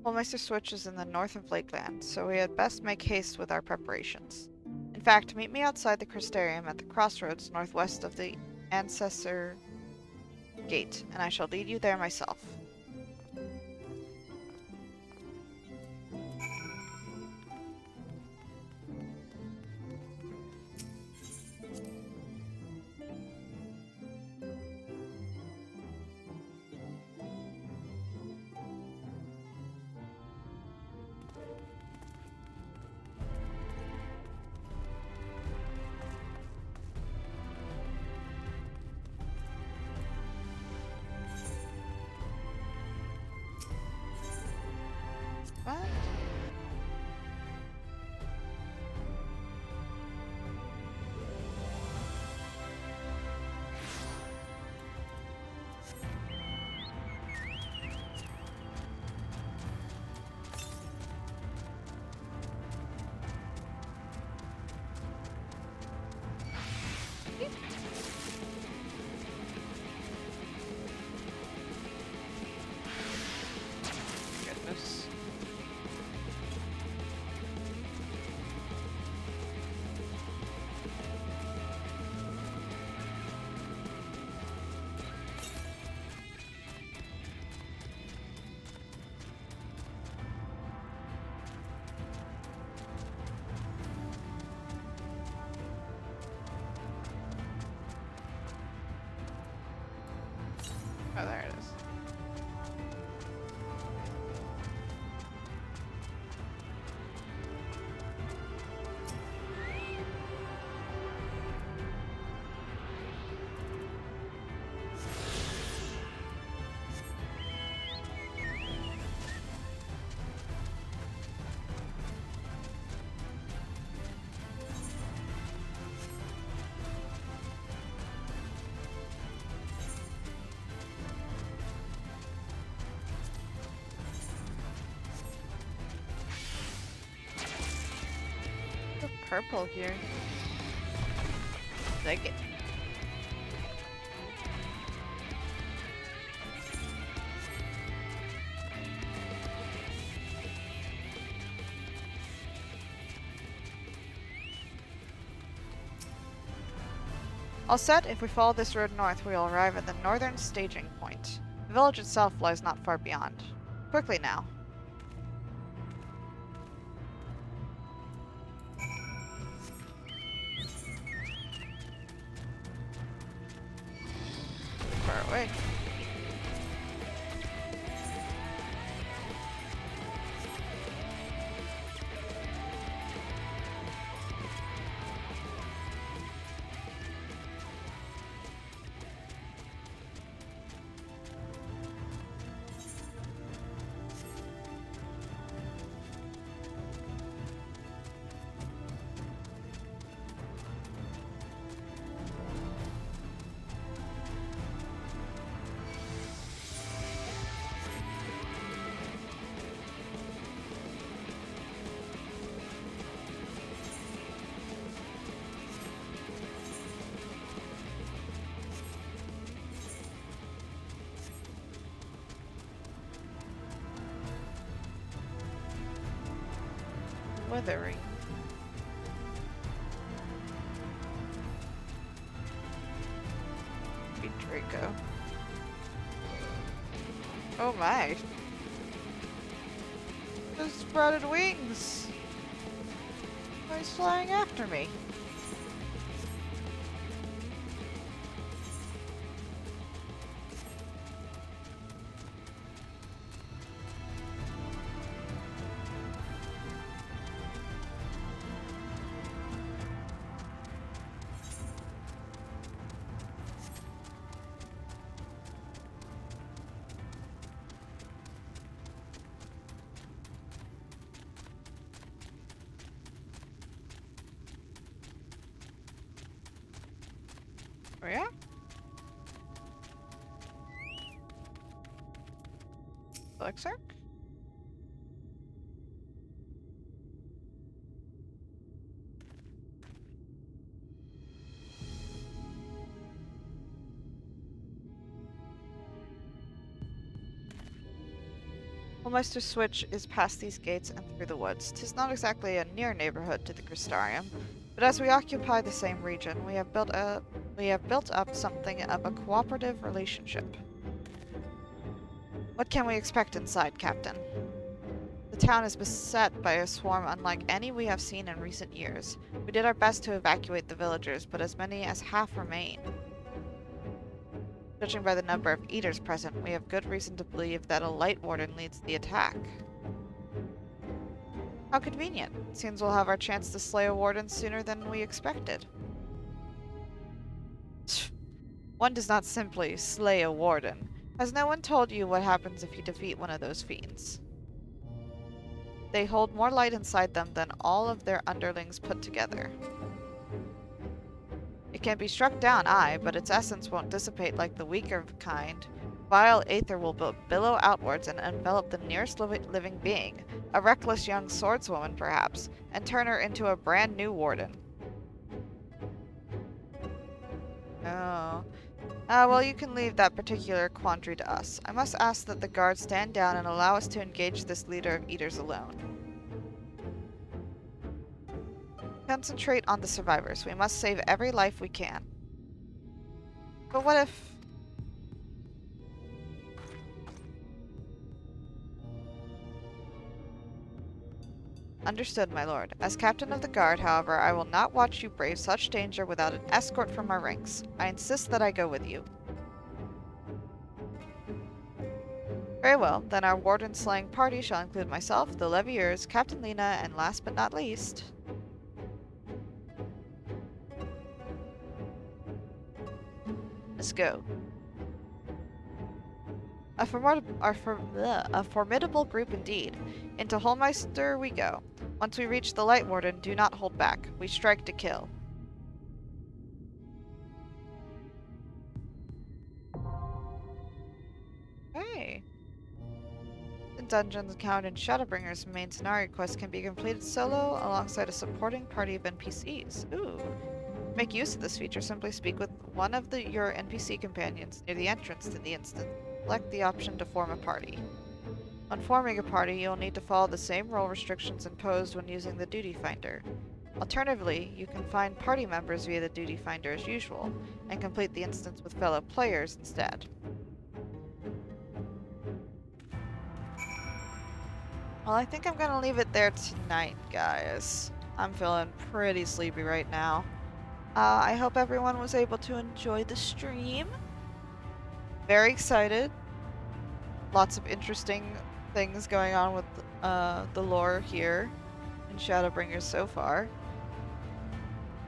Hallminster Switch is in the north of Lakeland, so we had best make haste with our preparations. In fact, meet me outside the Crystarium at the crossroads northwest of the Ancestor Gate, and I shall lead you there myself. What? Goodness. Oh, there it is. The purple here. Like it. All set, if we follow this road north, we will arrive at the northern staging point. The village itself lies not far beyond. Quickly now. Far away. Withering. Be Draco. Oh my. Those sprouted wings. Why is flying after me? Oh yeah? Elixir? Holmeister Switch is past these gates and through the woods. 'Tis not exactly a near neighborhood to the Crystarium, but as we occupy the same region, we have built up something of a cooperative relationship. What can we expect inside, Captain? The town is beset by a swarm unlike any we have seen in recent years. We did our best to evacuate the villagers, but as many as half remain. Judging by the number of eaters present, we have good reason to believe that a light warden leads the attack. How convenient. Seems we'll have our chance to slay a warden sooner than we expected. One does not simply slay a warden. Has no one told you what happens if you defeat one of those fiends? They hold more light inside them than all of their underlings put together. It can be struck down, aye, but its essence won't dissipate like the weaker kind. Vile aether will billow outwards and envelop the nearest living being, a reckless young swordswoman perhaps, and turn her into a brand new warden. Oh. Well, you can leave that particular quandary to us. I must ask that the guards stand down and allow us to engage this leader of eaters alone. Concentrate on the survivors. We must save every life we can. But what if... Understood, my lord. As captain of the guard, however, I will not watch you brave such danger without an escort from our ranks. I insist that I go with you. Very well, then our warden-slaying party shall include myself, the Leviers, Captain Lena, and last but not least... Let's go. A formidable group indeed. Into Holmeister we go. Once we reach the Light Warden, do not hold back. We strike to kill. Hey. The dungeons encountered in Shadowbringers main scenario quest can be completed solo alongside a supporting party of NPCs. Ooh. To make use of this feature, simply speak with one of your NPC companions near the entrance to the instance. Select the option to form a party. When forming a party, you'll need to follow the same role restrictions imposed when using the Duty Finder. Alternatively, you can find party members via the Duty Finder as usual, and complete the instance with fellow players instead. Well, I think I'm gonna leave it there tonight, guys. I'm feeling pretty sleepy right now. I hope everyone was able to enjoy the stream. Very excited. Lots of interesting things going on with the lore here in Shadowbringers so far.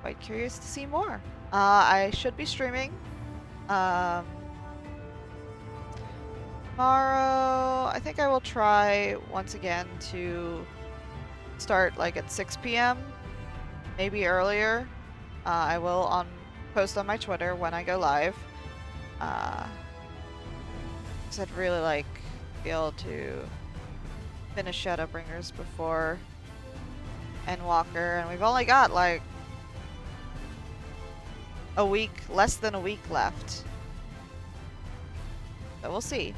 Quite curious to see more. I should be streaming tomorrow. I think I will try once again to start like at 6 p.m. maybe earlier. I will post on my Twitter when I go live. Because I'd really like to be able to finish Shadowbringers before Endwalker, and we've only got like a week, less than a week left. So we'll see.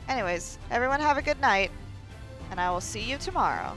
Anyways, everyone have a good night, and I will see you tomorrow.